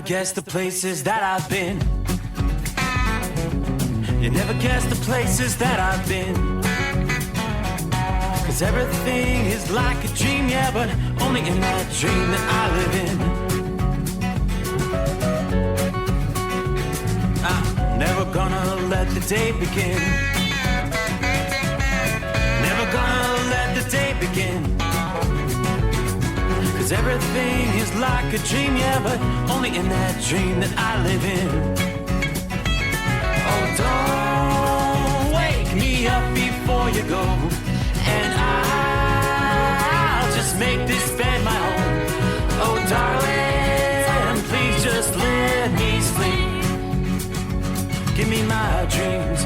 guess the places that I've been. You never guess the places that I've been. 'Cause everything is like a dream, yeah, but only in that dream that I live in. I'm never gonna let the day begin. Never gonna let the day begin. 'Cause everything is like a dream, yeah, but only in that dream that I live in. Oh, don't wake me up before you go, and I'll just make this bed my home. Oh, darling, please just let me sleep. Give me my dreams.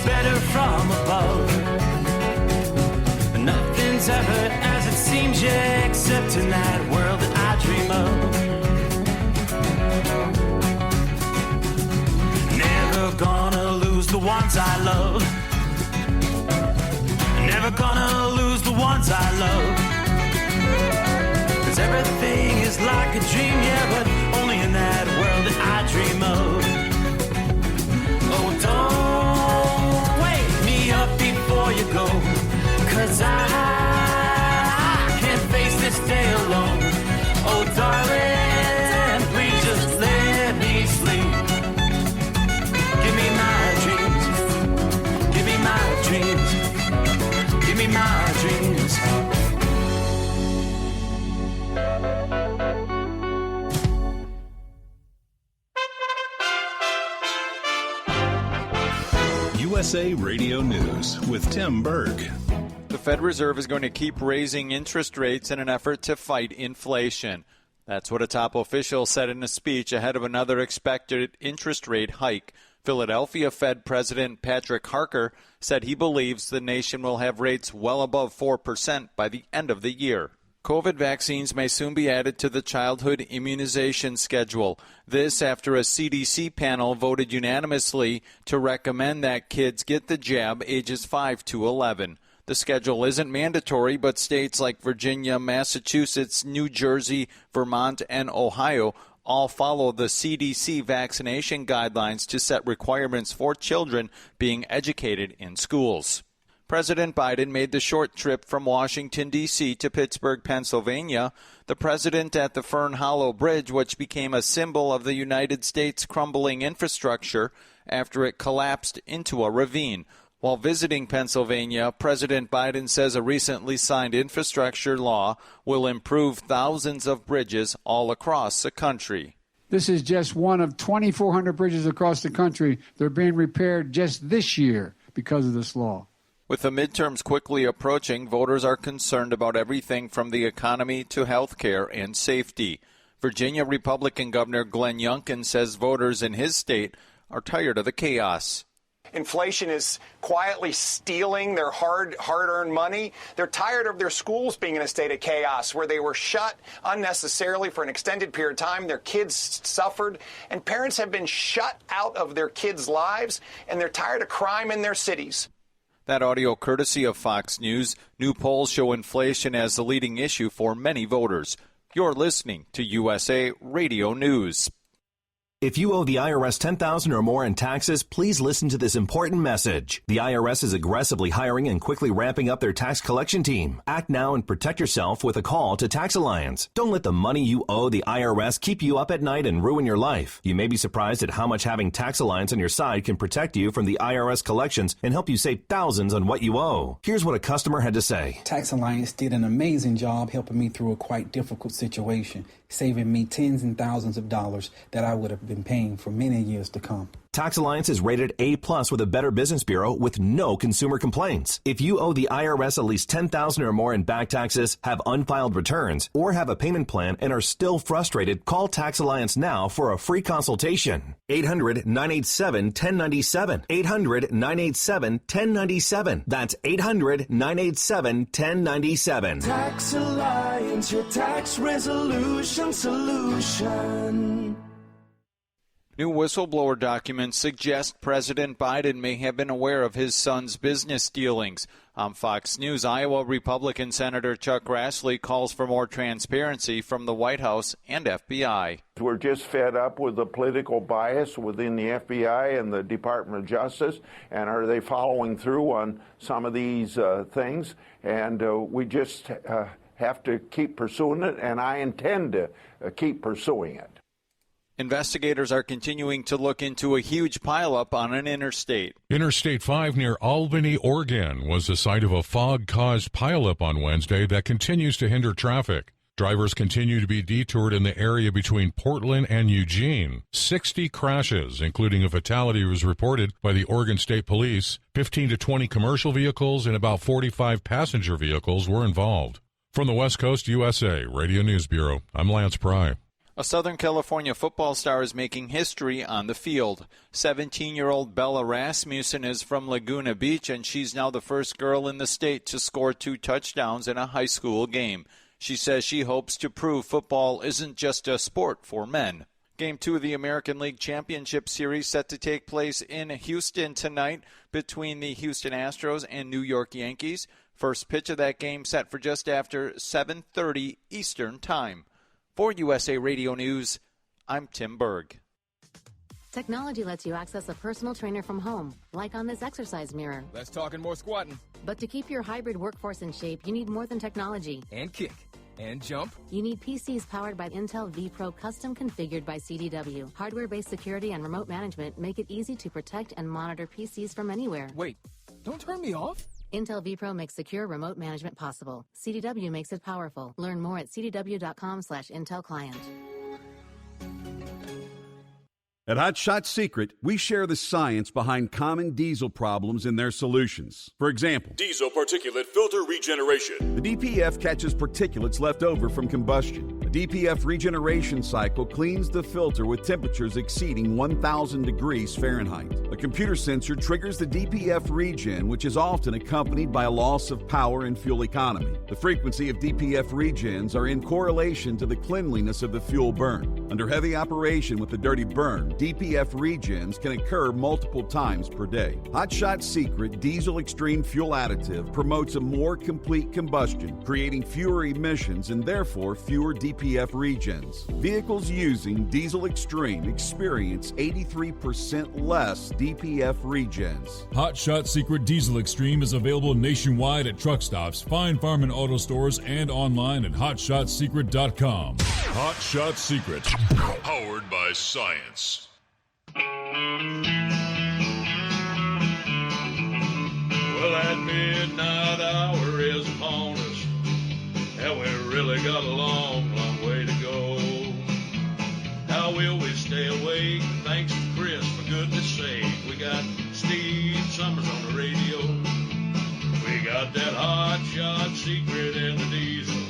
Better from above. Nothing's ever as it seems, yeah, except in that world that I dream of. Never gonna lose the ones I love. Never gonna lose the ones I love. 'Cause everything is like a dream, yeah, but only in that world that I dream of. Oh, don't up before you go, 'cause I can't face this day alone. Oh, darling, please just let me sleep. Give me my dreams. Give me my dreams. Give me my dreams. USA Radio News with Tim Berg. The Fed Reserve is going to keep raising interest rates in an effort to fight inflation. That's what a top official said in a speech ahead of another expected interest rate hike. Philadelphia Fed President Patrick Harker said he believes the nation will have rates well above 4% by the end of the year. COVID vaccines may soon be added to the childhood immunization schedule. This after a CDC panel voted unanimously to recommend that kids get the jab ages 5 to 11. The schedule isn't mandatory, but states like Virginia, Massachusetts, New Jersey, Vermont, and Ohio all follow the CDC vaccination guidelines to set requirements for children being educated in schools. President Biden made the short trip from Washington, D.C. to Pittsburgh, Pennsylvania. The president at the Fern Hollow Bridge, which became a symbol of the United States' crumbling infrastructure after it collapsed into a ravine. While visiting Pennsylvania, President Biden says a recently signed infrastructure law will improve thousands of bridges all across the country. This is just one of 2,400 bridges across the country that are being repaired just this year because of this law. With the midterms quickly approaching, voters are concerned about everything from the economy to health care and safety. Virginia Republican Governor Glenn Youngkin says voters in his state are tired of the chaos. Inflation is quietly stealing their hard-earned money. They're tired of their schools being in a state of chaos where they were shut unnecessarily for an extended period of time. Their kids suffered, and parents have been shut out of their kids' lives, and they're tired of crime in their cities. That audio courtesy of Fox News. New polls show inflation as the leading issue for many voters. You're listening to USA Radio News. If you owe the IRS $10,000 or more in taxes, please listen to this important message. The IRS is aggressively hiring and quickly ramping up their tax collection team. Act now and protect yourself with a call to Tax Alliance. Don't let the money you owe the IRS keep you up at night and ruin your life. You may be surprised at how much having Tax Alliance on your side can protect you from the IRS collections and help you save thousands on what you owe. Here's what a customer had to say. Tax Alliance did an amazing job helping me through a quite difficult situation, saving me tens and thousands of dollars that I would have been been paying for many years to come. Tax Alliance is rated A+ with a Better Business Bureau with no consumer complaints. If you owe the IRS at least $10,000 or more in back taxes, have unfiled returns, or have a payment plan and are still frustrated, call Tax Alliance now for a free consultation. 800-987-1097. 800-987-1097. That's 800-987-1097. Tax Alliance, your tax resolution solution. New whistleblower documents suggest President Biden may have been aware of his son's business dealings. On Fox News, Iowa Republican Senator Chuck Grassley calls for more transparency from the White House and FBI. We're just fed up with the political bias within the FBI and the Department of Justice, and are they following through on some of these things? And we just have to keep pursuing it, and I intend to keep pursuing it. Investigators are continuing to look into a huge pileup on an interstate. Interstate 5 near Albany, Oregon, was the site of a fog-caused pileup on Wednesday that continues to hinder traffic. Drivers continue to be detoured in the area between Portland and Eugene. 60 crashes, including a fatality, was reported by the Oregon State Police. 15 to 20 commercial vehicles and about 45 passenger vehicles were involved. From the West Coast USA Radio News Bureau, I'm Lance Pry. A Southern California football star is making history on the field. 17-year-old Bella Rasmussen is from Laguna Beach, and she's now the first girl in the state to score 2 touchdowns in a high school game. She says she hopes to prove football isn't just a sport for men. Game 2 of the American League Championship Series set to take place in Houston tonight between the Houston Astros and New York Yankees. First pitch of that game set for just after 7:30 Eastern Time. For USA Radio News, I'm Tim Berg. Technology lets you access a personal trainer from home, like on this exercise mirror. Less talking, more squatting. But to keep your hybrid workforce in shape, you need more than technology. And kick. And jump. You need PCs powered by Intel vPro, custom configured by CDW. Hardware-based security and remote management make it easy to protect and monitor PCs from anywhere. Wait, don't turn me off. Intel vPro makes secure remote management possible. CDW makes it powerful. Learn more at cdw.com/Intel Client. At Hot Shot Secret, we share the science behind common diesel problems and their solutions. For example, diesel particulate filter regeneration. The DPF catches particulates left over from combustion. The DPF regeneration cycle cleans the filter with temperatures exceeding 1,000 degrees Fahrenheit. A computer sensor triggers the DPF regen, which is often accompanied by a loss of power and fuel economy. The frequency of DPF regens are in correlation to the cleanliness of the fuel burn. Under heavy operation with the dirty burn, DPF regens can occur multiple times per day. Hot Shot Secret Diesel Extreme Fuel Additive promotes a more complete combustion, creating fewer emissions and therefore fewer DPF regens. Vehicles using Diesel Extreme experience 83% less DPF regens. Hot Shot Secret Diesel Extreme is available nationwide at truck stops, Fine Farm and auto stores, and online at hotshotsecret.com. Hot Shot Secret, powered by science. Well, that midnight hour is upon us, and we really got a long, long way to go. How will we stay awake? Thanks to Chris, for goodness sake. We got Steve Summers on the radio. We got that Hot Shot Secret in the diesel.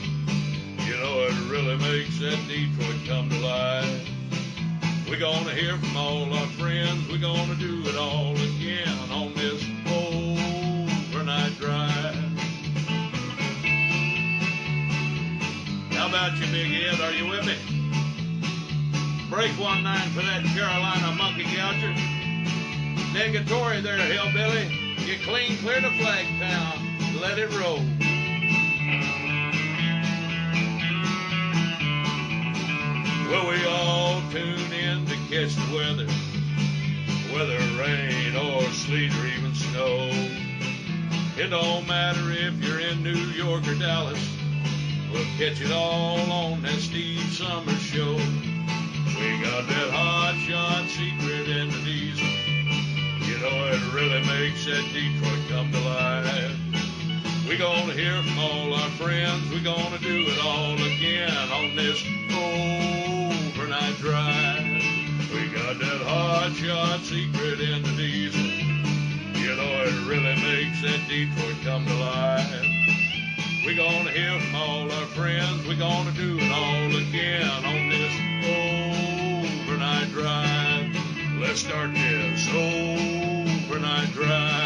You know, it really makes that Detroit come to life. We're gonna hear from all our friends. We're gonna do it all again on this overnight drive. How about you, Big Ed? Are you with me? Break 1-9 for that Carolina monkey gouger. Negatory there, hillbilly. You clean clear to Flagtown. Let it roll. Well, we all tune in to catch the weather, whether rain or sleet or even snow. It don't matter if you're in New York or Dallas, we'll catch it all on that Steve Summers show. We got that Hot Shot Secret in the diesel. You know, it really makes that Detroit come to life. We're gonna hear from all our friends. We're gonna do it all again on this overnight drive. We got Got that hot shot secret in the diesel. You know it really makes that Detroit come to life. We're gonna hear from all our friends. We're gonna do it all again on this overnight drive. Let's start this overnight drive.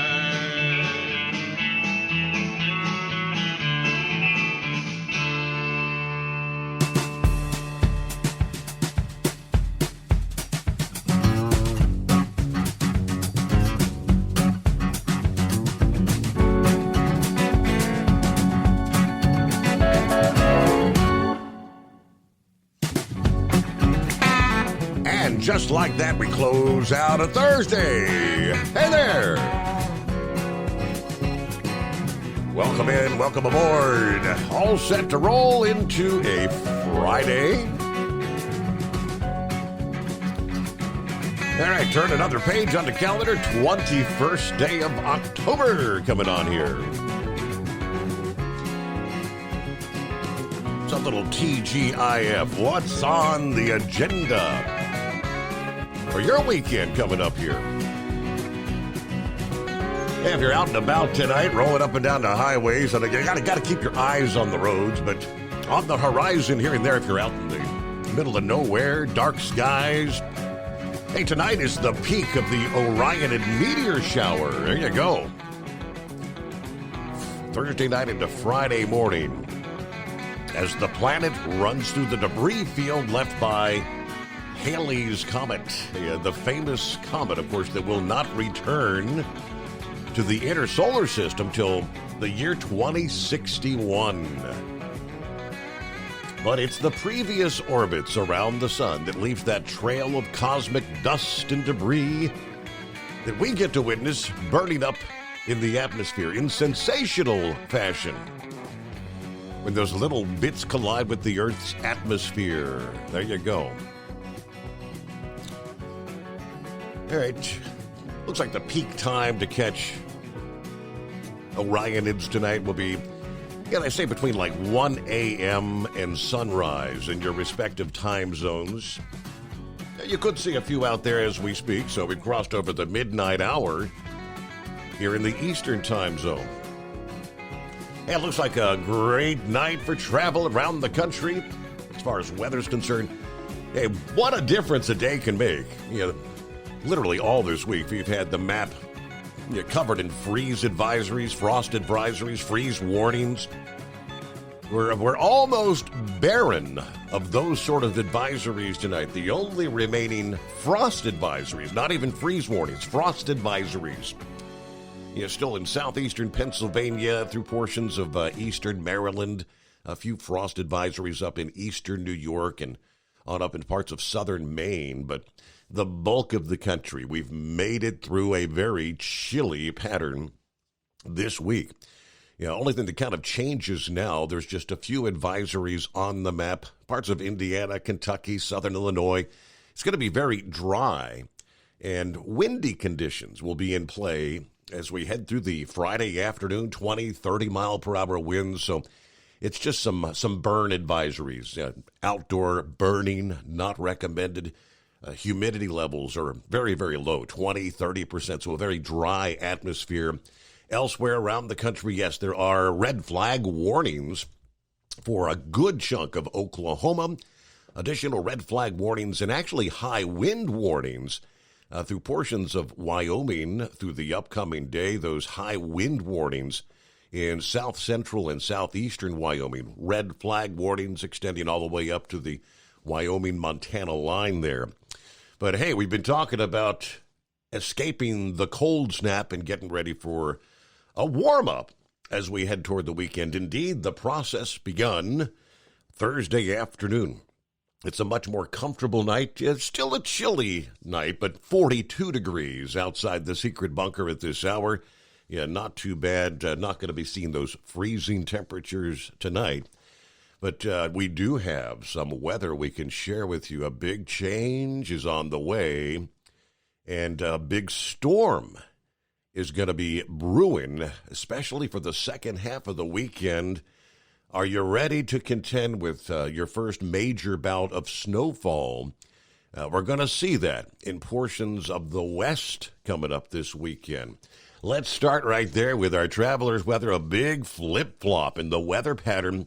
Just like that, we close out a Thursday. Hey there. Welcome in, welcome aboard. All set to roll into a Friday. All right, turn another page on the calendar. 21st day of October coming on here. It's a little TGIF. What's on the agenda for your weekend coming up here? Hey, if you're out and about tonight, rolling up and down the highways, and you got to keep your eyes on the roads, but on the horizon here and there, if you're out in the middle of nowhere, dark skies. Hey, tonight is the peak of the Orionid meteor shower. There you go. Thursday night into Friday morning, as the planet runs through the debris field left by Halley's Comet, the famous comet, of course, that will not return to the inner solar system till the year 2061. But it's the previous orbits around the sun that leaves that trail of cosmic dust and debris that we get to witness burning up in the atmosphere in sensational fashion. When those little bits collide with the Earth's atmosphere. There you go. All right, looks like the peak time to catch Orionids tonight will be, I say between like 1 a.m. and sunrise in your respective time zones. You could see a few out there as we speak, so we've crossed over the midnight hour here in the Eastern time zone. Hey, it looks like a great night for travel around the country as far as weather's concerned. Hey, what a difference a day can make. Literally all this week, we've had the map covered in freeze advisories, frost advisories, freeze warnings. We're almost barren of those sort of advisories tonight. The only remaining frost advisories, not even freeze warnings, frost advisories. Still in southeastern Pennsylvania through portions of eastern Maryland, a few frost advisories up in eastern New York and on up in parts of southern Maine, but the bulk of the country, we've made it through a very chilly pattern this week. Only thing that kind of changes now, there's just a few advisories on the map. Parts of Indiana, Kentucky, southern Illinois. It's going to be very dry, and windy conditions will be in play as we head through the Friday afternoon, 20, 30 mile per hour winds. So it's just some burn advisories. Outdoor burning, not recommended. Humidity levels are very, very low, 20, 30%, so a very dry atmosphere. Elsewhere around the country, yes, there are red flag warnings for a good chunk of Oklahoma, additional red flag warnings, and actually high wind warnings through portions of Wyoming through the upcoming day. Those high wind warnings in south central and southeastern Wyoming, red flag warnings extending all the way up to the Wyoming-Montana line there. But hey, we've been talking about escaping the cold snap and getting ready for a warm-up as we head toward the weekend. Indeed, the process begun Thursday afternoon. It's a much more comfortable night. It's still a chilly night, but 42 degrees outside the secret bunker at this hour. Not too bad. Not going to be seeing those freezing temperatures tonight. But we do have some weather we can share with you. A big change is on the way, and a big storm is going to be brewing, especially for the second half of the weekend. Are you ready to contend with your first major bout of snowfall We're going to see that in portions of the west coming up this weekend. Let's start right there with our travelers' weather. A big flip-flop in the weather pattern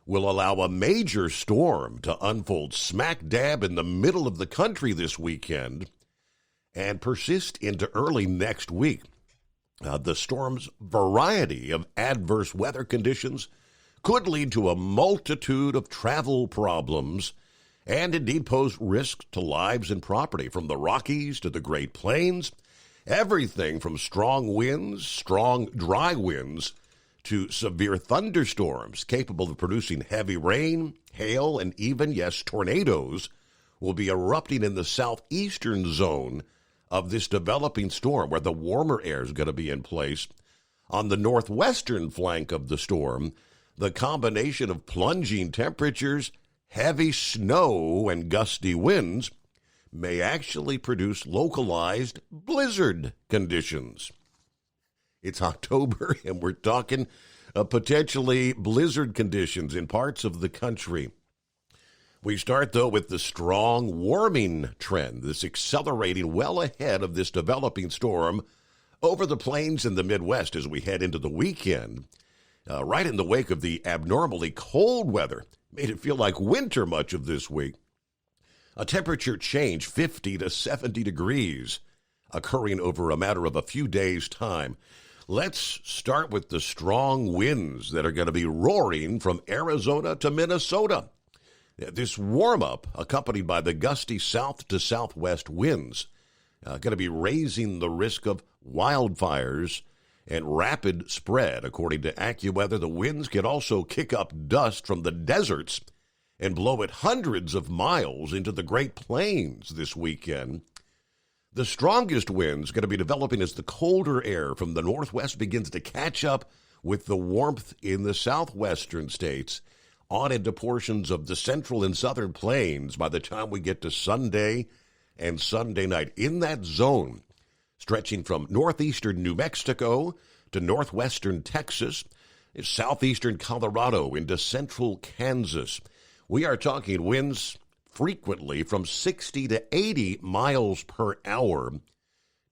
will allow a major storm to unfold smack dab in the middle of the country this weekend and persist into early next week. The storm's variety of adverse weather conditions could lead to a multitude of travel problems and indeed pose risks to lives and property, from the Rockies to the Great Plains, everything from strong winds, strong dry winds, to severe thunderstorms capable of producing heavy rain, hail, and even, yes, tornadoes will be erupting in the southeastern zone of this developing storm, where the warmer air is going to be in place. On the northwestern flank of the storm, the combination of plunging temperatures, heavy snow, and gusty winds may actually produce localized blizzard conditions. It's October, and we're talking potentially blizzard conditions in parts of the country. We start, though, with the strong warming trend, this accelerating well ahead of this developing storm over the plains in the Midwest as we head into the weekend. Right in the wake of the abnormally cold weather, made it feel like winter much of this week. A temperature change, 50 to 70 degrees, occurring over a matter of a few days' time. Let's start with the strong winds that are going to be roaring from Arizona to Minnesota. This warm-up, accompanied by the gusty south to southwest winds, going to be raising the risk of wildfires and rapid spread. According to AccuWeather, the winds can also kick up dust from the deserts and blow it hundreds of miles into the Great Plains this weekend. The strongest winds going to be developing as the colder air from the northwest begins to catch up with the warmth in the southwestern states on into portions of the central and southern plains by the time we get to Sunday and Sunday night. In that zone, stretching from northeastern New Mexico to northwestern Texas, southeastern Colorado into central Kansas, we are talking winds frequently from 60 to 80 miles per hour.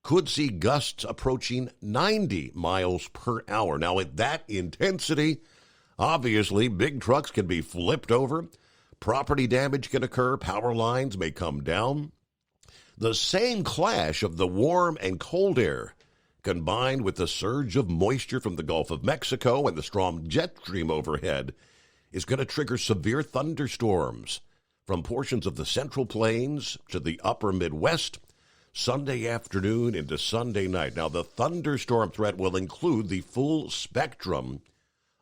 Could see gusts approaching 90 miles per hour. Now, at that intensity, obviously, big trucks can be flipped over. Property damage can occur. Power lines may come down. The same clash of the warm and cold air, combined with the surge of moisture from the Gulf of Mexico and the strong jet stream overhead, is going to trigger severe thunderstorms from portions of the Central Plains to the upper Midwest Sunday afternoon into Sunday night. Now, the thunderstorm threat will include the full spectrum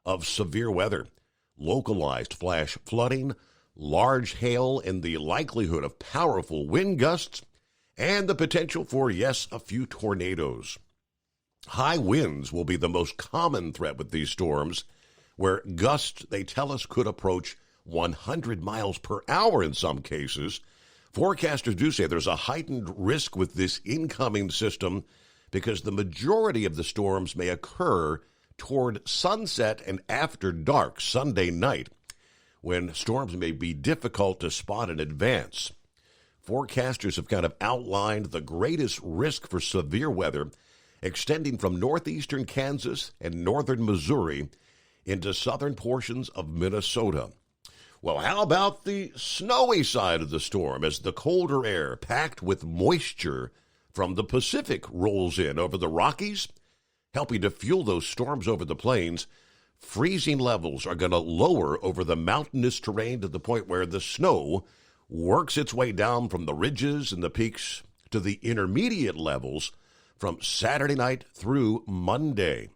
of severe weather, localized flash flooding, large hail, and the likelihood of powerful wind gusts, and the potential for, yes, a few tornadoes. High winds will be the most common threat with these storms, where gusts, they tell us, could approach 100 miles per hour in some cases. Forecasters do say there's a heightened risk with this incoming system because the majority of the storms may occur toward sunset and after dark Sunday night, when storms may be difficult to spot in advance. Forecasters have kind of outlined the greatest risk for severe weather extending from northeastern Kansas and northern Missouri into southern portions of Minnesota. Well, how about the snowy side of the storm as the colder air packed with moisture from the Pacific rolls in over the Rockies, helping to fuel those storms over the plains? Freezing levels are going to lower over the mountainous terrain to the point where the snow works its way down from the ridges and the peaks to the intermediate levels from Saturday night through Monday.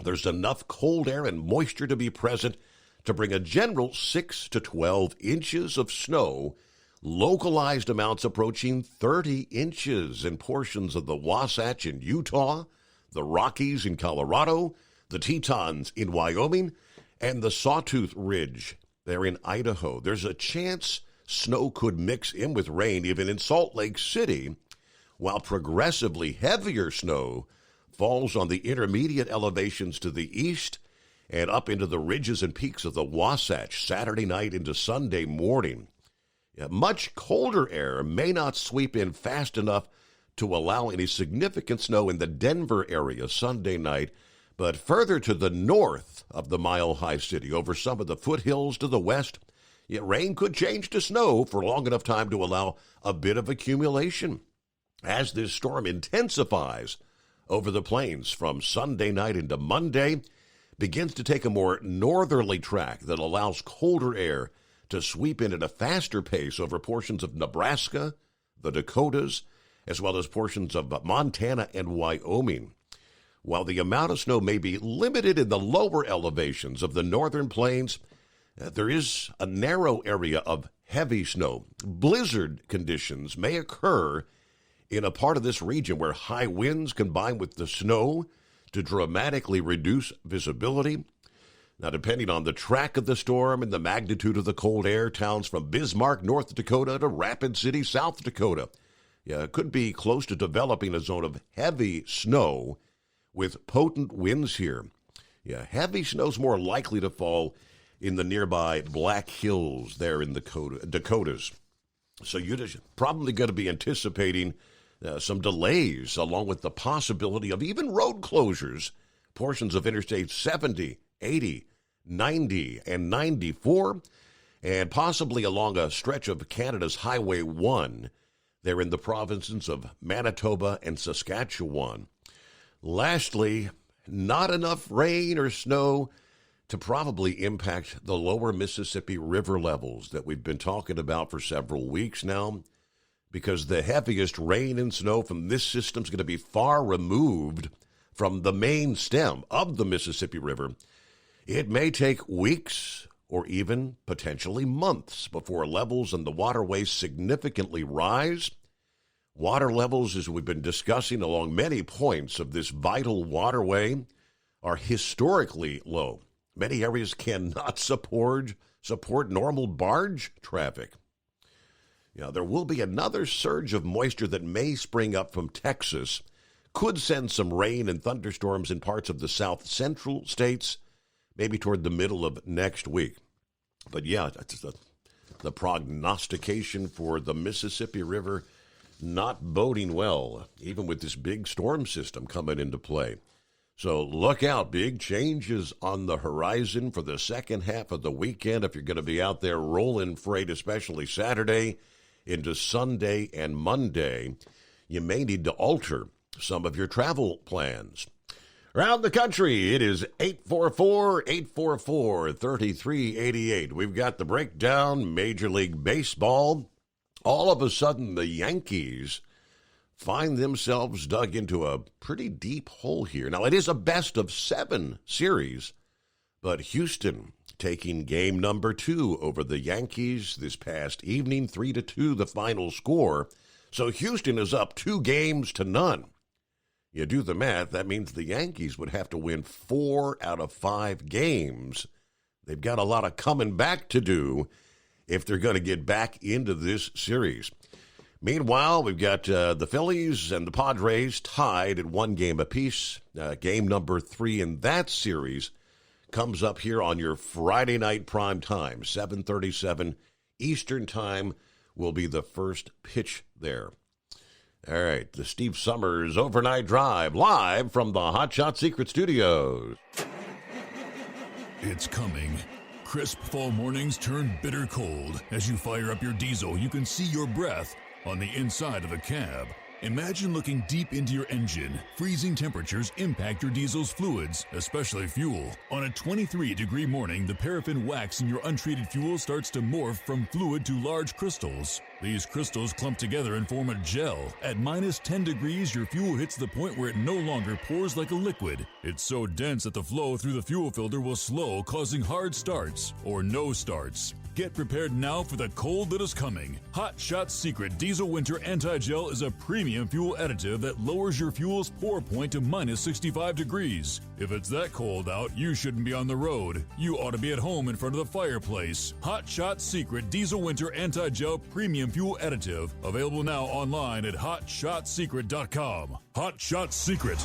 There's enough cold air and moisture to be present to bring a general 6 to 12 inches of snow, localized amounts approaching 30 inches in portions of the Wasatch in Utah, the Rockies in Colorado, the Tetons in Wyoming, and the Sawtooth Ridge there in Idaho. There's a chance snow could mix in with rain even in Salt Lake City, while progressively heavier snow falls on the intermediate elevations to the east and up into the ridges and peaks of the Wasatch Saturday night into Sunday morning. Much colder air may not sweep in fast enough to allow any significant snow in the Denver area Sunday night, but further to the north of the mile-high city, over some of the foothills to the west, rain could change to snow for long enough time to allow a bit of accumulation. As this storm intensifies over the plains from Sunday night into Monday, begins to take a more northerly track that allows colder air to sweep in at a faster pace over portions of Nebraska, the Dakotas, as well as portions of Montana and Wyoming. While the amount of snow may be limited in the lower elevations of the northern plains, there is a narrow area of heavy snow. Blizzard conditions may occur in a part of this region where high winds combine with the snow to dramatically reduce visibility. Now, depending on the track of the storm and the magnitude of the cold air, towns from Bismarck, North Dakota, to Rapid City, South Dakota, could be close to developing a zone of heavy snow with potent winds here. Heavy snow's more likely to fall in the nearby Black Hills there in the Dakotas. So you're just probably going to be anticipating some delays, along with the possibility of even road closures, portions of Interstate 70, 80, 90, and 94, and possibly along a stretch of Canada's Highway 1 there in the provinces of Manitoba and Saskatchewan. Lastly, not enough rain or snow to probably impact the lower Mississippi River levels that we've been talking about for several weeks now, because the heaviest rain and snow from this system is going to be far removed from the main stem of the Mississippi River. It may take weeks or even potentially months before levels in the waterway significantly rise. Water levels, as we've been discussing along many points of this vital waterway, are historically low. Many areas cannot support normal barge traffic. There will be another surge of moisture that may spring up from Texas, could send some rain and thunderstorms in parts of the south central states, maybe toward the middle of next week. But the prognostication for the Mississippi River not boding well, even with this big storm system coming into play. So look out, big changes on the horizon for the second half of the weekend if you're going to be out there rolling freight, especially Saturday into Sunday and Monday. You may need to alter some of your travel plans. Around the country, it is 844-844-3388. We've got the breakdown, Major League Baseball. All of a sudden, the Yankees find themselves dug into a pretty deep hole here. Now, it is a best-of-7 series, but Houston taking game number 2 over the Yankees this past evening, 3-2 the final score. So Houston is up 2-0. You do the math, that means the Yankees would have to win 4 out of 5 games. They've got a lot of coming back to do if they're going to get back into this series. Meanwhile, we've got the Phillies and the Padres tied at 1 game apiece. Game number 3 in that series comes up here on your Friday night prime time. 7:37 Eastern Time will be the first pitch there. All right, the Steve Summers Overnight Drive, live from the Hot Shot Secret Studios. It's coming. Crisp fall mornings turn bitter cold. As you fire up your diesel, you can see your breath on the inside of a cab. Imagine looking deep into your engine. Freezing temperatures impact your diesel's fluids, especially fuel. On a 23-degree morning, the paraffin wax in your untreated fuel starts to morph from fluid to large crystals. These crystals clump together and form a gel. At minus 10 degrees, your fuel hits the point where it no longer pours like a liquid. It's so dense that the flow through the fuel filter will slow, causing hard starts or no starts. Get prepared now for the cold that is coming. Hot Shot Secret Diesel Winter Anti-Gel is a premium fuel additive that lowers your fuel's pour point to minus 65 degrees. If it's that cold out, you shouldn't be on the road. You ought to be at home in front of the fireplace. Hot Shot Secret Diesel Winter Anti-Gel Premium Fuel Additive. Available now online at HotShotSecret.com. Hot Shot Secret.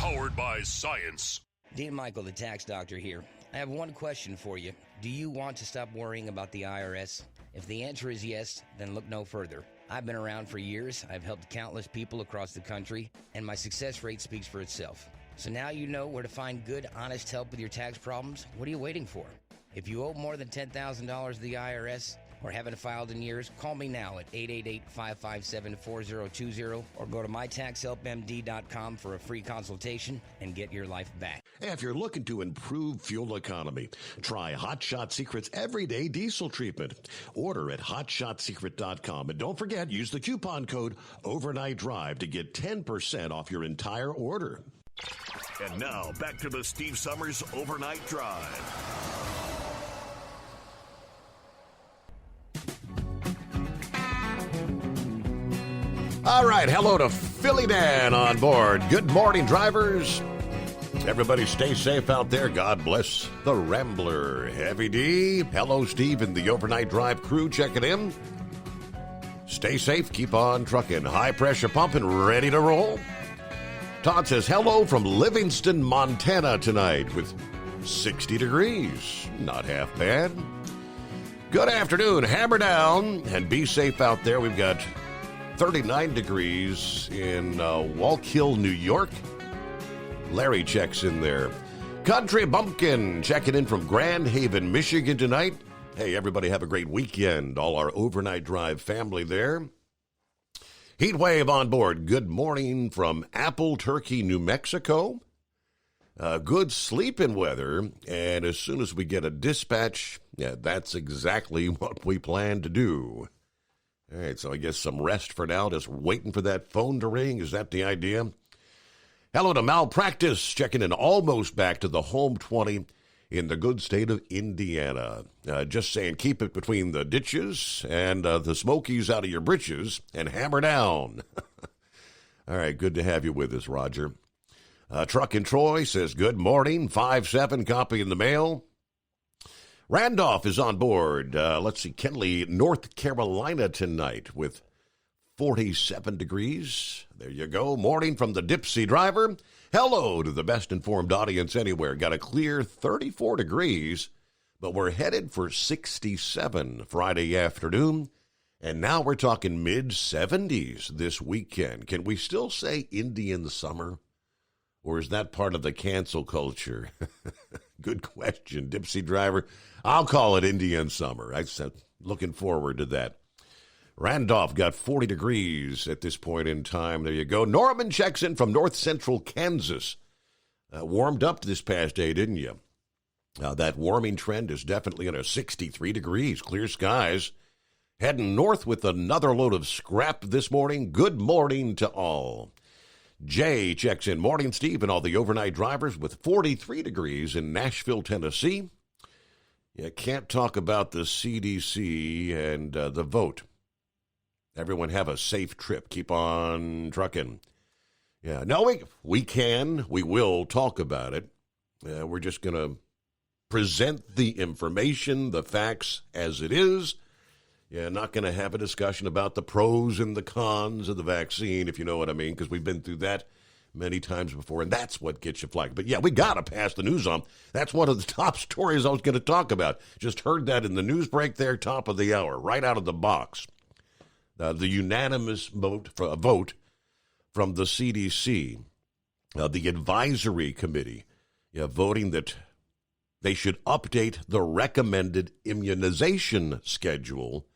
Powered by science. Dean Michael, the tax doctor here. I have one question for you. Do you want to stop worrying about the IRS? If the answer is yes, then look no further. I've been around for years, I've helped countless people across the country, and my success rate speaks for itself. So now you know where to find good, honest help with your tax problems. What are you waiting for? If you owe more than $10,000 to the IRS or haven't filed in years, call me now at 888-557-4020 or go to mytaxhelpmd.com for a free consultation and get your life back. If you're looking to improve fuel economy, try Hot Shot Secret's Everyday Diesel Treatment. Order at hotshotsecret.com. And don't forget, use the coupon code Overnight Drive to get 10% off your entire order. And now, back to the Steve Summers Overnight Drive. All right, hello to Philly Dan on board. Good morning, drivers. Everybody stay safe out there. God bless the Rambler. Heavy D. Hello, Steve and the Overnight Drive crew checking in. Stay safe. Keep on trucking. High pressure pumping, ready to roll. Todd says, hello from Livingston, Montana tonight with 60 degrees. Not half bad. Good afternoon. Hammer down and be safe out there. We've got 39 degrees in Wallkill, New York. Larry checks in there. Country Bumpkin checking in from Grand Haven, Michigan tonight. Hey, everybody have a great weekend. All our Overnight Drive family there. Heatwave on board. Good morning from Apple Turkey, New Mexico. Good sleeping weather. And as soon as we get a dispatch, that's exactly what we plan to do. All right, so I guess some rest for now, just waiting for that phone to ring. Is that the idea? Hello to Malpractice, checking in almost back to the home 20 in the good state of Indiana. Just saying, keep it between the ditches and the Smokies out of your britches and hammer down. All right, good to have you with us, Roger. Truck in Troy says, good morning, 5-7, copy in the mail. Randolph is on board. Let's see, Kenley, North Carolina tonight with 47 degrees. There you go. Morning from the Dipsy driver. Hello to the best informed audience anywhere. Got a clear 34 degrees, but we're headed for 67 Friday afternoon. And now we're talking mid-70s this weekend. Can we still say Indian summer? Or is that part of the cancel culture? Good question, Dipsy driver. I'll call it Indian summer. I'm looking forward to that. Randolph got 40 degrees at this point in time. There you go. Norman checks in from north central Kansas. Warmed up this past day, didn't you? That warming trend is definitely in 63 degrees, clear skies. Heading north with another load of scrap this morning. Good morning to all. Jay checks in. Morning, Steve, and all the overnight drivers with 43 degrees in Nashville, Tennessee. You can't talk about the CDC and the vote. Everyone have a safe trip. Keep on trucking. Yeah, no, we will talk about it. We're just going to present the information, the facts as it is. Yeah, not going to have a discussion about the pros and the cons of the vaccine, if you know what I mean, because we've been through that many times before, and that's what gets you flagged. But yeah, we got to pass the news on. That's one of the top stories I was going to talk about. Just heard that in the news break there, top of the hour, right out of the box. The unanimous vote from the CDC, the advisory committee, voting that they should update the recommended immunization schedule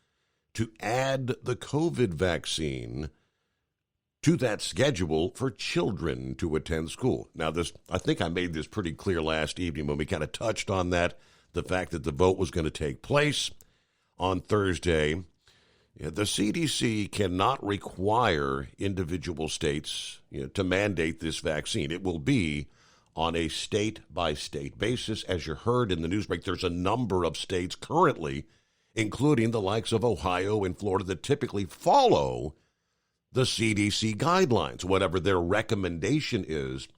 to add the COVID vaccine to that schedule for children to attend school. Now, I think I made this pretty clear last evening when we kind of touched on that, the fact that the vote was going to take place on Thursday. The CDC cannot require individual states to mandate this vaccine. It will be on a state-by-state basis. As you heard in the news break, there's a number of states currently, including the likes of Ohio and Florida, that typically follow the CDC guidelines, whatever their recommendation is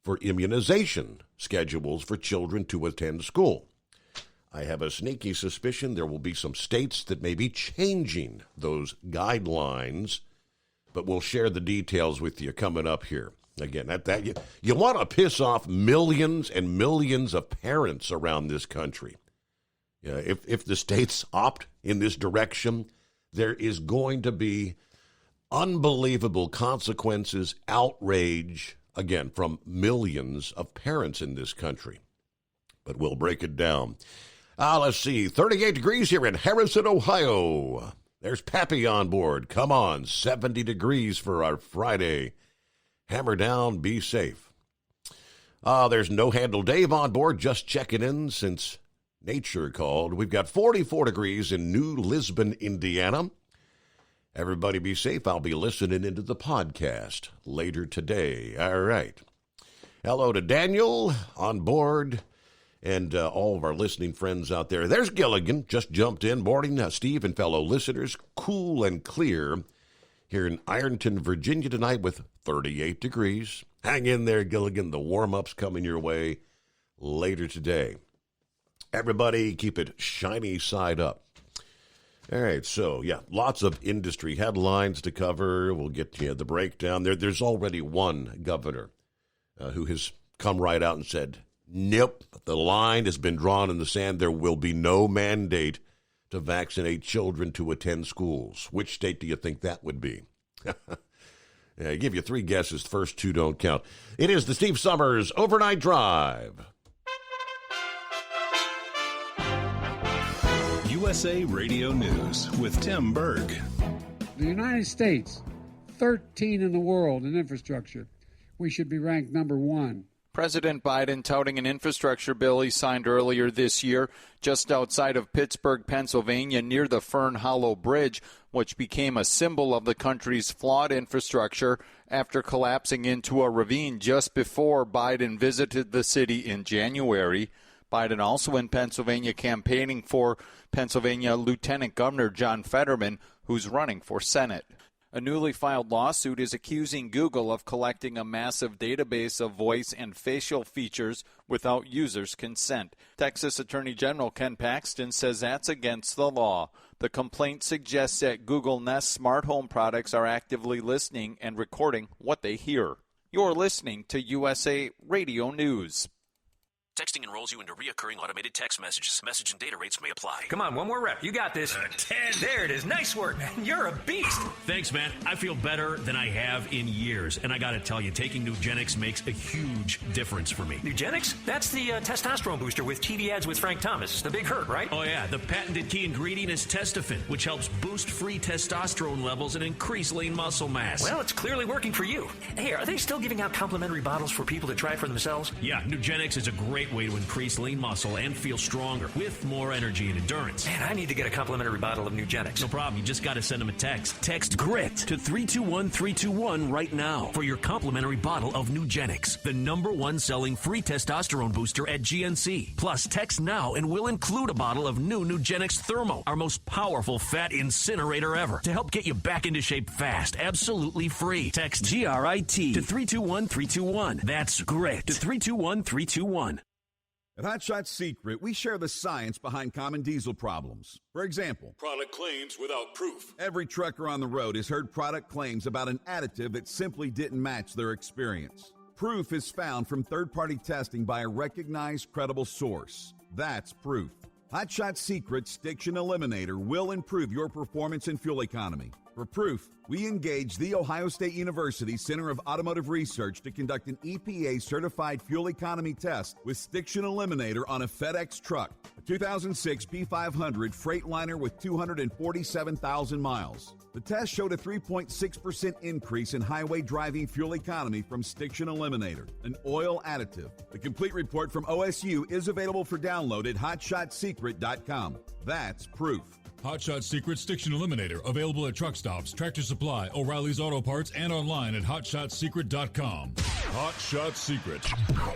for immunization schedules for children to attend school. I have a sneaky suspicion there will be some states that may be changing those guidelines, but we'll share the details with you coming up here. Again, you want to piss off millions and millions of parents around this country. If the states opt in this direction, there is going to be unbelievable consequences, outrage, again, from millions of parents in this country. But we'll break it down. Let's see, 38 degrees here in Harrison, Ohio. There's Pappy on board. Come on, 70 degrees for our Friday. Hammer down, be safe. There's No Handle Dave on board, just checking in since nature called. We've got 44 degrees in New Lisbon, Indiana. Everybody be safe. I'll be listening into the podcast later today. All right. Hello to Daniel on board and all of our listening friends out there. There's Gilligan, just jumped in. Morning, Steve and fellow listeners. Cool and clear here in Ironton, Virginia tonight with 38 degrees. Hang in there, Gilligan. The warm-up's coming your way later today. Everybody keep it shiny side up. All right, so, lots of industry headlines to cover. We'll get to the breakdown. There's already one governor who has come right out and said, nope, the line has been drawn in the sand. There will be no mandate to vaccinate children to attend schools. Which state do you think that would be? I give you 3 guesses. The first 2 don't count. It is the Steve Summers Overnight Drive. USA Radio News with Tim Berg. The United States, 13 in the world in infrastructure. We should be ranked number 1. President Biden touting an infrastructure bill he signed earlier this year just outside of Pittsburgh, Pennsylvania, near the Fern Hollow Bridge, which became a symbol of the country's flawed infrastructure after collapsing into a ravine just before Biden visited the city in January. Biden also in Pennsylvania campaigning for Pennsylvania Lieutenant Governor John Fetterman, who's running for Senate. A newly filed lawsuit is accusing Google of collecting a massive database of voice and facial features without users' consent. Texas Attorney General Ken Paxton says that's against the law. The complaint suggests that Google Nest smart home products are actively listening and recording what they hear. You're listening to USA Radio News. Texting enrolls you into reoccurring automated text messages. Message and data rates may apply. Come on, one more rep. You got this. 10. There it is. Nice work, man. You're a beast. Thanks, man. I feel better than I have in years. And I got to tell you, taking Nugenix makes a huge difference for me. Nugenix? That's the testosterone booster with TV ads with Frank Thomas. The big hurt, right? Oh, yeah. The patented key ingredient is Testofen, which helps boost free testosterone levels and increase lean muscle mass. Well, it's clearly working for you. Hey, are they still giving out complimentary bottles for people to try for themselves? Yeah, Nugenix is a great way to increase lean muscle and feel stronger with more energy and endurance. Man, I need to get a complimentary bottle of Nugenix. No problem. You just got to send them a text. Text GRIT to 321-321 right now for your complimentary bottle of Nugenix, the #1 selling free testosterone booster at GNC. Plus, text now and we'll include a bottle of new Nugenix Thermo, our most powerful fat incinerator ever, to help get you back into shape fast, absolutely free. Text GRIT to 321-321. That's GRIT to 321-321. At Hot Shot Secret, we share the science behind common diesel problems. For example, product claims without proof. Every trucker on the road has heard product claims about an additive that simply didn't match their experience. Proof is found from third-party testing by a recognized, credible source. That's proof. Hot Shot Secret's Stiction Eliminator will improve your performance and fuel economy. For proof, we engaged the Ohio State University Center of Automotive Research to conduct an EPA-certified fuel economy test with Stiction Eliminator on a FedEx truck, a 2006 P500 Freightliner with 247,000 miles. The test showed a 3.6% increase in highway driving fuel economy from Stiction Eliminator, an oil additive. The complete report from OSU is available for download at hotshotsecret.com. That's proof. Hot Shot Secret Stiction Eliminator, available at truck stops, Tractor Supply, O'Reilly's Auto Parts, and online at hotshotsecret.com. Hot Shot Secret,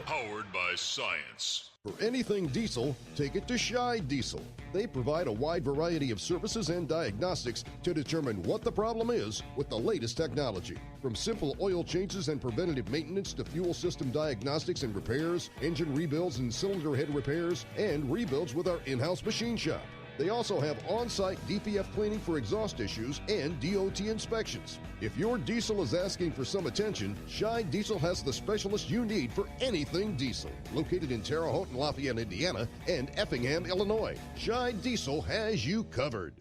powered by science. For anything diesel, take it to Shy Diesel. They provide a wide variety of services and diagnostics to determine what the problem is with the latest technology. From simple oil changes and preventative maintenance to fuel system diagnostics and repairs, engine rebuilds and cylinder head repairs, and rebuilds with our in-house machine shop. They also have on-site DPF cleaning for exhaust issues and DOT inspections. If your diesel is asking for some attention, Shine Diesel has the specialist you need for anything diesel. Located in Terre Haute and Lafayette, Indiana, and Effingham, Illinois, Shine Diesel has you covered.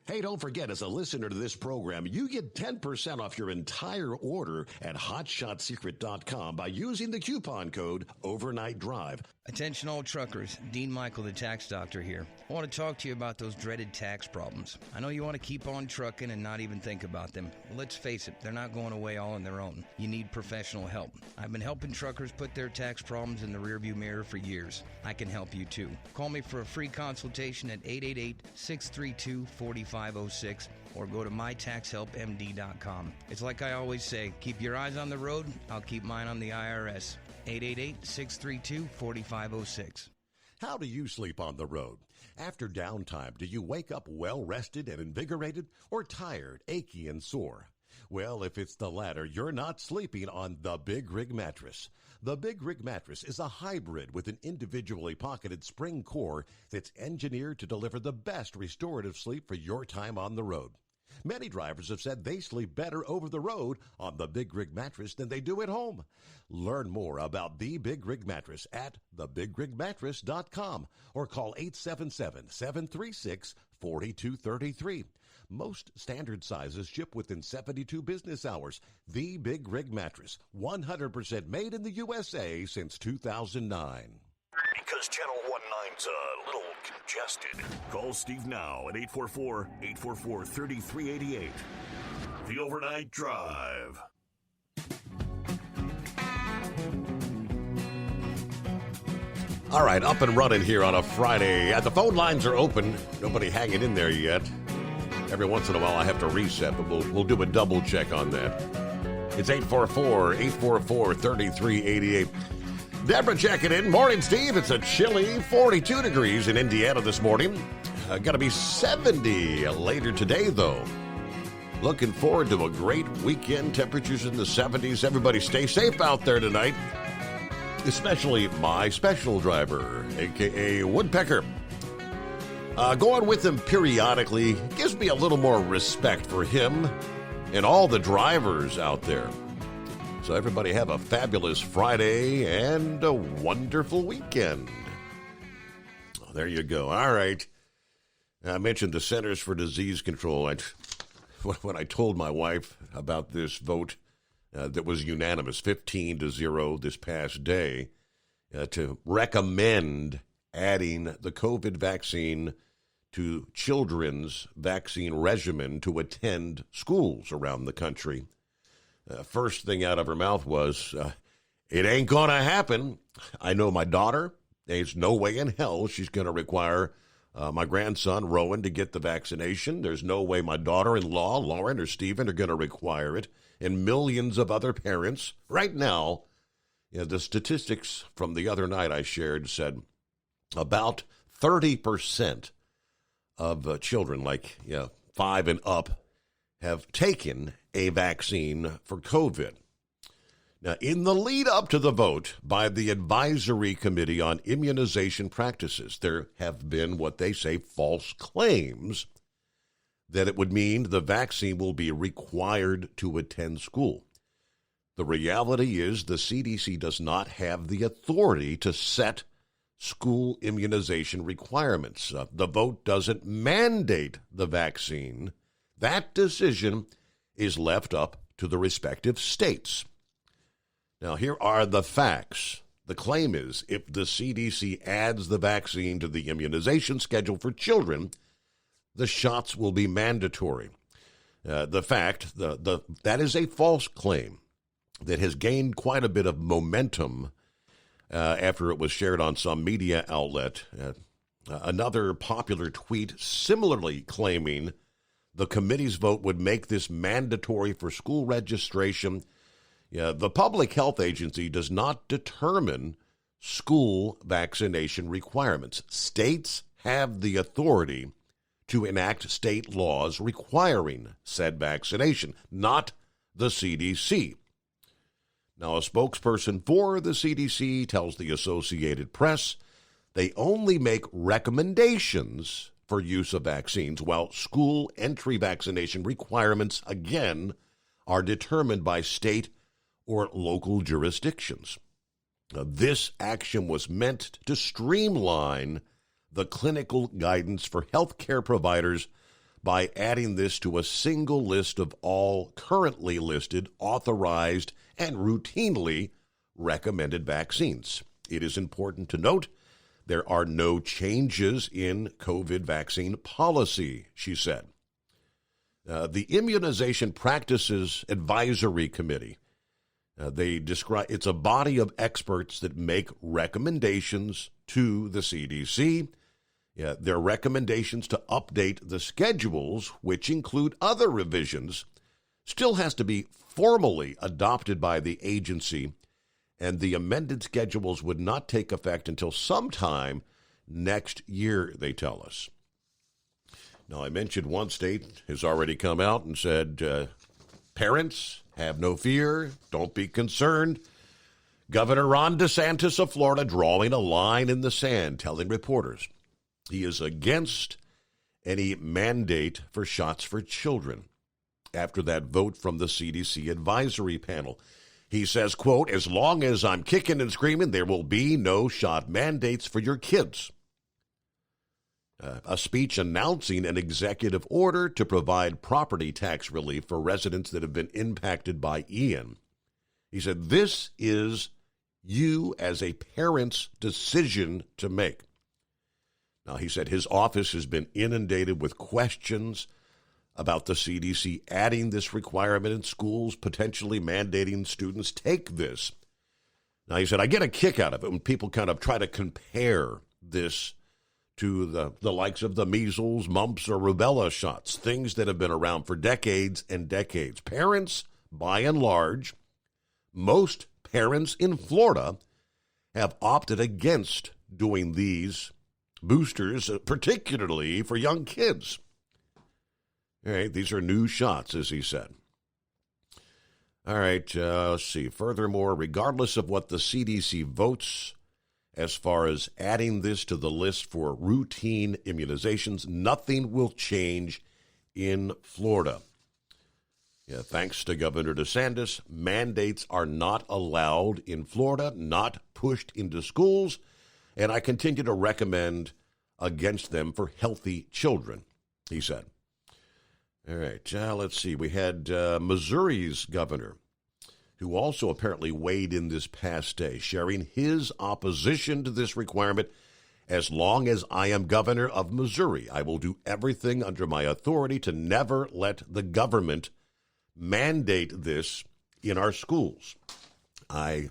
Hey, don't forget, as a listener to this program, you get 10% off your entire order at HotShotSecret.com by using the coupon code Overnight Drive. Attention all truckers, Dean Michael, the tax doctor here. I want to talk to you about those dreaded tax problems. I know you want to keep on trucking and not even think about them. Well, let's face it, they're not going away all on their own. You need professional help. I've been helping truckers put their tax problems in the rearview mirror for years. I can help you too. Call me for a free consultation at 888-632-4506 or go to mytaxhelpmd.com. It's like I always say, keep your eyes on the road, I'll keep mine on the IRS. 888-632-4506. How do you sleep on the road? After downtime, do you wake up well-rested and invigorated or tired, achy, and sore? Well, if it's the latter, you're not sleeping on the Big Rig Mattress. The Big Rig Mattress is a hybrid with an individually pocketed spring core that's engineered to deliver the best restorative sleep for your time on the road. Many drivers have said they sleep better over the road on the Big Rig Mattress than they do at home. Learn more about the Big Rig Mattress at thebigrigmattress.com or call 877-736-4233. Most standard sizes ship within 72 business hours. The Big Rig Mattress, 100% made in the USA since 2009. Because Channel 19's a little congested. Call Steve now at 844-844-3388. The Overnight Drive. All right, up and running here on a Friday. The phone lines are open. Nobody hanging in there yet. Every once in a while I have to reset, but we'll do a double check on that. It's 844-844-3388. Deborah checking in. Morning, Steve. It's a chilly 42 degrees in Indiana this morning. Going to be 70 later today, though. Looking forward to a great weekend. Temperatures in the 70s. Everybody stay safe out there tonight, especially my special driver, a.k.a. Woodpecker. Going with him periodically gives me a little more respect for him and all the drivers out there. So everybody have a fabulous Friday and a wonderful weekend. Oh, there you go. All right. I mentioned the Centers for Disease Control. When I told my wife about this vote that was unanimous, 15-0 this past day, to recommend adding the COVID vaccine to children's vaccine regimen to attend schools around the country. First thing out of her mouth was, it ain't going to happen. I know my daughter. There's no way in hell she's going to require my grandson, Rowan, to get the vaccination. There's no way my daughter-in-law, Lauren or Stephen, are going to require it. And millions of other parents. Right now, the statistics from the other night I shared said about 30% of children, like 5 and up, have taken a vaccine for COVID. Now, in the lead up to the vote by the Advisory Committee on Immunization Practices, there have been what they say false claims that it would mean the vaccine will be required to attend school. The reality is the CDC does not have the authority to set school immunization requirements. The vote doesn't mandate the vaccine. That decision is left up to the respective states. Now, here are the facts. The claim is if the CDC adds the vaccine to the immunization schedule for children, the shots will be mandatory. That is a false claim that has gained quite a bit of momentum after it was shared on some media outlet. Another popular tweet similarly claiming the committee's vote would make this mandatory for school registration. The Public Health Agency does not determine school vaccination requirements. States have the authority to enact state laws requiring said vaccination, not the CDC. Now, a spokesperson for the CDC tells the Associated Press they only make recommendations for use of vaccines, while school entry vaccination requirements, again, are determined by state or local jurisdictions. This action was meant to streamline the clinical guidance for healthcare providers by adding this to a single list of all currently listed, authorized, and routinely recommended vaccines. It is important to note there are no changes in COVID vaccine policy, she said. The Immunization Practices Advisory Committee, they describe it's a body of experts that make recommendations to the CDC. Their recommendations to update the schedules, which include other revisions, still has to be formally adopted by the agency, and the amended schedules would not take effect until sometime next year, they tell us. Now, I mentioned one state has already come out and said, parents, have no fear, don't be concerned. Governor Ron DeSantis of Florida drawing a line in the sand, telling reporters he is against any mandate for shots for children after that vote from the CDC advisory panel. He says, quote, as long as I'm kicking and screaming, there will be no shot mandates for your kids. A speech announcing an executive order to provide property tax relief for residents that have been impacted by Ian. He said, this is you as a parent's decision to make. Now, he said his office has been inundated with questions about the CDC adding this requirement in schools, potentially mandating students take this. Now, he said, I get a kick out of it when people kind of try to compare this to the likes of the measles, mumps, or rubella shots, things that have been around for decades and decades. Parents, by and large, most parents in Florida have opted against doing these boosters, particularly for young kids. All right, these are new shots, as he said. All right, let's see. Furthermore, regardless of what the CDC votes as far as adding this to the list for routine immunizations, nothing will change in Florida. Thanks to Governor DeSantis, mandates are not allowed in Florida, not pushed into schools, and I continue to recommend against them for healthy children, he said. All right, let's see. We had Missouri's governor, who also apparently weighed in this past day, sharing his opposition to this requirement. As long as I am governor of Missouri, I will do everything under my authority to never let the government mandate this in our schools. I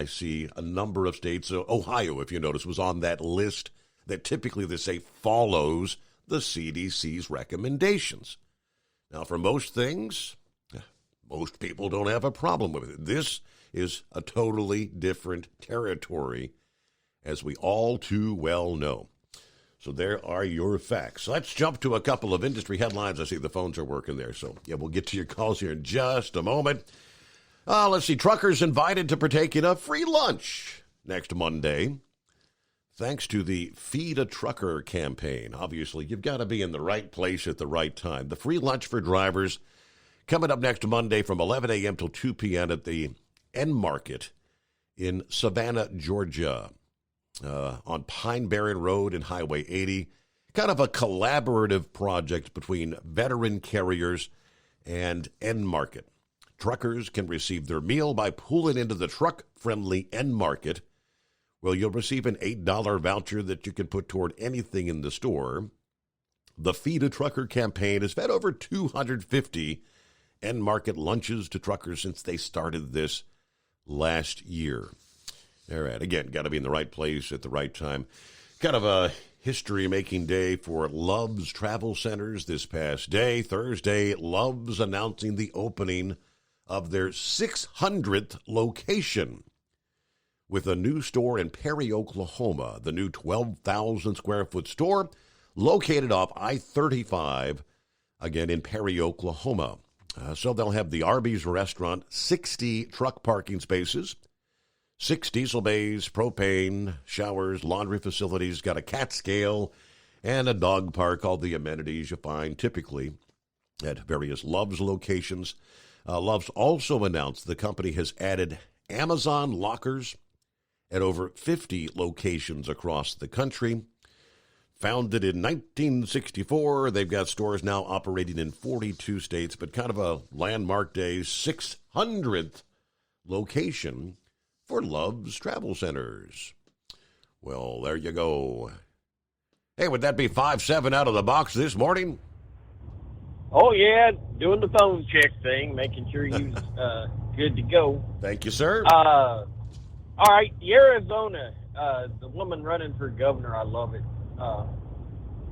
see a number of states, Ohio, if you notice, was on that list that typically they say follows the CDC's recommendations. Now, for most things, most people don't have a problem with it. This is a totally different territory, as we all too well know. So there are your facts. Let's jump to a couple of industry headlines. I see the phones are working there. So, we'll get to your calls here in just a moment. Let's see. Truckers invited to partake in a free lunch next Monday, thanks to the Feed a Trucker campaign. Obviously, you've got to be in the right place at the right time. The free lunch for drivers coming up next Monday from 11 a.m. till 2 p.m. at the End Market in Savannah, Georgia, on Pine Barren Road and Highway 80. Kind of a collaborative project between veteran carriers and End Market. Truckers can receive their meal by pulling into the truck-friendly End Market. Well, you'll receive an $8 voucher that you can put toward anything in the store. The Feed a Trucker campaign has fed over 250 End Market lunches to truckers since they started this last year. All right, again, got to be in the right place at the right time. Kind of a history-making day for Love's Travel Centers this past day. Thursday, Love's announcing the opening of their 600th location with a new store in Perry, Oklahoma. The new 12,000-square-foot store located off I-35, again in Perry, Oklahoma. So they'll have the Arby's restaurant, 60 truck parking spaces, 6 diesel bays, propane, showers, laundry facilities, got a CAT scale, and a dog park, all the amenities you find typically at various Love's locations. Love's also announced the company has added Amazon lockers at over 50 locations across the country. Founded in 1964, they've got stores now operating in 42 states, but kind of a landmark day, 600th location for Love's Travel Centers. Well, there you go. Hey, would that be 5-7 out of the box this morning? Oh, yeah, doing the phone check thing, making sure you're good to go. Thank you, sir. All right, Arizona, the woman running for governor, I love it.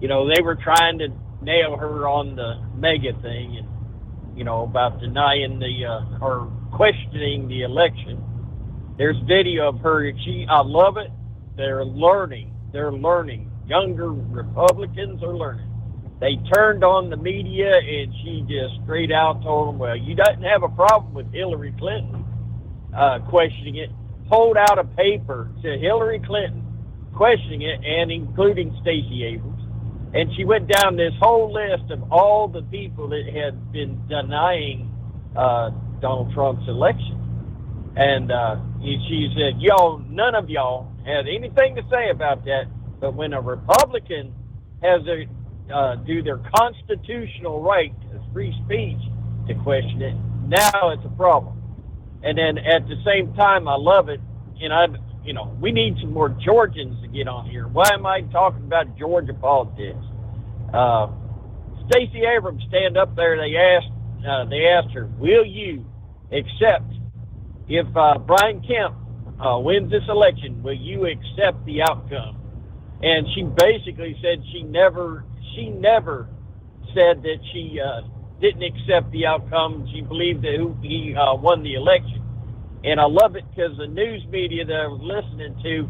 They were trying to nail her on the mega thing and, about denying or questioning the election. There's video of her. I love it. They're learning. Younger Republicans are learning. They turned on the media and she just straight out told them, well, you don't have a problem with Hillary Clinton questioning it. Pulled out a paper to Hillary Clinton questioning it, and including Stacey Abrams. And she went down this whole list of all the people that had been denying Donald Trump's election. And she said, none of y'all had anything to say about that. But when a Republican has do their constitutional right to free speech to question it, now it's a problem. And then at the same time, I love it. And we need some more Georgians to get on here. Why am I talking about Georgia politics? Stacey Abrams stand up there. They asked her, will you accept if Brian Kemp wins this election? Will you accept the outcome? And she basically said she never said that she didn't accept the outcome. She believed that he won the election. And I love it because the news media that I was listening to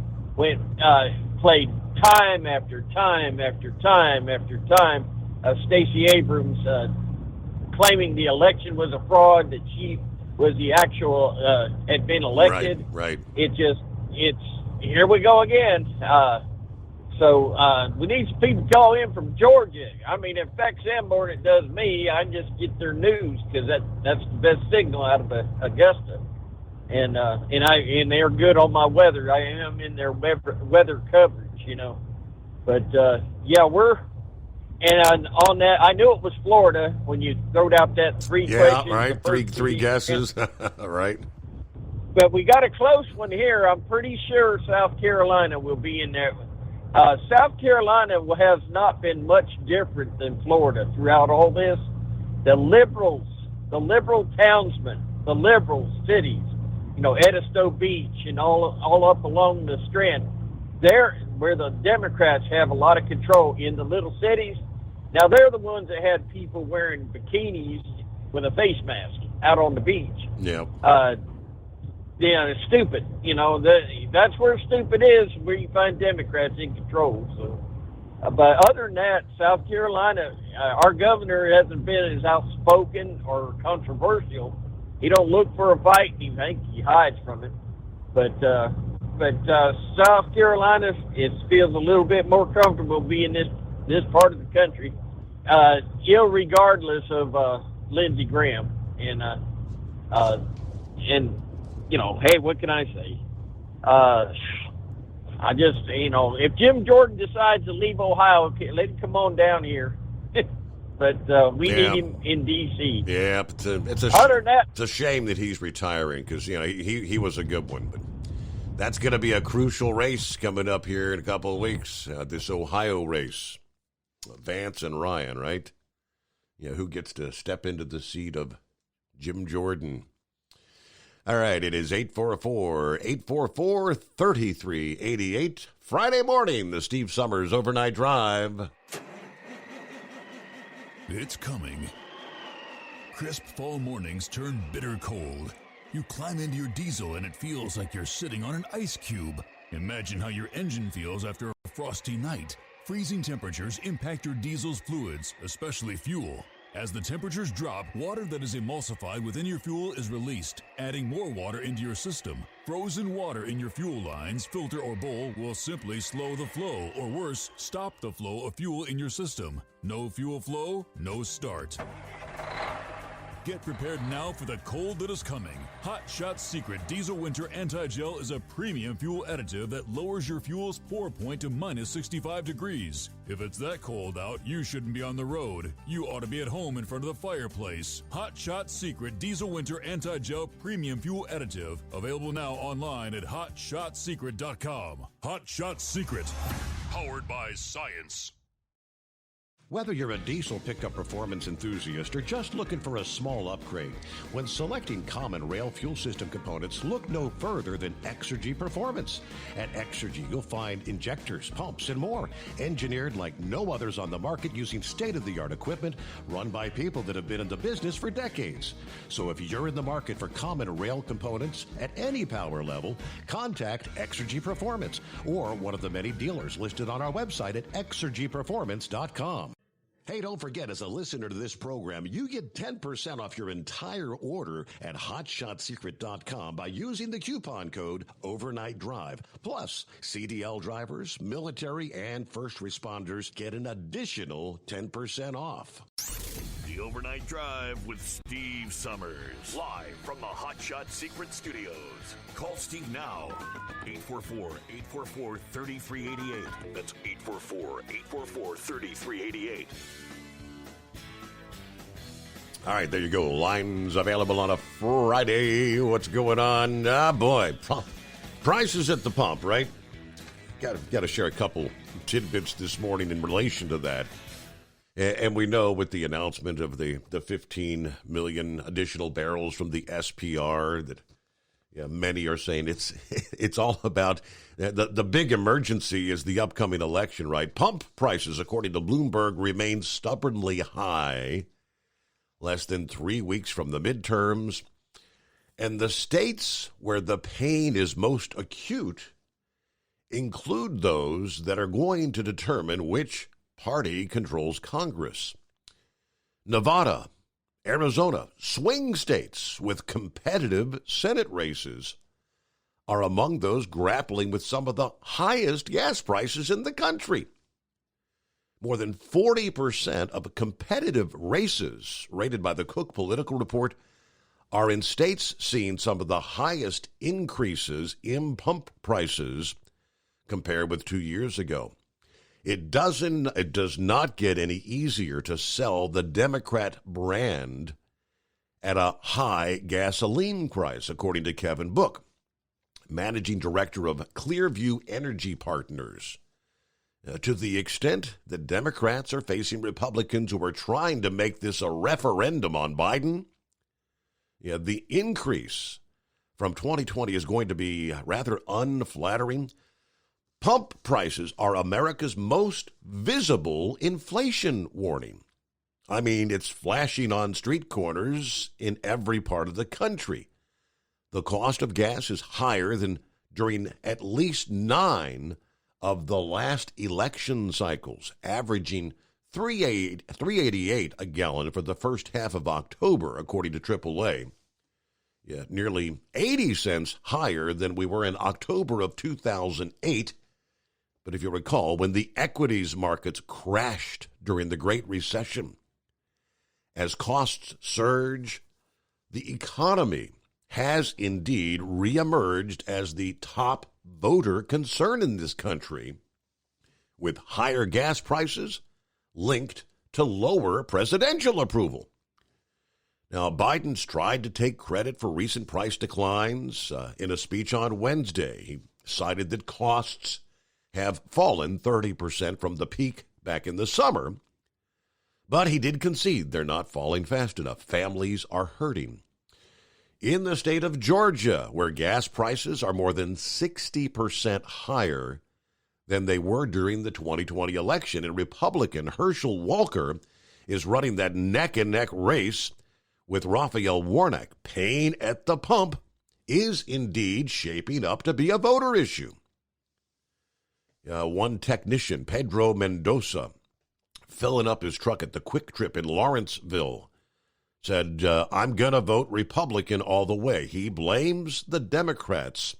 played time after time after time after time of Stacey Abrams claiming the election was a fraud, that she was the actual, had been elected. Right. It's here we go again. So we need some people to call in from Georgia. I mean, it affects them more than it does me. I just get their news because that's the best signal out of Augusta. And they're good on my weather. I am in their weather coverage, But on that, I knew it was Florida when you throwed out that three questions. Yeah, right. Three guesses. Right. But we got a close one here. I'm pretty sure South Carolina will be in there. South Carolina has not been much different than Florida throughout all this. The liberal townsmen, the liberal cities, Edisto Beach and all up along the Strand, there where the Democrats have a lot of control in the little cities. Now they're the ones that had people wearing bikinis with a face mask out on the beach. Yeah. It's stupid. That's where stupid is, where you find Democrats in control. So, but other than that, South Carolina, our governor hasn't been as outspoken or controversial. He don't look for a fight. He hides from it. But South Carolina, it feels a little bit more comfortable being this part of the country, irregardless of Lindsey Graham and hey, what can I say? I just, if Jim Jordan decides to leave Ohio, let him come on down here. But we need him in D.C. Yeah, it's a shame that he's retiring because, he was a good one. But that's going to be a crucial race coming up here in a couple of weeks, this Ohio race. Vance and Ryan, right? Who gets to step into the seat of Jim Jordan? All right, it is 844-3388. Friday morning, the Steve Summers Overnight Drive. It's coming. Crisp fall mornings turn bitter cold. You climb into your diesel and it feels like you're sitting on an ice cube. Imagine how your engine feels after a frosty night. Freezing temperatures impact your diesel's fluids, especially fuel. As the temperatures drop, water that is emulsified within your fuel is released, adding more water into your system. Frozen water in your fuel lines, filter, or bowl will simply slow the flow, or worse, stop the flow of fuel in your system. No fuel flow, no start. Get prepared now for the cold that is coming. Hot Shot Secret Diesel Winter Anti-Gel is a premium fuel additive that lowers your fuel's pour point to minus 65 degrees. If it's that cold out, you shouldn't be on the road. You ought to be at home in front of the fireplace. Hot Shot Secret Diesel Winter Anti-Gel Premium Fuel Additive. Available now online at HotShotSecret.com. Hot Shot Secret. Powered by science. Whether you're a diesel pickup performance enthusiast or just looking for a small upgrade, when selecting common rail fuel system components, look no further than Exergy Performance. At Exergy, you'll find injectors, pumps, and more, engineered like no others on the market using state-of-the-art equipment run by people that have been in the business for decades. So if you're in the market for common rail components at any power level, contact Exergy Performance or one of the many dealers listed on our website at exergyperformance.com. Hey, don't forget, as a listener to this program, you get 10% off your entire order at HotShotSecret.com by using the coupon code Overnight Drive. Plus, CDL drivers, military, and first responders get an additional 10% off. The Overnight Drive with Steve Summers. Live from the Hot Shot Secret Studios. Call Steve now. 844-844-3388. That's 844-844-3388. All right, there you go. Lines available on a Friday. What's going on? Boy, prices at the pump, right? Got to share a couple tidbits this morning in relation to that. And we know with the announcement of the 15 million additional barrels from the SPR that many are saying it's all about the big emergency is the upcoming election, right? Pump prices, according to Bloomberg, remain stubbornly high, less than 3 weeks from the midterms. And the states where the pain is most acute include those that are going to determine which party controls Congress. Nevada, Arizona, swing states with competitive Senate races are among those grappling with some of the highest gas prices in the country. More than 40% of competitive races rated by the Cook Political Report are in states seeing some of the highest increases in pump prices compared with 2 years ago. It does not get any easier to sell the Democrat brand at a high gasoline price, according to Kevin Book, managing director of Clearview Energy Partners. To the extent that Democrats are facing Republicans who are trying to make this a referendum on Biden, the increase from 2020 is going to be rather unflattering. Pump prices are America's most visible inflation warning. I mean, it's flashing on street corners in every part of the country. The cost of gas is higher than during at least 9 of the last election cycles, averaging $3.88 a gallon for the first half of October, according to AAA. Nearly 80 cents higher than we were in October of 2008. But if you recall, when the equities markets crashed during the Great Recession, as costs surge, the economy has indeed reemerged as the top voter concern in this country, with higher gas prices linked to lower presidential approval. Now, Biden's tried to take credit for recent price declines. In a speech on Wednesday, he cited that costs have fallen 30% from the peak back in the summer, but he did concede they're not falling fast enough. Families are hurting. In the state of Georgia, where gas prices are more than 60% higher than they were during the 2020 election, and Republican Herschel Walker is running that neck-and-neck race with Raphael Warnock. Pain at the pump is indeed shaping up to be a voter issue. One technician, Pedro Mendoza, filling up his truck at the Quick Trip in Lawrenceville, said, I'm going to vote Republican all the way. He blames the Democrats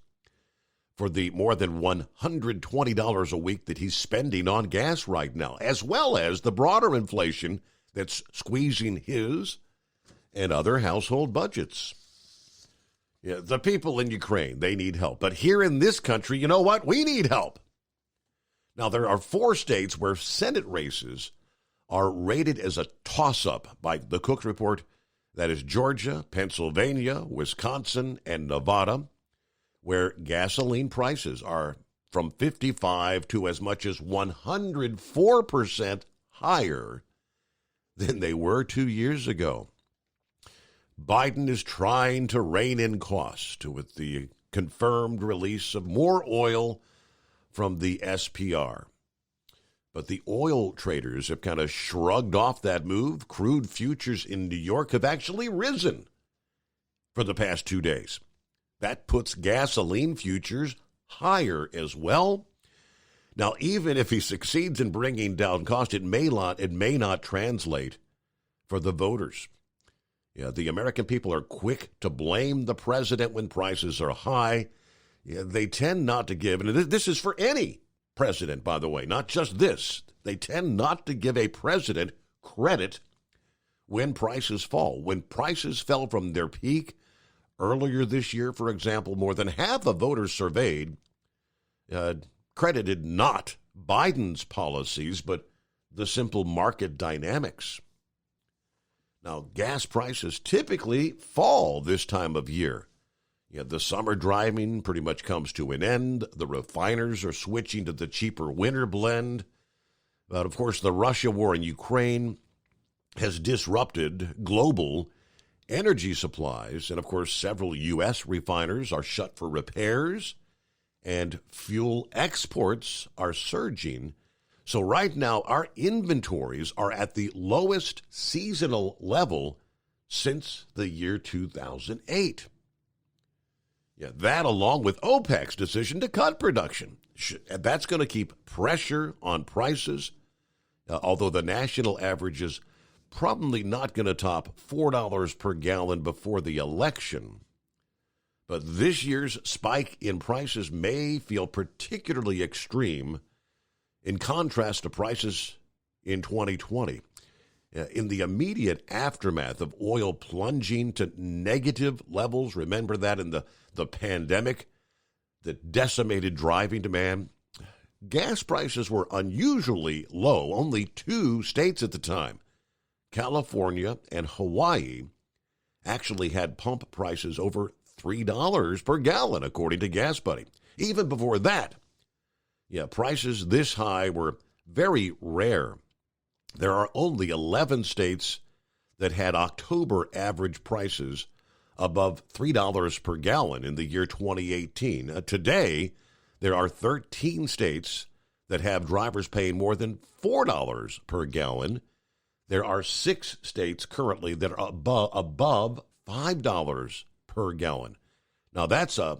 for the more than $120 a week that he's spending on gas right now, as well as the broader inflation that's squeezing his and other household budgets. Yeah, the people in Ukraine, they need help. But here in this country, you know what? We need help. Now, there are 4 states where Senate races are rated as a toss-up by the Cook Report. That is Georgia, Pennsylvania, Wisconsin, and Nevada, where gasoline prices are from 55 to as much as 104% higher than they were 2 years ago. Biden is trying to rein in costs with the confirmed release of more oil from the SPR. But the oil traders have kind of shrugged off that move. Crude futures in New York have actually risen for the past 2 days. That puts gasoline futures higher as well. Now, even if he succeeds in bringing down cost, it may not translate for the voters. Yeah, the American people are quick to blame the president when prices are high. Yeah, they tend not to give, and this is for any president, by the way, not just this. They tend not to give a president credit when prices fall. When prices fell from their peak earlier this year, for example, more than half of voters surveyed credited not Biden's policies, but the simple market dynamics. Now, gas prices typically fall this time of year. Yeah, the summer driving pretty much comes to an end. The refiners are switching to the cheaper winter blend. But, of course, the Russia war in Ukraine has disrupted global energy supplies. And, of course, several U.S. refiners are shut for repairs, and fuel exports are surging. So right now, our inventories are at the lowest seasonal level since the year 2008. Yeah, that along with OPEC's decision to cut production. That's going to keep pressure on prices, although the national average is probably not going to top $4 per gallon before the election. But this year's spike in prices may feel particularly extreme in contrast to prices in 2020. In the immediate aftermath of oil plunging to negative levels, remember that in the pandemic that decimated driving demand, gas prices were unusually low. Only 2 states at the time, California and Hawaii, actually had pump prices over $3 per gallon, according to Gas Buddy. Even before that, prices this high were very rare. There are only 11 states that had October average prices above $3 per gallon in the year 2018. Today, there are 13 states that have drivers paying more than $4 per gallon. There are 6 states currently that are above $5 per gallon. Now, that's a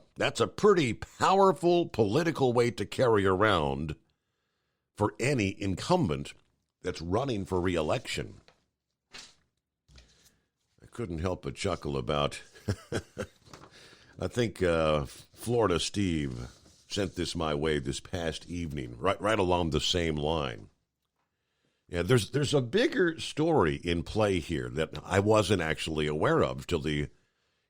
pretty powerful political weight to carry around for any incumbent that's running for re-election. I couldn't help but chuckle about, I think Florida Steve sent this my way this past evening, right along the same line. Yeah, there's a bigger story in play here that I wasn't actually aware of till the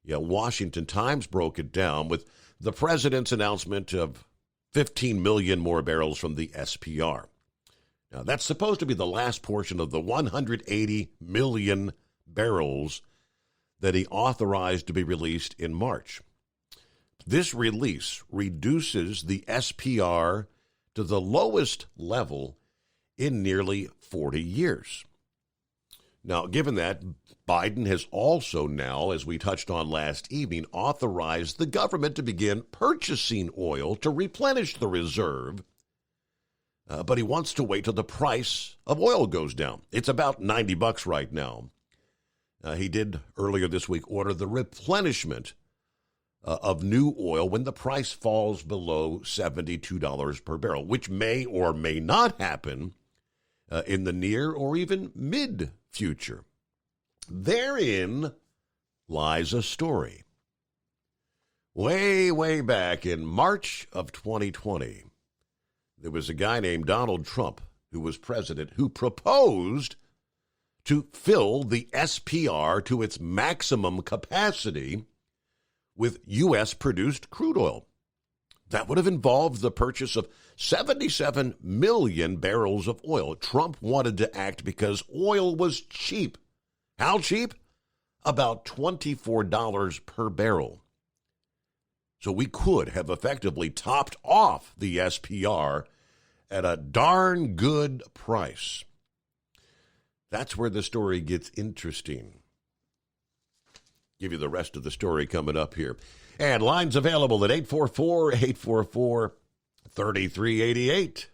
Washington Times broke it down with the president's announcement of 15 million more barrels from the SPR. Now, that's supposed to be the last portion of the 180 million barrels that he authorized to be released in March. This release reduces the SPR to the lowest level in nearly 40 years. Now, given that, Biden has also now, as we touched on last evening, authorized the government to begin purchasing oil to replenish the reserve. But he wants to wait till the price of oil goes down. It's about $90 right now. He did earlier this week order the replenishment of new oil when the price falls below $72 per barrel, which may or may not happen in the near or even mid-future. Therein lies a story. Way back in March of 2020, there was a guy named Donald Trump, who was president, who proposed to fill the SPR to its maximum capacity with U.S.-produced crude oil. That would have involved the purchase of 77 million barrels of oil. Trump wanted to act because oil was cheap. How cheap? About $24 per barrel. So we could have effectively topped off the SPR at a darn good price. That's where the story gets interesting. Give you the rest of the story coming up here. And lines available at 844-844-3388.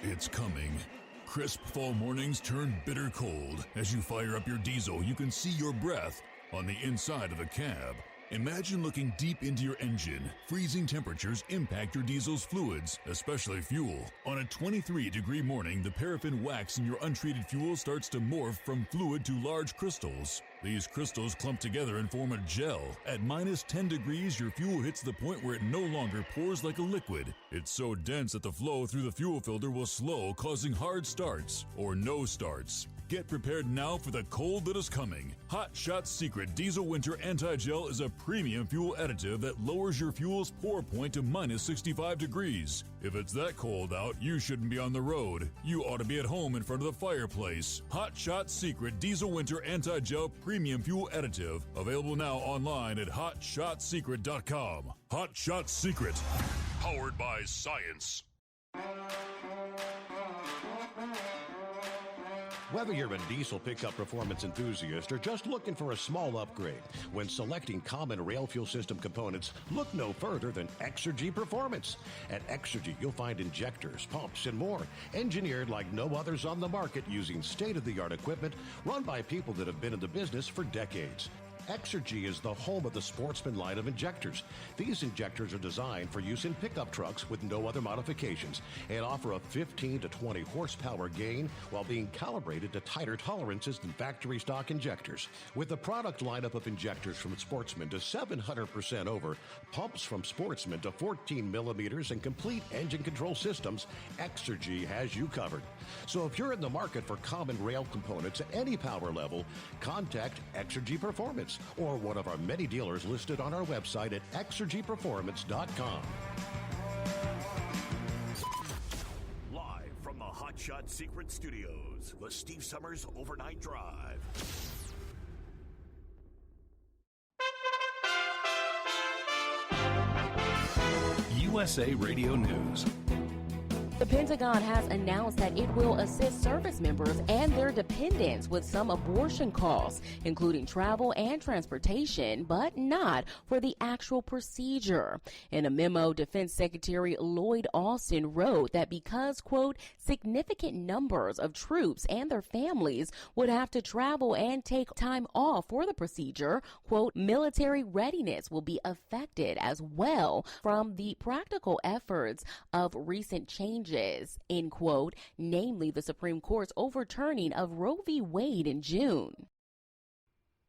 It's coming. Crisp fall mornings turn bitter cold. As you fire up your diesel, you can see your breath on the inside of the cab. Imagine looking deep into your engine. Freezing temperatures impact your diesel's fluids, especially fuel. On a 23-degree morning, the paraffin wax in your untreated fuel starts to morph from fluid to large crystals. These crystals clump together and form a gel. At minus 10 degrees, your fuel hits the point where it no longer pours like a liquid. It's so dense that the flow through the fuel filter will slow, causing hard starts or no starts. Get prepared now for the cold that is coming. Hot Shot Secret Diesel Winter Anti-Gel is a premium fuel additive that lowers your fuel's pour point to minus 65 degrees. If it's that cold out, you shouldn't be on the road. You ought to be at home in front of the fireplace. Hot Shot Secret Diesel Winter Anti-Gel Premium Fuel Additive. Available now online at hotshotsecret.com. Hot Shot Secret. Powered by science. Whether you're a diesel pickup performance enthusiast or just looking for a small upgrade, when selecting common rail fuel system components, look no further than Exergy Performance. At Exergy, you'll find injectors, pumps, and more, engineered like no others on the market using state-of-the-art equipment run by people that have been in the business for decades. Exergy is the home of the Sportsman line of injectors. These injectors are designed for use in pickup trucks with no other modifications and offer a 15 to 20 horsepower gain while being calibrated to tighter tolerances than factory stock injectors. With a product lineup of injectors from Sportsman to 700% over, pumps from Sportsman to 14 millimeters, and complete engine control systems, Exergy has you covered. So if you're in the market for common rail components at any power level, contact Exergy Performance or one of our many dealers listed on our website at exergyperformance.com. Live from the Hot Shot Secret Studios, the Steve Summers Overnight Drive. USA Radio News. The Pentagon has announced that it will assist service members and their dependents with some abortion costs, including travel and transportation, but not for the actual procedure. In a memo, Defense Secretary Lloyd Austin wrote that because, quote, significant numbers of troops and their families would have to travel and take time off for the procedure, quote, military readiness will be affected as well from the practical efforts of recent changes, end quote, namely the Supreme Court's overturning of Roe v. Wade in June.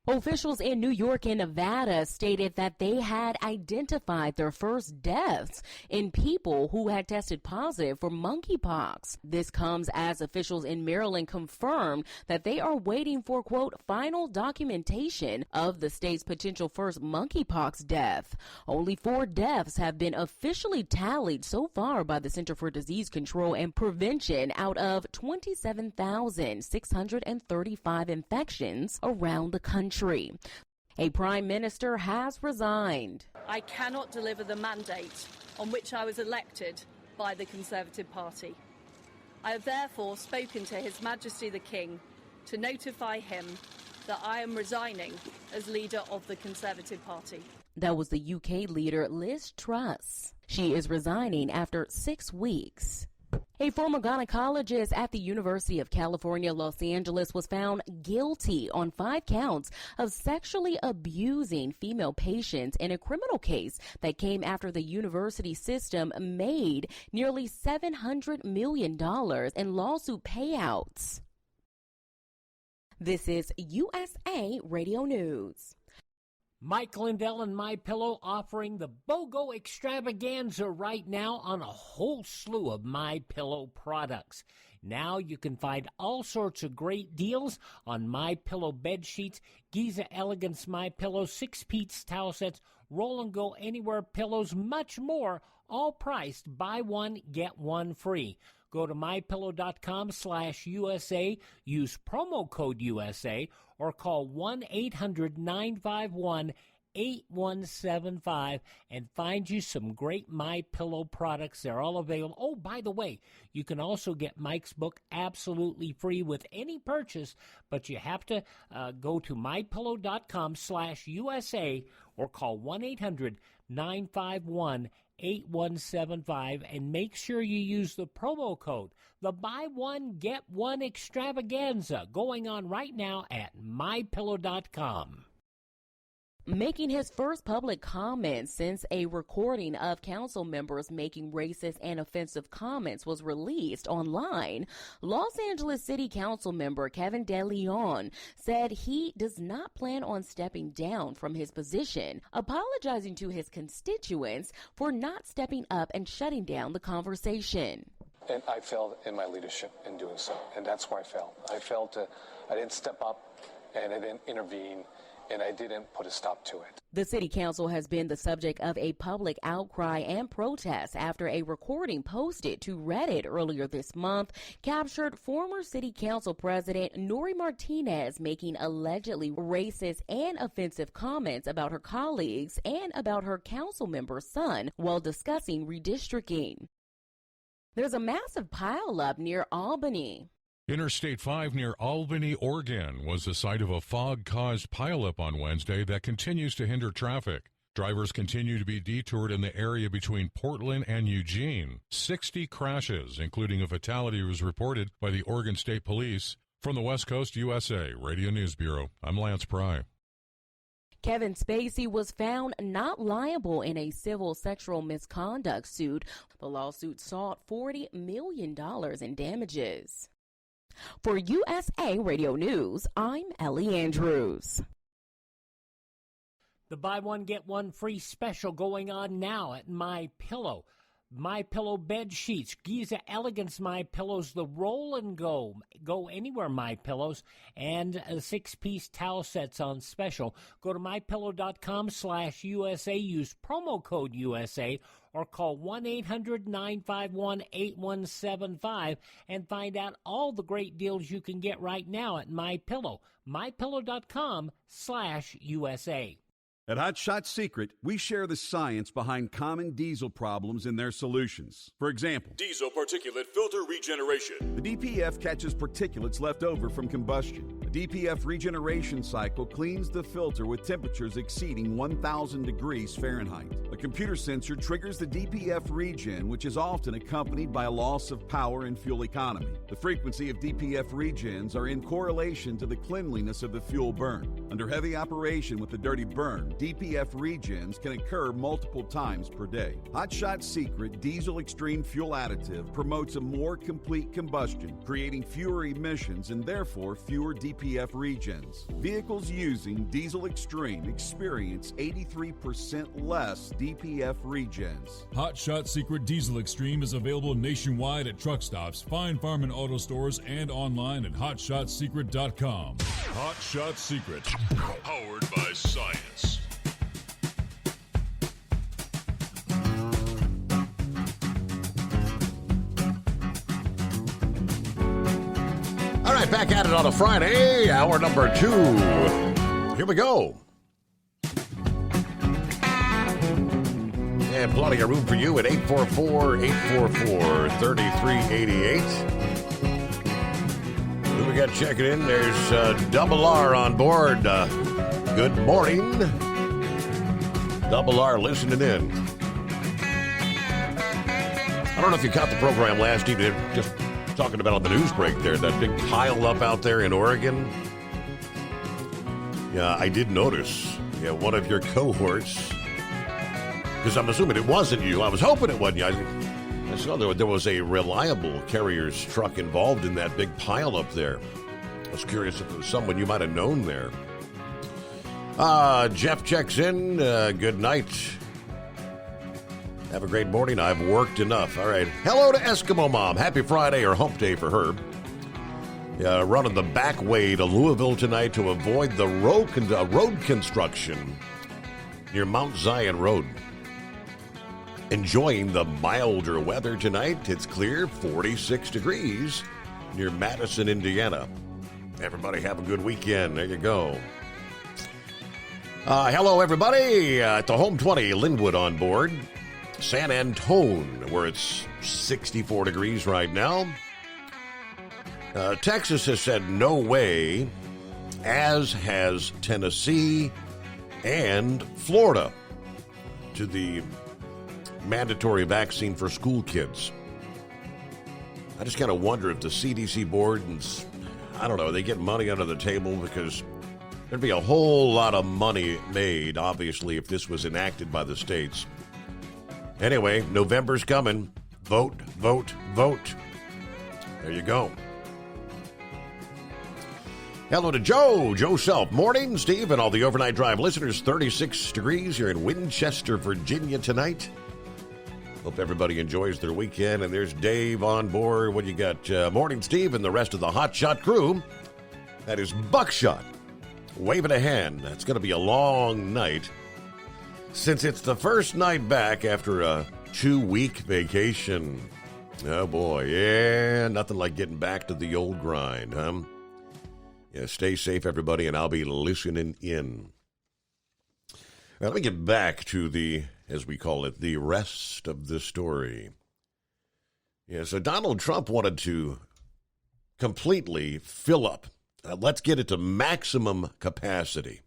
Officials in New York and Nevada stated that they had identified their first deaths in people who had tested positive for monkeypox. This comes as officials in Maryland confirmed that they are waiting for, quote, final documentation of the state's potential first monkeypox death. Only 4 deaths have been officially tallied so far by the Center for Disease Control and Prevention out of 27,635 infections around the country. A prime minister has resigned. I cannot deliver the mandate on which I was elected by the Conservative Party. I have therefore spoken to His Majesty the King to notify him that I am resigning as leader of the Conservative Party. That was the UK leader Liz Truss. She is resigning after 6 weeks. A former gynecologist at the University of California, Los Angeles was found guilty on 5 counts of sexually abusing female patients in a criminal case that came after the university system made nearly $700 million in lawsuit payouts. This is USA Radio News. Mike Lindell and MyPillow offering the BOGO extravaganza right now on a whole slew of MyPillow products. Now you can find all sorts of great deals on MyPillow bed sheets, Giza Elegance MyPillow, 6-piece towel sets, Roll and Go Anywhere pillows, much more, all priced buy one, get one free. Go to mypillow.com/USA, use promo code USA, or call 1-800-951-8175 and find you some great MyPillow products. They're all available. Oh, by the way, you can also get Mike's book absolutely free with any purchase, but you have to go to mypillow.com/USA or call 1-800-951-8175 and make sure you use the promo code. The buy one, get one extravaganza going on right now at mypillow.com. Making his first public comment since a recording of council members making racist and offensive comments was released online, Los Angeles City Council member Kevin De Leon said he does not plan on stepping down from his position, apologizing to his constituents for not stepping up and shutting down the conversation. And I failed in my leadership in doing so, and that's where I failed. I didn't step up, and I didn't intervene, and I didn't put a stop to it. The city council has been the subject of a public outcry and protest after a recording posted to Reddit earlier this month captured former city council president Nori Martinez making allegedly racist and offensive comments about her colleagues and about her council member's son while discussing redistricting. There's a massive pileup near Albany. Interstate 5 near Albany, Oregon, was the site of a fog-caused pileup on Wednesday that continues to hinder traffic. Drivers continue to be detoured in the area between Portland and Eugene. 60 crashes, including a fatality, was reported by the Oregon State Police. From the West Coast, USA Radio News Bureau, I'm Lance Pry. Kevin Spacey was found not liable in a civil sexual misconduct suit. The lawsuit sought $40 million in damages. For USA Radio News, I'm Ellie Andrews. The buy one, get one free special going on now at MyPillow. MyPillow bed sheets, Giza Elegance MyPillows, the Roll and Go Anywhere MyPillows, and 6-piece towel sets on special. Go to mypillow.com/USA, use promo code USA, or call 1-800-951-8175 and find out all the great deals you can get right now at MyPillow. mypillow.com/USA. At Hot Shot Secret, we share the science behind common diesel problems and their solutions. For example, diesel particulate filter regeneration. The DPF catches particulates left over from combustion. The DPF regeneration cycle cleans the filter with temperatures exceeding 1,000 degrees Fahrenheit. A computer sensor triggers the DPF regen, which is often accompanied by a loss of power and fuel economy. The frequency of DPF regens are in correlation to the cleanliness of the fuel burn. Under heavy operation with the dirty burn, DPF regens can occur multiple times per day. Hot Shot Secret Diesel Extreme Fuel Additive promotes a more complete combustion, creating fewer emissions and therefore fewer DPF regens. Vehicles using Diesel Extreme experience 83% less DPF regens. Hot Shot Secret Diesel Extreme is available nationwide at truck stops, Fine Farm and Auto Stores, and online at hotshotsecret.com. Hot Shot Secret, powered by science. All right, back at it on a Friday, hour number 2. Here we go. And plenty of room for you at 844-844-3388. Who we got checking in? There's Double R on board. Good morning. Double R listening in. I don't know if you caught the program last evening, just talking about on the news break there, that big pile up out there in Oregon. Yeah, I did notice, one of your cohorts, because I'm assuming it wasn't you. I was hoping it wasn't you. I saw there was a reliable carrier's truck involved in that big pile up there. I was curious if it was someone you might have known there. Jeff checks in. Good night. Have a great morning. I've worked enough. All right. Hello to Eskimo Mom. Happy Friday or hump day for her. Running the back way to Louisville tonight to avoid the road construction near Mount Zion Road. Enjoying the milder weather tonight. It's clear, 46 degrees near Madison, Indiana. Everybody have a good weekend. There you go. Hello, everybody. At the Home 20, Linwood on board. San Antone, where it's 64 degrees right now. Texas has said no way, as has Tennessee and Florida, to the mandatory vaccine for school kids. I just kind of wonder if the CDC board and, I don't know, they get money under the table, because there'd be a whole lot of money made, obviously, if this was enacted by the states. Anyway, November's coming. Vote, vote, vote. There you go. Hello to Joe Self. Morning, Steve, and all the Overnight Drive listeners. 36 degrees here in Winchester, Virginia tonight. Hope everybody enjoys their weekend. And there's Dave on board. What do you got? Morning, Steve, and the rest of the Hot Shot crew. That is Buckshot. Waving a hand. That's going to be a long night, since it's the first night back after a 2-week vacation. Oh, boy. Yeah, nothing like getting back to the old grind, huh? Yeah, stay safe, everybody, and I'll be listening in. Now, let me get back to the, as we call it, the rest of the story. Yeah, so Donald Trump wanted to completely fill up. Let's get it to maximum capacity.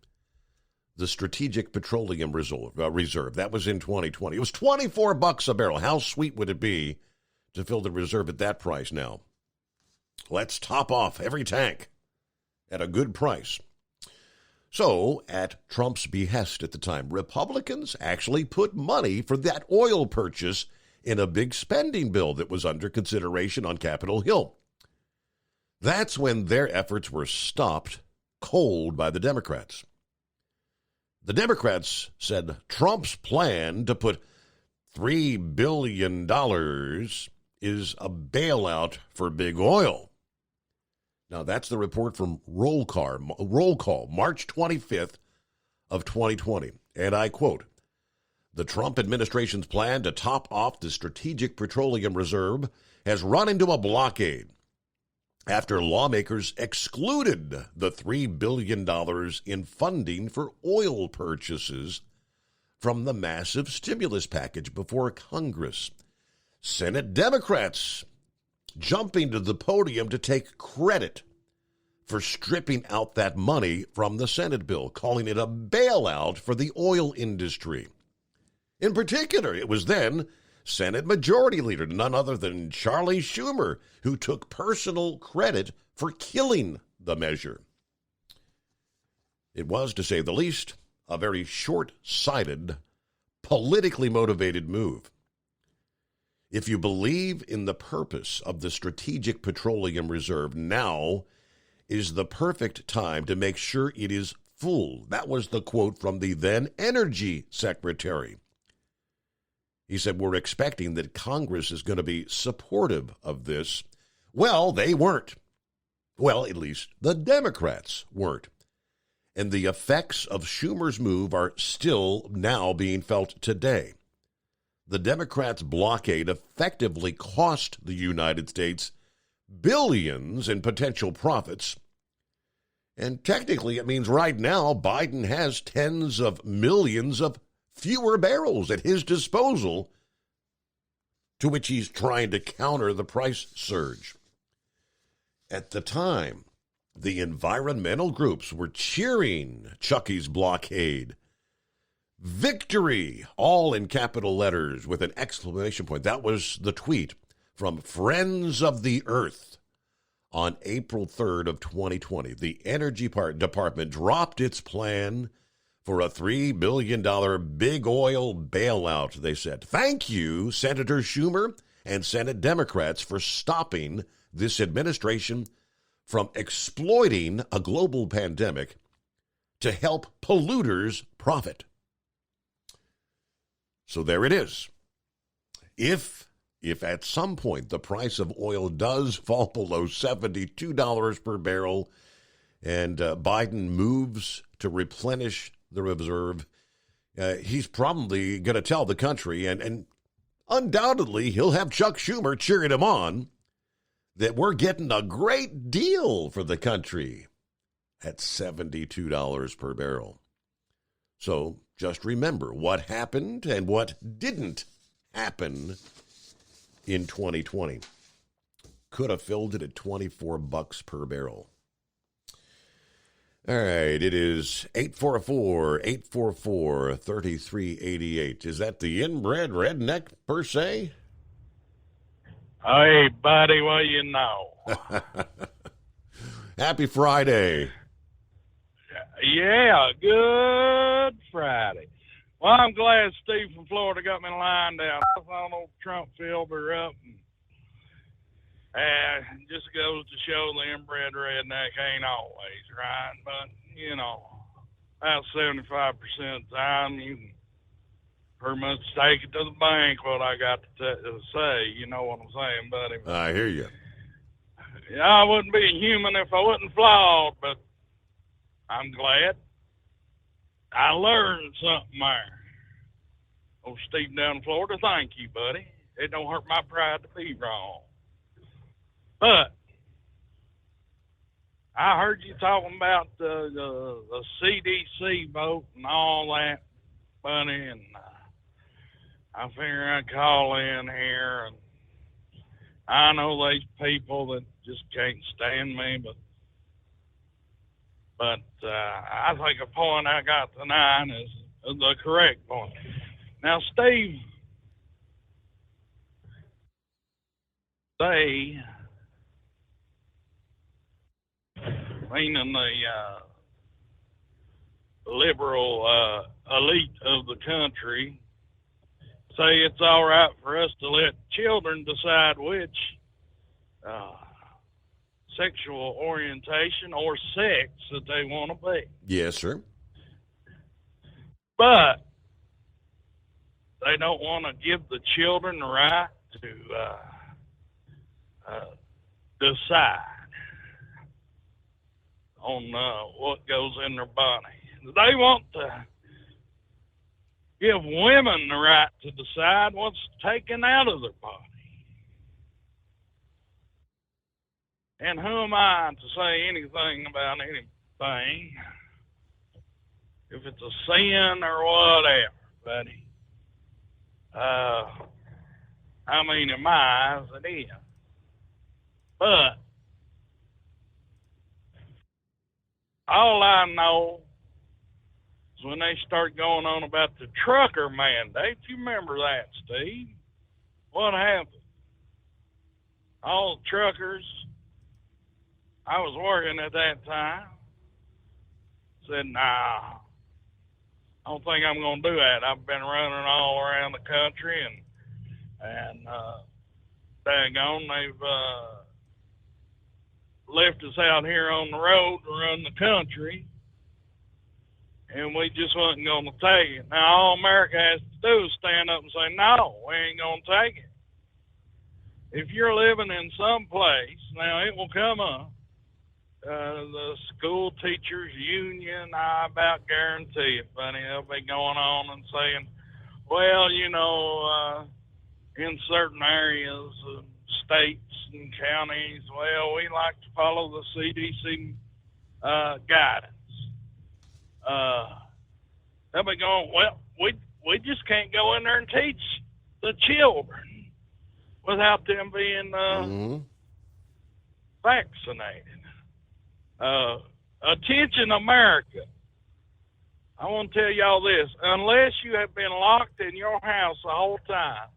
The Strategic Petroleum Reserve. That was in 2020. It was $24 a barrel. How sweet would it be to fill the reserve at that price now? Let's top off every tank at a good price. So, at Trump's behest at the time, Republicans actually put money for that oil purchase in a big spending bill that was under consideration on Capitol Hill. That's when their efforts were stopped cold by the Democrats. The Democrats said Trump's plan to put $3 billion is a bailout for big oil. Now, that's the report from Roll Call, March 25th of 2020. And I quote, "The Trump administration's plan to top off the Strategic Petroleum Reserve has run into a blockade after lawmakers excluded the $3 billion in funding for oil purchases from the massive stimulus package before Congress. Senate Democrats jumping to the podium to take credit for stripping out that money from the Senate bill, calling it a bailout for the oil industry. In particular, it was then Senate Majority Leader, none other than Charlie Schumer, who took personal credit for killing the measure. It was, to say the least, a very short-sighted, politically motivated move. If you believe in the purpose of the Strategic Petroleum Reserve, now is the perfect time to make sure it is full. That was the quote from the then Energy Secretary. He said, "We're expecting that Congress is going to be supportive of this." Well, they weren't. Well, at least the Democrats weren't. And the effects of Schumer's move are still now being felt today. The Democrats' blockade effectively cost the United States billions in potential profits. And technically, it means right now Biden has tens of millions of fewer barrels at his disposal, to which he's trying to counter the price surge. At the time, the environmental groups were cheering Chucky's blockade. Victory, all in capital letters with an exclamation point. That was the tweet from Friends of the Earth on April 3rd of 2020. The Energy Department dropped its plan for a $3 billion big oil bailout, they said. Thank you, Senator Schumer and Senate Democrats, for stopping this administration from exploiting a global pandemic to help polluters profit. So there it is. If at some point the price of oil does fall below $72 per barrel and Biden moves to replenish the reserve, he's probably going to tell the country, and undoubtedly he'll have Chuck Schumer cheering him on, that we're getting a great deal for the country at $72 per barrel. So just remember what happened and what didn't happen in 2020. Could have filled it at $24 per barrel. All right, it is 844-844-3388. Is that the inbred redneck per se? Hey, buddy, what you know? Happy Friday. Yeah, good Friday. Well, I'm glad Steve from Florida got me lying down. I thought old Trump filled her up. And just goes to show the inbred redneck ain't always right. But, you know, about 75% of the time, you can pretty much take it to the bank what I got to say. You know what I'm saying, buddy? I hear you. Yeah, I wouldn't be a human if I wasn't flawed, but I'm glad I learned something there. Oh, Steve down in Florida, thank you, buddy. It don't hurt my pride to be wrong. But I heard you talking about the CDC vote and all that, buddy, and I figure I'd call in here. And I know these people that just can't stand me, but I think the point I got tonight is the correct point. Now, Steve, they, meaning the liberal elite of the country, say it's all right for us to let children decide which sexual orientation or sex that they want to be. Yes, sir. But they don't want to give the children the right to decide on what goes in their body. They want to give women the right to decide what's taken out of their body. And who am I to say anything about anything, if it's a sin or whatever, buddy? I mean, in my eyes, it is. But all I know is when they start going on about the trucker mandate, you remember that, Steve? What happened? All the truckers, I was working at that time, said, nah, I don't think I'm going to do that. I've been running all around the country, and daggone, they've left us out here on the road to run the country, and we just wasn't going to take it. Now, all America has to do is stand up and say, no, we ain't going to take it. If you're living in some place, now it will come up, the school teachers union, I about guarantee it, buddy, they'll be going on and saying, well, you know, in certain areas, states and counties, well, we like to follow the CDC guidance. They'll be going, well, we just can't go in there and teach the children without them being vaccinated. Attention, America. I want to tell y'all this. Unless you have been locked in your house the whole time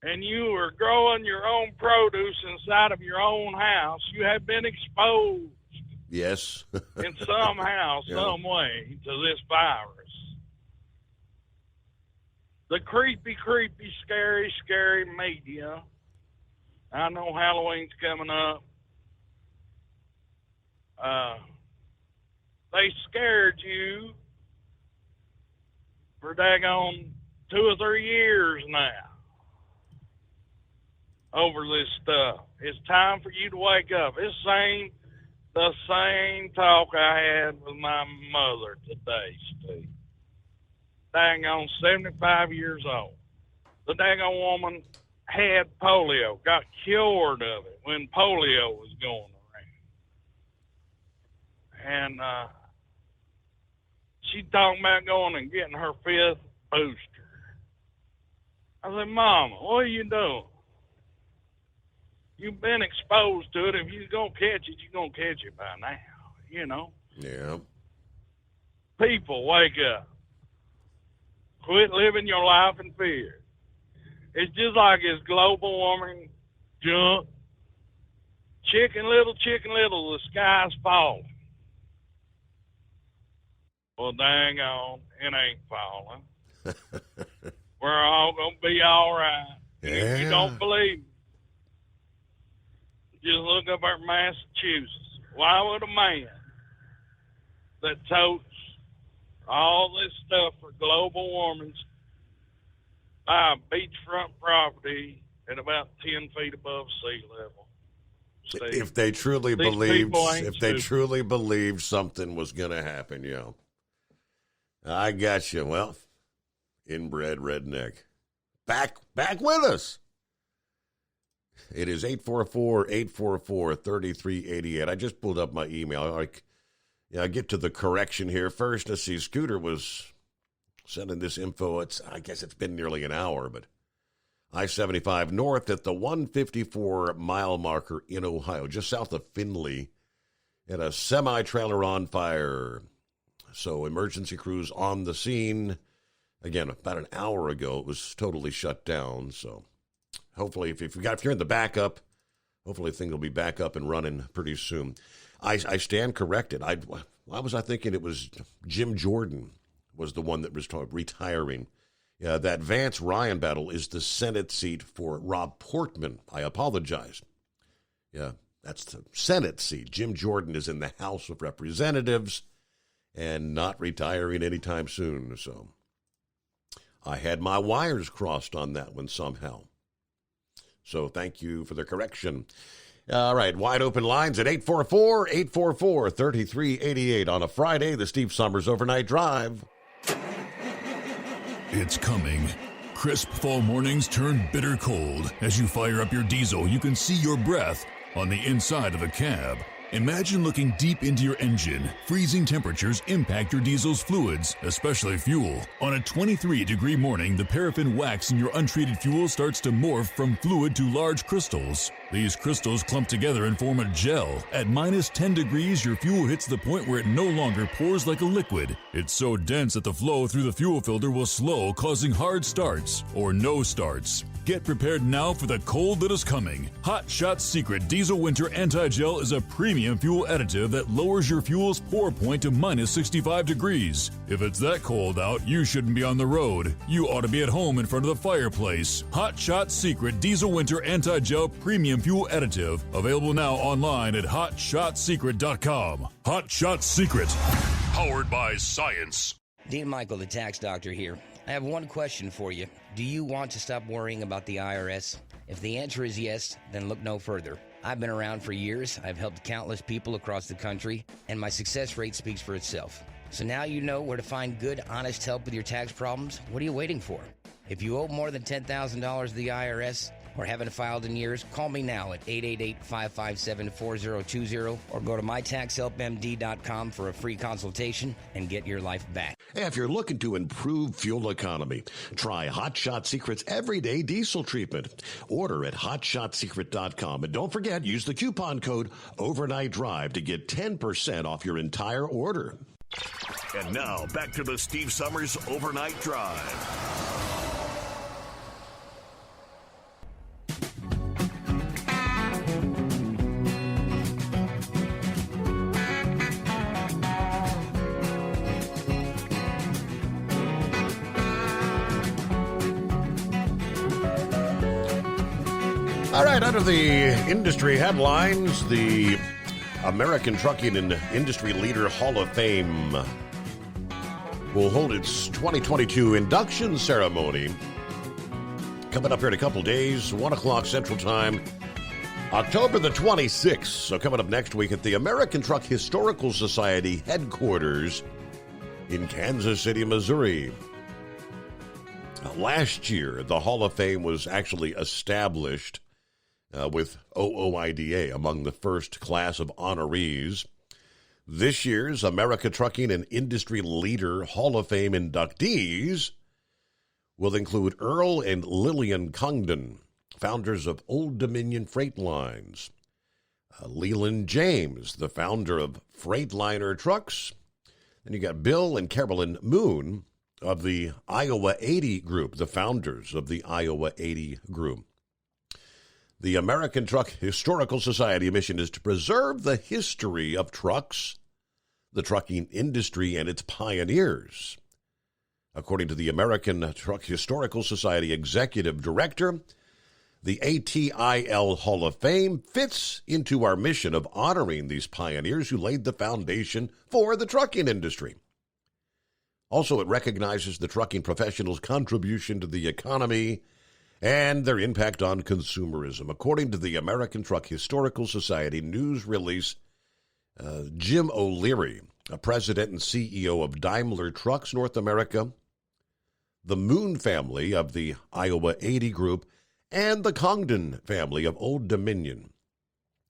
and you are growing your own produce inside of your own house, you have been exposed Yes. in somehow, Yeah. some way to this virus. The creepy, scary media. I know Halloween's coming up. They scared you for daggone 2 or 3 years now over this stuff. It's time for you to wake up. It's the same talk I had with my mother today, Steve. Daggone 75 years old. The daggone woman had polio, got cured of it when polio was going around. And she talking about going and getting her 5th booster. I said, Mama, what are you doing? You've been exposed to it. If you're going to catch it, you're going to catch it by now, you know. Yeah. People, wake up. Quit living your life in fear. It's just like this global warming junk. Chicken little, the sky's falling. Well, dang on, it ain't falling. We're all going to be all right. Yeah. If you don't believe me, just look up at Massachusetts. Why would a man that totes all this stuff for global warming buy a beachfront property at about 10 feet above sea level? Steve, If they truly these believed, people ain't if they stupid. truly believed something was going to happen, yeah. I got you. Well, inbred redneck. Back with us. It is 844-844-3388. I just pulled up my email. I get to the correction here first. Let's see. Scooter was sending this info. I guess it's been nearly an hour, but I-75 north at the 154-mile marker in Ohio, just south of Findlay, and a semi-trailer on fire. So emergency crews on the scene. Again, about an hour ago, it was totally shut down. So hopefully, if you're in the backup, hopefully things will be back up and running pretty soon. I stand corrected. Why was I thinking it was Jim Jordan was the one that was retiring? Yeah, that Vance Ryan battle is the Senate seat for Rob Portman. I apologize. Yeah, that's the Senate seat. Jim Jordan is in the House of Representatives and not retiring anytime soon. So I had my wires crossed on that one somehow. So thank you for the correction. All right, wide open lines at 844-844-3388 on a Friday, the Steve Summers Overnight Drive. It's coming. Crisp fall mornings turn bitter cold. As you fire up your diesel, you can see your breath on the inside of a cab. Imagine looking deep into your engine. Freezing temperatures impact your diesel's fluids, especially fuel. On a 23-degree morning, the paraffin wax in your untreated fuel starts to morph from fluid to large crystals. These crystals clump together and form a gel. At minus 10 degrees, your fuel hits the point where it no longer pours like a liquid. It's so dense that the flow through the fuel filter will slow, causing hard starts or no starts. Get prepared now for the cold that is coming. Hot Shot Secret Diesel Winter Anti-Gel is a premium fuel additive that lowers your fuel's pour point to minus 65 degrees. If it's that cold out, you shouldn't be on the road. You ought to be at home in front of the fireplace. Hot Shot Secret Diesel Winter Anti-Gel Premium Fuel Additive. Available now online at HotShotSecret.com. Hot Shot Secret. Powered by science. Dean Michael, the tax doctor here. I have one question for you. Do you want to stop worrying about the IRS? If the answer is yes, then look no further. I've been around for years. I've helped countless people across the country, and my success rate speaks for itself. So now you know where to find good, honest help with your tax problems. What are you waiting for? If you owe more than $10,000 to the IRS, or haven't filed in years, call me now at 888-557-4020 or go to mytaxhelpmd.com for a free consultation and get your life back. Hey, if you're looking to improve fuel economy, try Hot Shot Secret's Everyday Diesel Treatment. Order at hotshotsecret.com. And don't forget, use the coupon code Overnight Drive to get 10% off your entire order. And now, back to the Steve Summers Overnight Drive. All right, under the industry headlines, the American Trucking and Industry Leader Hall of Fame will hold its 2022 induction ceremony coming up here in a couple days, 1 o'clock Central Time, October the 26th. So coming up next week at the American Truck Historical Society headquarters in Kansas City, Missouri. Last year, the Hall of Fame was actually established with OOIDA among the first class of honorees. This year's America Trucking and Industry Leader Hall of Fame inductees will include Earl and Lillian Congdon, founders of Old Dominion Freight Lines, Leland James, the founder of Freightliner Trucks, and you got Bill and Carolyn Moon of the Iowa 80 Group, the founders of the Iowa 80 Group. The American Truck Historical Society mission is to preserve the history of trucks, the trucking industry, and its pioneers. According to the American Truck Historical Society Executive Director, the ATIL Hall of Fame fits into our mission of honoring these pioneers who laid the foundation for the trucking industry. Also, it recognizes the trucking professionals' contribution to the economy and their impact on consumerism. According to the American Truck Historical Society news release, Jim O'Leary, a president and CEO of Daimler Trucks North America, the Moon family of the Iowa 80 Group, and the Congdon family of Old Dominion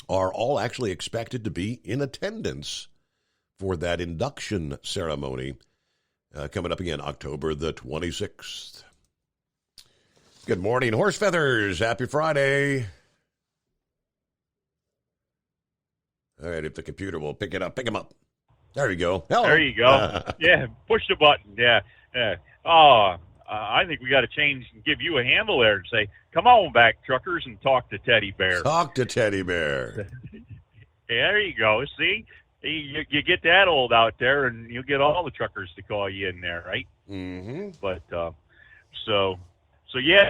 are all actually expected to be in attendance for that induction ceremony coming up again October the 26th. Good morning, Horse Feathers. Happy Friday. All right, if the computer will pick it up, pick him up. There you go. Hello. There you go. Yeah, push the button. Yeah. I think we got to change and give you a handle there and say, come on back, truckers, and talk to Teddy Bear. Talk to Teddy Bear. There you go. See? You get that old out there, and you'll get all the truckers to call you in there, right? Mm-hmm. But, So yeah,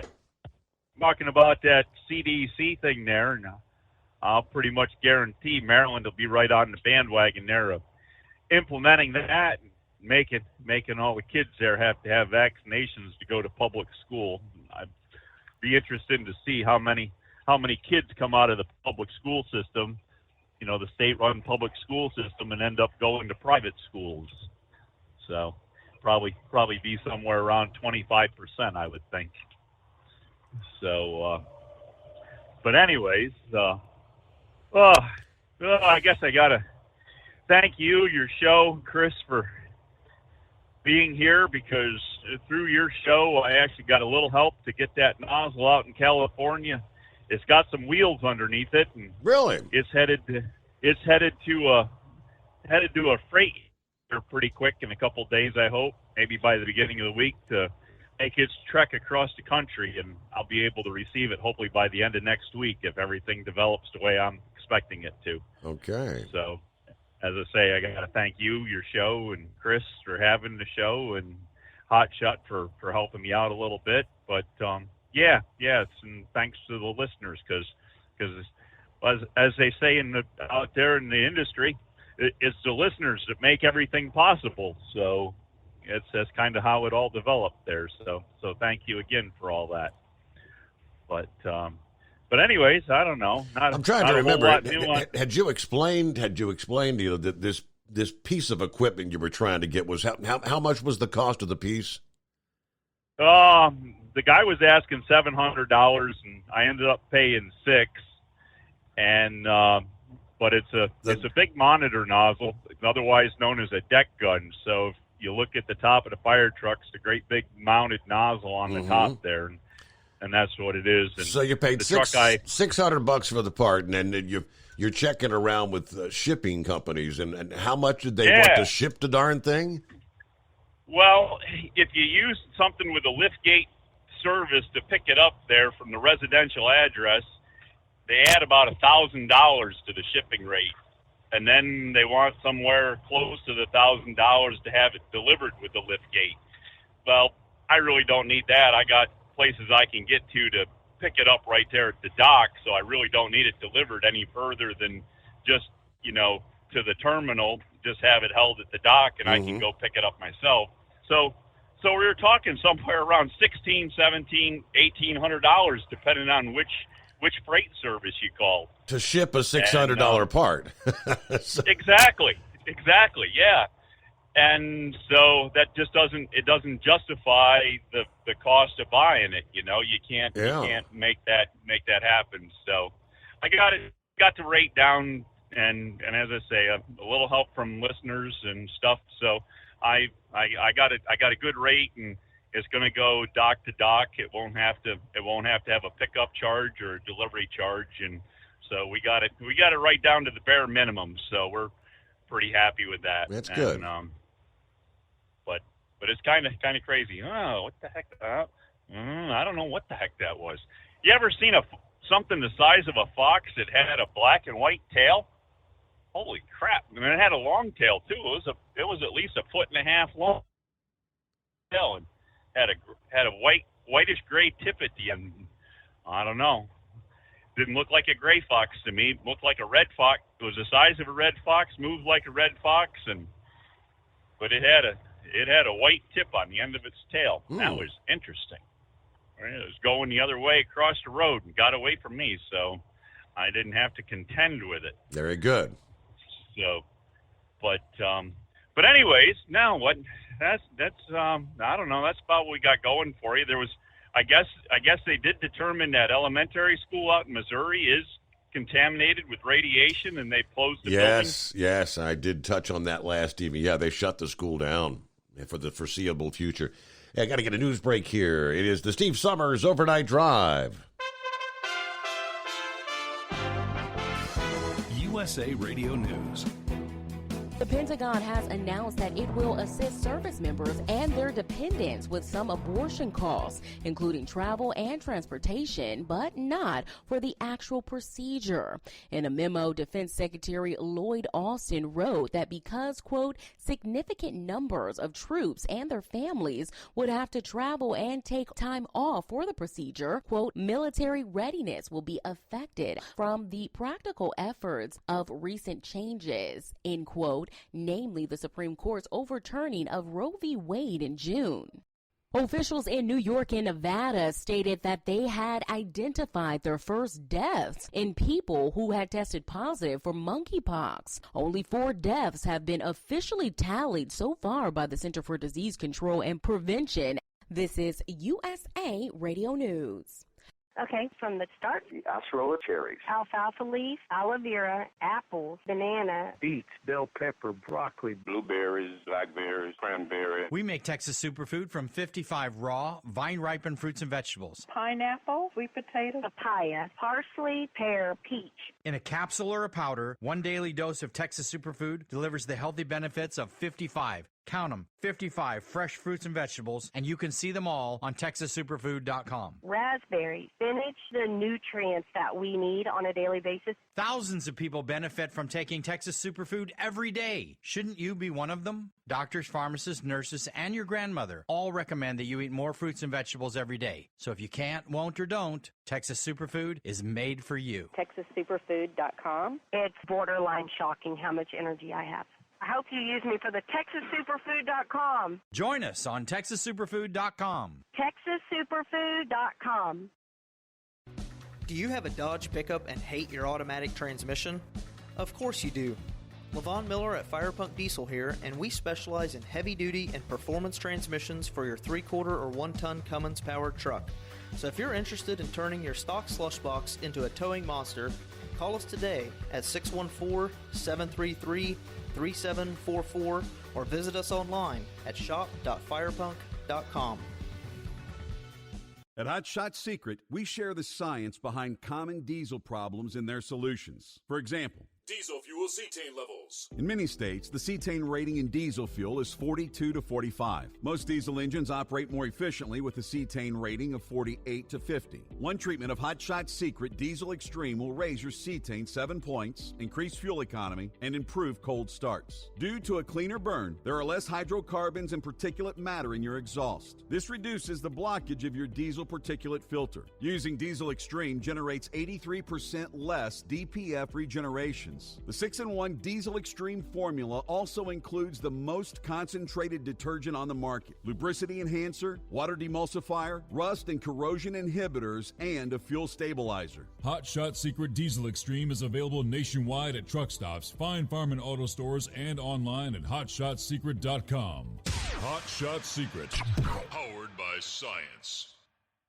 talking about that CDC thing there, and I'll pretty much guarantee Maryland will be right on the bandwagon there of implementing that and making all the kids there have to have vaccinations to go to public school. I'd be interested to see how many kids come out of the public school system, the state-run public school system, and end up going to private schools. So probably be somewhere around 25%, I would think. So, but anyways, I guess I gotta thank you, your show, Chris, for being here, because through your show, I actually got a little help to get that nozzle out in California. It's got some wheels underneath it, and really, it's headed to a freight pretty quick in a couple days, I hope, maybe by the beginning of the week, to make its trek across the country, and I'll be able to receive it hopefully by the end of next week if everything develops the way I'm expecting it to. Okay. So, as I say, I got to thank you, your show, and Chris for having the show, and Hot Shot for helping me out a little bit. But, and thanks to the listeners, because as they say out there in the industry, it's the listeners that make everything possible. So that's kind of how it all developed there. So thank you again for all that. But anyways, I don't know. I'm trying to remember. Had you explained that this piece of equipment you were trying to get was how much was the cost of the piece? the guy was asking $700, and I ended up paying $600. And but it's a big monitor nozzle, otherwise known as a deck gun. So if you look at the top of the fire truck, it's a great big mounted nozzle on the top there, and that's what it is. And so you paid $600 for the part, and then you're checking around with shipping companies, and how much did they want to ship the darn thing? Well, if you use something with a liftgate service to pick it up there from the residential address, they add about $1,000 to the shipping rate, and then they want somewhere close to the $1,000 to have it delivered with the liftgate. Well, I really don't need that. I got places I can get to pick it up right there at the dock, so I really don't need it delivered any further than just, to the terminal, just have it held at the dock, and I can go pick it up myself. So we were talking somewhere around $1,600, $1,700, $1,800, depending on which freight service you call. To ship a $600 part. Exactly, yeah. And so that just doesn't justify the cost of buying it. You can't make that happen. So I got the rate down, and as I say, a little help from listeners and stuff. So I got a good rate, and it's going to go dock to dock. It won't have to have a pickup charge or a delivery charge, and so we got it right down to the bare minimum. So we're pretty happy with that. That's good. But it's kind of crazy. Oh, what the heck? I don't know what the heck that was. You ever seen something the size of a fox that had a black and white tail? Holy crap! And it had a long tail too. It was at least 1.5 feet long tail, and had a whitish gray tip at the end. I don't know. Didn't look like a gray fox to me. It looked like a red fox. It was the size of a red fox, moved like a red fox, but it had a white tip on the end of its tail. That was interesting. It was going the other way across the road and got away from me, so I didn't have to contend with it. Very good. So, but anyways, now what? That's I don't know. That's about what we got going for you. There was, I guess they did determine that elementary school out in Missouri is contaminated with radiation, and they closed the building. Yes, I did touch on that last evening. Yeah, they shut the school down for the foreseeable future. Hey, I got to get a news break here. It is the Steve Summers Overnight Drive. USA Radio News. The Pentagon has announced that it will assist service members and their dependents with some abortion costs, including travel and transportation, but not for the actual procedure. In a memo, Defense Secretary Lloyd Austin wrote that because, quote, significant numbers of troops and their families would have to travel and take time off for the procedure, quote, military readiness will be affected from the practical efforts of recent changes, end quote, namely the Supreme Court's overturning of Roe v. Wade in June. Officials in New York and Nevada stated that they had identified their first deaths in people who had tested positive for monkeypox. Only 4 deaths have been officially tallied so far by the Center for Disease Control and Prevention. This is USA Radio News. Okay, from the start. The acerola cherries. Alfalfa leaf, aloe vera, apples, banana. Beets, bell pepper, broccoli. Blueberries, blackberries, cranberry. We make Texas Superfood from 55 raw, vine-ripened fruits and vegetables. Pineapple, sweet potato, papaya, parsley, pear, peach. In a capsule or a powder, 1 daily dose of Texas Superfood delivers the healthy benefits of 55. Count them, 55 fresh fruits and vegetables, and you can see them all on TexasSuperfood.com. Raspberry, spinach, the nutrients that we need on a daily basis. Thousands of people benefit from taking Texas Superfood every day. Shouldn't you be one of them? Doctors, pharmacists, nurses, and your grandmother all recommend that you eat more fruits and vegetables every day. So if you can't, won't, or don't, Texas Superfood is made for you. TexasSuperfood.com. It's borderline shocking how much energy I have. I hope you use me for the TexasSuperfood.com. Join us on TexasSuperfood.com. TexasSuperfood.com. Do you have a Dodge pickup and hate your automatic transmission? Of course you do. LaVon Miller at Firepunk Diesel here, and we specialize in heavy-duty and performance transmissions for your 3/4 or 1-ton Cummins-powered truck. So if you're interested in turning your stock slush box into a towing monster, call us today at 614-733-3744 or visit us online at shop.firepunk.com. At Hot Shot Secret, we share the science behind common diesel problems and their solutions. For example, diesel fuel cetane levels. in many states, the cetane rating in diesel fuel is 42 to 45. Most diesel engines operate more efficiently with a cetane rating of 48 to 50. One treatment of Hot Shot Secret Diesel Extreme will raise your cetane 7 points, increase fuel economy, and improve cold starts. Due to a cleaner burn, there are less hydrocarbons and particulate matter in your exhaust. This reduces the blockage of your diesel particulate filter. Using Diesel Extreme generates 83% less DPF regeneration. The 6-in-1 Diesel Extreme formula also includes the most concentrated detergent on the market, lubricity enhancer, water demulsifier, rust and corrosion inhibitors, and a fuel stabilizer. Hot Shot Secret Diesel Extreme is available nationwide at truck stops, fine farm and auto stores, and online at hotshotsecret.com. Hot Shot Secret, Powered by science.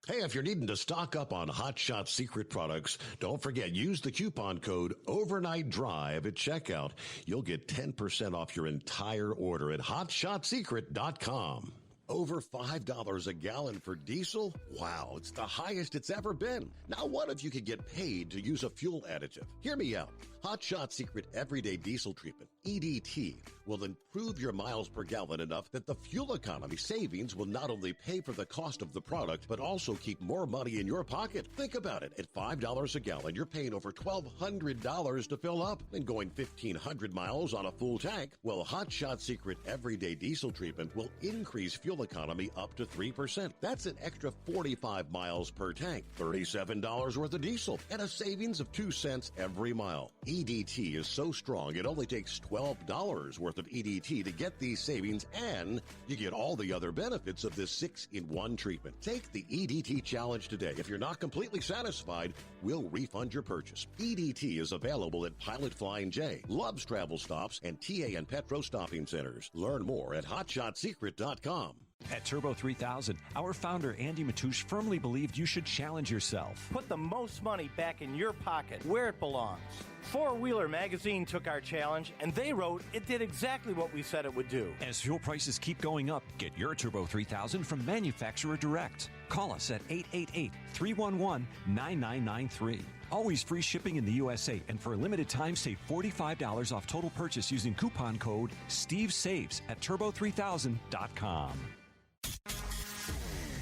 Hey, if you're needing to stock up on Hot Shot Secret products, don't forget, use the coupon code Overnight Drive at checkout. You'll get 10% off your entire order at hotshotsecret.com. Over $5 a gallon for diesel? Wow, it's the highest it's ever been. Now, what if you could get paid to use a fuel additive? Hear me out. Hot Shot Secret Everyday Diesel Treatment, EDT, will improve your miles per gallon enough that the fuel economy savings will not only pay for the cost of the product, but also keep more money in your pocket. Think about it. At $5 a gallon, you're paying over $1,200 to fill up and going 1,500 miles on a full tank. Well, Hot Shot Secret Everyday Diesel Treatment will increase fuel economy up to 3%. That's an extra 45 miles per tank, $37 worth of diesel, and a savings of 2 cents every mile. EDT is so strong, it only takes $12 worth of EDT to get these savings, and you get all the other benefits of this 6-in-1 treatment. Take the EDT challenge today. If you're not completely satisfied, we'll refund your purchase. EDT is available at Pilot Flying J, Love's Travel Stops, and TA and Petro Stopping Centers. Learn more at hotshotsecret.com. At Turbo 3000, our founder Andy Matouche firmly believed you should challenge yourself. Put the most money back in your pocket, where it belongs. Four Wheeler Magazine took our challenge, and they wrote it did exactly what we said it would do. As fuel prices keep going up, get your Turbo 3000 from manufacturer direct. Call us at 888-311-9993. Always free shipping in the USA, and for a limited time, save $45 off total purchase using coupon code SteveSaves at turbo3000.com.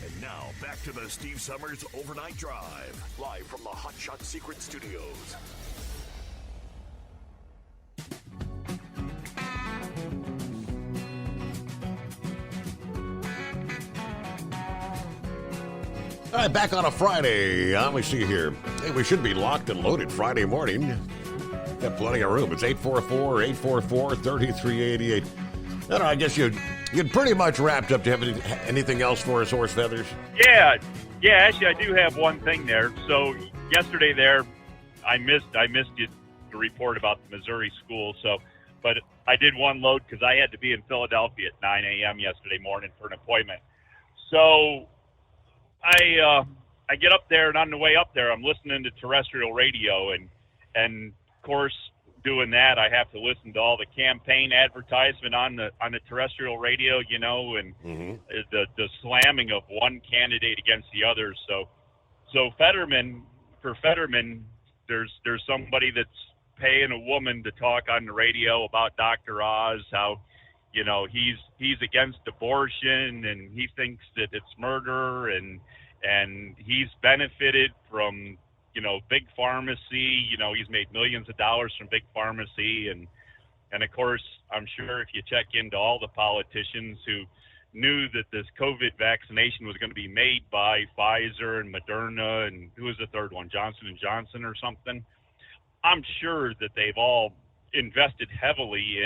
And now, back to the Steve Summers Overnight Drive, live from the Hot Shot Secret Studios. All right, back on a Friday. Let me see here. Hey, we should be locked and loaded Friday morning. Got plenty of room. It's 844-844-3388. No, I guess you'd pretty much wrapped up. Do you have anything else for us, Horse Feathers? Yeah. Actually, I do have one thing there. So yesterday, I missed you to report about the Missouri school. But I did one load because I had to be in Philadelphia at 9 a.m. yesterday morning for an appointment. So I get up there, and on the way up there, I'm listening to terrestrial radio, and of course, doing that, I have to listen to all the campaign advertisement on the terrestrial radio, and the slamming of one candidate against the other. So Fetterman, there's somebody that's paying a woman to talk on the radio about Dr. Oz, how he's against abortion and he thinks that it's murder, and he's benefited from big pharmacy. He's made millions of dollars from big pharmacy, and of course, I'm sure if you check into all the politicians who knew that this COVID vaccination was going to be made by Pfizer and Moderna, and who was the third one, Johnson & Johnson or something, I'm sure that they've all invested heavily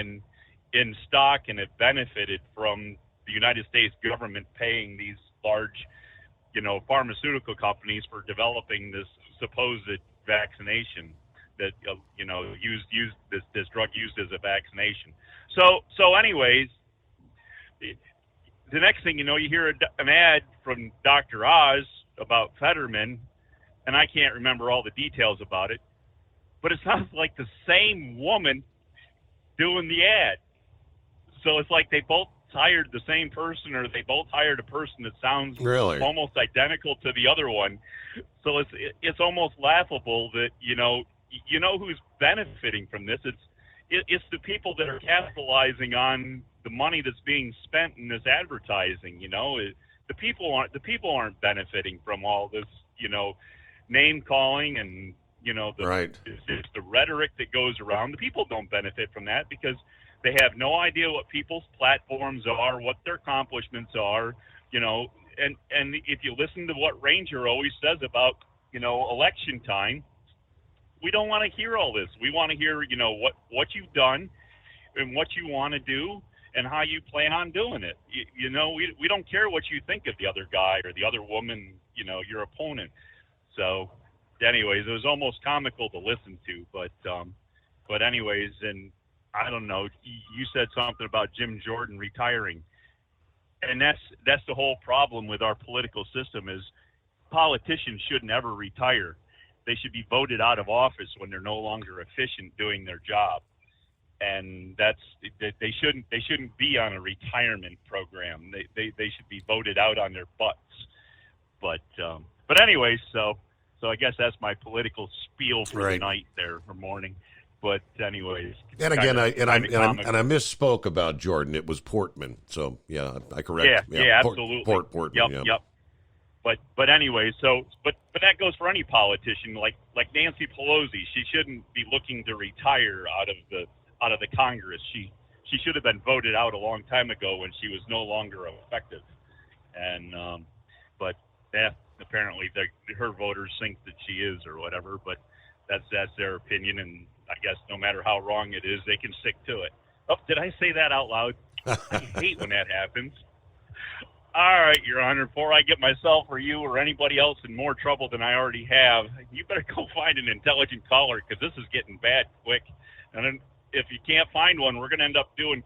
in stock and have benefited from the United States government paying these large, pharmaceutical companies for developing this supposed vaccination. that use this drug used as a vaccination. So anyways, the next thing you know, you hear an ad from Dr. Oz about Fetterman, and I can't remember all the details about it, but it sounds like the same woman doing the ad. So it's like they both hired the same person, or they both hired a person that sounds almost identical to the other one. So it's almost laughable that you know who's benefiting from this. It's the people that are capitalizing on the money that's being spent in this advertising. The people aren't benefiting from all this, name calling and it's the rhetoric that goes around. The people don't benefit from that because they have no idea what people's platforms are, what their accomplishments are, and if you listen to what Ranger always says about, election time, we don't want to hear all this. We want to hear, what you've done and what you want to do and how you plan on doing it. We don't care what you think of the other guy or the other woman, your opponent. So anyways, it was almost comical to listen to, but anyways, and I don't know, you said something about Jim Jordan retiring. And that's the whole problem with our political system is politicians should never retire. They should be voted out of office when they're no longer efficient doing their job. And they shouldn't be on a retirement program. They should be voted out on their butts. But anyways, so I guess that's my political spiel for the night there or morning. But anyways, and again, I misspoke about Jordan. It was Portman. So yeah, I correct. Yeah, absolutely. Portman. Yep. But anyway, but that goes for any politician. Like Nancy Pelosi, she shouldn't be looking to retire out of the Congress. She should have been voted out a long time ago when she was no longer effective. And but apparently her voters think that she is or whatever. But that's their opinion, and I guess no matter how wrong it is, they can stick to it. Oh, did I say that out loud? I hate when that happens. All right, Your Honor, before I get myself or you or anybody else in more trouble than I already have, you better go find an intelligent caller because this is getting bad quick. And then if you can't find one, we're going to end up doing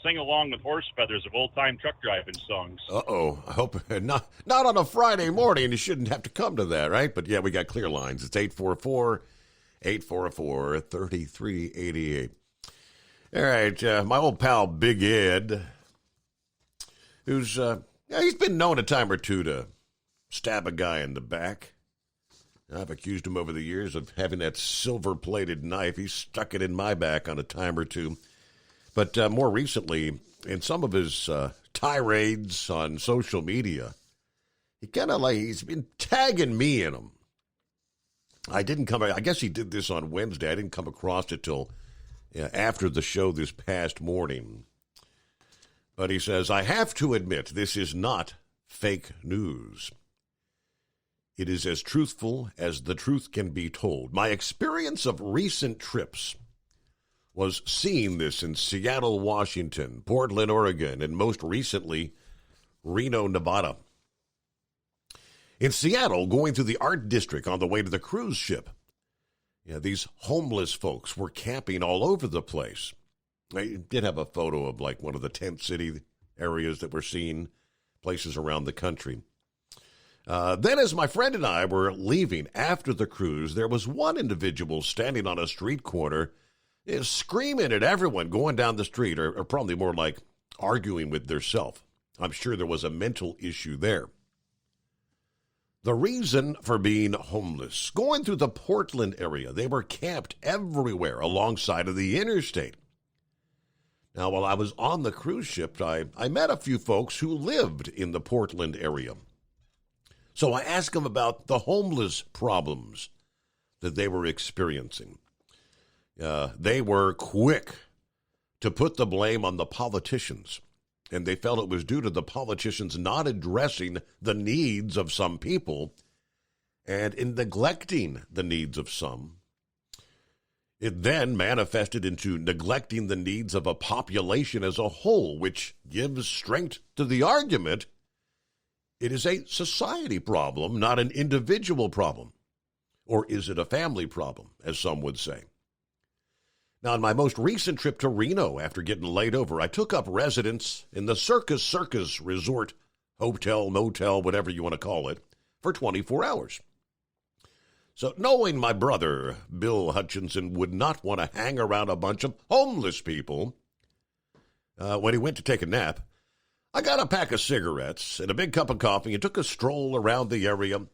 sing along with horse feathers of old-time truck driving songs. Uh-oh. I hope not on a Friday morning. You shouldn't have to come to that, right? But, yeah, we got clear lines. It's 844-3388. All right, my old pal Big Ed, who's he's been known a time or two to stab a guy in the back. I've accused him over the years of having that silver-plated knife. He's stuck it in my back on a time or two. But more recently, in some of his tirades on social media, he's been tagging me in them. I guess he did this on Wednesday. I didn't come across it till after the show this past morning. But he says, I have to admit, this is not fake news. It is as truthful as the truth can be told. My experience of recent trips was seeing this in Seattle, Washington, Portland, Oregon, and most recently, Reno, Nevada. In Seattle, going through the art district on the way to the cruise ship, these homeless folks were camping all over the place. I did have a photo of one of the tent city areas that we're seeing, places around the country. Then as my friend and I were leaving after the cruise, there was one individual standing on a street corner screaming at everyone going down the street, or probably more like arguing with theirself. I'm sure there was a mental issue there. The reason for being homeless, going through the Portland area, they were camped everywhere alongside of the interstate. Now, while I was on the cruise ship, I met a few folks who lived in the Portland area. So I asked them about the homeless problems that they were experiencing. They were quick to put the blame on the politicians, and they felt it was due to the politicians not addressing the needs of some people and in neglecting the needs of some. It then manifested into neglecting the needs of a population as a whole, which gives strength to the argument it is a society problem, not an individual problem. Or is it a family problem, as some would say? Now, on my most recent trip to Reno, after getting laid over, I took up residence in the Circus Resort, hotel, motel, whatever you want to call it, for 24 hours. So knowing my brother, Bill Hutchinson, would not want to hang around a bunch of homeless people, when he went to take a nap, I got a pack of cigarettes and a big cup of coffee and took a stroll around the area.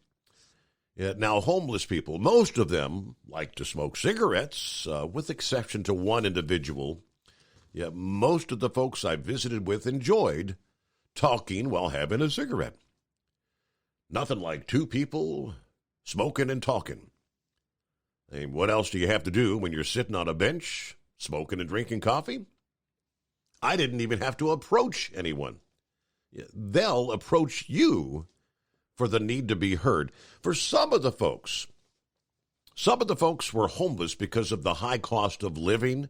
Now, homeless people, most of them like to smoke cigarettes, with exception to one individual. Most of the folks I visited with enjoyed talking while having a cigarette. Nothing like two people smoking and talking. I mean, what else do you have to do when you're sitting on a bench, smoking and drinking coffee? I didn't even have to approach anyone. They'll approach you for the need to be heard. For some of the folks were homeless because of the high cost of living,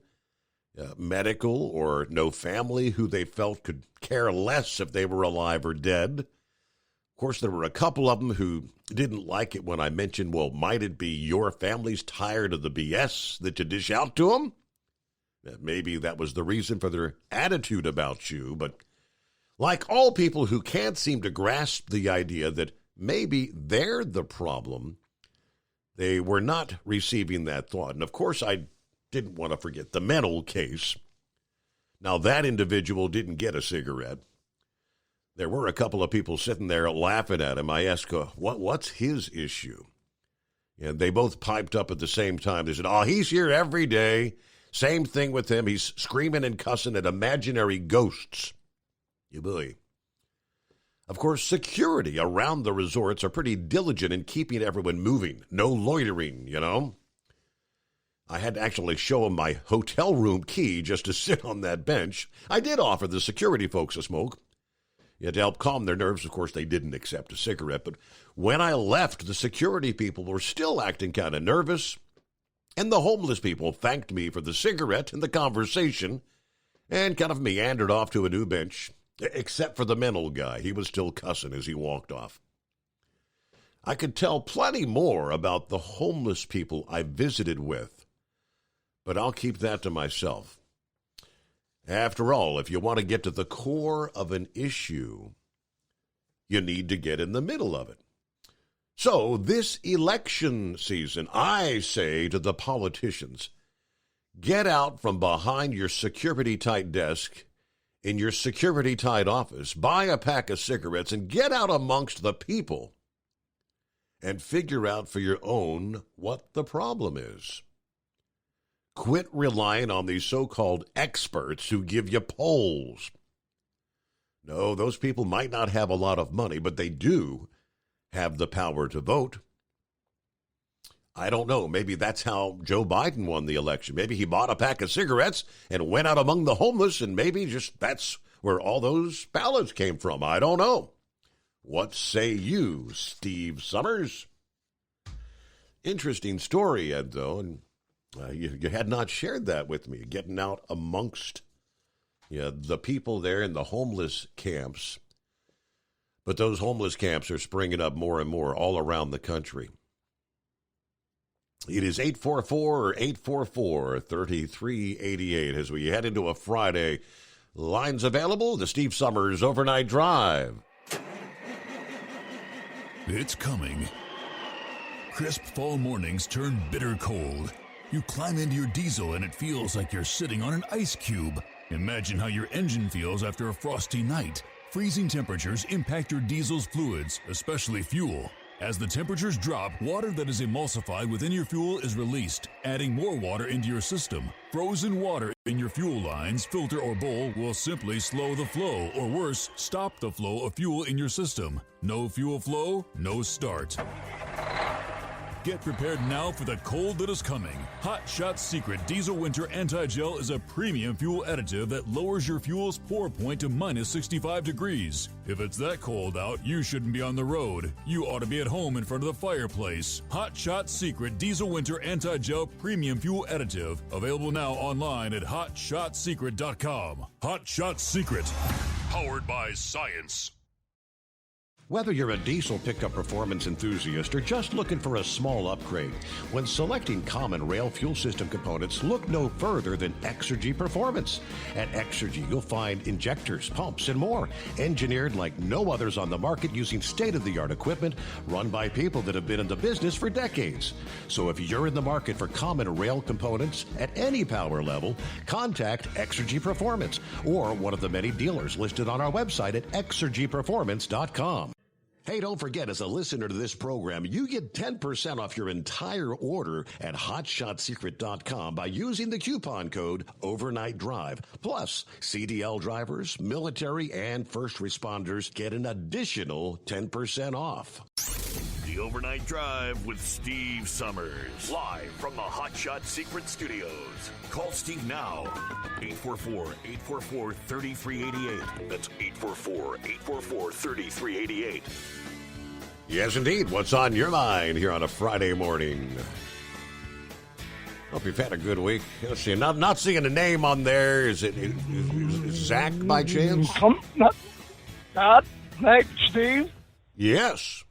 medical, or no family who they felt could care less if they were alive or dead. Of course, there were a couple of them who didn't like it when I mentioned, well, might it be your family's tired of the BS that you dish out to them? Maybe that was the reason for their attitude about you, but like all people who can't seem to grasp the idea that maybe they're the problem, they were not receiving that thought. And of course, I didn't want to forget the mental case. Now, that individual didn't get a cigarette. There were a couple of people sitting there laughing at him. I asked, what's his issue? And they both piped up at the same time. They said, he's here every day. Same thing with him. He's screaming and cussing at imaginary ghosts. You believe? Of course, security around the resorts are pretty diligent in keeping everyone moving. No loitering, you know. I had to actually show him my hotel room key just to sit on that bench. I did offer the security folks a smoke. To help calm their nerves. Of course, they didn't accept a cigarette. But when I left, the security people were still acting kind of nervous. And the homeless people thanked me for the cigarette and the conversation and kind of meandered off to a new bench. Except for the mental guy. He was still cussing as he walked off. I could tell plenty more about the homeless people I visited with, but I'll keep that to myself. After all, if you want to get to the core of an issue, you need to get in the middle of it. So this election season, I say to the politicians, get out from behind your security-tight desk in your security-tight office, buy a pack of cigarettes, and get out amongst the people and figure out for your own what the problem is. Quit relying on these so-called experts who give you polls. No, those people might not have a lot of money, but they do have the power to vote. I don't know. Maybe that's how Joe Biden won the election. Maybe he bought a pack of cigarettes and went out among the homeless, and maybe just that's where all those ballots came from. I don't know. What say you, Steve Summers? Interesting story, Ed, though, and you had not shared that with me, getting out amongst the people there in the homeless camps. But those homeless camps are springing up more and more all around the country. It is 844-844-3388 as we head into a Friday. Lines available, the Steve Summers Overnight Drive. It's coming. Crisp fall mornings turn bitter cold. You climb into your diesel and it feels like you're sitting on an ice cube. Imagine how your engine feels after a frosty night. Freezing temperatures impact your diesel's fluids, especially fuel. As the temperatures drop, water that is emulsified within your fuel is released, adding more water into your system. Frozen water in your fuel lines, filter, or bowl will simply slow the flow, or worse, stop the flow of fuel in your system. No fuel flow, no start. Get prepared now for the cold that is coming. Hot Shot Secret Diesel Winter Anti-Gel is a premium fuel additive that lowers your fuel's pour point to minus 65 degrees. If it's that cold out, you shouldn't be on the road. You ought to be at home in front of the fireplace. Hot Shot Secret Diesel Winter Anti-Gel Premium Fuel Additive. Available now online at HotShotSecret.com. Hot Shot Secret. Powered by science. Whether you're a diesel pickup performance enthusiast or just looking for a small upgrade, when selecting common rail fuel system components, look no further than Exergy Performance. At Exergy, you'll find injectors, pumps, and more, engineered like no others on the market using state-of-the-art equipment run by people that have been in the business for decades. So if you're in the market for common rail components at any power level, contact Exergy Performance or one of the many dealers listed on our website at exergyperformance.com. Hey, don't forget, as a listener to this program, you get 10% off your entire order at hotshotsecret.com by using the coupon code Overnight Drive. Plus, CDL drivers, military, and first responders get an additional 10% off. The Overnight Drive with Steve Summers. Live from the Hot Shot Secret Studios. Call Steve now. 844-844-3388. That's 844-844-3388. Yes, indeed. What's on your mind here on a Friday morning? Hope you've had a good week. Let's see. Not seeing a name on there. Is Zach by chance? Not Steve. Yes.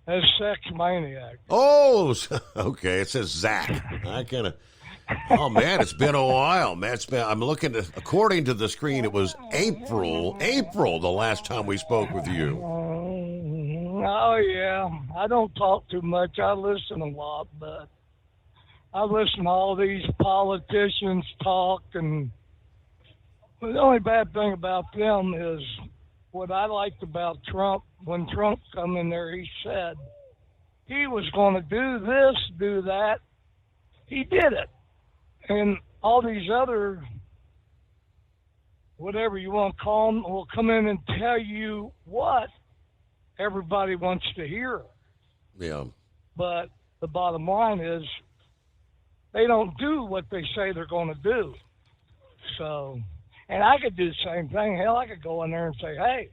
That's Sex Maniac. Oh, okay. It says Zach. I kind of. Oh man, it's been a while, man. I'm looking at. According to the screen, it was April the last time we spoke with you. Oh yeah, I don't talk too much. I listen a lot, but I listen to all these politicians talk, and the only bad thing about them is what I liked about Trump. When Trump come in there, he said he was going to do this, do that. He did it. And all these other, whatever you want to call them, will come in and tell you what everybody wants to hear. Yeah. But the bottom line is they don't do what they say they're going to do. So, and I could do the same thing. Hell, I could go in there and say, hey,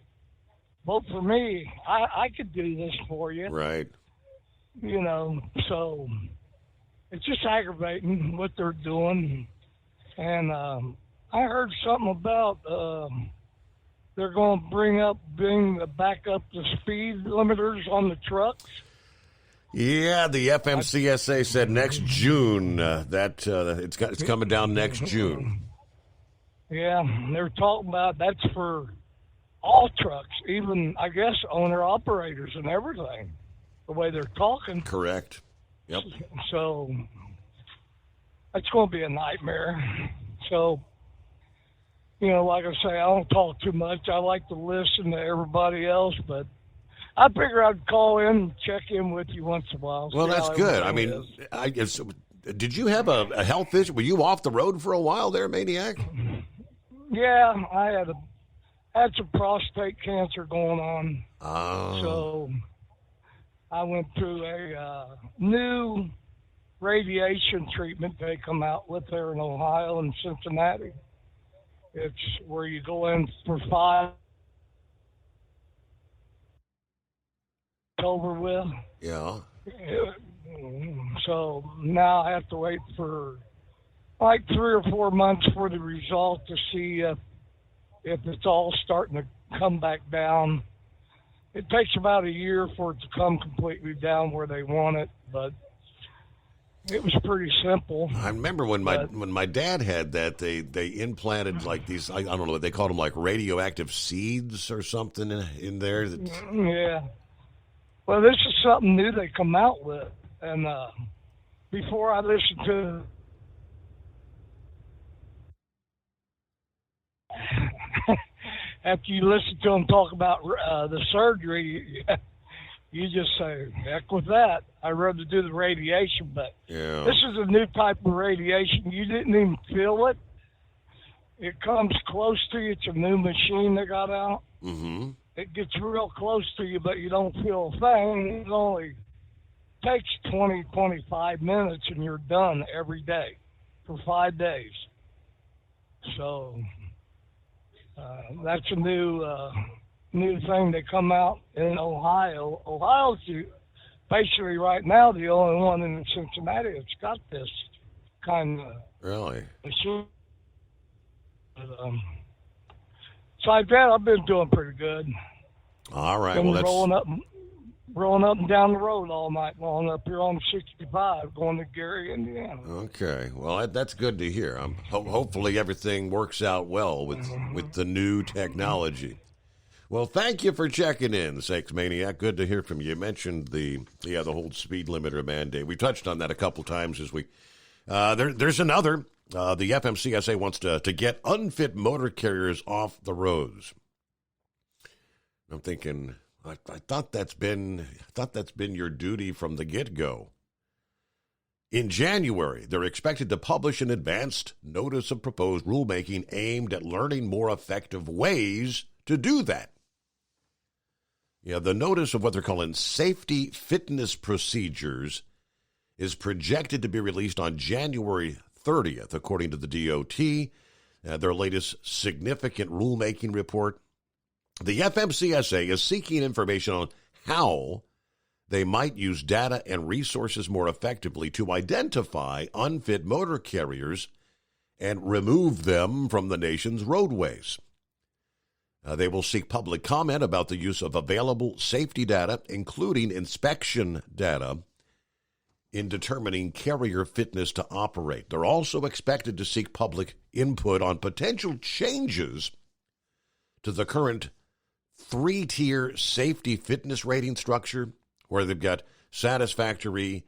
vote for me. I could do this for you. Right. You know, so it's just aggravating what they're doing. And I heard something about they're going to bring back up the speed limiters on the trucks. Yeah, the FMCSA said next June that it's coming down next June. Yeah, they're talking about that's for all trucks, even, I guess, owner-operators and everything, the way they're talking. Correct. Yep. So it's going to be a nightmare. So, you know, like I say, I don't talk too much. I like to listen to everybody else, but I figure I'd call in and check in with you once in a while. Well, that's good. I mean, did you have a health issue? Were you off the road for a while there, Maniac? Yeah, I had some prostate cancer going on. Oh. So I went through a new radiation treatment they come out with there in Ohio and Cincinnati. It's where you go in for 5 over with. Yeah. So now I have to wait for like 3 or 4 months for the result to see if it's all starting to come back down. It takes about a year for it to come completely down where they want it, but it was pretty simple. I remember when my dad had that, they implanted like these, I don't know what they called them, like radioactive seeds or something in there. Yeah. Well, this is something new they come out with, and before I listened to after you listen to them talk about the surgery, you just say, heck with that. I'd rather do the radiation, but yeah. This is a new type of radiation. You didn't even feel it. It comes close to you. It's a new machine they got out. Mm-hmm. It gets real close to you, but you don't feel a thing. It only takes 20, 25 minutes, and you're done every day for 5 days. So that's a new thing that come out in Ohio. Ohio's basically right now the only one in Cincinnati that's got this kind of really machine. But, besides that, I've been doing pretty good. All right. Been Well, that's rolling up and down the road all night long up here on 65 going to Gary, Indiana. okay. Well, that's good to hear. Hopefully everything works out well with the new technology. Well, thank you for checking in, Sakes Maniac. Good to hear from you. You mentioned the whole speed limiter mandate. We touched on that a couple times this week. There's another. The FMCSA wants to get unfit motor carriers off the roads. I'm thinking, I thought that's been your duty from the get-go. In January, they're expected to publish an advanced notice of proposed rulemaking aimed at learning more effective ways to do that. Yeah, the notice of what they're calling safety fitness procedures is projected to be released on January 30th, according to the DOT, their latest significant rulemaking report. The FMCSA is seeking information on how they might use data and resources more effectively to identify unfit motor carriers and remove them from the nation's roadways. They will seek public comment about the use of available safety data, including inspection data, in determining carrier fitness to operate. They're also expected to seek public input on potential changes to the current 3-tier safety fitness rating structure, where they've got satisfactory,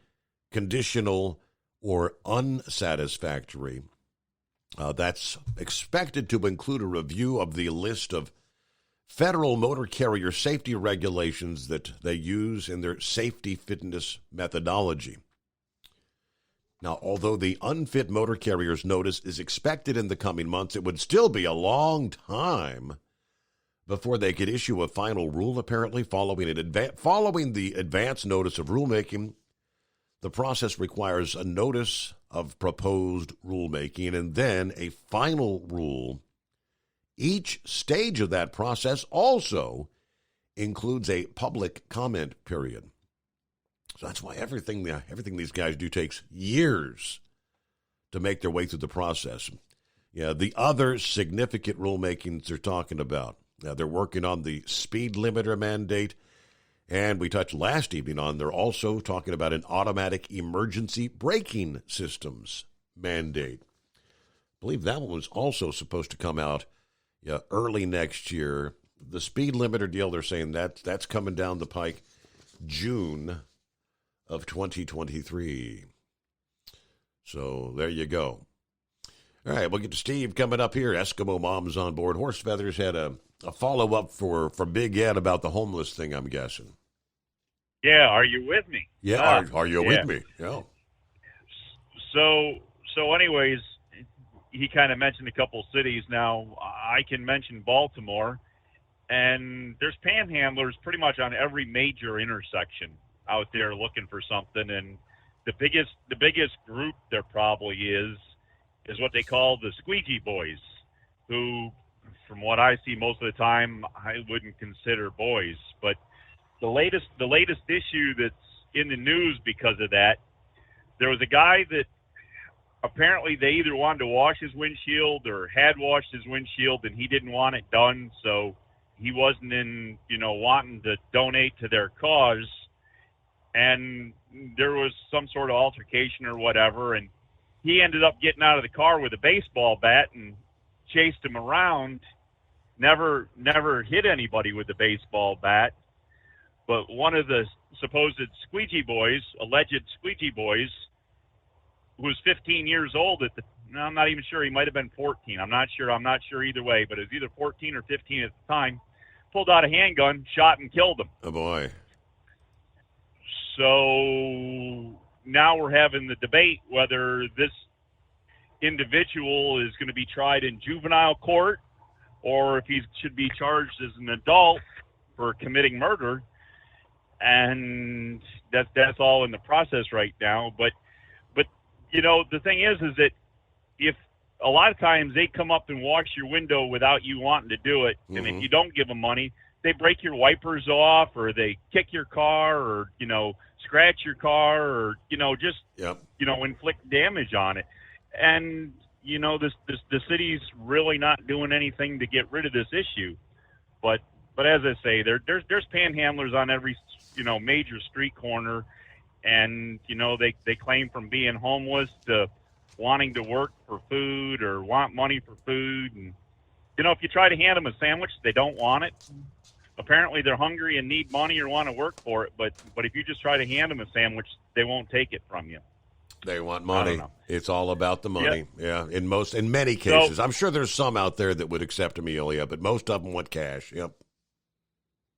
conditional, or unsatisfactory. That's expected to include a review of the list of federal motor carrier safety regulations that they use in their safety fitness methodology. Now, although the unfit motor carriers notice is expected in the coming months, it would still be a long time before they could issue a final rule, apparently, following the advance notice of rulemaking. The process requires a notice of proposed rulemaking and then a final rule. Each stage of that process also includes a public comment period. So that's why everything these guys do takes years to make their way through the process. Yeah, the other significant rulemakings they're talking about. They're working on the speed limiter mandate, and we touched last evening on, they're also talking about an automatic emergency braking systems mandate. I believe that one was also supposed to come out early next year. The speed limiter deal, they're saying that's coming down the pike June of 2023. So there you go. All right, we'll get to Steve coming up here. Eskimo Mom's on board. Horse Feathers had a follow-up for Big Ed about the homeless thing, I'm guessing. Yeah, are you with me? Yeah, are you with me? Yeah. So anyways, he kind of mentioned a couple cities. Now, I can mention Baltimore, and there's panhandlers pretty much on every major intersection out there looking for something. And the biggest group there probably is what they call the squeegee boys, who, from what I see most of the time, I wouldn't consider boys. But the latest issue that's in the news because of that, there was a guy that apparently they either wanted to wash his windshield or had washed his windshield, and he didn't want it done, so he wasn't wanting to donate to their cause. And there was some sort of altercation or whatever, and he ended up getting out of the car with a baseball bat and chased him around. Never hit anybody with the baseball bat. But one of the supposed alleged squeegee boys, who was 15 years old I'm not even sure, he might have been 14. I'm not sure either way, but it was either 14 or 15 at the time, pulled out a handgun, shot and killed him. Oh, boy. So now we're having the debate whether this individual is going to be tried in juvenile court or if he should be charged as an adult for committing murder. And that's all in the process right now. But the thing is that if a lot of times they come up and wash your window without you wanting to do it, and if you don't give them money, they break your wipers off, or they kick your car, or scratch your car, or inflict damage on it. And the city's really not doing anything to get rid of this issue. But as I say, there's panhandlers on every, major street corner, and, they claim from being homeless to wanting to work for food or want money for food. And, if you try to hand them a sandwich, they don't want it. Apparently they're hungry and need money or want to work for it, but if you just try to hand them a sandwich, they won't take it from you. They want money. It's all about the money. Yep. Yeah, in many cases. I'm sure there's some out there that would accept a meal, but most of them want cash. Yep.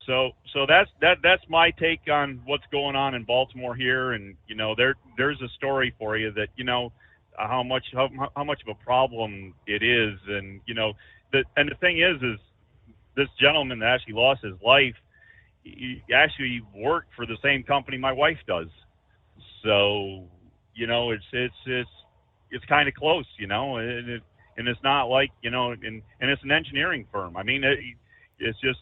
So that's my take on what's going on in Baltimore here, and there's a story for you that how much of a problem it is, and the thing is this gentleman that actually lost his life, he actually worked for the same company my wife does, so it's kind of close, and it's not like and it's an engineering firm. I mean, it's just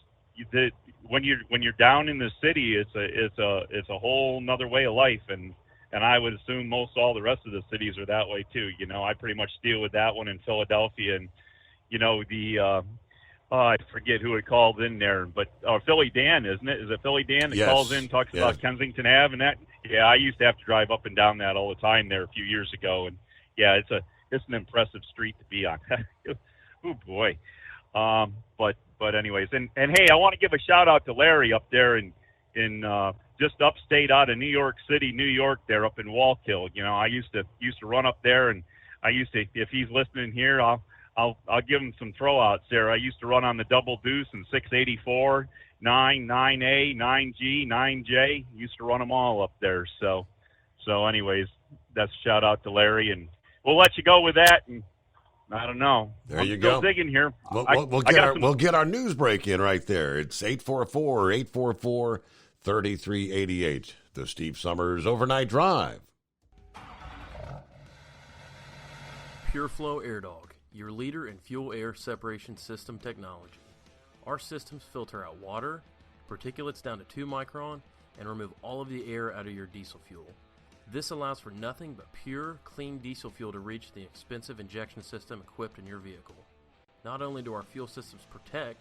that when you're down in the city, it's a whole nother way of life, and I would assume most all the rest of the cities are that way too. I pretty much deal with that one in Philadelphia, and I forget who it called in there, but Philly Dan, isn't it? Is it Philly Dan that calls in, talks about Kensington Ave and that? Yeah, I used to have to drive up and down that all the time there a few years ago, and yeah, it's an impressive street to be on. Oh boy. But anyways, and hey, I want to give a shout out to Larry up there in just upstate out of New York City, New York, there up in Wallkill. I used to run up there, and I used to, if he's listening here, I'll give him some throwouts there. I used to run on the Double Deuce and 684, 9A, 9G, 9J. Used to run them all up there. So anyways, that's a shout out to Larry, and we'll let you go with that. And I don't know. There you go. Digging here. We'll get our news break in right there. It's 844-844-3388. The Steve Summers Overnight Drive. PureFlow Air Dog, your leader in fuel air separation system technology. Our systems filter out water, particulates down to 2 micron, and remove all of the air out of your diesel fuel. This allows for nothing but pure, clean diesel fuel to reach the expensive injection system equipped in your vehicle. Not only do our fuel systems protect,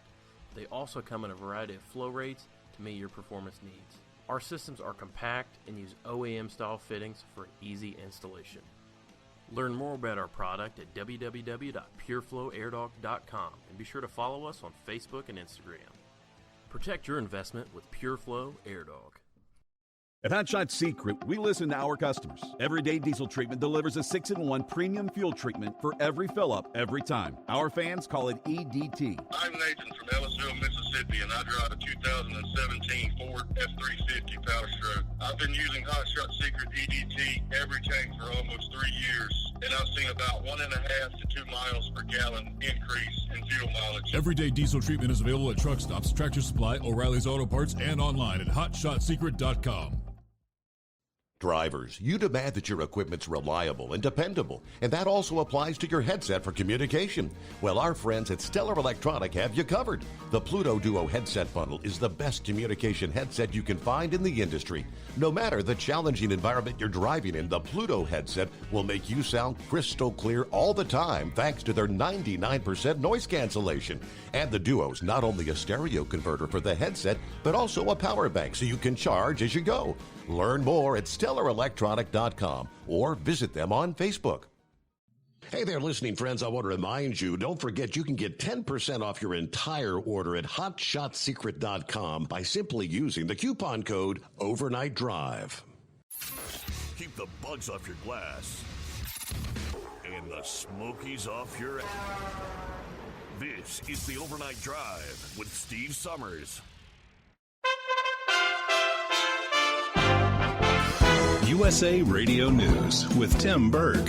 they also come in a variety of flow rates to meet your performance needs. Our systems are compact and use OEM-style fittings for easy installation. Learn more about our product at www.pureflowairdog.com and be sure to follow us on Facebook and Instagram. Protect your investment with PureFlow Air Dog. At Hot Shot Secret, we listen to our customers. Everyday Diesel Treatment delivers a 6-in-1 premium fuel treatment for every fill-up, every time. Our fans call it EDT. I'm Nathan from Ellisville, Mississippi, and I drive a 2017 Ford F-350 Power Stroke. I've been using Hot Shot Secret EDT every tank for almost 3 years, and I've seen about 1.5 to 2 miles per gallon increase in fuel mileage. Everyday Diesel Treatment is available at truck stops, Tractor Supply, O'Reilly's Auto Parts, and online at HotShotSecret.com. Drivers, you demand that your equipment's reliable and dependable, and that also applies to your headset for communication. Well, our friends at Stellar Electronic have you covered. The Pluto Duo headset bundle is the best communication headset you can find in the industry. No matter the challenging environment you're driving in, the Pluto headset will make you sound crystal clear all the time thanks to their 99% noise cancellation. And the Duo's not only a stereo converter for the headset, but also a power bank so you can charge as you go. Learn more at StellarElectronic.com or visit them on Facebook. Hey there, listening friends. I want to remind you, don't forget you can get 10% off your entire order at HotShotSecret.com by simply using the coupon code Overnight Drive. Keep the bugs off your glass and the smokies off your ass. This is the Overnight Drive with Steve Summers. USA Radio News with Tim Berg.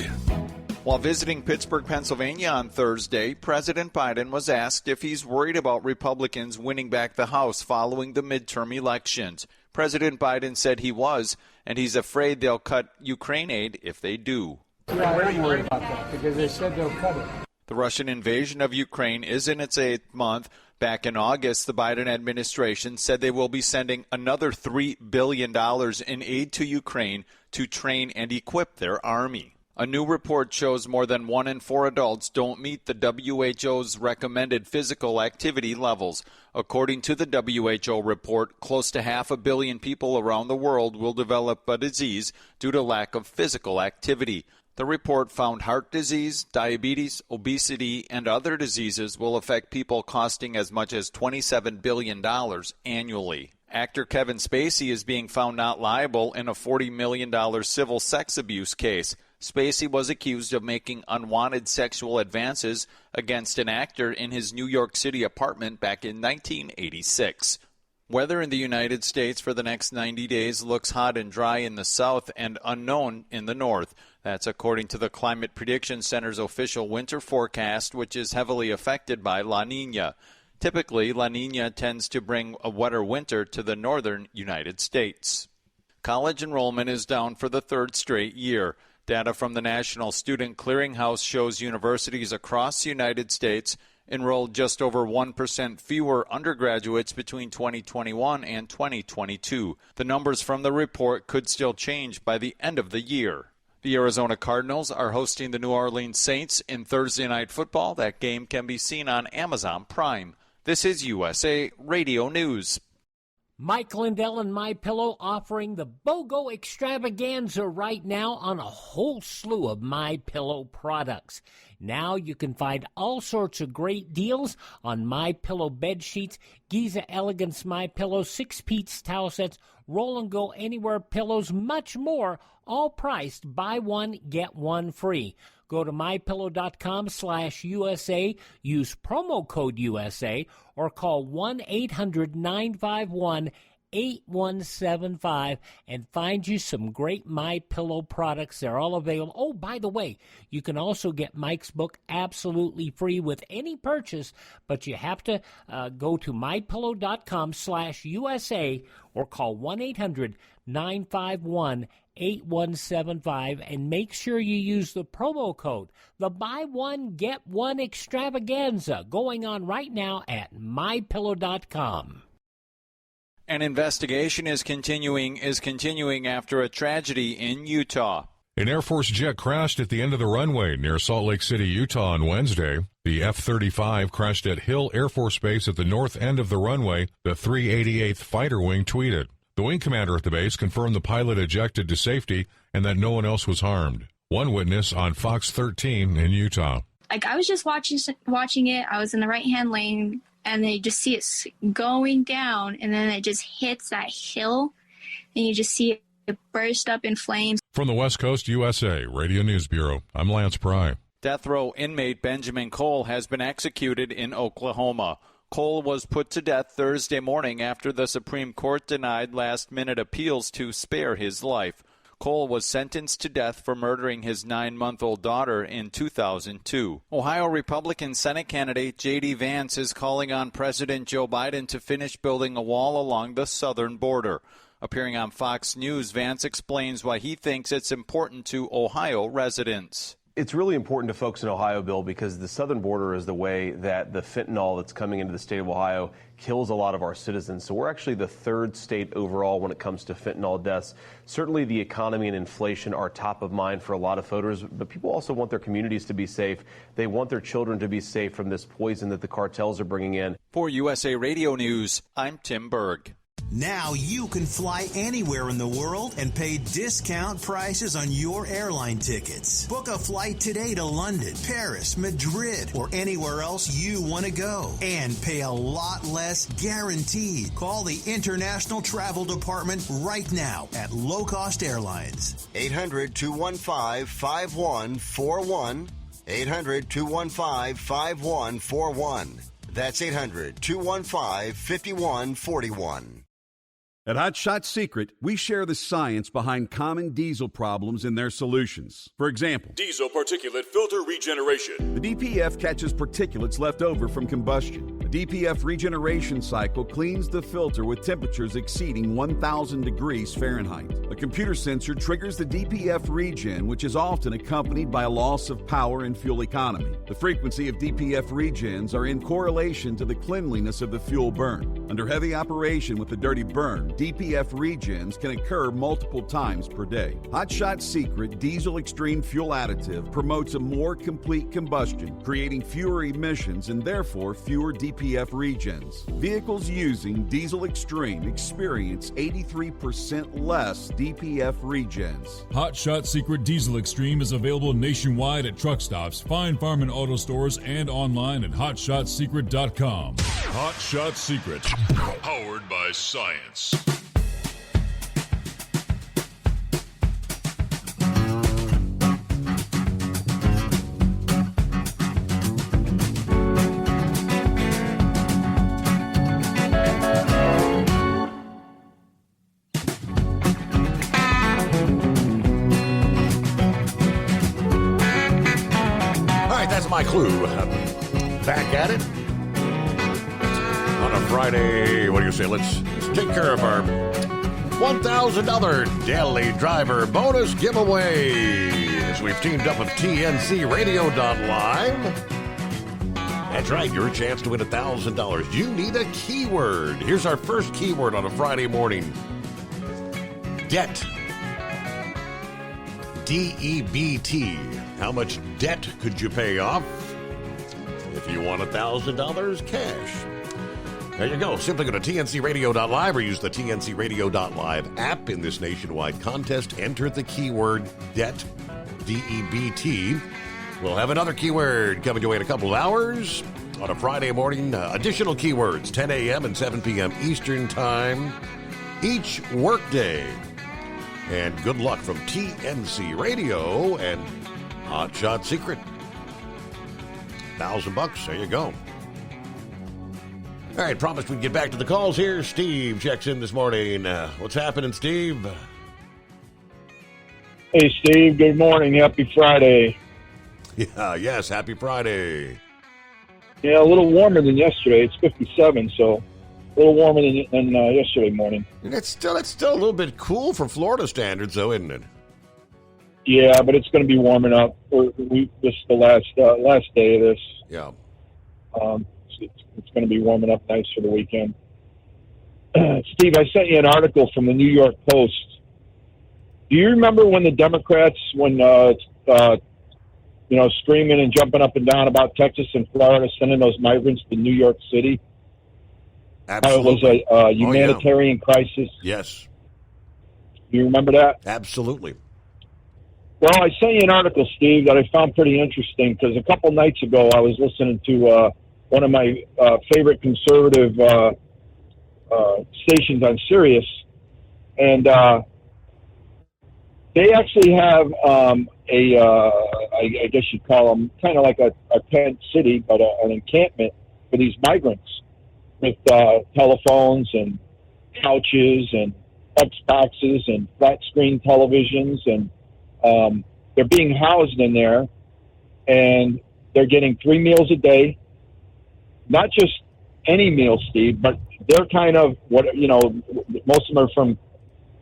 While visiting Pittsburgh, Pennsylvania on Thursday, President Biden was asked if he's worried about Republicans winning back the House following the midterm elections. President Biden said he was, and he's afraid they'll cut Ukraine aid if they do. Yeah, I am worried about that because they said they'll cut it. The Russian invasion of Ukraine is in its 8th month. Back in August, the Biden administration said they will be sending another $3 billion in aid to Ukraine to train and equip their army. A new report shows more than 1 in 4 adults don't meet the WHO's recommended physical activity levels. According to the WHO report, close to 500 million people around the world will develop a disease due to lack of physical activity. The report found heart disease, diabetes, obesity, and other diseases will affect people, costing as much as $27 billion annually. Actor Kevin Spacey is being found not liable in a $40 million civil sex abuse case. Spacey was accused of making unwanted sexual advances against an actor in his New York City apartment back in 1986. Weather in the United States for the next 90 days looks hot and dry in the south and unknown in the north. That's according to the Climate Prediction Center's official winter forecast, which is heavily affected by La Niña. Typically, La Niña tends to bring a wetter winter to the northern United States. College enrollment is down for the third straight year. Data from the National Student Clearinghouse shows universities across the United States enrolled just over 1% fewer undergraduates between 2021 and 2022. The numbers from the report could still change by the end of the year. The Arizona Cardinals are hosting the New Orleans Saints in Thursday Night Football. That game can be seen on Amazon Prime. This is USA Radio News. Mike Lindell and MyPillow offering the BOGO extravaganza right now on a whole slew of MyPillow products. Now you can find all sorts of great deals on MyPillow bed sheets, Giza Elegance MyPillow, 6-piece towel sets, Roll and Go Anywhere pillows, much more, all priced buy one, get one free. Go to mypillow.com/USA, use promo code USA, or call 1-800-951-8175 and find you some great MyPillow products. They're all available. Oh, by the way, you can also get Mike's book absolutely free with any purchase, but you have to go to mypillow.com/USA or call 1-800-951-8175 and make sure you use the promo code. The buy one, get one extravaganza going on right now at mypillow.com. An investigation is continuing after a tragedy in Utah. An Air Force jet crashed at the end of the runway near Salt Lake City, Utah on Wednesday. The F-35 crashed at Hill Air Force Base at the north end of the runway, the 388th Fighter Wing tweeted. The wing commander at the base confirmed the pilot ejected to safety and that no one else was harmed. One witness on Fox 13 in Utah. I was just watching it. I was in the right-hand lane, and then you just see it going down, and then it just hits that hill, and you just see it burst up in flames. From the West Coast, USA Radio News Bureau, I'm Lance Pry. Death row inmate Benjamin Cole has been executed in Oklahoma. Cole was put to death Thursday morning after the Supreme Court denied last-minute appeals to spare his life. Cole was sentenced to death for murdering his 9-month-old daughter in 2002. Ohio Republican Senate candidate J.D. Vance is calling on President Joe Biden to finish building a wall along the southern border. Appearing on Fox News, Vance explains why he thinks it's important to Ohio residents. It's really important to folks in Ohio, Bill, because the southern border is the way that the fentanyl that's coming into the state of Ohio kills a lot of our citizens. So we're actually the third state overall when it comes to fentanyl deaths. Certainly the economy and inflation are top of mind for a lot of voters, but people also want their communities to be safe. They want their children to be safe from this poison that the cartels are bringing in. For USA Radio News, I'm Tim Berg. Now you can fly anywhere in the world and pay discount prices on your airline tickets. Book a flight today to London, Paris, Madrid, or anywhere else you want to go. And pay a lot less guaranteed. Call the International Travel Department right now at Low Cost Airlines. 800-215-5141. 800-215-5141. That's 800-215-5141. At Hot Shot Secret, we share the science behind common diesel problems and their solutions. For example, diesel particulate filter regeneration. The DPF catches particulates left over from combustion. The DPF regeneration cycle cleans the filter with temperatures exceeding 1,000 degrees Fahrenheit. A computer sensor triggers the DPF regen, which is often accompanied by a loss of power and fuel economy. The frequency of DPF regens are in correlation to the cleanliness of the fuel burn. Under heavy operation with a dirty burn, DPF regens can occur multiple times per day. Hot Shot Secret Diesel Extreme Fuel Additive promotes a more complete combustion, creating fewer emissions and therefore fewer DPF regens. Vehicles using Diesel Extreme experience 83% less DPF regens. Hot Shot Secret Diesel Extreme is available nationwide at truck stops, Fine Farm and auto stores, and online at hotshotsecret.com. Hot Shot Secret, powered by science. My clue. Back at it on a Friday. What do you say? Let's take care of our $1,000 daily driver bonus giveaway. As we've teamed up with TNCRadio.live. That's right, your chance to win $1,000. You need a keyword. Here's our first keyword on a Friday morning. Debt. D-E-B-T. How much debt could you pay off if you want $1,000 cash? There you go. Simply go to TNCRadio.live or use the TNCRadio.live app in this nationwide contest. Enter the keyword debt, D-E-B-T. We'll have another keyword coming your way in a couple of hours on a Friday morning. Additional keywords, 10 a.m. and 7 p.m. Eastern Time each workday. And good luck from TNC Radio and Hot Shot Secret. $1,000. There you go. All right, promised we'd get back to the calls here. Steve checks in this morning. What's happening, Steve? Hey, Steve. Good morning. Happy Friday. Yeah, yes, happy Friday. Yeah, a little warmer than yesterday. It's 57, so a little warmer than yesterday morning. And it's still a little bit cool for Florida standards, though, isn't it? Yeah, but it's going to be warming up. This is the last day of this. Yeah. It's going to be warming up nice for the weekend. Steve, I sent you an article from the New York Post. Do you remember when the Democrats, screaming and jumping up and down about Texas and Florida sending those migrants to New York City? Absolutely. How it was a humanitarian crisis. Yes. Do you remember that? Absolutely. Well, I sent you an article, Steve, that I found pretty interesting because a couple nights ago I was listening to one of my favorite conservative stations on Sirius, and they actually have I guess you'd call them kind of like a tent city, but an encampment for these migrants with telephones and couches and Xboxes and flat screen televisions, and they're being housed in there, and they're getting 3 meals a day. Not just any meal, Steve, but they're kind of most of them are from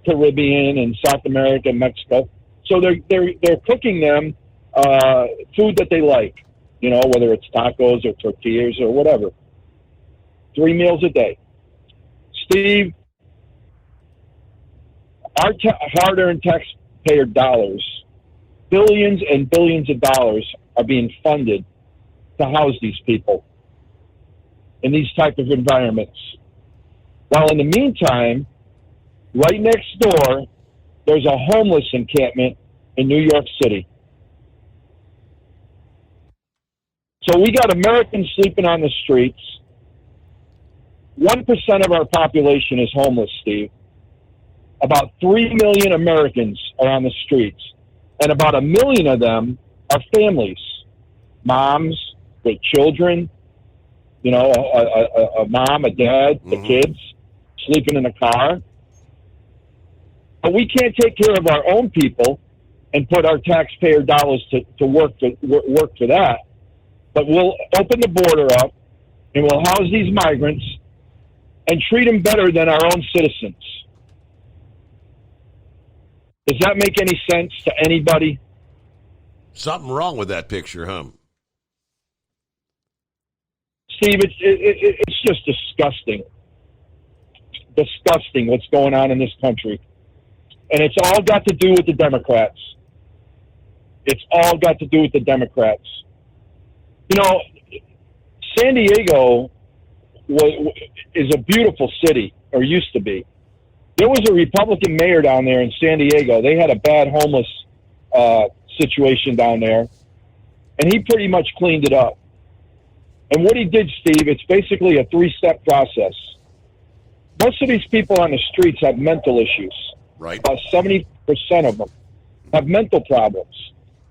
Caribbean and South America and Mexico. So they're cooking them food that they like, whether it's tacos or tortillas or whatever. 3 meals a day. Steve, our hard-earned taxpayer dollars, billions and billions of dollars are being funded to house these people in these type of environments. While in the meantime, right next door, there's a homeless encampment in New York City. So we got Americans sleeping on the streets. 1% of our population is homeless, Steve. About 3 million Americans are on the streets, and about 1 million of them are families, moms with children, a mom, a dad, the kids sleeping in a car. But we can't take care of our own people and put our taxpayer dollars to work for that. But we'll open the border up and we'll house these migrants and treat them better than our own citizens. Does that make any sense to anybody? Something wrong with that picture, huh? Steve, it's just disgusting. Disgusting what's going on in this country. And it's all got to do with the Democrats. It's all got to do with the Democrats. You know, San Diego is a beautiful city, or used to be. There was a Republican mayor down there in San Diego. They had a bad homeless situation down there, and he pretty much cleaned it up. And what he did, Steve, it's basically a 3-step process. Most of these people on the streets have mental issues. Right. About 70% of them have mental problems.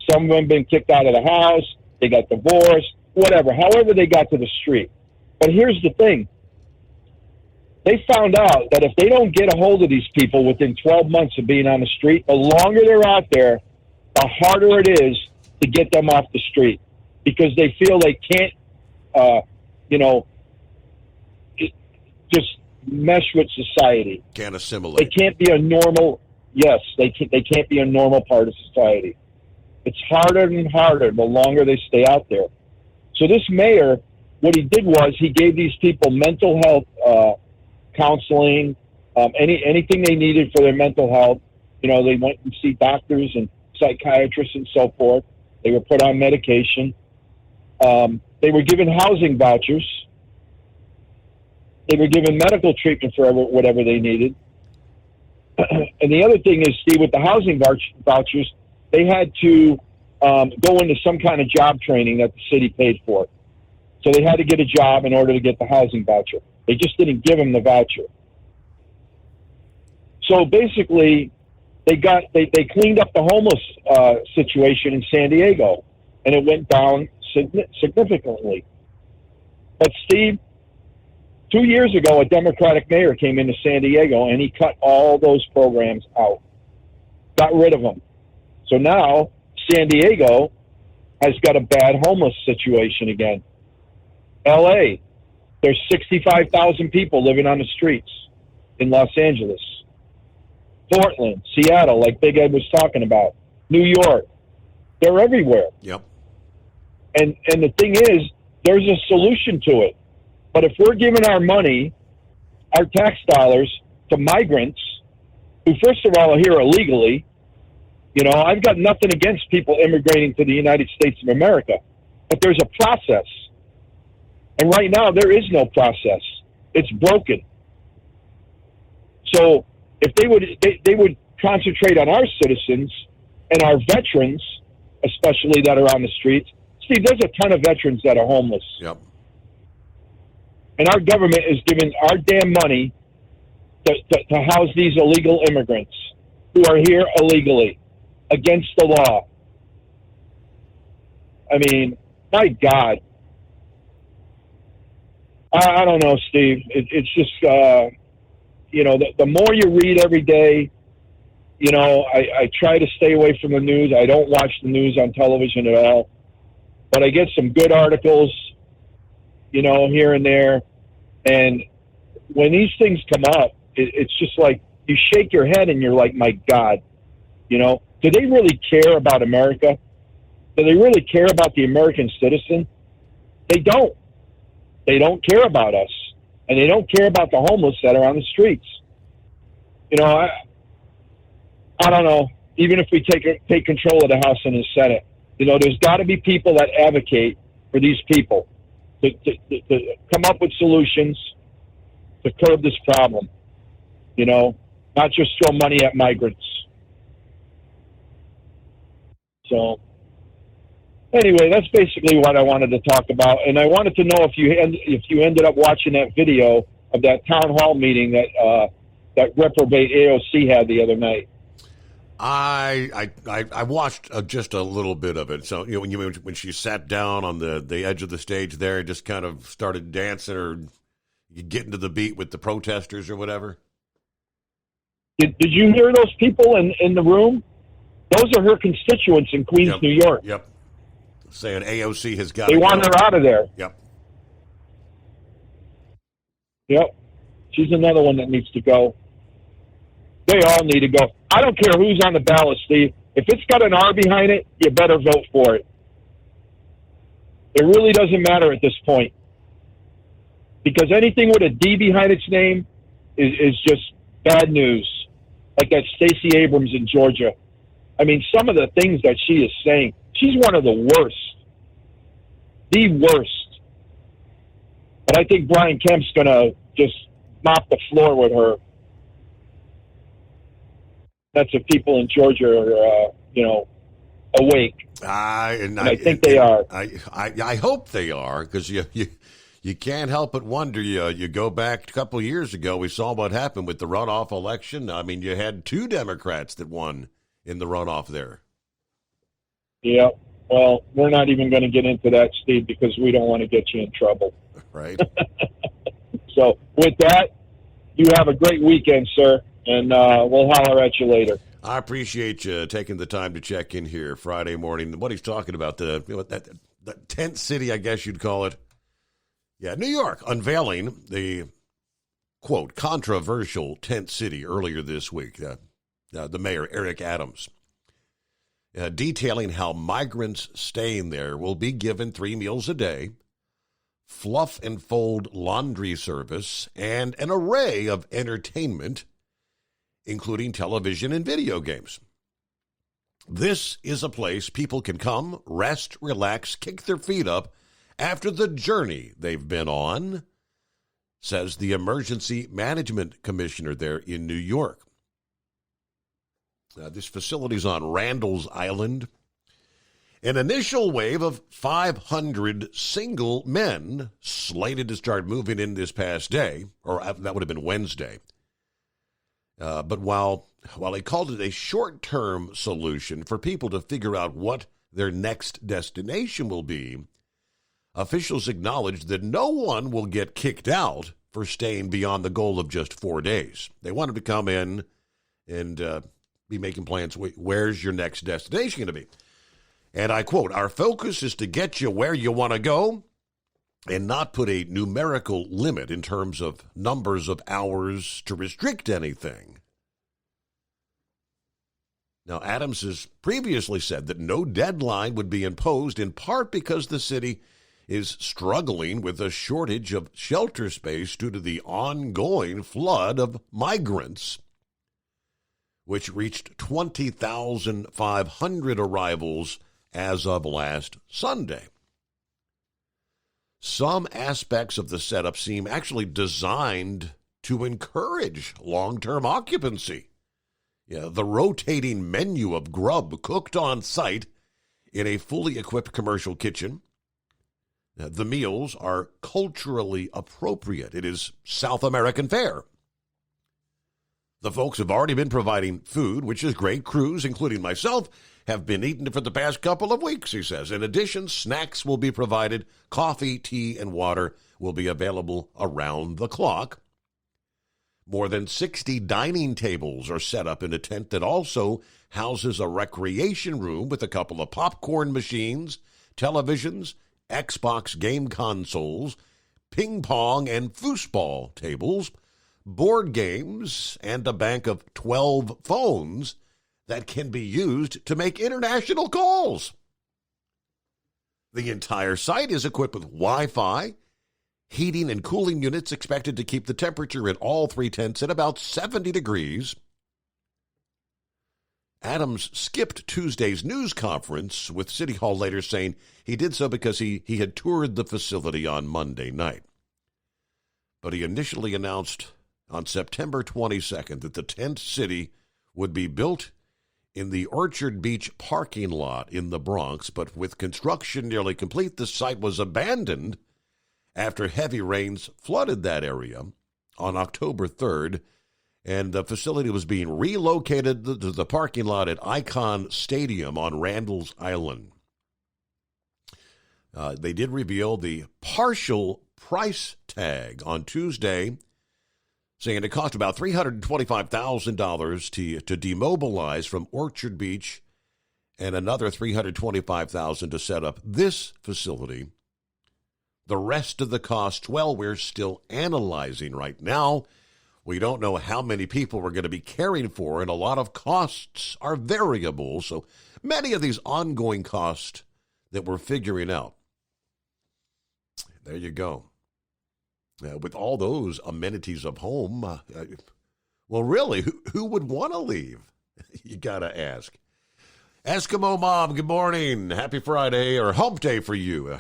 Some of them have been kicked out of the house, they got divorced, whatever, however they got to the street. But here's the thing. They found out that if they don't get a hold of these people within 12 months of being on the street, the longer they're out there, the harder it is to get them off the street, because they feel they can't, just mesh with society. Can't assimilate. They can't be a normal. Yes, they can't be a normal part of society. It's harder and harder the longer they stay out there. So this mayor, what he did was he gave these people mental health counseling, anything they needed for their mental health. You know, they went and see doctors and psychiatrists and so forth. They were put on medication. They were given housing vouchers. They were given medical treatment for whatever they needed. And the other thing is, Steve, with the housing vouchers, they had to go into some kind of job training that the city paid for. So they had to get a job in order to get the housing voucher. They just didn't give them the voucher. So basically, they cleaned up the homeless situation in San Diego, and it went down significantly. But Steve, 2 years ago, a Democratic mayor came into San Diego, and he cut all those programs out, got rid of them. So now San Diego has got a bad homeless situation again. L.A., there's 65,000 people living on the streets in Los Angeles. Portland, Seattle, like Big Ed was talking about, New York, they're everywhere. Yep. And the thing is, there's a solution to it. But if we're giving our money, our tax dollars, to migrants who, first of all, are here illegally, you know, I've got nothing against people immigrating to the United States of America, but there's a process. And right now, there is no process. It's broken. So if they would concentrate on our citizens and our veterans, especially that are on the streets. Steve, there's a ton of veterans that are homeless. Yep. And our government is giving our damn money to house these illegal immigrants who are here illegally, against the law. I mean, my God. I don't know, Steve. It's just, you know, the more you read every day, you know, I try to stay away from the news. I don't watch the news on television at all. But I get some good articles, you know, here and there. And when these things come up, it's just like you shake your head and you're like, my God, you know, do they really care about America? Do they really care about the American citizen? They don't. They don't care about us. And they don't care about the homeless that are on the streets. You know, I don't know. Even if we take control of the House and the Senate, you know, there's got to be people that advocate for these people to come up with solutions to curb this problem. You know, not just throw money at migrants. So, anyway, that's basically what I wanted to talk about. And I wanted to know if you ended up watching that video of that town hall meeting that reprobate AOC had the other night. I watched just a little bit of it. So, you know, when she sat down on the edge of the stage there and just kind of started dancing or getting to the beat with the protesters or whatever. Did you hear those people in the room? Those are her constituents in Queens, Yep. New York. Yep. Saying AOC has got. They want her out of there. Yep. Yep. She's another one that needs to go. They all need to go. I don't care who's on the ballot, Steve. If it's got an R behind it, you better vote for it. It really doesn't matter at this point. Because anything with a D behind its name is just bad news. Like that Stacey Abrams in Georgia. I mean, some of the things that she is saying, she's one of the worst. The worst. But I think Brian Kemp's going to just mop the floor with her. That's if people in Georgia are, awake. And I think they are. I hope they are, because you can't help but wonder. You go back a couple of years ago, we saw what happened with the runoff election. I mean, you had 2 Democrats that won in the runoff there. Yeah. Well, we're not even going to get into that, Steve, because we don't want to get you in trouble. Right. So with that, you have a great weekend, sir, and we'll holler at you later. I appreciate you taking the time to check in here Friday morning. What he's talking about, that tent city, I guess you'd call it. Yeah, New York unveiling the, quote, controversial tent city earlier this week. The mayor, Eric Adams, detailing how migrants staying there will be given 3 meals a day, fluff and fold laundry service, and an array of entertainment, including television and video games. This is a place people can come, rest, relax, kick their feet up after the journey they've been on, says the emergency management commissioner there in New York. This facility is on Randall's Island. An initial wave of 500 single men slated to start moving in this past day, or that would have been Wednesday. But while he called it a short-term solution for people to figure out what their next destination will be, officials acknowledged that no one will get kicked out for staying beyond the goal of just 4 days. They wanted to come in and be making plans. Where's your next destination going to be? And I quote, "Our focus is to get you where you want to go and not put a numerical limit in terms of numbers of hours to restrict anything." Now, Adams has previously said that no deadline would be imposed, in part because the city is struggling with a shortage of shelter space due to the ongoing flood of migrants, which reached 20,500 arrivals as of last Sunday. Some aspects of the setup seem actually designed to encourage long-term occupancy. The rotating menu of grub cooked on site in a fully equipped commercial kitchen. The meals are culturally appropriate. It is South American fare. The folks have already been providing food, which is great. Crews, including myself, have been eating it for the past couple of weeks, he says. In addition, snacks will be provided. Coffee, tea, and water will be available around the clock. More than 60 dining tables are set up in a tent that also houses a recreation room with a couple of popcorn machines, televisions, Xbox game consoles, ping pong and foosball tables, board games, and a bank of 12 phones that can be used to make international calls. The entire site is equipped with Wi-Fi, heating and cooling units expected to keep the temperature in all 3 tents at about 70 degrees. Adams skipped Tuesday's news conference, with City Hall later saying he did so because he had toured the facility on Monday night. But he initially announced on September 22nd that the tent city would be built in the Orchard Beach parking lot in the Bronx, but with construction nearly complete, the site was abandoned after heavy rains flooded that area on October 3rd, and the facility was being relocated to the parking lot at Icon Stadium on Randall's Island. They did reveal the partial price tag on Tuesday, saying it cost about $325,000 to demobilize from Orchard Beach and another $325,000 to set up this facility. The rest of the cost, well, we're still analyzing right now. We don't know how many people we're going to be caring for, and a lot of costs are variable. So many of these ongoing costs that we're figuring out. There you go. With all those amenities of home, well, really, who would want to leave? You got to ask. Eskimo Mom, good morning. Happy Friday, or hump day for you.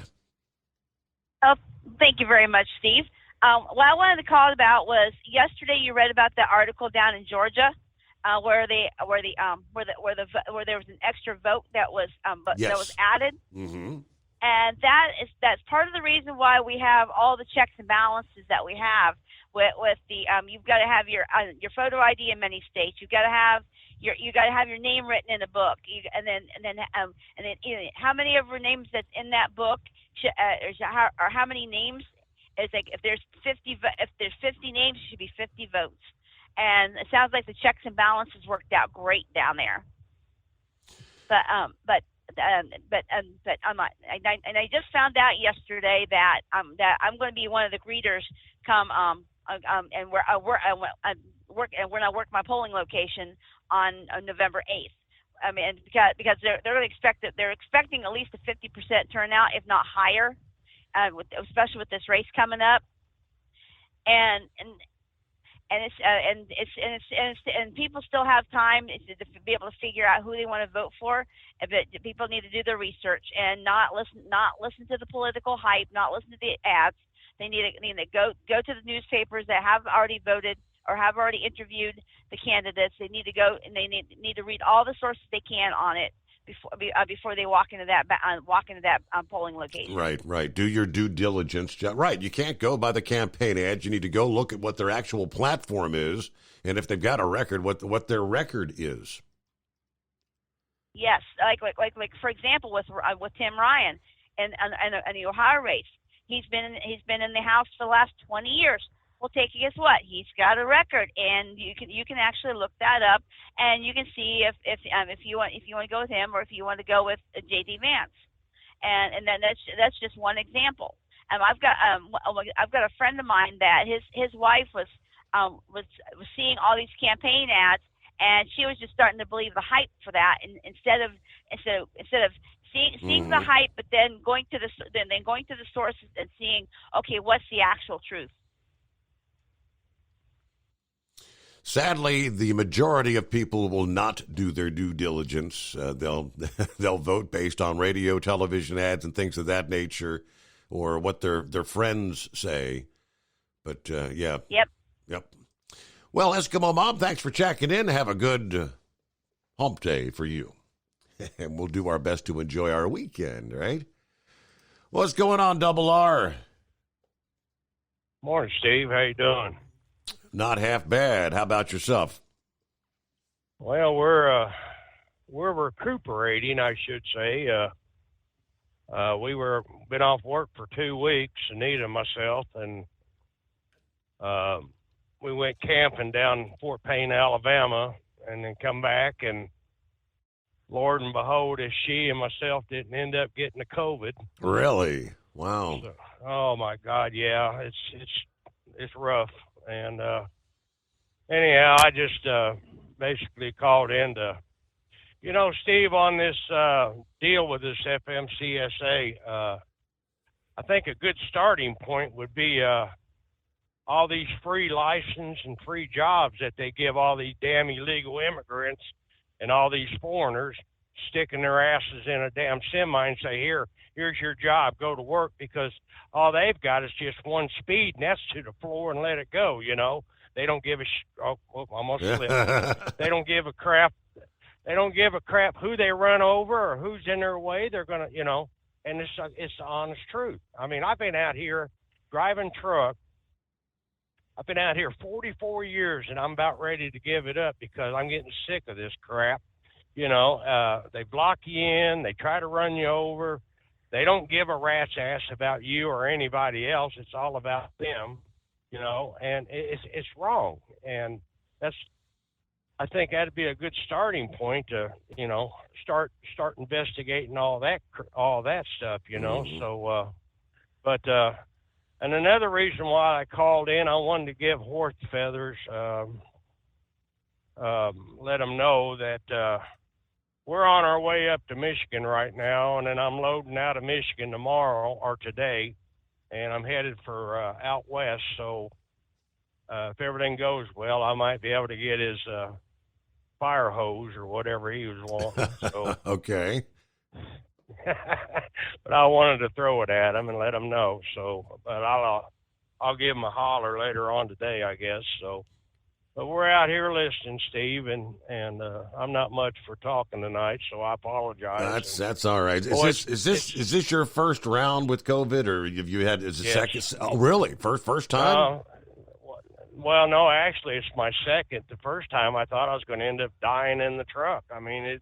Oh, thank you very much, Steve. What I wanted to call about was yesterday you read about the article down in Georgia where there was an extra vote that was Yes. that was added. Mm-hmm. And that's part of the reason why we have all the checks and balances that we have with the you've got to have your photo ID in many states. You've got to have your name written in a book. And then how many of your names that's in that book or how many names? It's like if there's 50 names, it should be 50 votes. And it sounds like the checks and balances worked out great down there. But I just found out yesterday that I'm going to be one of the greeters come and where I work my polling location on November 8th. I mean, because they're expecting at least a 50% turnout, if not higher, especially with this race coming up, and people still have time to be able to figure out who they want to vote for. But people need to do their research and not listen to the political hype, not listen to the ads. They need to go to the newspapers that have already voted or have already interviewed the candidates. They need to go and they need to read all the sources they can on it before they walk into that polling location. Right. Do your due diligence. Right. You can't go by the campaign ads. You need to go look at what their actual platform is, and if they've got a record, what their record is. Yes, like for example, with Tim Ryan and the Ohio race, he's been in the House for the last 20 years. Well, guess what? He's got a record, and you can actually look that up, and you can see if you want to go with him or if you want to go with J.D. Vance, and then that's just one example. I've got a friend of mine that his wife was seeing all these campaign ads, and she was just starting to believe the hype for that, and instead of seeing the hype, but then going to the sources and seeing, okay, what's the actual truth. Sadly, the majority of people will not do their due diligence. They'll vote based on radio, television ads, and things of that nature, or what their friends say. But yeah. Yep. Well, Eskimo Mom, thanks for checking in. Have a good hump day for you, and we'll do our best to enjoy our weekend. Right? What's going on, Double R? Morning, Steve. How you doing? Not half bad. How about yourself? Well, we're recuperating, I should say. We been off work for 2 weeks, Anita and myself, and we went camping down in Fort Payne, Alabama, and then come back, and Lord and behold, if she and myself didn't end up getting the COVID. Really? Wow. So, oh my God, yeah, it's rough. And anyhow, I just basically called in to, Steve, on this deal with this FMCSA, I think a good starting point would be all these free license and free jobs that they give all these damn illegal immigrants and all these foreigners, sticking their asses in a damn semi and say, here's your job, go to work, because all they've got is just one speed, and that's to the floor and let it go, They don't give almost slipped. They don't give a crap. They don't give a crap who they run over or who's in their way. They're going to, and it's the honest truth. I mean, I've been out here driving truck. I've been out here 44 years, and I'm about ready to give it up because I'm getting sick of this crap. They block you in. They try to run you over. They don't give a rat's ass about you or anybody else. It's all about them, and it's wrong. And I think that'd be a good starting point to, start investigating all that stuff, Mm-hmm. So, And another reason why I called in, I wanted to give Horse Feathers, let them know that we're on our way up to Michigan right now, and then I'm loading out of Michigan tomorrow or today, and I'm headed for out west. So if everything goes well, I might be able to get his fire hose or whatever he was wanting. So. Okay. But I wanted to throw it at him and let him know. So, but I'll give him a holler later on today, I guess. So, but we're out here listening, Steve, and I'm not much for talking tonight, so I apologize. That's all right. Is this your first round with COVID, or have you had second? Oh, really? First time? Well, no, actually, it's my second. The first time I thought I was going to end up dying in the truck. I mean, it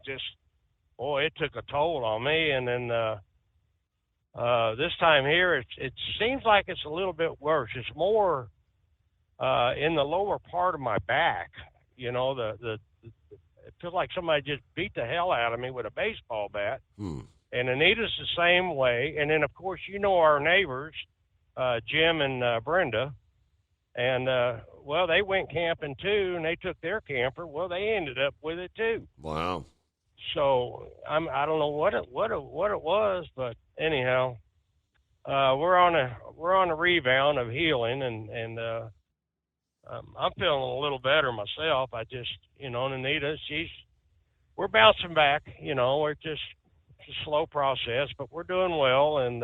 took a toll on me. And then this time here, it seems like it's a little bit worse. It's more in the lower part of my back. You know, it feels like somebody just beat the hell out of me with a baseball bat. And Anita's the same way. And then, of course, you know our neighbors, Jim and Brenda. And, well, they went camping, too, and they took their camper. Well, they ended up with it, too. Wow. So I don't know what it was, but anyhow, we're on a rebound of healing, and I'm feeling a little better myself. I just, you know, Anita, we're bouncing back. You know, it's a slow process, but we're doing well. And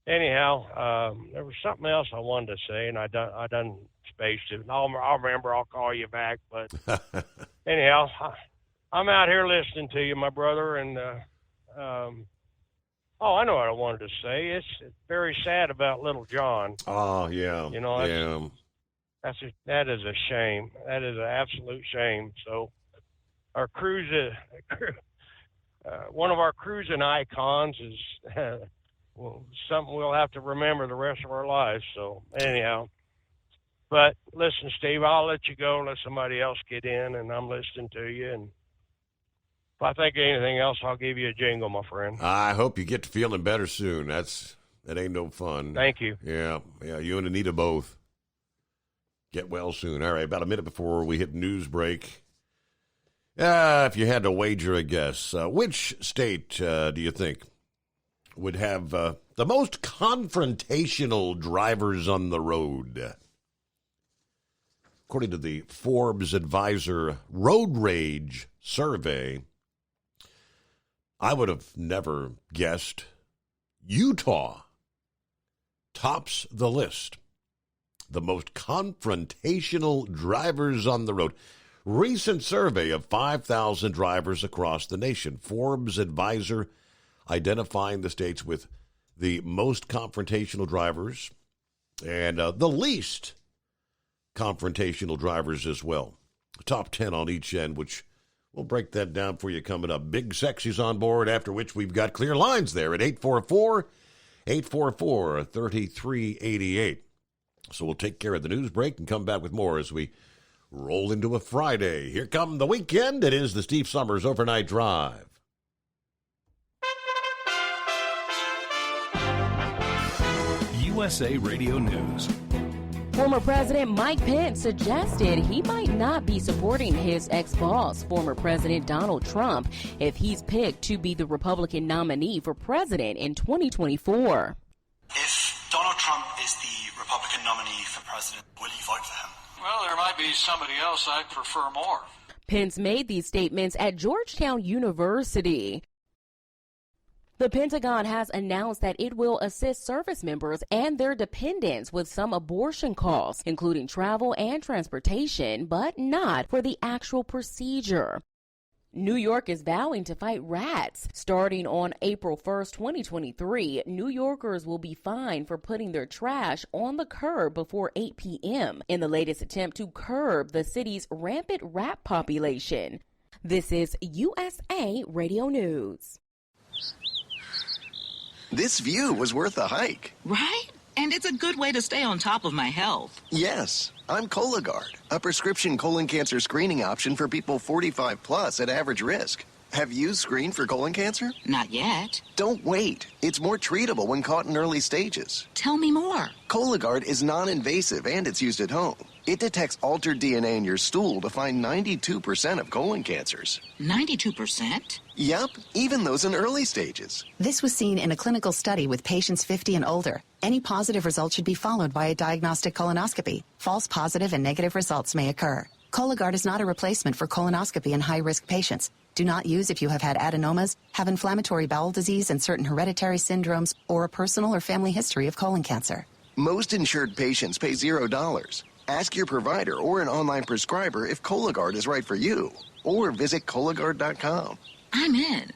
anyhow, there was something else I wanted to say, and I done spaced it. And I'll remember. I'll call you back. But anyhow. I'm out here listening to you, my brother, and I know what I wanted to say. It's very sad about little John. Oh, yeah. You know, that is a shame. That is an absolute shame. So our one of our cruising icons is something we'll have to remember the rest of our lives. So anyhow, but listen, Steve, I'll let you go, let somebody else get in, and I'm listening to you. And if I think of anything else, I'll give you a jingle, my friend. I hope you get to feeling better soon. That ain't no fun. Thank you. Yeah, you and Anita both. Get well soon. All right, about a minute before we hit news break. If you had to wager a guess, which state do you think would have the most confrontational drivers on the road? According to the Forbes Advisor Road Rage survey, I would have never guessed Utah tops the list. The most confrontational drivers on the road. Recent survey of 5,000 drivers across the nation. Forbes Advisor identifying the states with the most confrontational drivers and the least confrontational drivers as well. Top 10 on each end, which we'll break that down for you coming up. Big Sexy's on board, after which we've got clear lines there at 844-844-3388. So we'll take care of the news break and come back with more as we roll into a Friday. Here come the weekend. It is the Steve Summers Overnight Drive. USA Radio News. Former President Mike Pence suggested he might not be supporting his ex-boss, former President Donald Trump, if he's picked to be the Republican nominee for president in 2024. If Donald Trump is the Republican nominee for president, will you vote for him? Well, there might be somebody else I'd prefer more. Pence made these statements at Georgetown University. The Pentagon has announced that it will assist service members and their dependents with some abortion costs, including travel and transportation, but not for the actual procedure. New York is vowing to fight rats. Starting on April 1st, 2023, New Yorkers will be fined for putting their trash on the curb before 8 p.m. in the latest attempt to curb the city's rampant rat population. This is USA Radio News. This view was worth a hike. Right? And it's a good way to stay on top of my health. Yes, I'm Cologuard, a prescription colon cancer screening option for people 45 plus at average risk. Have you screened for colon cancer? Not yet. Don't wait. It's more treatable when caught in early stages. Tell me more. Cologuard is non-invasive and it's used at home. It detects altered DNA in your stool to find 92% of colon cancers. 92%? Yep, even those in early stages. This was seen in a clinical study with patients 50 and older. Any positive result should be followed by a diagnostic colonoscopy. False positive and negative results may occur. Cologuard is not a replacement for colonoscopy in high-risk patients. Do not use if you have had adenomas, have inflammatory bowel disease and certain hereditary syndromes, or a personal or family history of colon cancer. Most insured patients pay $0. Ask your provider or an online prescriber if Cologuard is right for you, or visit Cologuard.com. I'm in.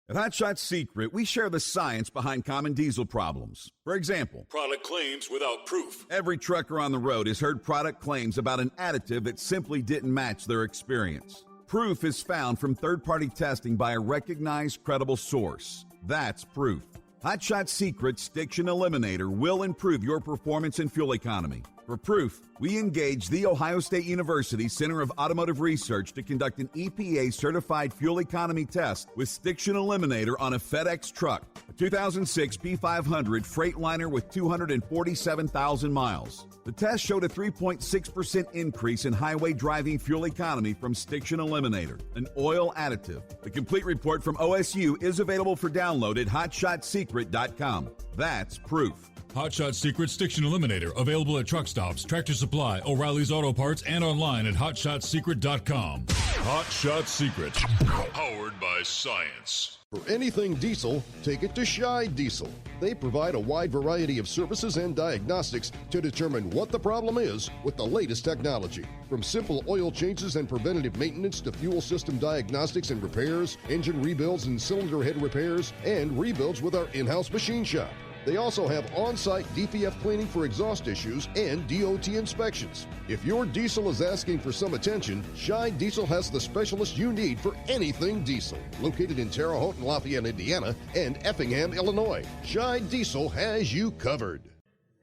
At Hot Shot Secret, we share the science behind common diesel problems. For example, Product claims without proof. every trucker on the road has heard product claims about an additive that simply didn't match their experience. Proof is found from third-party testing by a recognized, credible source. That's proof. Hot Shot Secret's Stiction Eliminator will improve your performance and fuel economy. For proof, we engaged the Ohio State University Center of Automotive Research to conduct an EPA-certified fuel economy test with Stiction Eliminator on a FedEx truck, a 2006 P500 Freightliner with 247,000 miles. The test showed a 3.6% increase in highway driving fuel economy from Stiction Eliminator, an oil additive. The complete report from OSU is available for download at hotshotsecret.com. That's proof. Hot Shot Secret Stiction Eliminator, available at truck stops, Tractor Supply, O'Reilly's Auto Parts, and online at hotshotsecret.com. Hot Shot Secret, powered by science. For anything diesel, take it to Scheid Diesel. They provide a wide variety of services and diagnostics to determine what the problem is with the latest technology. From simple oil changes and preventative maintenance to fuel system diagnostics and repairs, engine rebuilds and cylinder head repairs, and rebuilds with our in-house machine shop. They also have on-site DPF cleaning for exhaust issues and DOT inspections. If your diesel is asking for some attention, Scheid Diesel has the specialist you need for anything diesel. Located in Terre Haute and Lafayette, Indiana, and Effingham, Illinois, Scheid Diesel has you covered.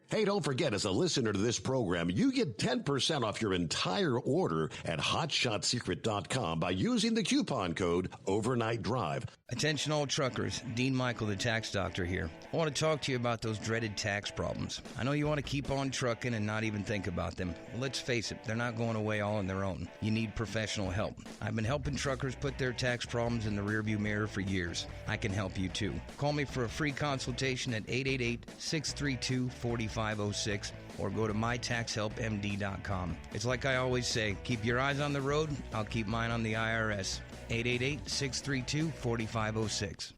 Hey, don't forget, as a listener to this program, you get 10% off your entire order at hotshotsecret.com by using the coupon code Overnight Drive. Attention all truckers, Dean Michael, the tax doctor here. I want to talk to you about those dreaded tax problems. I know you want to keep on trucking and not even think about them. Well, let's face it, they're not going away all on their own. You need professional help. I've been helping truckers put their tax problems in the rearview mirror for years. I can help you too. Call me for a free consultation at 888-632-4506 or go to mytaxhelpmd.com. It's like I always say, keep your eyes on the road, I'll keep mine on the IRS. 888-632-4506.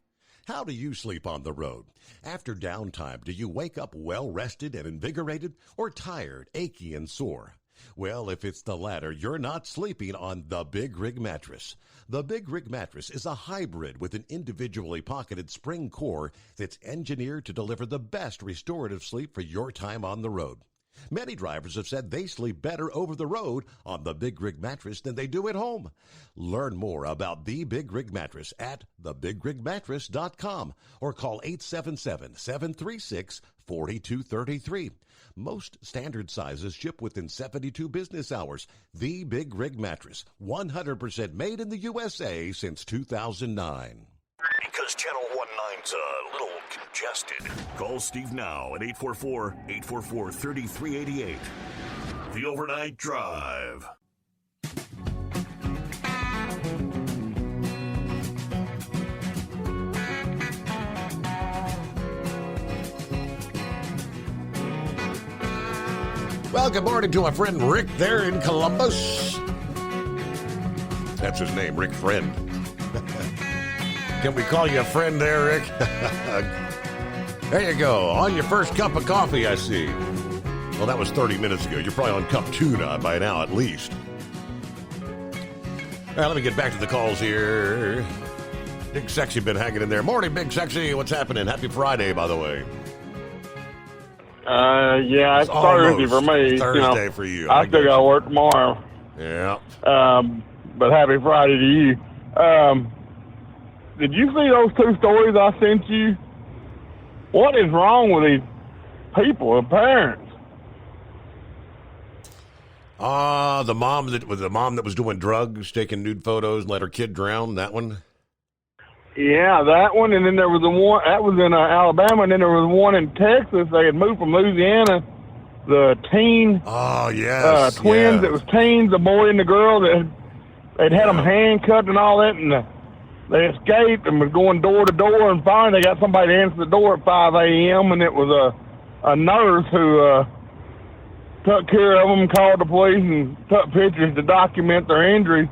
How do you sleep on the road? After downtime, do you wake up well-rested and invigorated or tired, achy, and sore? Well, if it's the latter, you're not sleeping on the Big Rig Mattress. The Big Rig Mattress is a hybrid with an individually pocketed spring core that's engineered to deliver the best restorative sleep for your time on the road. Many drivers have said they sleep better over the road on the Big Rig Mattress than they do at home. Learn more about the Big Rig Mattress at thebigrigmattress.com or call 877-736-4233. Most standard sizes ship within 72 business hours. The Big Rig Mattress, 100% made in the USA since 2009. Because Channel 19's a little congested. Call Steve now at 844-844-3388. The Overnight Drive. Well, good morning to my friend Rick there in Columbus. That's his name, Rick Friend. Can we call you a friend there, Rick? There you go. On your first cup of coffee, I see. Well, that was 30 minutes ago. You're probably on cup 2 by now, at least. All right, let me get back to the calls here. Big Sexy been hanging in there. Morning, Big Sexy. What's happening? Happy Friday, by the way. Yeah, it's Thursday for me. Thursday for you. I still got to work tomorrow. Yeah. But happy Friday to you. Did you see those 2 stories I sent you? What is wrong with these people and parents? The mom that was doing drugs, taking nude photos, and let her kid drown. That one. Yeah, that one, and then there was the one that was in Alabama, and then there was one in Texas. They had moved from Louisiana. The teen, twins. yes. It was teens, the boy and the girl that they'd had them handcuffed and all that, and they escaped and was going door to door. And finally, they got somebody to answer the door at 5 a.m. and it was a nurse who took care of them, called the police, and took pictures to document their injury.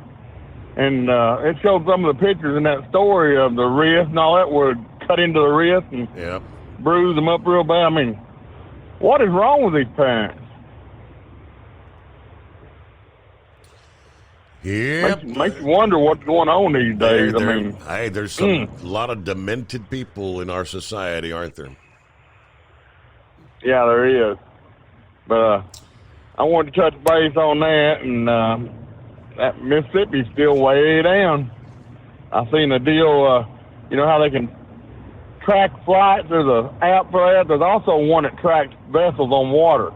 And it showed some of the pictures in that story of the wrist and all that, where it cut into the wrist and bruised them up real bad. I mean, what is wrong with these parents? Yep. Makes you wonder what's going on these days. There's a lot of demented people in our society, aren't there? Yeah, there is. But I wanted to touch base on that, and that Mississippi's still way down. I seen a deal, you know how they can track flights? There's an app for that. There's also one that tracks vessels on water.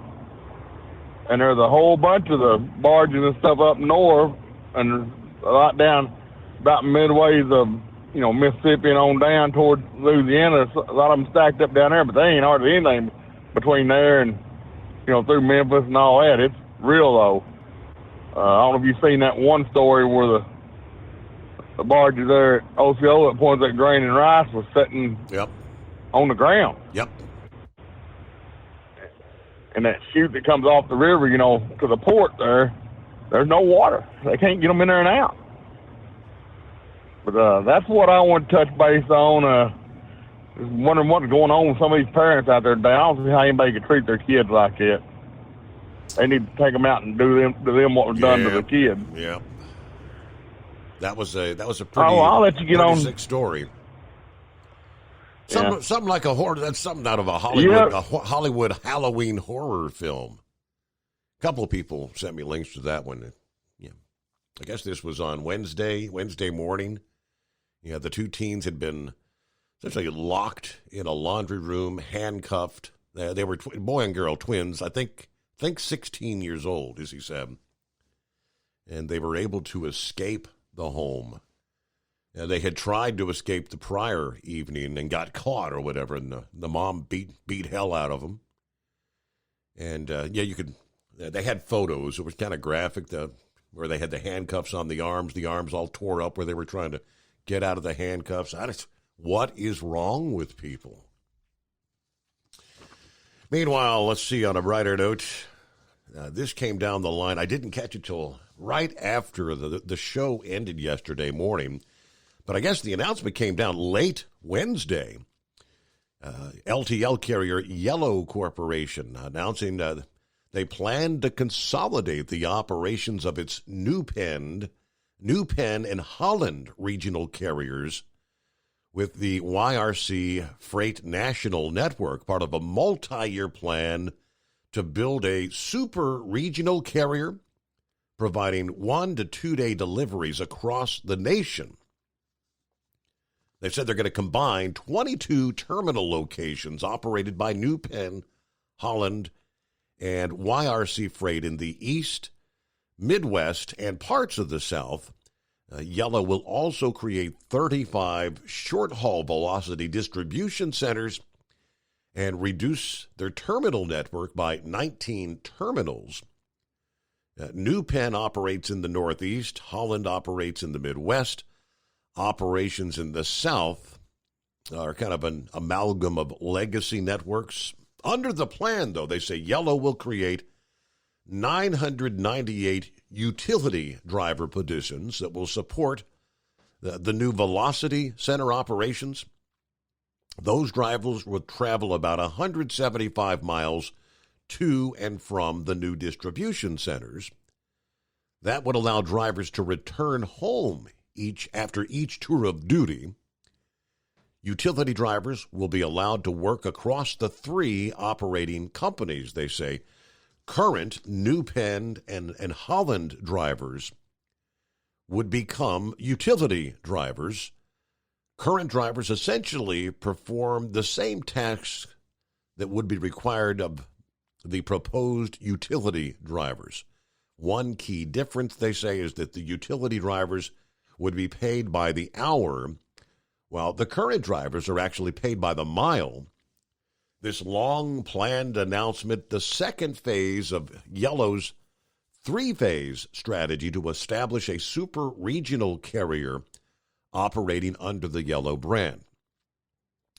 And there's a whole bunch of the barges and stuff up north, and a lot down about midways of, Mississippi and on down toward Louisiana. A lot of them stacked up down there, but they ain't hardly anything between there and, through Memphis and all that. It's real low. I don't know if you've seen that one story where the barges there at Osceola that points at grain and rice was sitting on the ground. Yep. And that chute that comes off the river, to the port there's no water. They can't get them in there and out. But that's what I want to touch base on. Just wondering what's going on with some of these parents out there today. I don't see how anybody could treat their kids like that. They need to take them out and do them what was done to the kids. Yeah. That was a pretty, I'll let you get on. Sick story. Something like a horror. That's something out of a Hollywood Halloween horror film. A couple of people sent me links to that one. Yeah, I guess this was on Wednesday morning. Yeah, the two teens had been essentially locked in a laundry room, handcuffed. They were boy and girl twins. I think 16 years old, as he said. And they were able to escape the home. They had tried to escape the prior evening and got caught or whatever, and the mom beat hell out of them. And, they had photos. It was kind of graphic, where they had the handcuffs on the arms all tore up where they were trying to get out of the handcuffs. What is wrong with people? Meanwhile, let's see, on a brighter note, this came down the line. I didn't catch it till right after the show ended yesterday morning, but I guess the announcement came down late Wednesday. LTL carrier Yellow Corporation announcing they plan to consolidate the operations of its New Penn and Holland regional carriers with the YRC Freight National Network, part of a multi-year plan to build a super regional carrier providing 1 to 2 day deliveries across the nation. They said they're going to combine 22 terminal locations operated by New Penn, Holland, and YRC Freight in the East, Midwest, and parts of the South. Yellow will also create 35 short-haul velocity distribution centers and reduce their terminal network by 19 terminals. New Penn operates in the Northeast. Holland operates in the Midwest. Operations in the South are kind of an amalgam of legacy networks. Under the plan, though, they say Yellow will create 998 utility driver positions that will support the new Velocity Center operations. Those drivers will travel about 175 miles to and from the new distribution centers. That would allow drivers to return home after each tour of duty. Utility drivers will be allowed to work across the 3 operating companies, they say. Current New Penn and Holland drivers would become utility drivers. Current drivers essentially perform the same tasks that would be required of the proposed utility drivers. One key difference, they say, is that the utility drivers would be paid by the hour, while the current drivers are actually paid by the mile. This long-planned announcement, the second phase of Yellow's three-phase strategy to establish a super-regional carrier operating under the Yellow brand.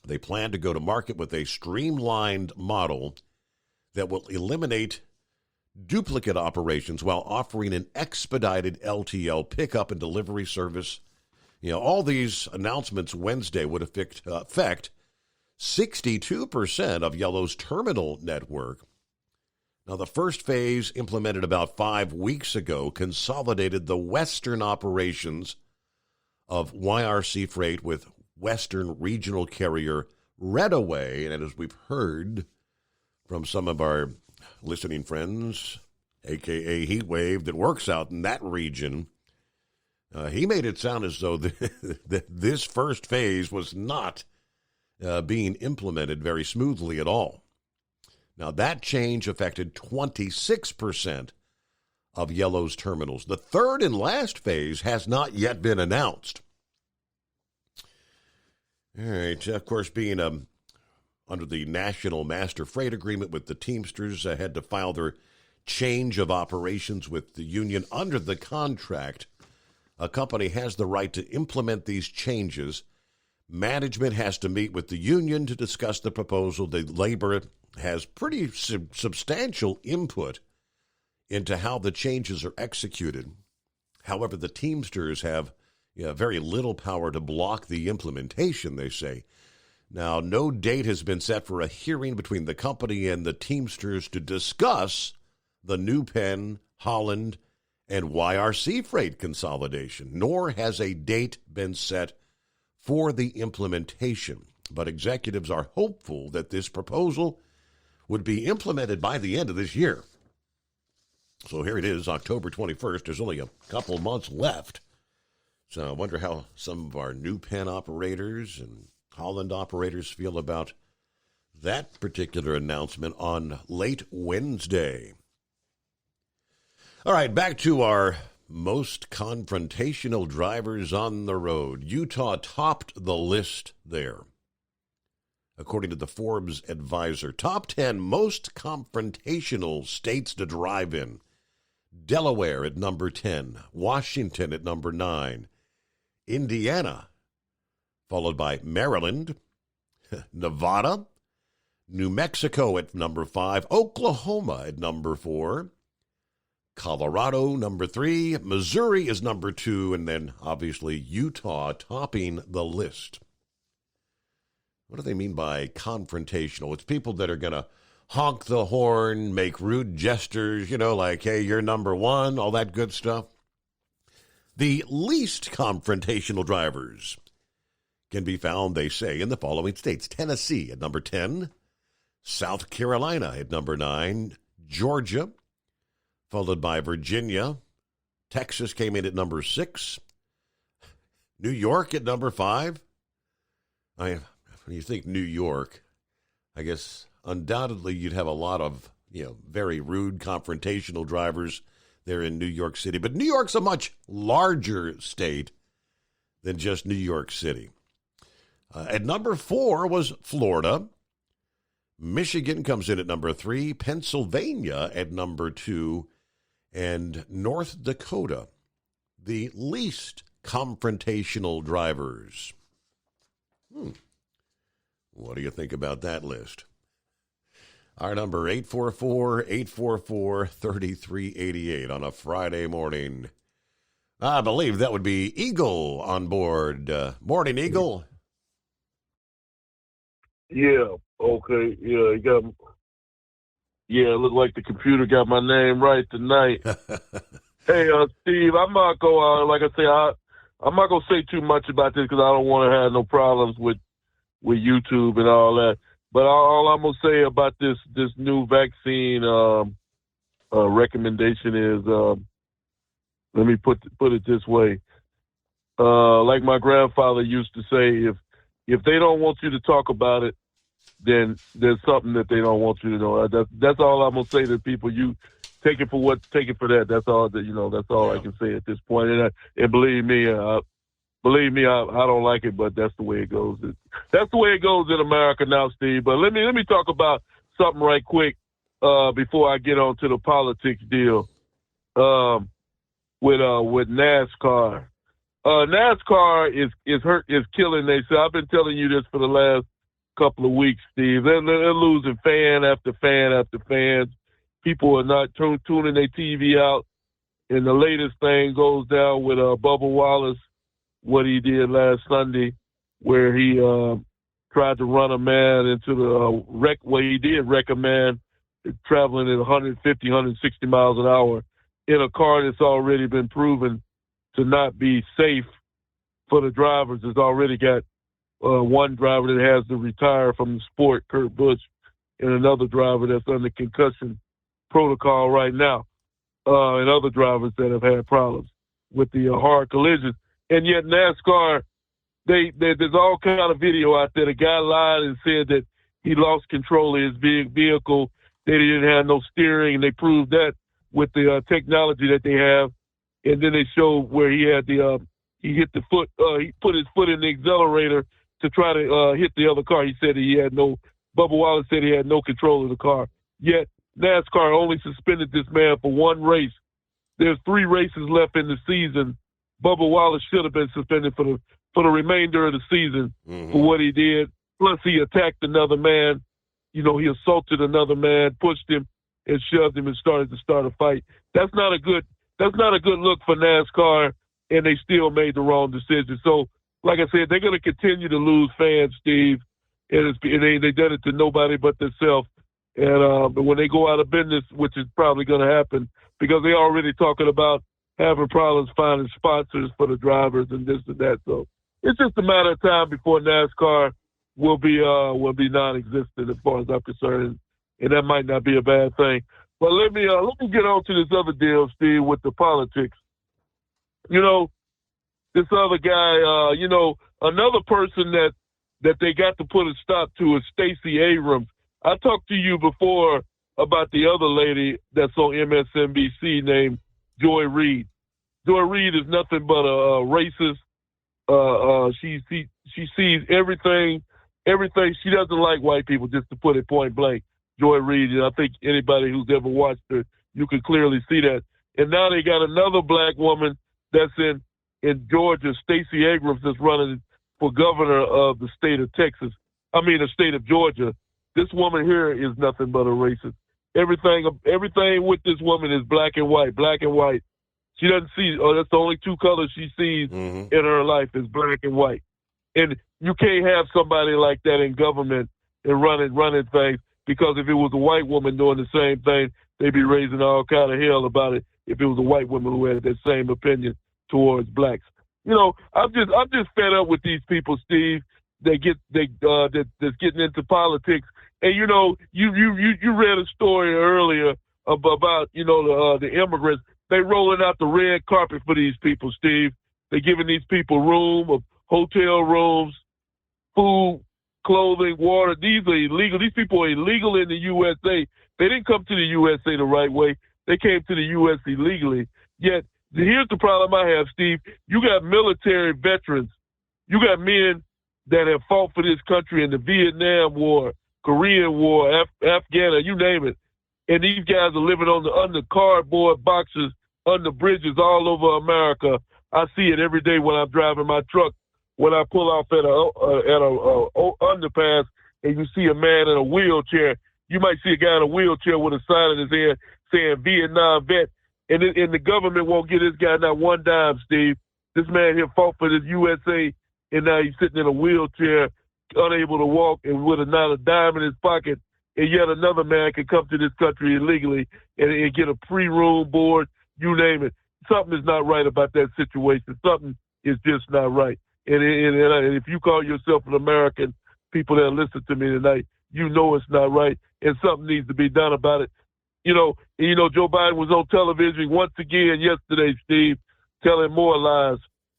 They plan to go to market with a streamlined model that will eliminate duplicate operations while offering an expedited LTL pickup and delivery service. All these announcements Wednesday would affect 62% of Yellow's terminal network. Now, the first phase, implemented about 5 weeks ago, consolidated the Western operations of YRC Freight with Western regional carrier Reddaway. And as we've heard from some of our listening friends, a.k.a. Heatwave, that works out in that region, he made it sound as though this first phase was not being implemented very smoothly at all. Now, that change affected 26% of Yellow's terminals. The third and last phase has not yet been announced. All right, of course, being under the National Master Freight Agreement with the Teamsters, had to file their change of operations with the union. Under the contract, a company has the right to implement these changes. Management has to meet with the union to discuss the proposal. The labor has pretty substantial input into how the changes are executed. However, the Teamsters have very little power to block the implementation, they say. Now, no date has been set for a hearing between the company and the Teamsters to discuss the New Penn, Holland, and YRC Freight consolidation, nor has a date been set for the implementation. But executives are hopeful that this proposal would be implemented by the end of this year. So here it is, October 21st. There's only a couple months left. So I wonder how some of our New Penn operators and Holland operators feel about that particular announcement on late Wednesday. All right, back to our most confrontational drivers on the road. Utah topped the list there. According to the Forbes Advisor, top 10 most confrontational states to drive in. Delaware at number 10, Washington at number 9, Indiana, followed by Maryland, Nevada, New Mexico at number 5, Oklahoma at number 4, Colorado number 3, Missouri is number 2, and then obviously Utah topping the list. What do they mean by confrontational? It's people that are going to honk the horn, make rude gestures, like, hey, you're number 1, all that good stuff. The least confrontational drivers can be found, they say, in the following states. Tennessee at number 10, South Carolina at number 9, Georgia, followed by Virginia. Texas came in at number 6, New York at number 5. When you think New York, I guess undoubtedly you'd have a lot of, very rude, confrontational drivers there in New York City. But New York's a much larger state than just New York City. At number 4 was Florida. Michigan comes in at number 3, Pennsylvania at number 2, and North Dakota, the least confrontational drivers. What do you think about that list? Our number, 844-844-3388 on a Friday morning. I believe that would be Eagle on board. Morning, Eagle. Yeah, okay. Yeah, it looked like the computer got my name right tonight. Hey, Steve, I'm not going, like I say, I'm not going to say too much about this because I don't want to have no problems with YouTube and all that. But all I'm going to say about this new vaccine recommendation is, let me put it this way. Like my grandfather used to say, if they don't want you to talk about it, then there's something that they don't want you to know. That's all I'm going to say to people. You take it for that. That's all that's all I can say at this point. And believe me, I don't like it, but that's the way it goes. That's the way it goes in America now, Steve. But let me talk about something right quick before I get on to the politics deal with NASCAR. NASCAR is killing. They say, I've been telling you this for the last couple of weeks, Steve. They're losing fan after fan after fan. People are not tuning their TV out. And the latest thing goes down with Bubba Wallace, what he did last Sunday, where he tried to run a man into the wreck. Well, he did wreck a man traveling at 150, 160 miles an hour in a car that's already been proven to not be safe for the drivers. It's already got one driver that has to retire from the sport, Kurt Busch, and another driver that's under concussion protocol right now, and other drivers that have had problems with the hard collisions. And yet NASCAR, there's all kind of video out there. The guy lied and said that he lost control of his vehicle, that he didn't have no steering, and they proved that with the technology that they have. And then they showed where he had he hit the foot, he put his foot in the accelerator to try to hit the other car. He said Bubba Wallace said he had no control of the car. Yet NASCAR only suspended this man for one race. There's 3 races left in the season. Bubba Wallace should have been suspended for the remainder of the season for what he did. Plus, he attacked another man. He assaulted another man, pushed him, and shoved him, and started to start a fight. That's not a good look for NASCAR, and they still made the wrong decision. So, like I said, they're going to continue to lose fans, Steve, and they done it to nobody but themselves. And when they go out of business, which is probably going to happen, because they're already talking about having problems finding sponsors for the drivers and this and that. So it's just a matter of time before NASCAR will be non-existent as far as I'm concerned, and that might not be a bad thing. But let me get on to this other deal, Steve, with the politics. This other guy, another person that they got to put a stop to is Stacey Abrams. I talked to you before about the other lady that's on MSNBC named Joy Reid. Joy Reid is nothing but a racist. She sees everything. She doesn't like white people, just to put it point blank. Joy Reid, and I think anybody who's ever watched her, you can clearly see that. And now they got another black woman that's in Georgia, Stacey Abrams, that's running for governor of the state of the state of Georgia. This woman here is nothing but a racist. Everything with this woman is black and white. She doesn't see, that's the only 2 colors she sees in her life is black and white. And you can't have somebody like that in government and running things, because if it was a white woman doing the same thing, they'd be raising all kind of hell about it if it was a white woman who had that same opinion towards blacks. I'm just fed up with these people, Steve. That's getting into politics. And you read a story earlier about the immigrants. They rolling out the red carpet for these people, Steve. They're giving these people hotel rooms, food, clothing, water. These are illegal. These people are illegal in the USA. They didn't come to the USA the right way. They came to the U.S. illegally. Yet, here's the problem I have, Steve. You got military veterans. You got men that have fought for this country in the Vietnam War, Korean War, Afghanistan, you name it. And these guys are living under cardboard boxes, under bridges all over America. I see it every day when I'm driving my truck. When I pull off at a underpass and you see a man in a wheelchair, you might see a guy in a wheelchair with a sign in his hand saying Vietnam vet, and the government won't get this guy not one dime, Steve. This man here fought for this USA, and now he's sitting in a wheelchair, unable to walk, and with not a dime in his pocket, and yet another man can come to this country illegally and get a free room, board, you name it. Something is not right about that situation. Something is just not right. And if you call yourself an American, people that listen to me tonight, you know it's not right, and something needs to be done about it. Joe Biden was on television once again yesterday, Steve, telling more lies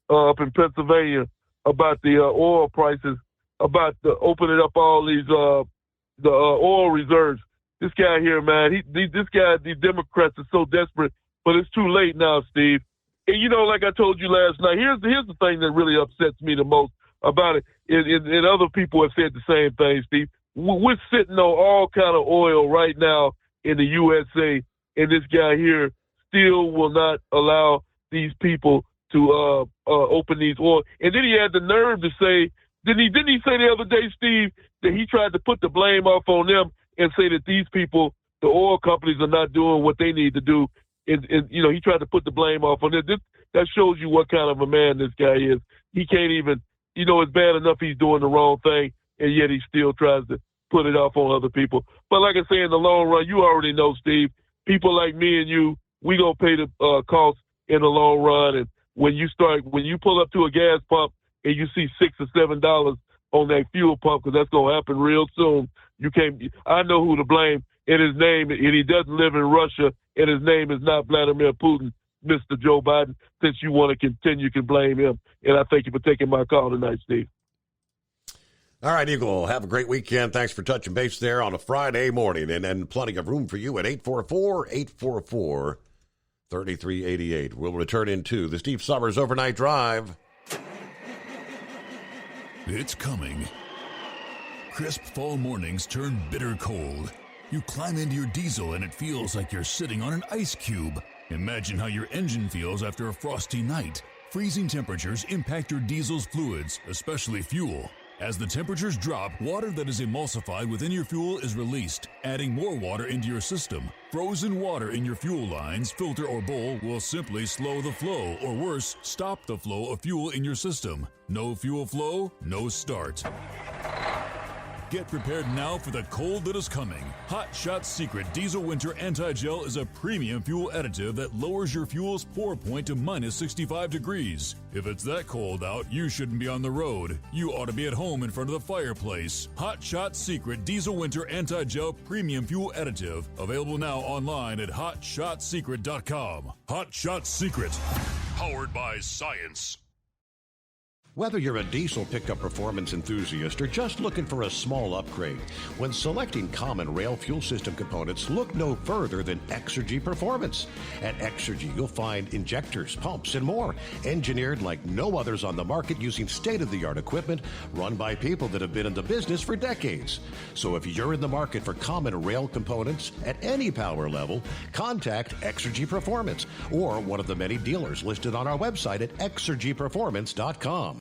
up in Pennsylvania about the oil prices, about opening up all these the oil reserves. this guy here, man, these Democrats are so desperate, but it's too late now, Steve. And, like I told you last night, here's the thing that really upsets me the most about it, and other people have said the same thing, Steve. We're sitting on all kind of oil right now in the USA, and this guy here still will not allow these people to open these oil. And then he had the nerve to say, didn't he say the other day, Steve, that he tried to put the blame off on them and say that these people, the oil companies, are not doing what they need to do. And he tried to put the blame off on them. That shows you what kind of a man this guy is. He can't even, it's bad enough he's doing the wrong thing, and yet he still tries to put it off on other people. But like I say, in the long run, you already know, Steve, people like me and you, we going to pay the cost in the long run. And when you pull up to a gas pump and you see $6 or $7 on that fuel pump, because that's going to happen real soon, I know who to blame. And his name, and he doesn't live in Russia, and his name is not Vladimir Putin, Mr. Joe Biden. Since you want to continue, you can blame him. And I thank you for taking my call tonight, Steve. All right, Eagle, have a great weekend. Thanks for touching base there on a Friday morning, and plenty of room for you at 844-844-3388. We'll return into the Steve Summers Overnight Drive. It's coming. Crisp fall mornings turn bitter cold. You climb into your diesel and it feels like you're sitting on an ice cube. Imagine how your engine feels after a frosty night. Freezing temperatures impact your diesel's fluids, especially fuel. As the temperatures drop, water that is emulsified within your fuel is released, adding more water into your system. Frozen water in your fuel lines, filter, or bowl will simply slow the flow, or worse, stop the flow of fuel in your system. No fuel flow, no start. Get prepared now for the cold that is coming. Hot Shot Secret Diesel Winter Anti-Gel is a premium fuel additive that lowers your fuel's pour point to minus 65 degrees. If it's that cold out, you shouldn't be on the road. You ought to be at home in front of the fireplace. Hot Shot Secret Diesel Winter Anti-Gel Premium Fuel Additive. Available now online at HotShotSecret.com. Hot Shot Secret. Powered by science. Whether you're a diesel pickup performance enthusiast or just looking for a small upgrade, when selecting common rail fuel system components, look no further than Exergy Performance. At Exergy, you'll find injectors, pumps, and more, engineered like no others on the market using state-of-the-art equipment run by people that have been in the business for decades. So if you're in the market for common rail components at any power level, contact Exergy Performance or one of the many dealers listed on our website at exergyperformance.com.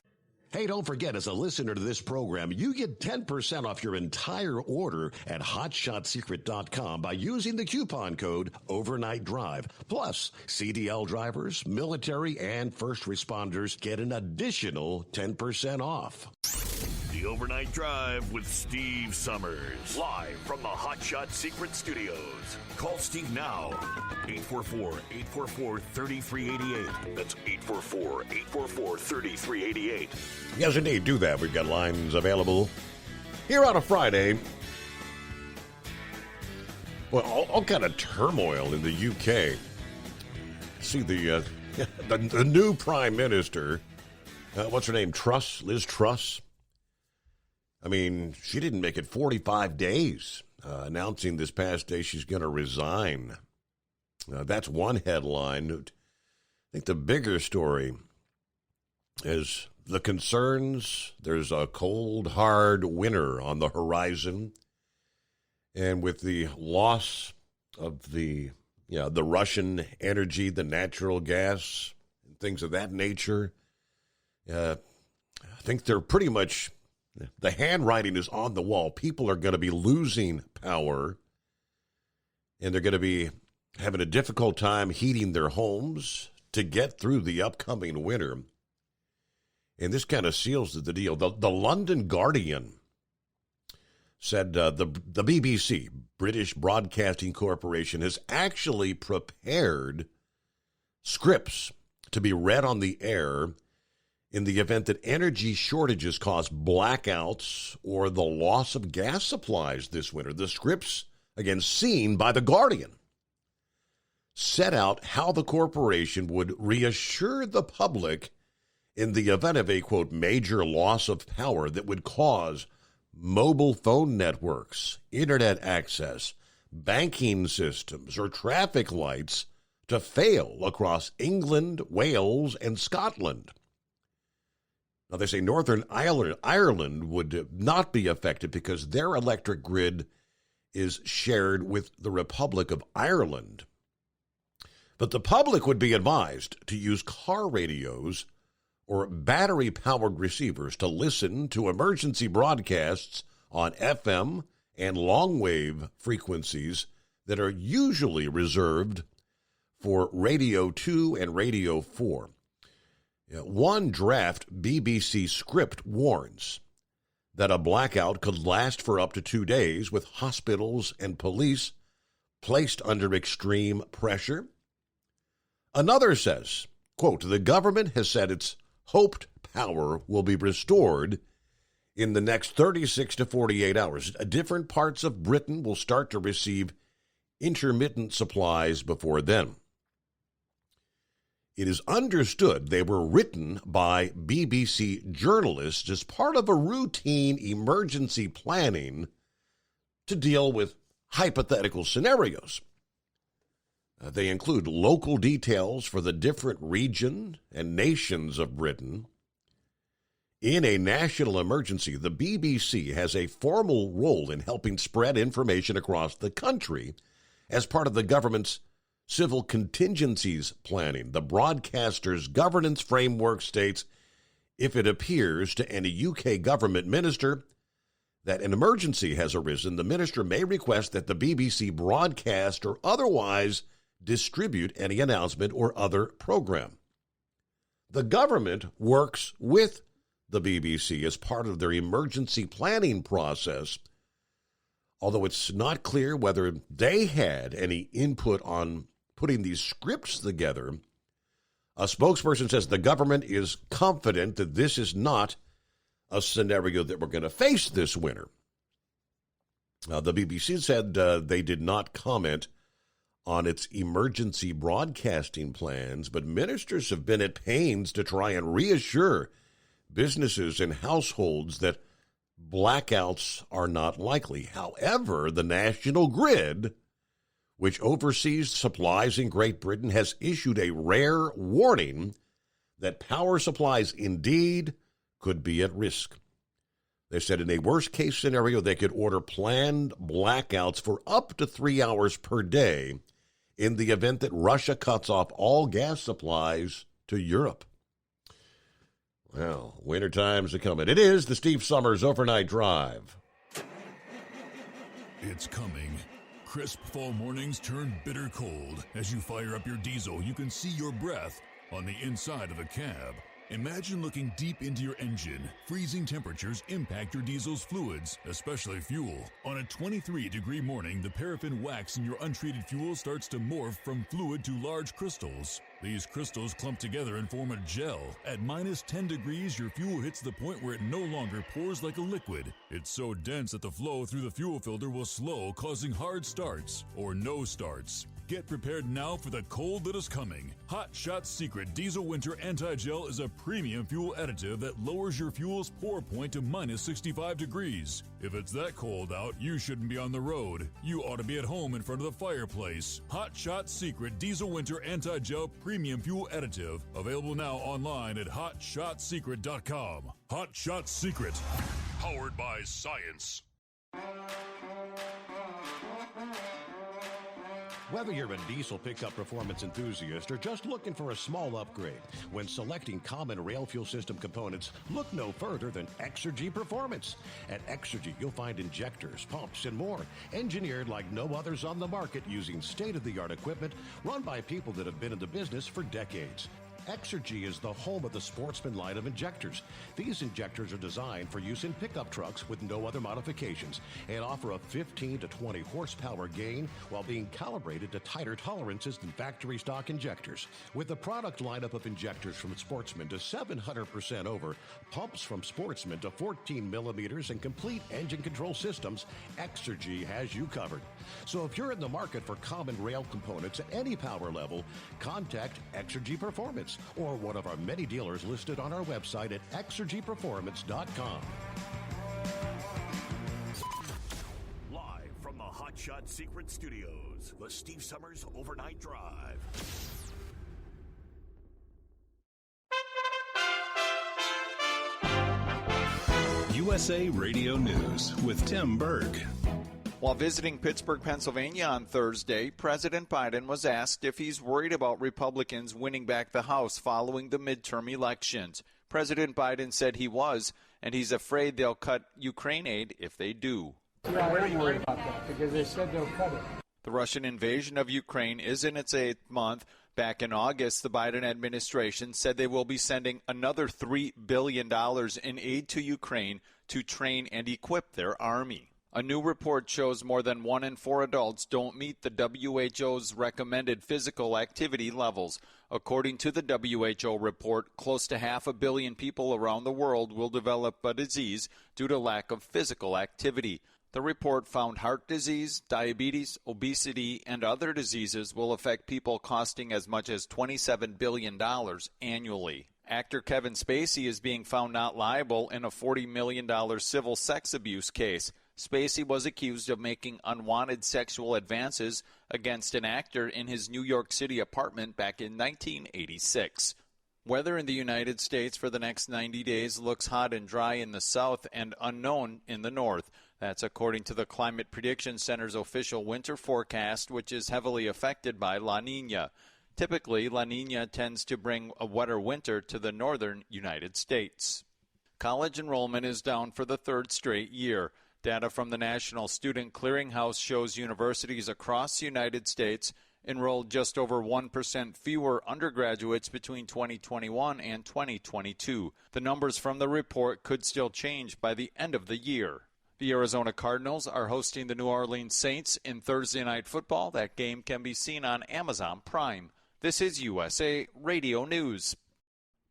Hey, don't forget, as a listener to this program, you get 10% off your entire order at HotShotSecret.com by using the coupon code Overnight Drive. Plus, CDL drivers, military, and first responders get an additional 10% off. The Overnight Drive with Steve Summers. Live from the Hot Shot Secret Studios. Call Steve now. 844-844-3388. That's 844-844-3388. Yes, indeed, do that. We've got lines available here on a Friday. Well, all kind of turmoil in the UK. See the new Prime Minister, what's her name, Liz Truss? I mean, she didn't make it 45 days, announcing this past day she's going to resign. That's one headline. I think the bigger story is the concerns. There's a cold, hard winter on the horizon. And with the loss of the Russian energy, the natural gas, and things of that nature, I think they're pretty much... The handwriting is on the wall. People are going to be losing power, and they're going to be having a difficult time heating their homes to get through the upcoming winter. And this kind of seals the deal. The London Guardian said the BBC, British Broadcasting Corporation, has actually prepared scripts to be read on the air in the event that energy shortages cause blackouts or the loss of gas supplies this winter. The scripts, again, seen by The Guardian, set out how the corporation would reassure the public in the event of a, quote, major loss of power that would cause mobile phone networks, internet access, banking systems or traffic lights to fail across England, Wales, and Scotland. Now, they say Northern Ireland would not be affected because their electric grid is shared with the Republic of Ireland. But the public would be advised to use car radios or battery-powered receivers to listen to emergency broadcasts on FM and long-wave frequencies that are usually reserved for Radio 2 and Radio 4. One draft BBC script warns that a blackout could last for up to 2 days, with hospitals and police placed under extreme pressure. Another says, quote, the government has said its hoped power will be restored in the next 36 to 48 hours. Different parts of Britain will start to receive intermittent supplies before then. It is understood they were written by BBC journalists as part of a routine emergency planning to deal with hypothetical scenarios. They include local details for the different region and nations of Britain. In a national emergency, the BBC has a formal role in helping spread information across the country as part of the government's civil contingencies planning. The broadcaster's governance framework states, if it appears to any UK government minister that an emergency has arisen, the minister may request that the BBC broadcast or otherwise distribute any announcement or other program. The government works with the BBC as part of their emergency planning process, although it's not clear whether they had any input on putting these scripts together. A spokesperson says the government is confident that this is not a scenario that we're going to face this winter. The BBC said they did not comment on its emergency broadcasting plans, but ministers have been at pains to try and reassure businesses and households that blackouts are not likely. However, the National Grid, which oversees supplies in Great Britain, has issued a rare warning that power supplies indeed could be at risk. They said in a worst-case scenario, they could order planned blackouts for up to 3 hours per day in the event that Russia cuts off all gas supplies to Europe. Well, winter times are coming. It is the Steve Summers Overnight Drive. It's coming. Crisp fall mornings turn bitter cold. As you fire up your diesel, you can see your breath on the inside of the cab. Imagine looking deep into your engine. Freezing temperatures impact your diesel's fluids, especially fuel. On a 23-degree morning, the paraffin wax in your untreated fuel starts to morph from fluid to large crystals. These crystals clump together and form a gel. At minus 10 degrees, your fuel hits the point where it no longer pours like a liquid. It's so dense that the flow through the fuel filter will slow, causing hard starts or no starts. Get prepared now for the cold that is coming. Hot Shot Secret Diesel Winter Anti-Gel is a premium fuel additive that lowers your fuel's pour point to minus 65 degrees. If it's that cold out, you shouldn't be on the road. You ought to be at home in front of the fireplace. Hot Shot Secret Diesel Winter Anti-Gel Premium Fuel Additive. Available now online at HotShotSecret.com. Hot Shot Secret. Powered by science. Whether you're a diesel pickup performance enthusiast or just looking for a small upgrade, when selecting common rail fuel system components, look no further than Exergy Performance. At Exergy, you'll find injectors, pumps, and more, engineered like no others on the market using state-of-the-art equipment run by people that have been in the business for decades. Exergy is the home of the Sportsman line of injectors. These injectors are designed for use in pickup trucks with no other modifications and offer a 15 to 20 horsepower gain while being calibrated to tighter tolerances than factory stock injectors. With the product lineup of injectors from Sportsman to 700% over, pumps from Sportsman to 14 millimeters, and complete engine control systems, Exergy has you covered. So if you're in the market for common rail components at any power level, contact Exergy Performance or one of our many dealers listed on our website at exergyperformance.com. Live from the Hot Shot Secret Studios, the Steve Summers Overnight Drive. USA Radio News with Tim Berg. While visiting Pittsburgh, Pennsylvania on Thursday, President Biden was asked if he's worried about Republicans winning back the House following the midterm elections. President Biden said he was, and he's afraid they'll cut Ukraine aid if they do. Yeah, I am worried about that because they said they'll cut it. The Russian invasion of Ukraine is in its 8th month. Back in August, the Biden administration said they will be sending another $3 billion in aid to Ukraine to train and equip their army. A new report shows more than 1 in 4 adults don't meet the WHO's recommended physical activity levels. According to the WHO report, close to 500 million people around the world will develop a disease due to lack of physical activity. The report found heart disease, diabetes, obesity, and other diseases will affect people costing as much as $27 billion annually. Actor Kevin Spacey is being found not liable in a $40 million civil sex abuse case. Spacey was accused of making unwanted sexual advances against an actor in his New York City apartment back in 1986. Weather in the United States for the next 90 days looks hot and dry in the south and unknown in the north. That's according to the Climate Prediction Center's official winter forecast, which is heavily affected by La Nina. Typically, La Nina tends to bring a wetter winter to the northern United States. College enrollment is down for the 3rd straight year. Data from the National Student Clearinghouse shows universities across the United States enrolled just over 1% fewer undergraduates between 2021 and 2022. The numbers from the report could still change by the end of the year. The Arizona Cardinals are hosting the New Orleans Saints in Thursday Night Football. That game can be seen on Amazon Prime. This is USA Radio News.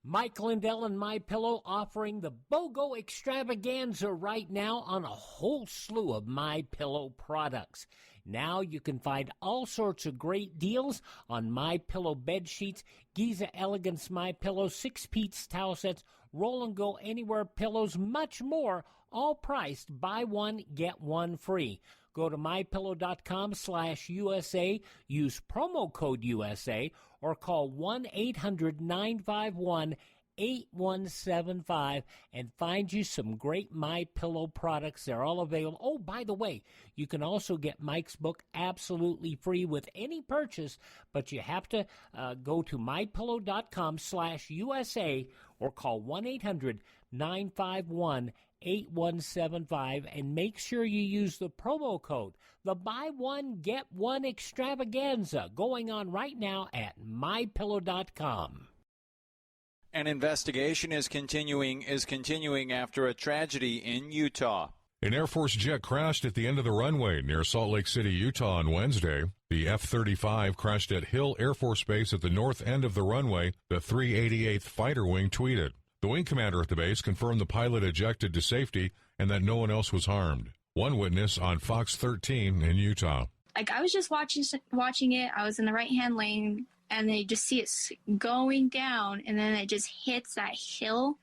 Mike Lindell and MyPillow offering the BOGO extravaganza right now on a whole slew of MyPillow products. Now you can find all sorts of great deals on MyPillow bed sheets, Giza Elegance MyPillow, 6-piece towel sets, Roll and Go Anywhere pillows, much more, all priced buy one, get one free. Go to mypillow.com/USA, use promo code USA, or call 1-800-951-8175 and find you some great MyPillow products. They're all available. Oh, by the way, you can also get Mike's book absolutely free with any purchase, but you have to go to mypillow.com/USA or call 1-800-951-8175 and make sure you use the promo code. The buy one, get one extravaganza going on right now at mypillow.com. An investigation is continuing after a tragedy in Utah. An Air Force jet crashed at the end of the runway near Salt Lake City, Utah on Wednesday. The F-35 crashed at Hill Air Force Base at the north end of the runway, the 388th Fighter Wing tweeted. The wing commander at the base confirmed the pilot ejected to safety and that no one else was harmed. One witness on Fox 13 in Utah. I was just watching it. I was in the right-hand lane, and then you just see it going down, and then it just hits that hill,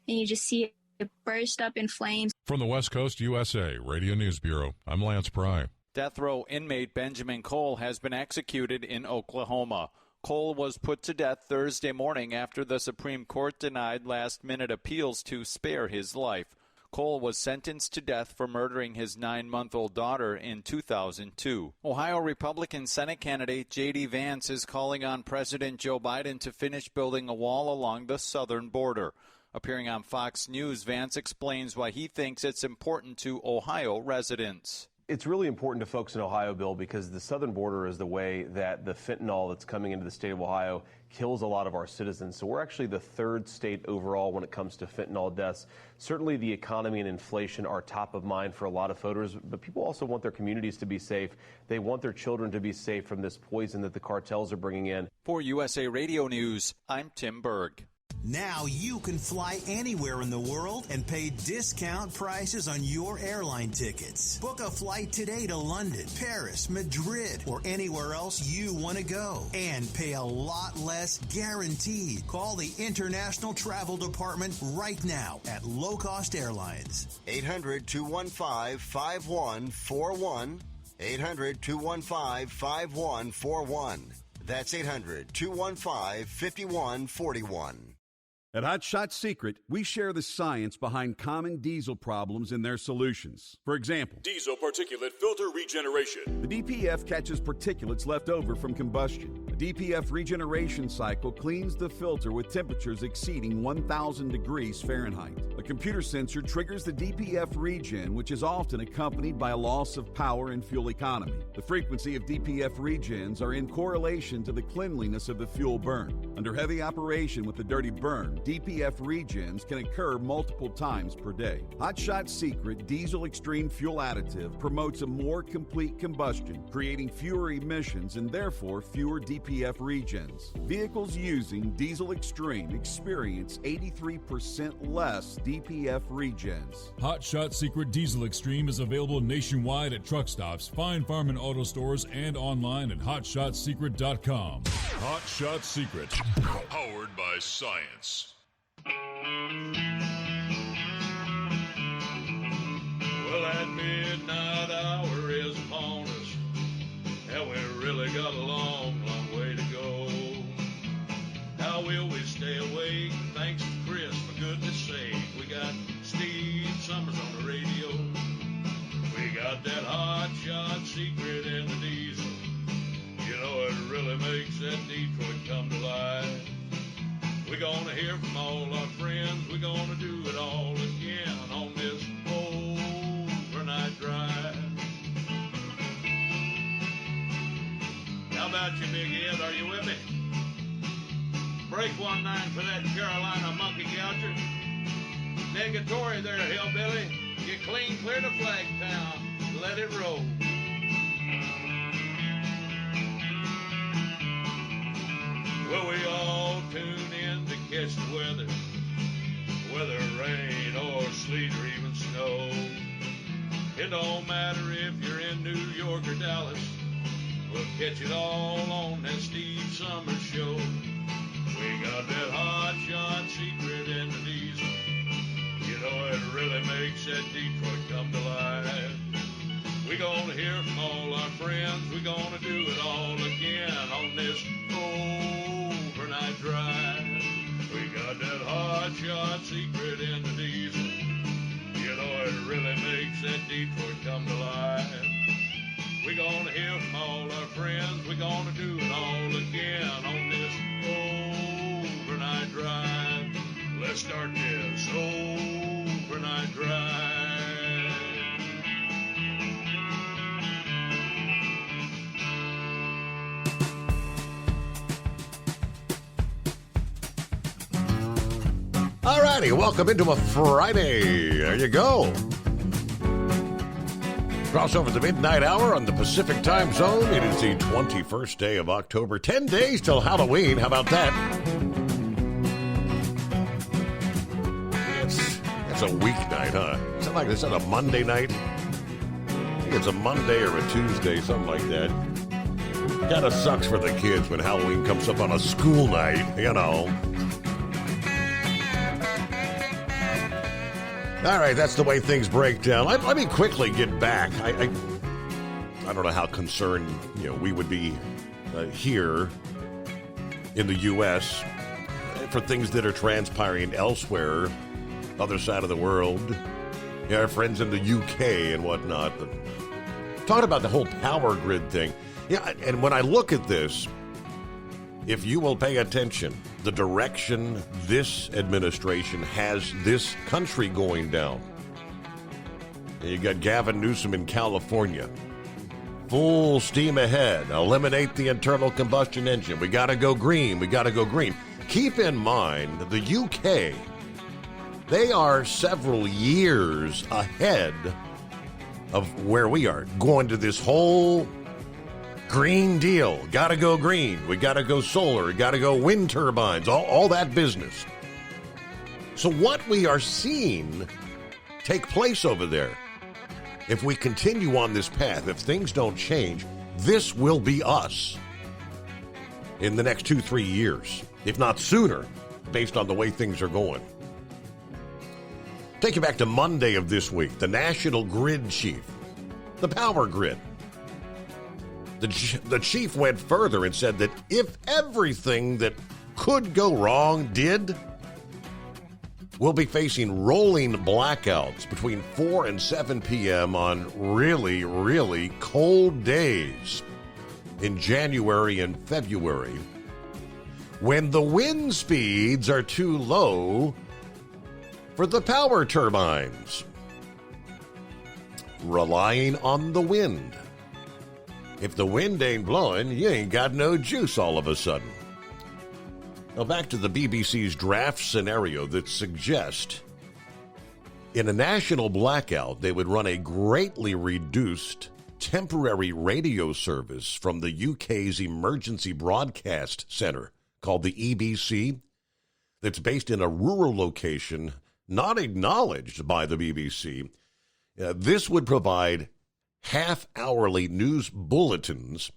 and you just see it burst up in flames. From the West Coast, USA Radio News Bureau, I'm Lance Pry. Death row inmate Benjamin Cole has been executed in Oklahoma. Cole was put to death Thursday morning after the Supreme Court denied last-minute appeals to spare his life. Cole was sentenced to death for murdering his 9-month-old daughter in 2002. Ohio Republican Senate candidate J.D. Vance is calling on President Joe Biden to finish building a wall along the southern border. Appearing on Fox News, Vance explains why he thinks it's important to Ohio residents. It's really important to folks in Ohio, Bill, because the southern border is the way that the fentanyl that's coming into the state of Ohio kills a lot of our citizens. So we're actually the 3rd state overall when it comes to fentanyl deaths. Certainly the economy and inflation are top of mind for a lot of voters, but people also want their communities to be safe. They want their children to be safe from this poison that the cartels are bringing in. For USA Radio News, I'm Tim Berg. Now you can fly anywhere in the world and pay discount prices on your airline tickets. Book a flight today to London, Paris, Madrid, or anywhere else you want to go. And pay a lot less guaranteed. Call the International Travel Department right now at Low Cost Airlines. 800-215-5141. 800-215-5141. That's 800-215-5141. At Hot Shot Secret, we share the science behind common diesel problems and their solutions. For example, Diesel particulate filter regeneration. the DPF catches particulates left over from combustion. The DPF regeneration cycle cleans the filter with temperatures exceeding 1,000 degrees Fahrenheit. A computer sensor triggers the DPF regen, which is often accompanied by a loss of power and fuel economy. The frequency of DPF regens are in correlation to the cleanliness of the fuel burn. Under heavy operation with the dirty burn, DPF regens can occur multiple times per day. Hot Shot Secret Diesel Extreme Fuel Additive promotes a more complete combustion, creating fewer emissions and therefore fewer DPF regens. Vehicles using Diesel Extreme experience 83% less DPF regens. Hot Shot Secret Diesel Extreme is available nationwide at truck stops, Fine Farm and auto stores, and online at hotshotsecret.com. Hot Shot Secret. Powered by science. Well, that midnight hour is upon us, and we really got a long, long way to go. How will we stay awake? Thanks to Chris, for goodness sake. We got Steve Summers on the radio. We got that Hot Shot Secret in the diesel. You know, it really makes that Detroit come to life. We're gonna hear from all our friends. We're gonna do it all again on this overnight drive. How about you, Big Ed? Are you with me? Break 1-9 for that Carolina monkey gouger. Negatory there, hillbilly. You clean clear to Flagtown. Let it roll. Well, we all tune in to catch the weather, whether rain or sleet or even snow. It don't matter if you're in New York or Dallas, we'll catch it all on that Steve Summers show. We got that Hot Shot Secret in the diesel. You know, it really makes that Detroit come to life. We're gonna hear from all our friends. We're gonna do it all again on this overnight drive. We got that Hot Shot Secret in the diesel. You know, it really makes that Detroit come to life. We're gonna hear from all our friends. We're gonna do it all again on this overnight drive. Let's start this overnight drive. All righty, welcome into a Friday. There you go. Cross over the midnight hour on the Pacific time zone. It is the 21st day of October. 10 days till Halloween. How about that? It's a weeknight, huh? Is that a Monday night? I think it's a Monday or a Tuesday, something like that. Kind of sucks for the kids when Halloween comes up on a school night, you know. All right, that's the way things break down. Let me quickly get back. I don't know how concerned we would be here in the U.S. for things that are transpiring elsewhere, other side of the world. Our friends in the U.K. and whatnot. But talking about the whole power grid thing. Yeah, and when I look at this, if you will pay attention, the direction this administration has this country going down. You got Gavin Newsom in California. Full steam ahead. Eliminate the internal combustion engine. We got to go green. We got to go green. Keep in mind, the UK, they are several years ahead of where we are. Going to this whole Green Deal. Got to go green. We got to go solar. We got to go wind turbines. All that business. So what we are seeing take place over there, if we continue on this path, if things don't change, this will be us in the next 2-3 years, if not sooner, based on the way things are going. Take you back to Monday of this week. The National Grid Chief, the power grid, The chief went further and said that if everything that could go wrong did, we'll be facing rolling blackouts between 4 and 7 p.m. on really, really cold days in January and February when the wind speeds are too low for the power turbines, relying on the wind. If the wind ain't blowing, you ain't got no juice all of a sudden. Now back to the BBC's draft scenario that suggests in a national blackout, they would run a greatly reduced temporary radio service from the UK's Emergency Broadcast Centre called the EBC that's based in a rural location not acknowledged by the BBC. This would provide half-hourly news bulletins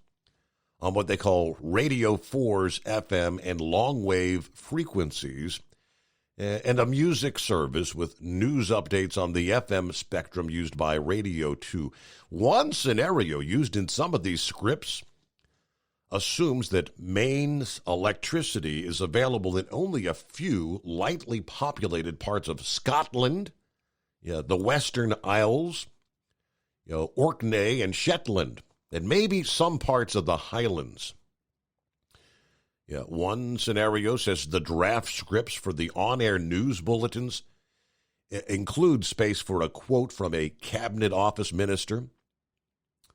on what they call Radio 4's FM and long-wave frequencies, and a music service with news updates on the FM spectrum used by Radio 2. One scenario used in some of these scripts assumes that Maine's electricity is available in only a few lightly populated parts of Scotland, the Western Isles, Orkney and Shetland, and maybe some parts of the Highlands. One scenario says the draft scripts for the on-air news bulletins include space for a quote from a cabinet office minister,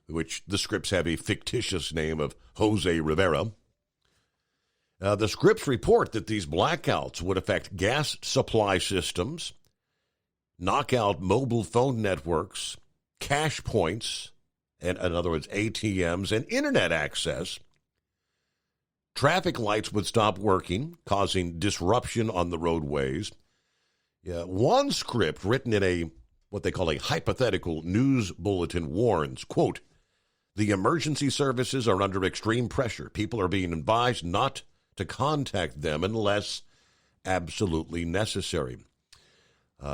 which the scripts have a fictitious name of Jose Rivera. The scripts report that these blackouts would affect gas supply systems, knock out mobile phone networks, cash points, and in other words, ATMs and internet access. Traffic lights would stop working, causing disruption on the roadways. One script written in what they call a hypothetical news bulletin warns, quote, the emergency services are under extreme pressure. People are being advised not to contact them unless absolutely necessary.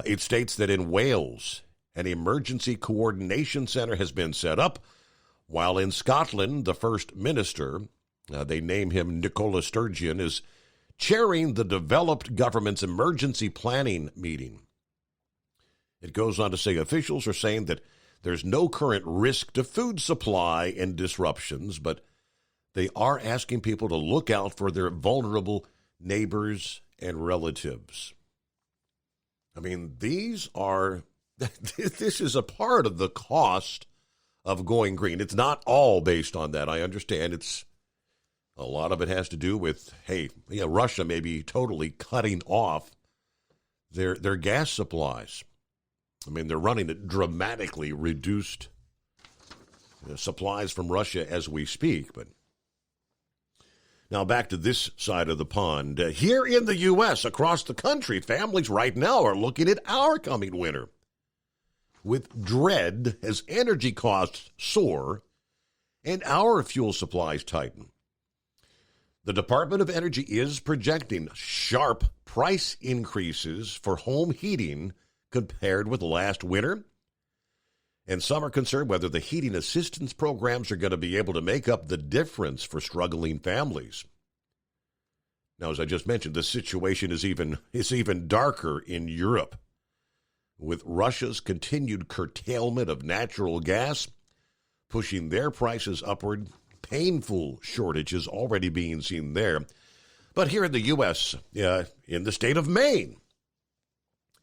It states that in Wales, an emergency coordination center has been set up, while in Scotland, the First Minister, they name him Nicola Sturgeon, is chairing the developed government's emergency planning meeting. It goes on to say officials are saying that there's no current risk to food supply and disruptions, but they are asking people to look out for their vulnerable neighbors and relatives. I mean, this is a part of the cost of going green. It's not all based on that. I understand a lot of it has to do with, Russia may be totally cutting off their gas supplies. I mean, they're running at dramatically reduced supplies from Russia as we speak. But now back to this side of the pond. Here in the U.S., across the country, families right now are looking at our coming winter with dread as energy costs soar and our fuel supplies tighten. The Department of Energy is projecting sharp price increases for home heating compared with last winter, and some are concerned whether the heating assistance programs are going to be able to make up the difference for struggling families. Now, as I just mentioned, the situation is even darker in Europe, with Russia's continued curtailment of natural gas pushing their prices upward. Painful shortages already being seen there. But here in the U.S., in the state of Maine,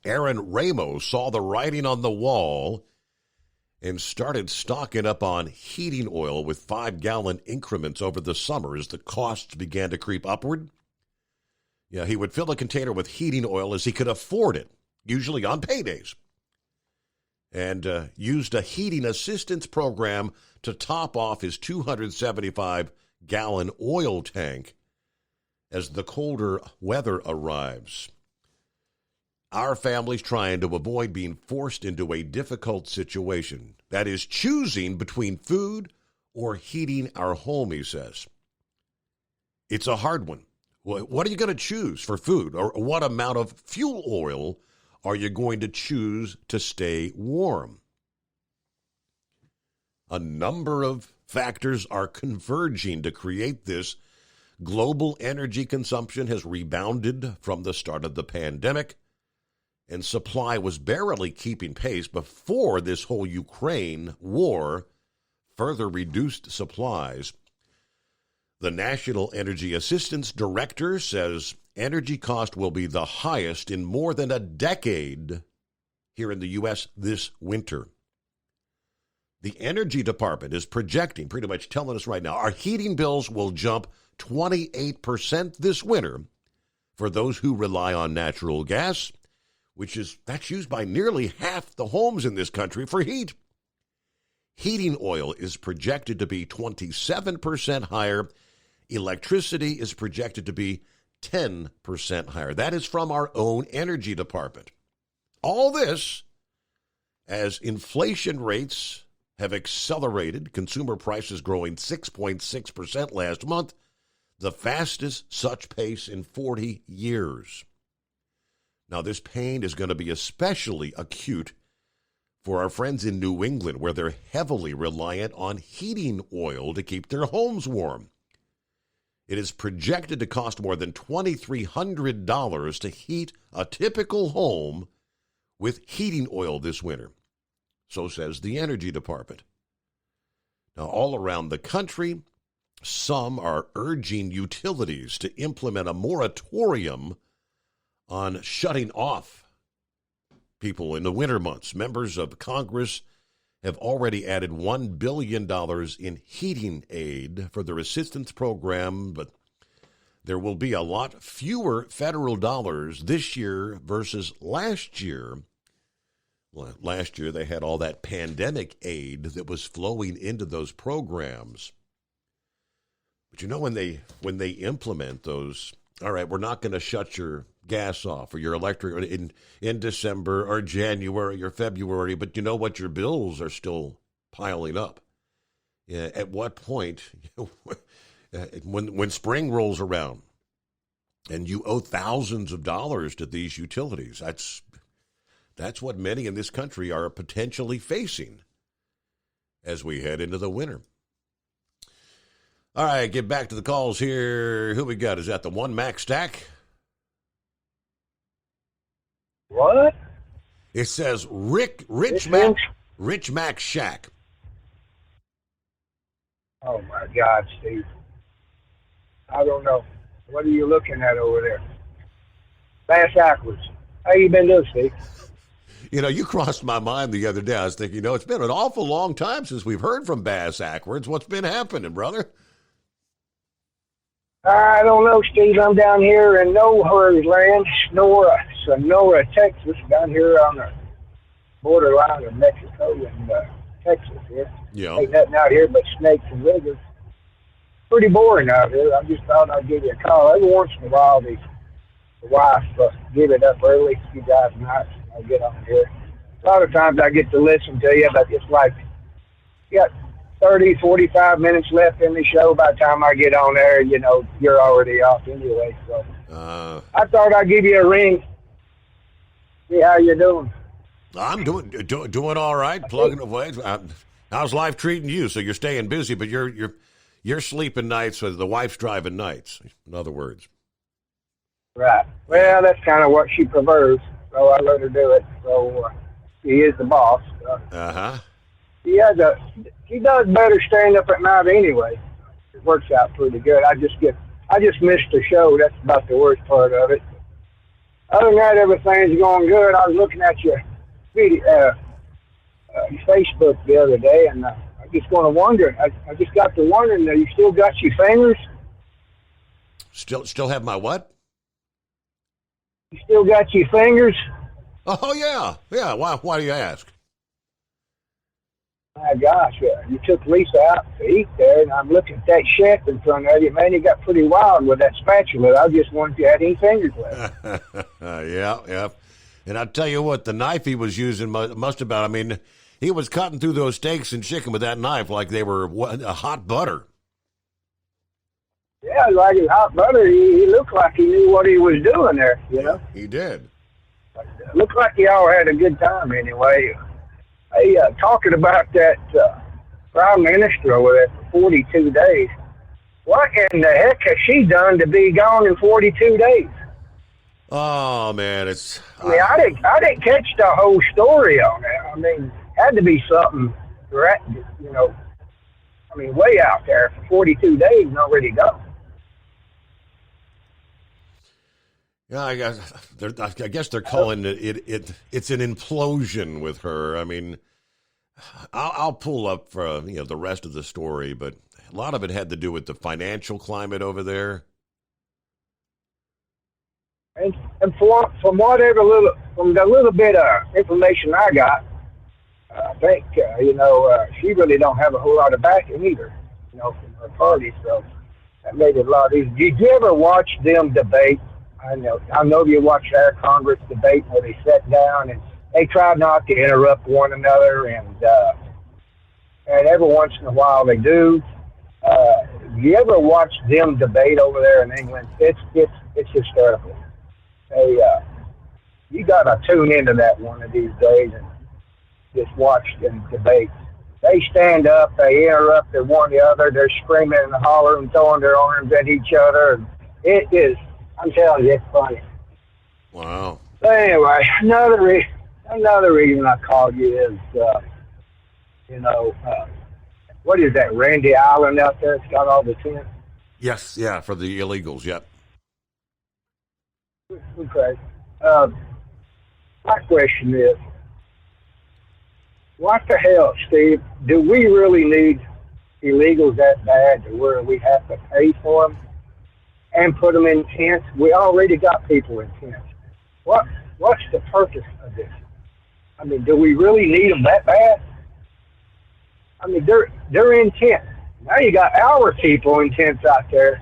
Aaron Ramos saw the writing on the wall and started stocking up on heating oil with 5-gallon increments over the summer as the costs began to creep upward. He would fill a container with heating oil as he could afford it, usually on paydays, and used a heating assistance program to top off his 275-gallon oil tank as the colder weather arrives. Our family's trying to avoid being forced into a difficult situation. That is, choosing between food or heating our home, he says. It's a hard one. What are you going to choose for food? Or what amount of fuel oil are you going to choose to stay warm? A number of factors are converging to create this. Global energy consumption has rebounded from the start of the pandemic, and supply was barely keeping pace before this whole Ukraine war further reduced supplies. The National Energy Assistance Director says energy cost will be the highest in more than a decade here in the U.S. this winter. The Energy Department is projecting, pretty much telling us right now, our heating bills will jump 28% this winter for those who rely on natural gas, that's used by nearly half the homes in this country for heat. Heating oil is projected to be 27% higher. Electricity is projected to be 10% higher. That is from our own Energy Department. All this as inflation rates have accelerated, consumer prices growing 6.6% last month, the fastest such pace in 40 years. Now, this pain is going to be especially acute for our friends in New England, where they're heavily reliant on heating oil to keep their homes warm. It is projected to cost more than $2,300 to heat a typical home with heating oil this winter. So says the Energy Department. Now, all around the country, some are urging utilities to implement a moratorium on shutting off people in the winter months. Members of Congress have already added $1 billion in heating aid for their assistance program, but there will be a lot fewer federal dollars this year versus last year. Last year, they had all that pandemic aid that was flowing into those programs. But you know, when they implement those, all right, we're not going to shut your gas off or your electric in December or January or February, but you know what? Your bills are still piling up. At what point, when spring rolls around and you owe thousands of dollars to these utilities, that's what many in this country are potentially facing as we head into the winter. All right, get back to the calls here. Who we got? Is that the one Mac Stack? What? It says Rich Mac Shack. Oh, my God, Steve. I don't know. What are you looking at over there? Bass Aquas. How you been doing, Steve? You know, you crossed my mind the other day. I was thinking, it's been an awful long time since we've heard from Bass Aquas. What's been happening, brother? I don't know, Steve. I'm down here in Nowhere's land, Sonora, Texas, down here on the borderline of Mexico and Texas here. Yeah. Ain't nothing out here but snakes and lizards. Pretty boring out here. I just thought I'd give you a call. Every once in a while, the wife give it up early, a few guys nights, and I get on here. A lot of times I get to listen to you, but it's like you got 30, 45 minutes left in the show. By the time I get on there, you're already off anyway. So I thought I'd give you a ring, see how you're doing. I'm doing all right, plugging away. How's life treating you? So you're staying busy, but you're sleeping nights, so the wife's driving nights, in other words. Right. Well, that's kind of what she prefers, so I let her do it. So she is the boss. Uh-huh. She does better staying up at night anyway. It works out pretty good. I just missed the show. That's about the worst part of it. Other than that, everything's going good. I was looking at your video, your Facebook the other day, and I just going to wonder. I just got to wondering, you still got your fingers? Still have my what? You still got your fingers? Oh, yeah. Yeah, why do you ask? My gosh, you took Lisa out to eat there, and I'm looking at that chef in front of you. Man, you got pretty wild with that spatula. I just wondered if you had any fingers left. Yeah. And I'll tell you what, the knife he was using must have been, he was cutting through those steaks and chicken with that knife like they were hot butter. Yeah, like hot butter. He looked like he knew what he was doing there, He did. But, looked like y'all had a good time anyway. Hey, talking about that prime minister over there for 42 days. What in the heck has she done to be gone in 42 days? Oh man, it's. I mean, I didn't catch the whole story on that. I mean, had to be something, you know. I mean, way out there for 42 days and already gone. Yeah, I guess they're calling it's an implosion with her. I mean, I'll pull up for the rest of the story, but a lot of it had to do with the financial climate over there. And from the little bit of information I got, I think she really don't have a whole lot of backing either, from her party. So that made it a lot easier. Did you ever watch them debate? I know you watched our Congress debate where they sat down and they tried not to interrupt one another, and every once in a while they do. You ever watch them debate over there in England? It's hysterical. You got to tune into that one of these days and just watch them debate. They stand up, they interrupt one the other, they're screaming and hollering, throwing their arms at each other. And it is, I'm telling you, it's funny. Wow. But anyway, another reason I called you is, what is that, Randy Island out there? It's got all the tents. Yes, yeah, for the illegals, yep. Okay. My question is, what the hell, Steve? Do we really need illegals that bad to where we have to pay for them and put them in tents? We already got people in tents. What's the purpose of this? I mean, do we really need them that bad? I mean, they're in tents. Now you got our people in tents out there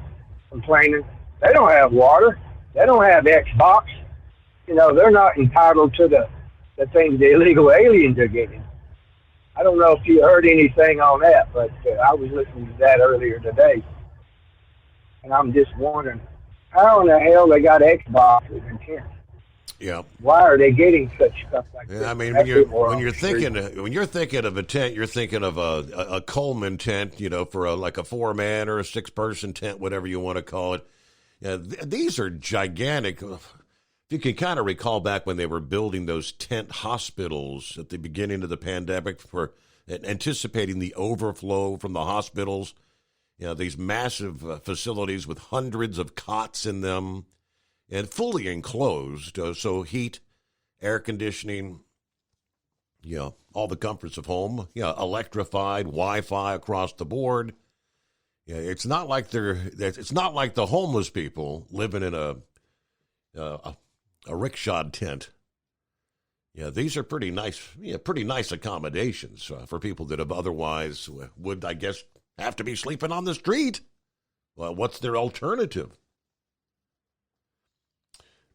complaining. They don't have water. They don't have Xbox. They're not entitled to the things the illegal aliens are getting. I don't know if you heard anything on that, but I was listening to that earlier today. And I'm just wondering, how in the hell they got Xboxes in tents? Yeah. Why are they getting such stuff like that? I mean, when you're thinking of a tent, you're thinking of a Coleman tent, for like a 4-man or a 6-person tent, whatever you want to call it. These are gigantic. If you can kind of recall back when they were building those tent hospitals at the beginning of the pandemic for anticipating the overflow from the hospitals, these massive facilities with hundreds of cots in them and fully enclosed, so heat, air conditioning, all the comforts of home, electrified, Wi-Fi across the board. Yeah, it's not like the homeless people living in a rickshaw tent. Yeah, these are pretty nice accommodations for people that have otherwise would, I guess, have to be sleeping on the street. Well, what's their alternative?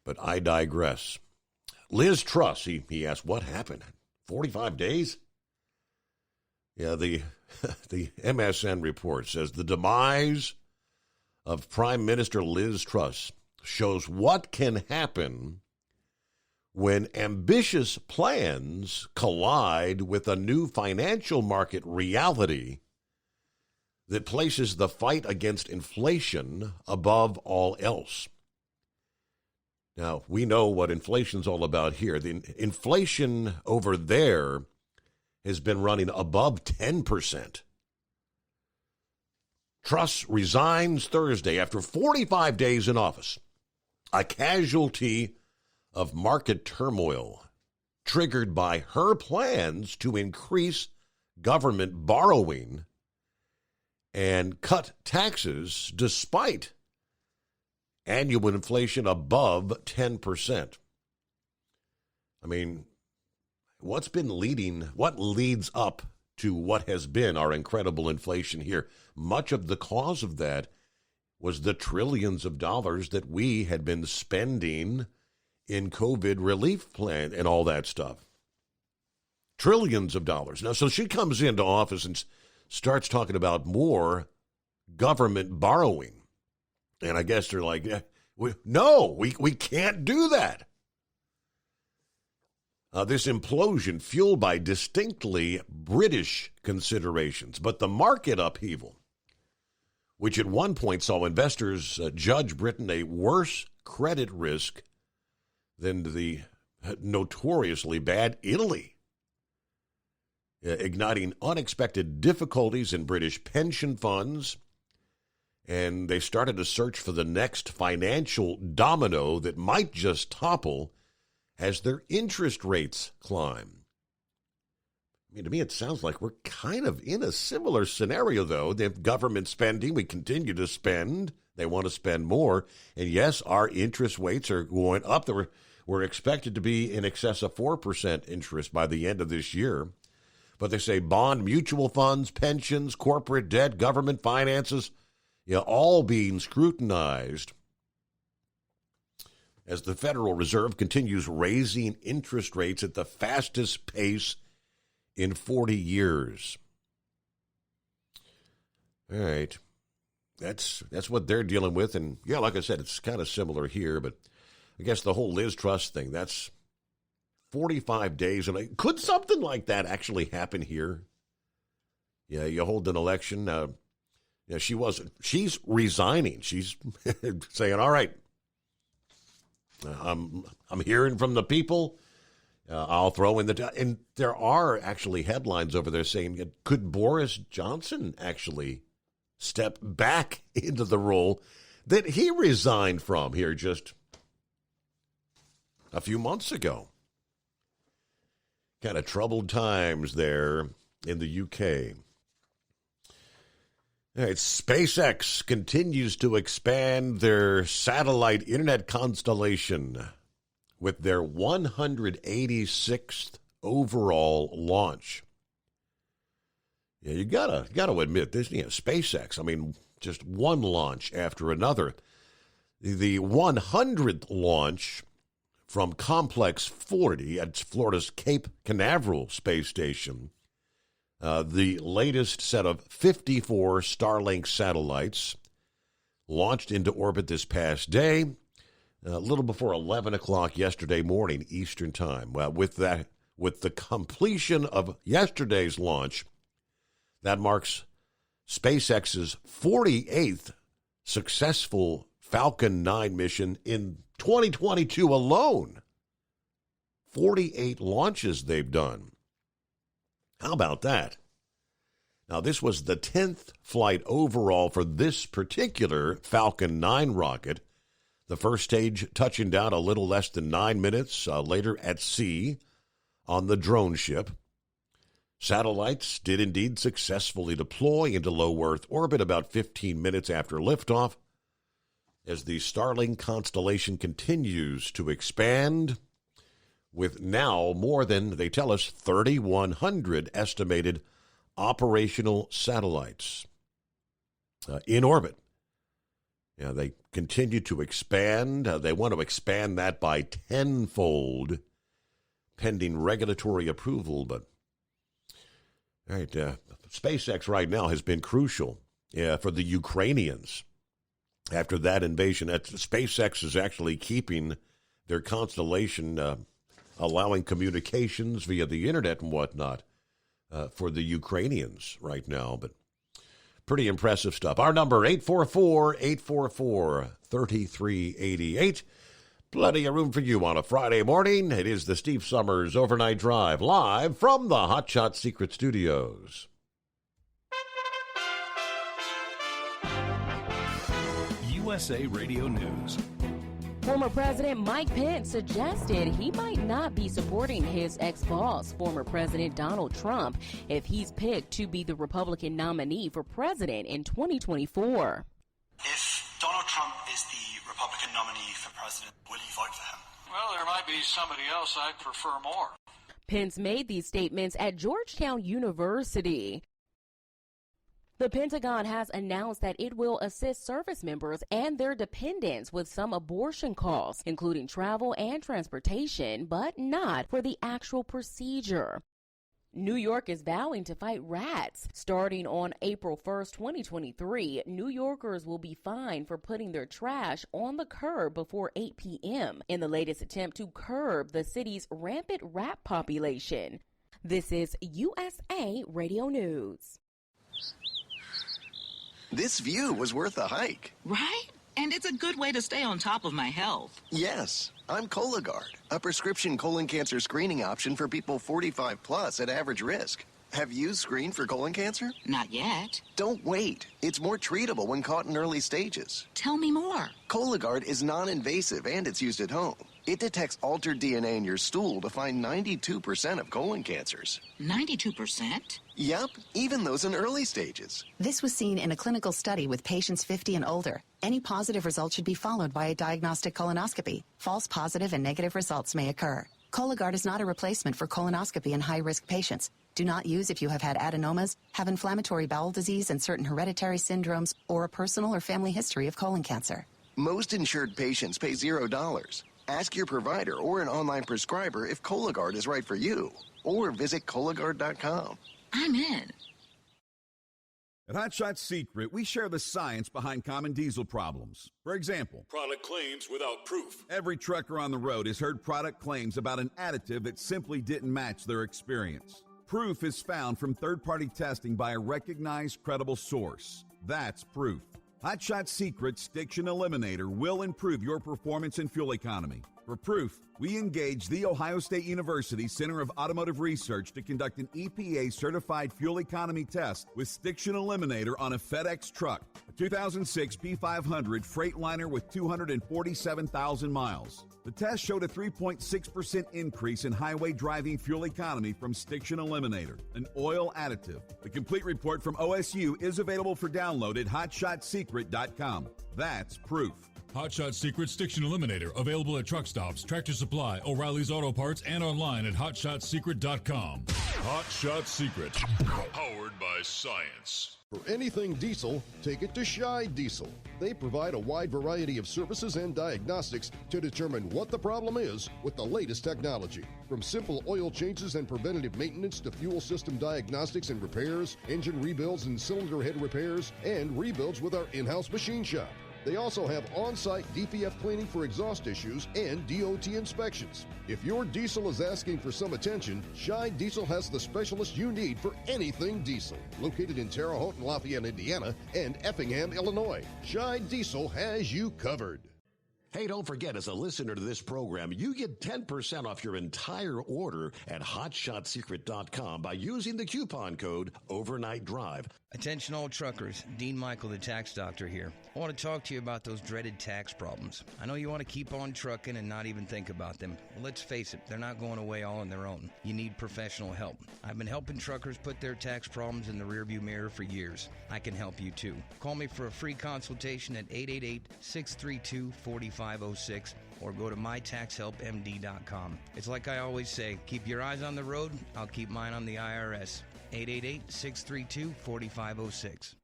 But I digress. Liz Truss, he asked, what happened? 45 days? Yeah, the MSN report says the demise of Prime Minister Liz Truss shows what can happen when ambitious plans collide with a new financial market reality that places the fight against inflation above all else. Now, we know what inflation's all about here. The inflation over there has been running above 10%. Truss resigns Thursday after 45 days in office, a casualty of market turmoil triggered by her plans to increase government borrowing and cut taxes despite annual inflation above 10%. I mean, what leads up to what has been our incredible inflation here? Much of the cause of that was the trillions of dollars that we had been spending in COVID relief plan and all that stuff. Trillions of dollars. Now, so she comes into office and starts talking about more government borrowing. And I guess they're like, we can't do that. This implosion fueled by distinctly British considerations, but the market upheaval, which at one point saw investors judge Britain a worse credit risk than the notoriously bad Italy, igniting unexpected difficulties in British pension funds, and they started a search for the next financial domino that might just topple as their interest rates climb. I mean, to me, it sounds like we're kind of in a similar scenario, though. They have government spending. We continue to spend. They want to spend more. And yes, our interest rates are going up. We're expected to be in excess of 4% interest by the end of this year. But they say bond, mutual funds, pensions, corporate debt, government finances, all being scrutinized as the Federal Reserve continues raising interest rates at the fastest pace in 40 years. All right. That's what they're dealing with. And, yeah, like I said, it's kind of similar here. But I guess the whole Liz Truss thing, that's 45 days. And could something like that actually happen here? Yeah, you hold an election. She's resigning. She's saying, all right, I'm hearing from the people. I'll throw in and there are actually headlines over there saying, could Boris Johnson actually step back into the role that he resigned from here just a few months ago? Kind of troubled times there in the UK. All right, SpaceX continues to expand their satellite internet constellation with their 186th overall launch. Yeah, you gotta admit this. SpaceX. I mean, just one launch after another. The 100th launch from Complex 40 at Florida's Cape Canaveral space station. The latest set of 54 Starlink satellites launched into orbit this past day, a little before 11 o'clock yesterday morning Eastern Time. Well, with the completion of yesterday's launch, that marks SpaceX's 48th successful Falcon 9 mission in 2022 alone. 48 launches they've done. How about that? Now, this was the 10th flight overall for this particular Falcon 9 rocket. The first stage touching down a little less than 9 minutes later at sea on the drone ship. Satellites did indeed successfully deploy into low Earth orbit about 15 minutes after liftoff as the Starlink constellation continues to expand, with now more than, they tell us, 3,100 estimated operational satellites in orbit. Yeah, they continue to expand. They want to expand that by tenfold, pending regulatory approval. But, all right, SpaceX right now has been crucial for the Ukrainians. After that invasion, SpaceX is actually keeping their constellation allowing communications via the internet and whatnot for the Ukrainians right now. But pretty impressive stuff. Our number, 844-844-3388. Plenty of room for you on a Friday morning. It is the Steve Summers Overnight Drive, live from the Hot Shot Secret Studios. USA Radio News. Former President Mike Pence suggested he might not be supporting his ex-boss, former President Donald Trump, if he's picked to be the Republican nominee for president in 2024. If Donald Trump is the Republican nominee for president, will you vote for him? Well, there might be somebody else I'd prefer more. Pence made these statements at Georgetown University. The Pentagon has announced that it will assist service members and their dependents with some abortion costs, including travel and transportation, but not for the actual procedure. New York is vowing to fight rats. Starting on April 1st, 2023, New Yorkers will be fined for putting their trash on the curb before 8 p.m. in the latest attempt to curb the city's rampant rat population. This is USA Radio News. This view was worth a hike. Right? And it's a good way to stay on top of my health. Yes, I'm Cologuard, a prescription colon cancer screening option for people 45 plus at average risk. Have you screened for colon cancer? Not yet. Don't wait. It's more treatable when caught in early stages. Tell me more. Cologuard is non-invasive and it's used at home. It detects altered DNA in your stool to find 92% of colon cancers. 92%? Yep, even those in early stages. This was seen in a clinical study with patients 50 and older. Any positive result should be followed by a diagnostic colonoscopy. False positive and negative results may occur. Cologuard is not a replacement for colonoscopy in high-risk patients. Do not use if you have had adenomas, have inflammatory bowel disease and certain hereditary syndromes, or a personal or family history of colon cancer. Most insured patients pay $0. Ask your provider or an online prescriber if Cologuard is right for you, or visit Cologuard.com. I'm in. At Hot Shot Secret, we share the science behind common diesel problems. For example, product claims without proof. Every trucker on the road has heard product claims about an additive that simply didn't match their experience. Proof is found from third-party testing by a recognized, credible source. That's proof. Hot Shot Secret's Stiction Eliminator will improve your performance and fuel economy. For proof, we engaged the Ohio State University Center of Automotive Research to conduct an EPA-certified fuel economy test with Stiction Eliminator on a FedEx truck, a 2006 P500 Freightliner with 247,000 miles. The test showed a 3.6% increase in highway driving fuel economy from Stiction Eliminator, an oil additive. The complete report from OSU is available for download at hotshotsecret.com. That's proof. Hot Shot Secret Stiction Eliminator, available at truck stops, Tractor Supply, O'Reilly's Auto Parts, and online at hotshotsecret.com. Hot Shot Secret, powered by science. For anything diesel, take it to Scheid Diesel. They provide a wide variety of services and diagnostics to determine what the problem is with the latest technology. From simple oil changes and preventative maintenance to fuel system diagnostics and repairs, engine rebuilds and cylinder head repairs, and rebuilds with our in-house machine shop. They also have on-site DPF cleaning for exhaust issues and DOT inspections. If your diesel is asking for some attention, Scheid Diesel has the specialist you need for anything diesel. Located in Terre Haute and Lafayette, Indiana, and Effingham, Illinois, Scheid Diesel has you covered. Hey, don't forget, as a listener to this program, you get 10% off your entire order at hotshotsecret.com by using the coupon code Overnight Drive. Attention all truckers, Dean Michael, the tax doctor here. I want to talk to you about those dreaded tax problems. I know you want to keep on trucking and not even think about them. Well, let's face it, they're not going away all on their own. You need professional help. I've been helping truckers put their tax problems in the rearview mirror for years. I can help you too. Call me for a free consultation at 888-632-4506 or go to mytaxhelpmd.com. It's like I always say, keep your eyes on the road, I'll keep mine on the IRS. 888-632-4506.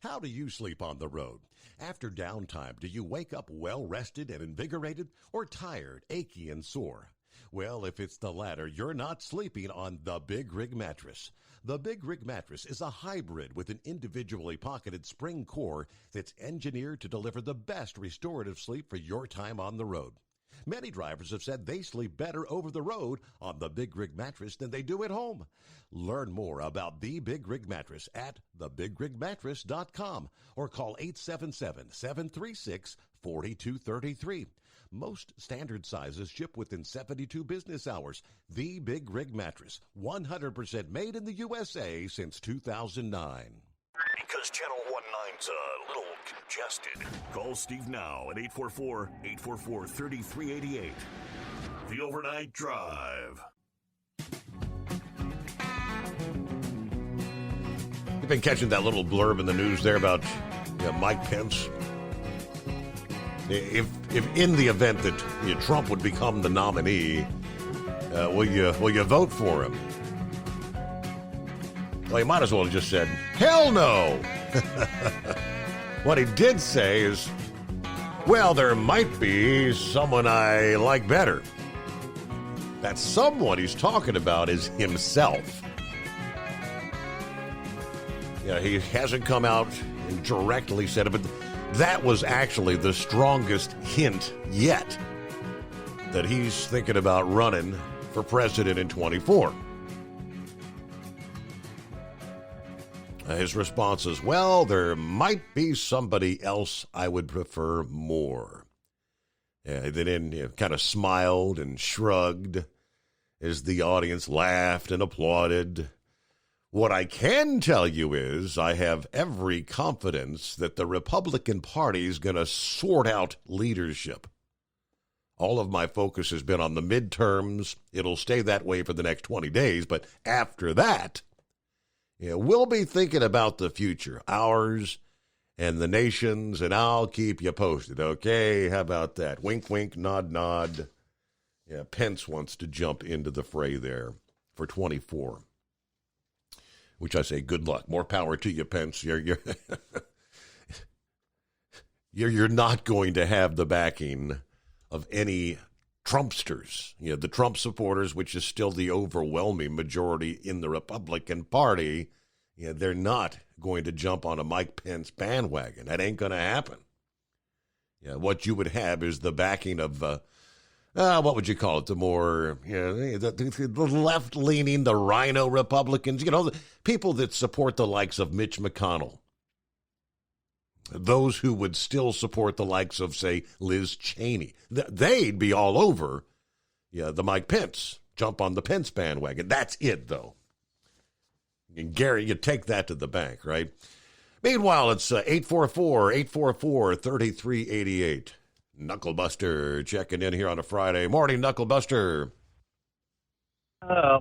How do you sleep on the road? After downtime, do you wake up well-rested and invigorated or tired, achy, and sore? Well, if it's the latter, you're not sleeping on the Big Rig Mattress. The Big Rig Mattress is a hybrid with an individually pocketed spring core that's engineered to deliver the best restorative sleep for your time on the road. Many drivers have said they sleep better over the road on the Big Rig Mattress than they do at home. Learn more about the Big Rig Mattress at thebigrigmattress.com or call 877-736-4233. Most standard sizes ship within 72 business hours. The Big Rig Mattress, 100% made in the USA since 2009. Because Channel 19's a little congested. Call Steve now at 844-844-3388. The Overnight Drive. You've been catching that little blurb in the news there about Mike Pence. If in the event that Trump would become the nominee, will you vote for him? Well, he might as well have just said, hell no! What he did say is, well, there might be someone I like better. That someone he's talking about is himself. Yeah, he hasn't come out and directly said it, but that was actually the strongest hint yet that he's thinking about running for president in 24. His response is, well, there might be somebody else I would prefer more. Then kind of smiled and shrugged as the audience laughed and applauded. What I can tell you is I have every confidence that the Republican Party is going to sort out leadership. All of my focus has been on the midterms. It'll stay that way for the next 20 days, but after that, we'll be thinking about the future, ours and the nation's, and I'll keep you posted, okay? How about that? Wink, wink, nod, nod. Yeah, Pence wants to jump into the fray there for 24, which I say good luck. More power to you, Pence. You're not going to have the backing of any Trumpsters. The Trump supporters, which is still the overwhelming majority in the Republican Party, they're not going to jump on a Mike Pence bandwagon. That ain't going to happen. What you would have is the backing of, what would you call it? The more, the left-leaning, the rhino Republicans, the people that support the likes of Mitch McConnell. Those who would still support the likes of, say, Liz Cheney. They'd be all over the Mike Pence. Jump on the Pence bandwagon. That's it, though. And Gary, you take that to the bank, right? Meanwhile, it's 844-844-3388. Knucklebuster checking in here on a Friday. Morning, Knucklebuster.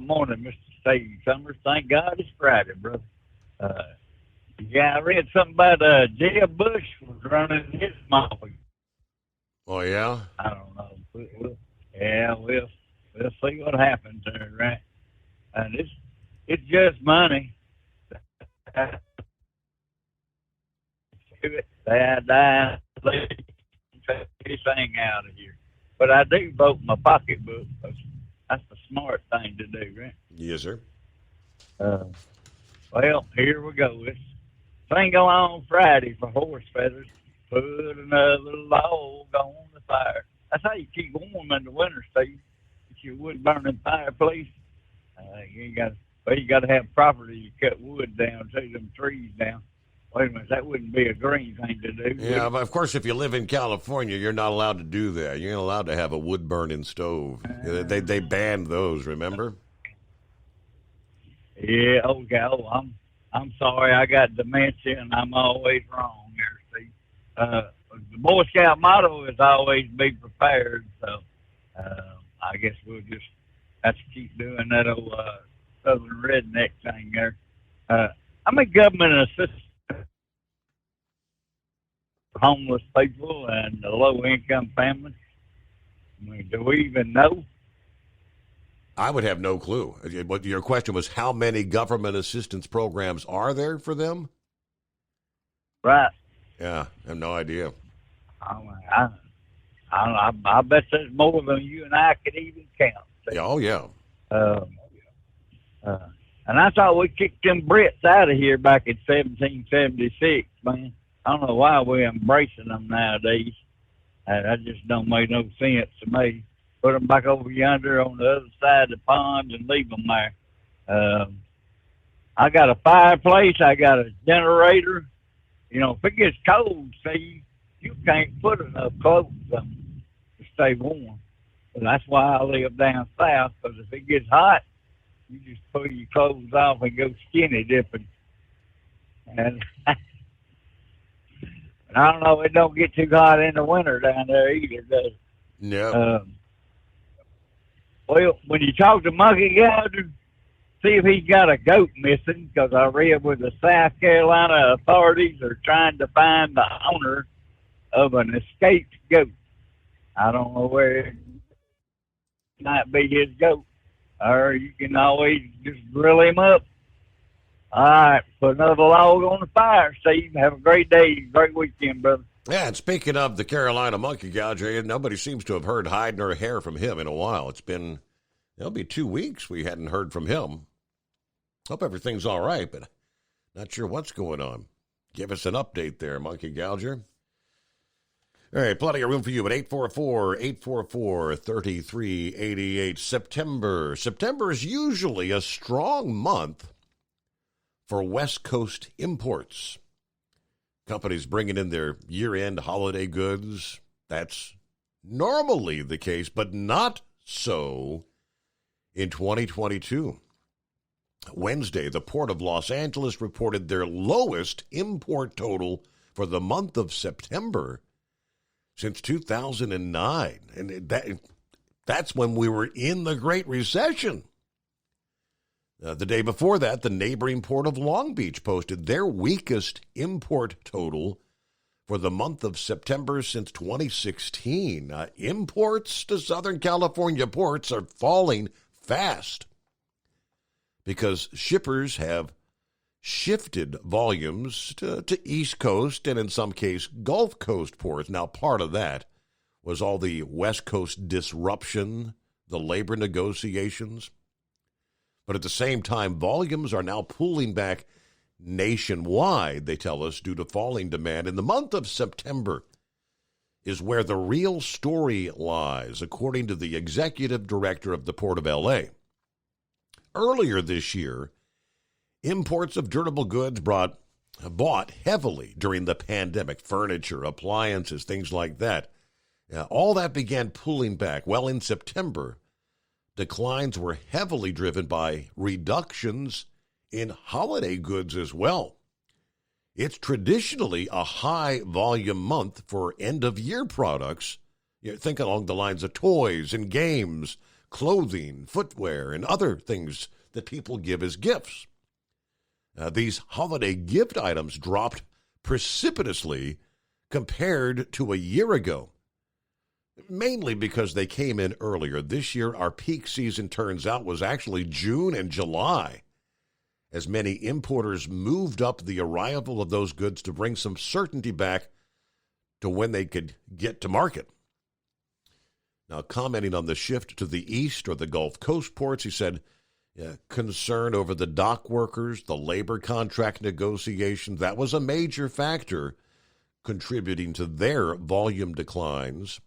Morning, Mr. Steve Summers. Thank God it's Friday, brother. I read something about Jeb Bush was running his mouth. Oh, yeah? I don't know. We'll see what happens there, right? And it's just money. This thing out of here. But I do vote my pocketbook. That's the smart thing to do, right? Yes, sir. Well, here we go. This thing go on Friday for horse feathers. Put another log on the fire. That's how you keep warm in the winter, Steve. It's your wood burning fireplace. You got to have property to cut wood down, take them trees down. Wait a minute, that wouldn't be a green thing to do. Yeah, but of course, if you live in California, you're not allowed to do that. You're not allowed to have a wood-burning stove. They banned those, remember? Yeah, okay. I'm sorry, I got dementia, and I'm always wrong here, Steve. The Boy Scout motto is always be prepared, so I guess we'll just have to keep doing that old southern redneck thing there. I'm a government assistant for homeless people and the low-income families. I mean, do we even know? I would have no clue. But your question was, how many government assistance programs are there for them? Right. Yeah, I have no idea. I bet there's more than you and I could even count. Yeah, oh, yeah. And I thought we kicked them Brits out of here back in 1776, man. I don't know why we're embracing them nowadays. That just don't make no sense to me. Put them back over yonder on the other side of the pond and leave them there. I got a fireplace. I got a generator. If it gets cold, see, you can't put enough clothes on to stay warm. And that's why I live down south, because if it gets hot, you just pull your clothes off and go skinny dipping. And I don't know, it don't get too hot in the winter down there either, does it? No. Well, when you talk to Monkey Gouger, see if he's got a goat missing, because I read where the South Carolina authorities are trying to find the owner of an escaped goat. I don't know where it might be his goat, or you can always just grill him up. All right, put another log on the fire, Steve. Have a great day, great weekend, brother. Yeah, and speaking of the Carolina Monkey Gouger, nobody seems to have heard hide nor hair from him in a while. It'll be 2 weeks we hadn't heard from him. Hope everything's all right, but Not sure what's going on. Give us an update there, Monkey Gouger. All right, plenty of room for you at 844-844-3388. September is usually a strong month for West Coast imports. Companies bringing in their year-end holiday goods. That's normally the case, but not so in 2022. Wednesday, the Port of Los Angeles reported their lowest import total for the month of September since 2009. And that's when we were in the Great Recession. The day before that, the neighboring Port of Long Beach posted their weakest import total for the month of September since 2016. Imports to Southern California ports are falling fast because shippers have shifted volumes to East Coast and in some case Gulf Coast ports. Now, part of that was all the West Coast disruption, the labor negotiations. But at the same time, volumes are now pulling back nationwide, they tell us, due to falling demand. In the month of September is where the real story lies, according to the executive director of the Port of L.A. Earlier this year, imports of durable goods bought heavily during the pandemic, furniture, appliances, things like that. All that began pulling back. Well, in September, declines were heavily driven by reductions in holiday goods as well. It's traditionally a high-volume month for end-of-year products. Think along the lines of toys and games, clothing, footwear, and other things that people give as gifts. These holiday gift items dropped precipitously compared to a year ago, mainly because they came in earlier. This year, our peak season, turns out, was actually June and July, as many importers moved up the arrival of those goods to bring some certainty back to when they could get to market. Now, commenting on the shift to the east or the Gulf Coast ports, he said, concern over the dock workers, the labor contract negotiations, that was a major factor contributing to their volume declines.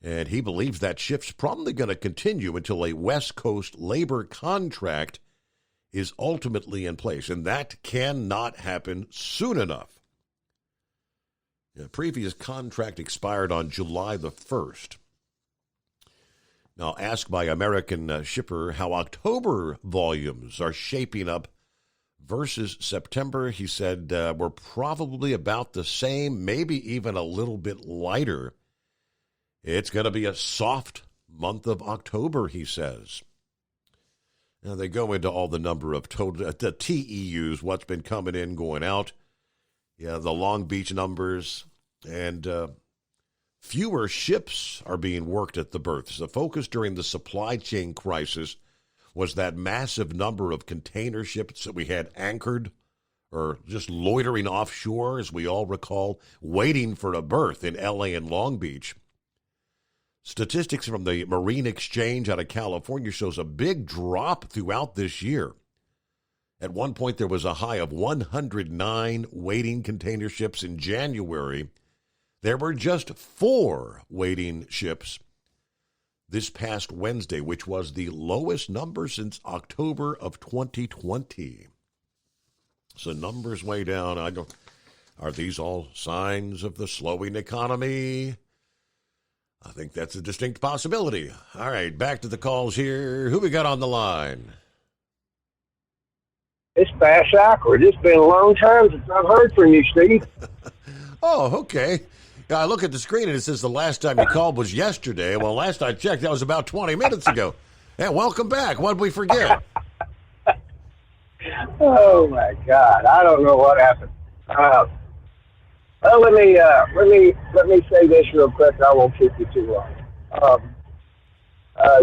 And he believes that shift's probably going to continue until a West Coast labor contract is ultimately in place, and that cannot happen soon enough. The previous contract expired on July the 1st. Now, asked by American shipper how October volumes are shaping up versus September, he said, we're probably about the same, maybe even a little bit lighter. It's going to be a soft month of October, he says. Now, they go into all the number of total, the TEUs, what's been coming in, going out. Yeah, the Long Beach numbers, and fewer ships are being worked at the berths. The focus during the supply chain crisis was that massive number of container ships that we had anchored or just loitering offshore, as we all recall, waiting for a berth in L.A. and Long Beach. Statistics from the Marine Exchange out of California shows a big drop throughout this year. At one point, there was a high of 109 waiting container ships in January. There were just 4 waiting ships this past Wednesday, which was the lowest number since October of 2020. So numbers way down. Are these all signs of the slowing economy? I think that's a distinct possibility. All right, back to the calls here. Who we got on the line? It's Bass Awkward. It's been a long time since I've heard from you, Steve. Oh, okay. I look at the screen and it says the last time you called was yesterday. Well, last I checked, that was about 20 minutes ago. Hey, welcome back. What did we forget? Oh my God! I don't know what happened. Let me say this real quick. I won't keep you too long.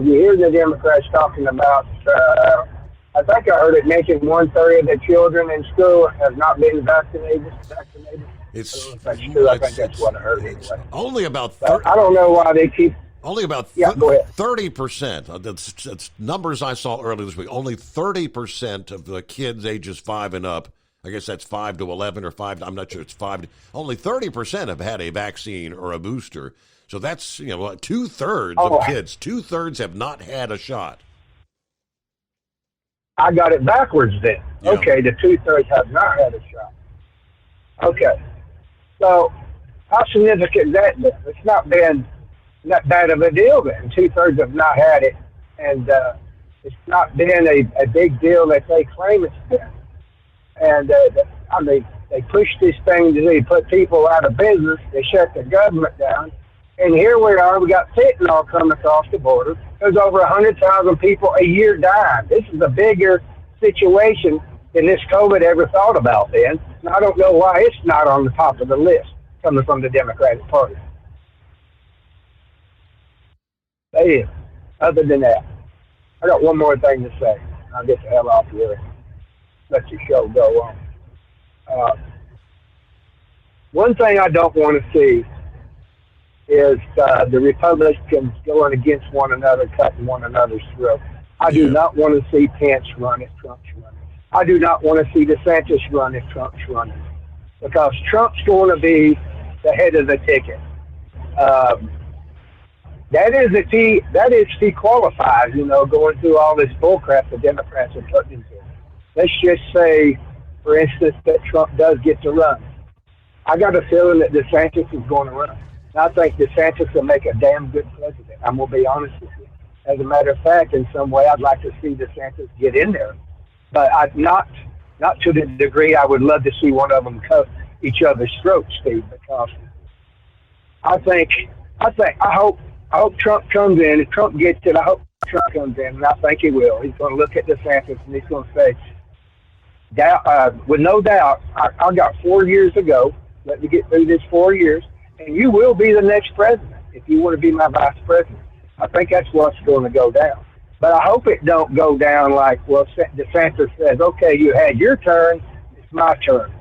You hear the Democrats talking about. I think I heard it mentioned 1/3 of the children in school have not been vaccinated. It's that's true. I think that's what I heard. It's only about. I don't know why they keep. Only about go ahead. 30%. That's numbers I saw earlier this week. Only 30% of the kids ages 5 and up, I guess that's 5 to 11 or 5, I'm not sure it's 5. Only 30% have had a vaccine or a booster. So that's, 2/3 of kids. 2/3 have not had a shot. I got it backwards then. Yeah. Okay, the 2/3 have not had a shot. Okay. So how significant is that then? It's not been that bad of a deal then. 2/3 have not had it, and it's not been a big deal that they claim it's been. And they pushed this thing to put people out of business. They shut the government down. And here we are, we got fentanyl coming across the border. There's over 100,000 people a year dying. This is a bigger situation than this COVID ever thought about then. And I don't know why it's not on the top of the list coming from the Democratic Party. That is. Other than that, I got one more thing to say. I'll get the hell off here. Let your show go on. One thing I don't want to see is the Republicans going against one another, cutting one another's throat. I do not want to see Pence run if Trump's running. I do not want to see DeSantis run if Trump's running, because Trump's going to be the head of the ticket. That is if he qualifies, going through all this bullcrap the Democrats are putting into it. Let's just say, for instance, that Trump does get to run. I got a feeling that DeSantis is going to run. And I think DeSantis will make a damn good president. I'm going to be honest with you. As a matter of fact, in some way, I'd like to see DeSantis get in there. But not to the degree I would love to see one of them cut each other's throats, Steve, because I hope Trump comes in. If Trump gets it, I hope Trump comes in, and I think he will. He's going to look at DeSantis, and he's going to say, with no doubt, I got 4 years to go. Let me get through this 4 years, and you will be the next president if you want to be my vice president. I think that's what's going to go down. But I hope it don't go down like, well, DeSantis says, okay, you had your turn, it's my turn.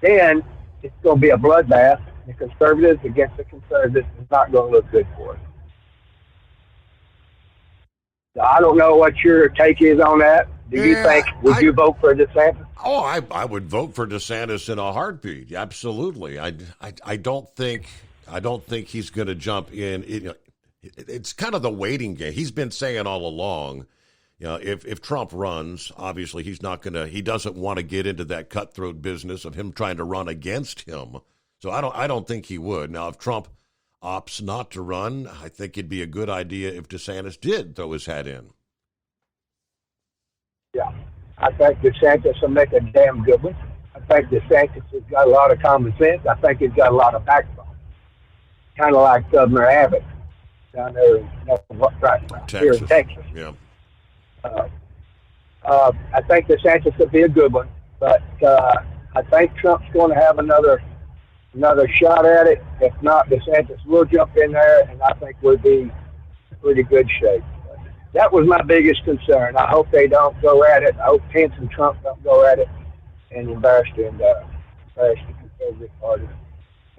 Then it's going to be a bloodbath. The conservatives against the conservatives is not going to look good for us. So I don't know what your take is on that. Do you think, would you vote for DeSantis? Oh, I would vote for DeSantis in a heartbeat. Absolutely. I don't think he's going to jump in. It's kind of the waiting game. He's been saying all along, if Trump runs, obviously he doesn't want to get into that cutthroat business of him trying to run against him. So I don't think he would. Now, if Trump opts not to run, I think it'd be a good idea if DeSantis did throw his hat in. Yeah, I think DeSantis will make a damn good one. I think DeSantis has got a lot of common sense. I think he's got a lot of backbone. Kind of like Governor Abbott down there here in Texas. Yeah. I think DeSantis will be a good one, but I think Trump's going to have another shot at it. If not, DeSantis will jump in there, and I think we'll be in pretty good shape. That was my biggest concern. I hope they don't go at it. I hope Pence and Trump don't go at it and embarrass the Conservative Party.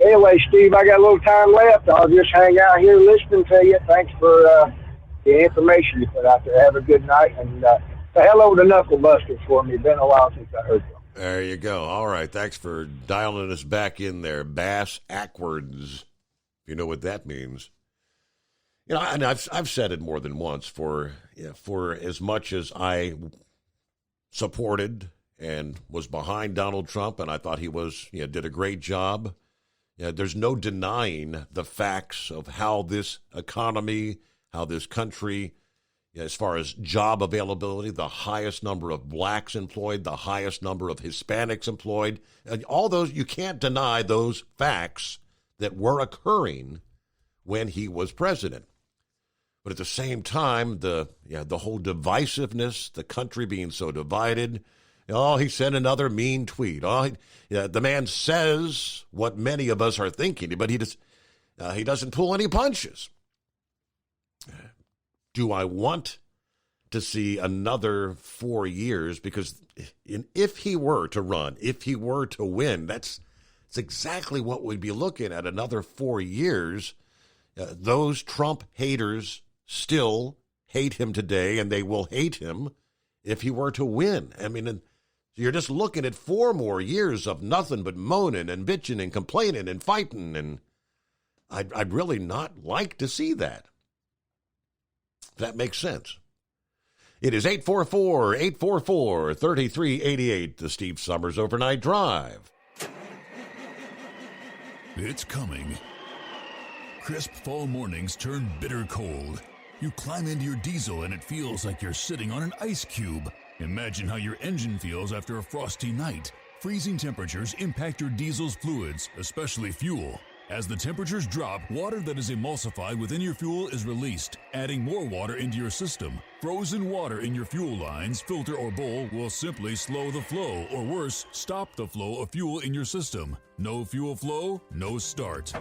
Anyway, Steve, I got a little time left. I'll just hang out here listening to you. Thanks for the information you put out there. Have a good night. And say hello to Knuckle Busters for me. It's been a while since I heard them. There you go. All right. Thanks for dialing us back in there. Bass Ackwards, if you know what that means. And I've said it more than once. For as much as I supported and was behind Donald Trump, and I thought he did a great job, there's no denying the facts of how this economy, how this country, as far as job availability, the highest number of blacks employed, the highest number of Hispanics employed, and all those, you can't deny those facts that were occurring when he was president. But at the same time, the whole divisiveness, the country being so divided. He sent another mean tweet. The man says what many of us are thinking, but he doesn't pull any punches. Do I want to see another 4 years? Because if he were to run, if he were to win, that's exactly what we'd be looking at, another 4 years. Those Trump haters still hate him today, and they will hate him if he were to win. I mean, you're just looking at 4 more years of nothing but moaning and bitching and complaining and fighting, and I'd really not like to see that. If that makes sense. It is 844-844-3388, the Steve Summers Overnight Drive. It's coming. Crisp fall mornings turn bitter cold. You climb into your diesel and it feels like you're sitting on an ice cube. Imagine how your engine feels after a frosty night. Freezing temperatures impact your diesel's fluids, especially fuel. As the temperatures drop, water that is emulsified within your fuel is released, adding more water into your system. Frozen water in your fuel lines, filter, or bowl will simply slow the flow, or worse, stop the flow of fuel in your system. No fuel flow, no start.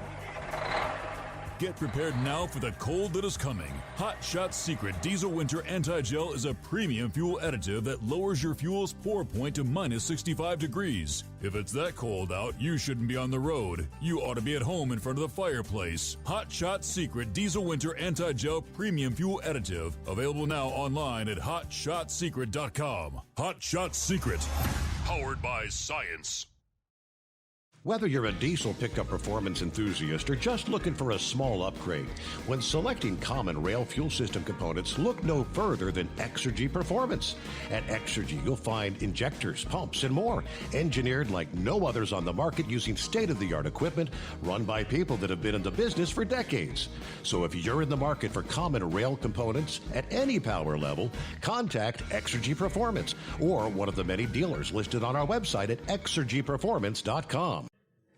Get prepared now for the cold that is coming. Hot Shot Secret Diesel Winter Anti-Gel is a premium fuel additive that lowers your fuel's pour point to minus 65 degrees. If it's that cold out, you shouldn't be on the road. You ought to be at home in front of the fireplace. Hot Shot Secret Diesel Winter Anti-Gel Premium Fuel Additive. Available now online at hotshotsecret.com. Hot Shot Secret. Powered by science. Whether you're a diesel pickup performance enthusiast or just looking for a small upgrade, when selecting common rail fuel system components, look no further than Exergy Performance. At Exergy, you'll find injectors, pumps, and more, engineered like no others on the market using state-of-the-art equipment run by people that have been in the business for decades. So if you're in the market for common rail components at any power level, contact Exergy Performance or one of the many dealers listed on our website at exergyperformance.com.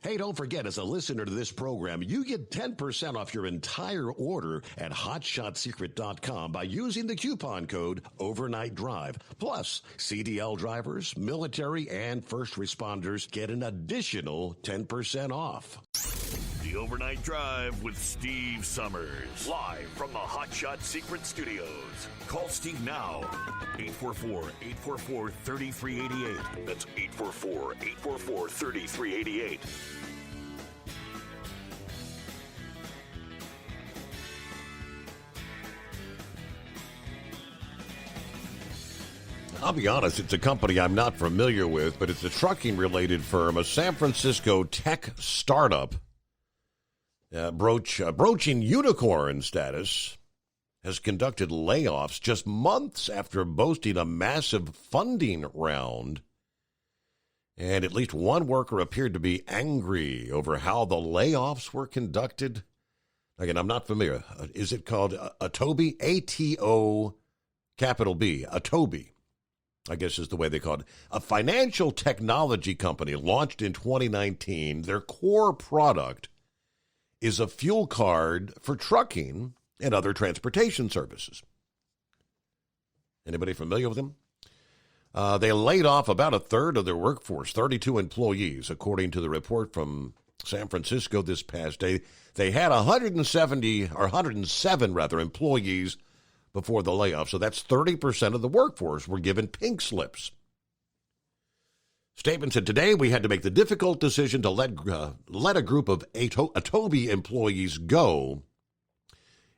Hey, don't forget, as a listener to this program, you get 10% off your entire order at hotshotsecret.com by using the coupon code Overnight Drive. Plus, CDL drivers, military, and first responders get an additional 10% off. The Overnight Drive with Steve Summers. Live from the Hot Shot Secret Studios. Call Steve now. 844-844-3388. That's 844-844-3388. I'll be honest, it's a company I'm not familiar with, but it's a trucking-related firm, a San Francisco tech startup. Broaching unicorn status, has conducted layoffs just months after boasting a massive funding round. And at least one worker appeared to be angry over how the layoffs were conducted. Again, I'm not familiar. Is it called Atobi? A-T-O, capital B, Atobi, I guess is the way they call it. A financial technology company launched in 2019. Their core product is a fuel card for trucking and other transportation services. Anybody familiar with them? They laid off about a third of their workforce, 32 employees, according to the report from San Francisco this past day. They had 107 employees before the layoff, so that's 30% of the workforce were given pink slips. Statement said, today we had to make the difficult decision to let a group of Atobi employees go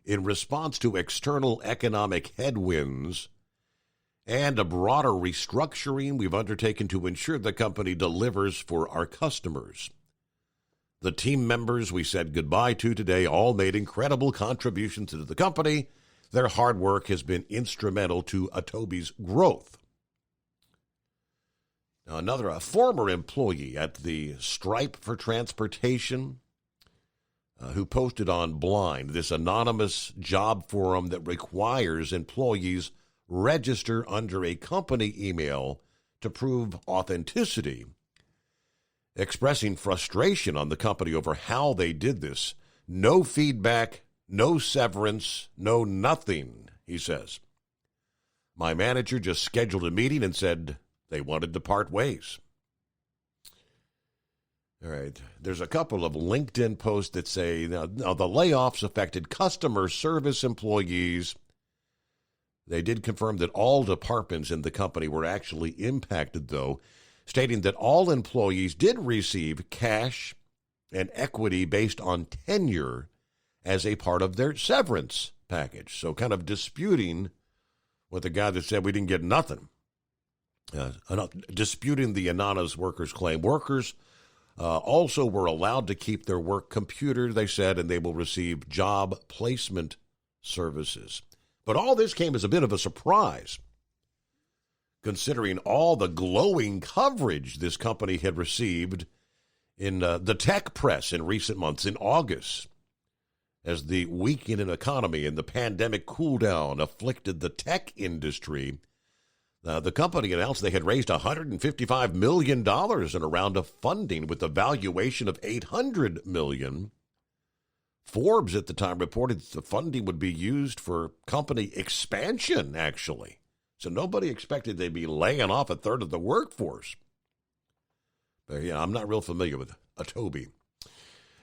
in response to external economic headwinds and a broader restructuring we've undertaken to ensure the company delivers for our customers. The team members we said goodbye to today all made incredible contributions to the company. Their hard work has been instrumental to Atobi's growth. Now, a former employee at the Stripe for Transportation who posted on Blind, this anonymous job forum that requires employees register under a company email to prove authenticity, expressing frustration on the company over how they did this. No feedback, no severance, no nothing, he says. My manager just scheduled a meeting and said they wanted to part ways. All right. There's a couple of LinkedIn posts that say now the layoffs affected customer service employees. They did confirm that all departments in the company were actually impacted, though, stating that all employees did receive cash and equity based on tenure as a part of their severance package. So kind of disputing with the guy that said we didn't get nothing. Disputing the Anonymous workers' claim. Workers also were allowed to keep their work computer, they said, and they will receive job placement services. But all this came as a bit of a surprise, considering all the glowing coverage this company had received in the tech press in recent months. In August, as the weakening economy and the pandemic cool down afflicted the tech industry, the company announced they had raised $155 million in a round of funding with a valuation of $800 million. Forbes at the time reported the funding would be used for company expansion, actually. So nobody expected they'd be laying off a third of the workforce. But, yeah, I'm not real familiar with Toby.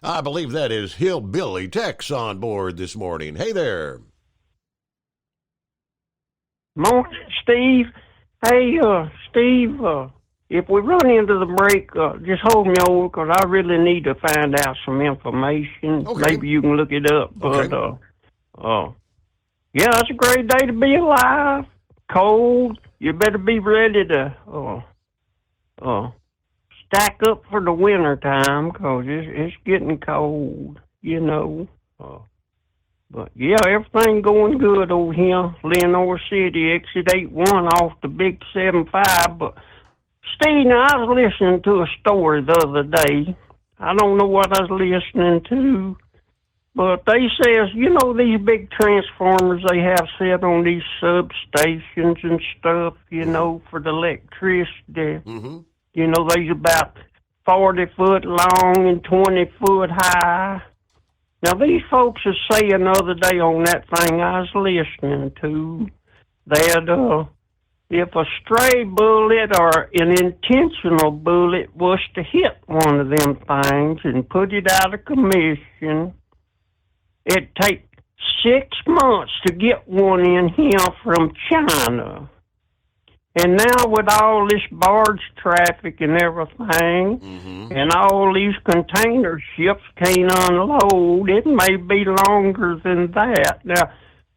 I believe that is Hillbilly Tex on board this morning. Hey there. Morning, Steve. Hey, Steve, if we run into the break, just hold me over because I really need to find out some information. Okay. Maybe you can look it up. But, yeah, it's a great day to be alive. Cold. You better be ready to stack up for the winter time because it's getting cold, you know. But, yeah, everything going good over here. Leonore City, exit 81 off the big 75. But, Steve, now, I was listening to a story the other day. I don't know what I was listening to, but they says, you know, these big transformers they have set on these substations and stuff, you know, for the electricity. Mm-hmm. You know, they's about 40 foot long and 20 foot high. Now, these folks are saying the other day on that thing I was listening to that if a stray bullet or an intentional bullet was to hit one of them things and put it out of commission, it'd take 6 months to get one in here from China. And now with all this barge traffic and everything, and all these container ships can't unload, it may be longer than that. Now,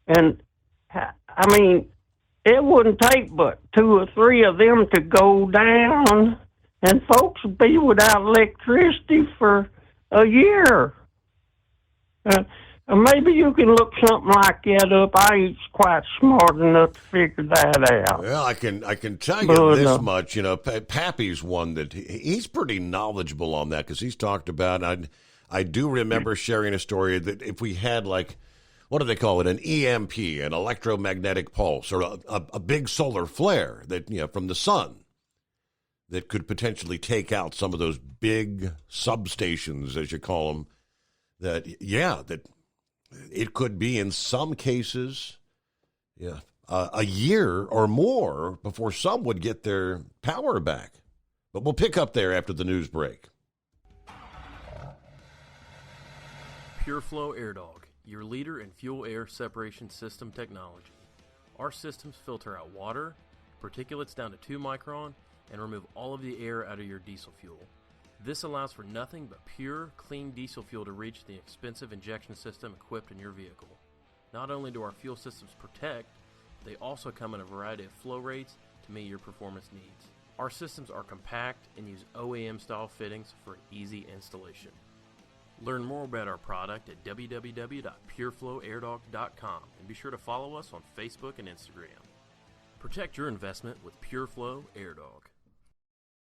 and I mean, it wouldn't take but 2 or 3 of them to go down, and folks would be without electricity for a year. Maybe you can look something like that up. I ain't quite smart enough to figure that out. Well, I can tell you this much. You know, Pappy's one that he's pretty knowledgeable on that because he's talked about. I do remember sharing a story that if we had like, what do they call it, an EMP, an electromagnetic pulse, or a big solar flare that from the sun that could potentially take out some of those big substations, as you call them. That it could be in some cases, a year or more before some would get their power back. But we'll pick up there after the news break. PureFlow AirDog, your leader in fuel air separation system technology. Our systems filter out water, particulates down to 2 micron, and remove all of the air out of your diesel fuel. This allows for nothing but pure, clean diesel fuel to reach the expensive injection system equipped in your vehicle. Not only do our fuel systems protect, they also come in a variety of flow rates to meet your performance needs. Our systems are compact and use OEM-style fittings for an easy installation. Learn more about our product at www.pureflowairdog.com and be sure to follow us on Facebook and Instagram. Protect your investment with PureFlow AirDog.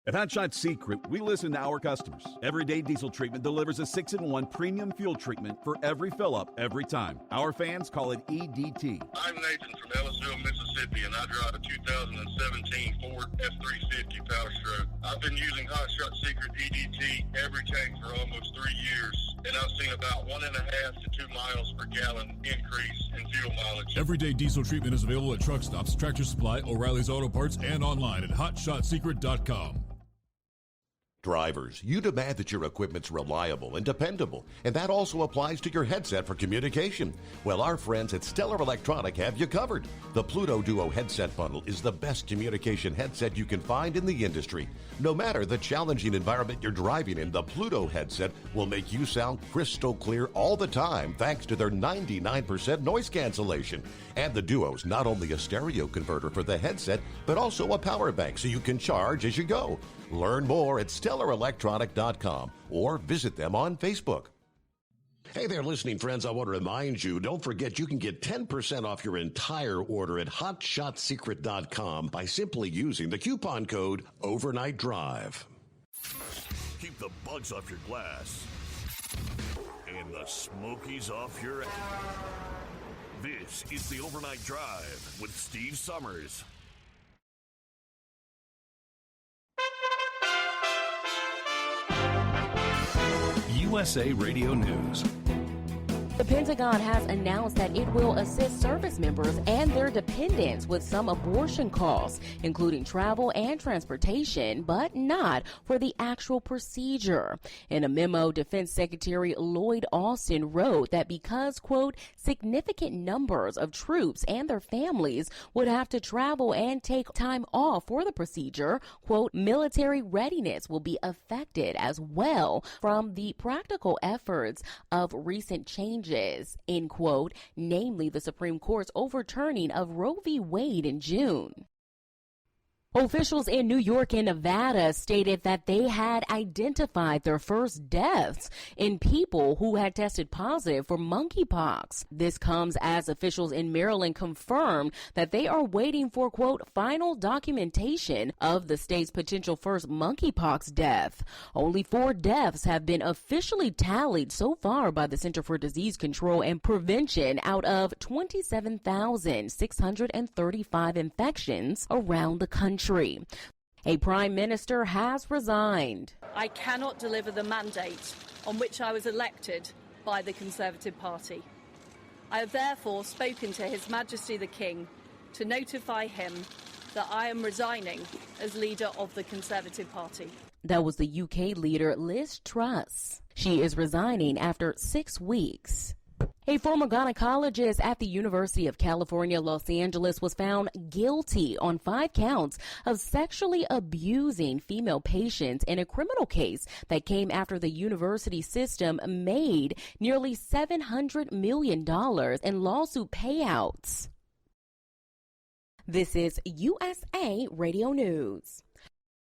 At Hot Shot Secret, we listen to our customers. Everyday Diesel Treatment delivers a 6-in-1 premium fuel treatment for every fill-up, every time. Our fans call it EDT. I'm Nathan from Ellisville, Mississippi, and I drive a 2017 Ford F-350 Power Stroke. I've been using Hot Shot Secret EDT every tank for almost 3 years, and I've seen about 1.5 to 2 miles per gallon increase in fuel mileage. Everyday Diesel Treatment is available at truck stops, Tractor Supply, O'Reilly's Auto Parts, and online at hotshotsecret.com. Drivers, you demand that your equipment's reliable and dependable, and that also applies to your headset for communication. Well, our friends at Stellar Electronic have you covered. The Pluto Duo headset bundle is the best communication headset you can find in the industry. No matter the challenging environment you're driving in, the Pluto headset will make you sound crystal clear all the time thanks to their 99% noise cancellation. And the Duo's not only a stereo converter for the headset, but also a power bank so you can charge as you go. Learn more at StellarElectronic.com or visit them on Facebook. Hey there, listening friends. I want to remind you, don't forget you can get 10% off your entire order at HotShotSecret.com by simply using the coupon code Overnight Drive. Keep the bugs off your glass and the smokies off your ass. This is the Overnight Drive with Steve Summers. USA Radio News. The Pentagon has announced that it will assist service members and their dependents with some abortion costs, including travel and transportation, but not for the actual procedure. In a memo, Defense Secretary Lloyd Austin wrote that because, quote, significant numbers of troops and their families would have to travel and take time off for the procedure, quote, military readiness will be affected as well from the practical efforts of recent changes, end quote, namely the Supreme Court's overturning of Roe v. Wade in June. Officials in New York and Nevada stated that they had identified their first deaths in people who had tested positive for monkeypox. This comes as officials in Maryland confirmed that they are waiting for, quote, final documentation of the state's potential first monkeypox death. Only 4 deaths have been officially tallied so far by the Center for Disease Control and Prevention out of 27,635 infections around the country. A prime minister has resigned. I cannot deliver the mandate on which I was elected by the Conservative Party. I have therefore spoken to His Majesty the King to notify him that I am resigning as leader of the Conservative Party. That was the UK leader Liz Truss. She is resigning after 6 weeks. A former gynecologist at the University of California, Los Angeles, was found guilty on 5 counts of sexually abusing female patients in a criminal case that came after the university system made nearly $700 million in lawsuit payouts. This is USA Radio News.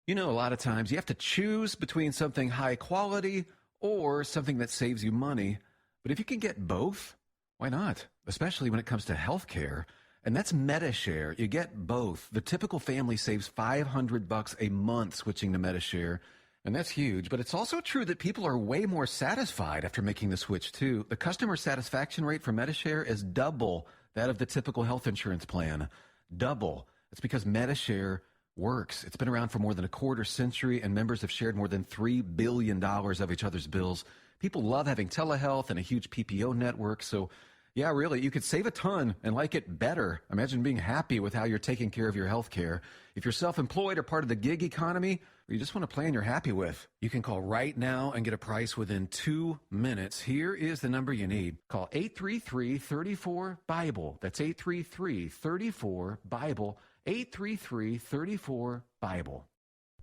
You know, a lot of times you have to choose between something high quality or something that saves you money. But if you can get both, why not? Especially when it comes to health care. And that's MediShare. You get both. The typical family saves $500 a month switching to MediShare. And that's huge. But it's also true that people are way more satisfied after making the switch, too. The customer satisfaction rate for MediShare is double that of the typical health insurance plan. Double. It's because MediShare works. It's been around for more than a quarter century, and members have shared more than $3 billion of each other's bills. People love having telehealth and a huge PPO network. So, yeah, really, you could save a ton and like it better. Imagine being happy with how you're taking care of your health care. If you're self-employed or part of the gig economy, or you just want a plan you're happy with, you can call right now and get a price within 2 minutes. Here is the number you need. Call 833-34-BIBLE. That's 833-34-BIBLE. 833-34-BIBLE.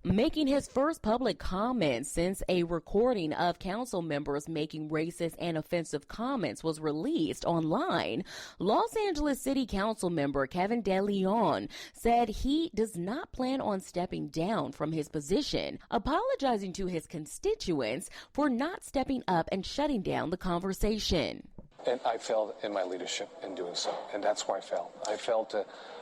Making his first public comment since a recording of council members making racist and offensive comments was released online, Los Angeles City Council member Kevin De Leon said he does not plan on stepping down from his position, apologizing to his constituents for not stepping up and shutting down the conversation. And I failed in my leadership in doing so, and that's where I failed.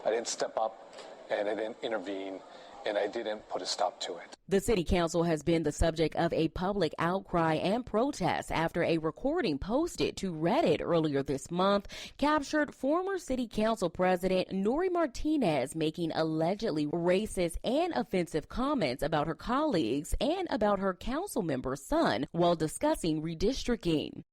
I didn't step up, and I didn't intervene, and I didn't put a stop to it. The city council has been the subject of a public outcry and protest after a recording posted to Reddit earlier this month captured former city council president Nori Martinez making allegedly racist and offensive comments about her colleagues and about her council member's son while discussing redistricting.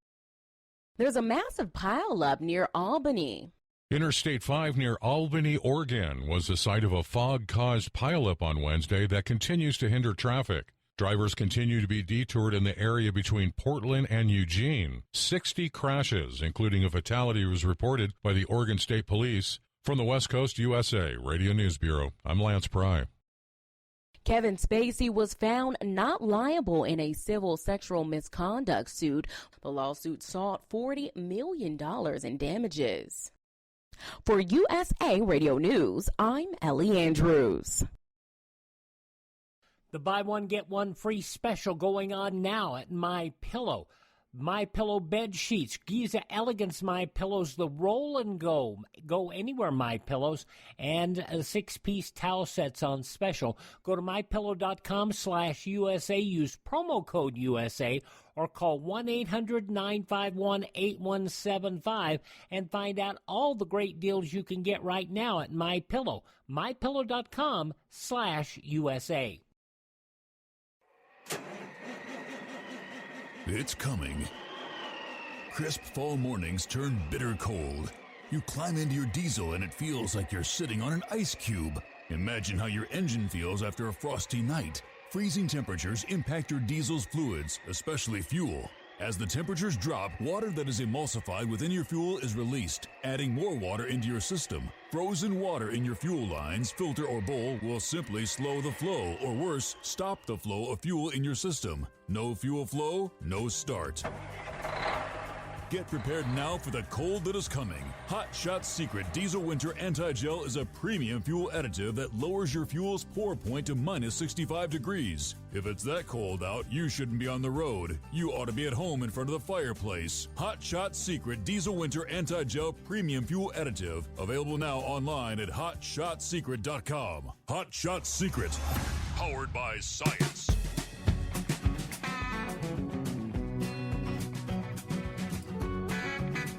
There's a massive pileup near Albany. Interstate 5 near Albany, Oregon, was the site of a fog-caused pileup on Wednesday that continues to hinder traffic. Drivers continue to be detoured in the area between Portland and Eugene. 60 crashes, including a fatality, was reported by the Oregon State Police. From the West Coast, USA, Radio News Bureau, I'm Lance Pry. Kevin Spacey was found not liable in a civil sexual misconduct suit. The lawsuit sought $40 million in damages. For USA Radio News, I'm Ellie Andrews. The buy one, get one free special going on now at MyPillow. MyPillow bed sheets, Giza Elegance MyPillows, the roll and go anywhere MyPillows, and 6-piece towel sets on special. Go to mypillow.com/USA, use promo code USA, or call 1-800-951-8175 and find out all the great deals you can get right now at MyPillow. mypillow.com/USA. It's coming. Crisp fall mornings turn bitter cold. You climb into your diesel and it feels like you're sitting on an ice cube. Imagine how your engine feels after a frosty night. Freezing temperatures impact your diesel's fluids, especially fuel. As the temperatures drop, water that is emulsified within your fuel is released, adding more water into your system. Frozen water in your fuel lines, filter, or bowl will simply slow the flow, or worse, stop the flow of fuel in your system. No fuel flow, no start. Get prepared now for the cold that is coming. Hot Shot Secret Diesel Winter Anti-Gel is a premium fuel additive that lowers your fuel's pour point to minus 65 degrees. If it's that cold out, you shouldn't be on the road. You ought to be at home in front of the fireplace. Hot Shot Secret Diesel Winter Anti-Gel Premium Fuel Additive. Available now online at hotshotsecret.com. Hot Shot Secret. Powered by science.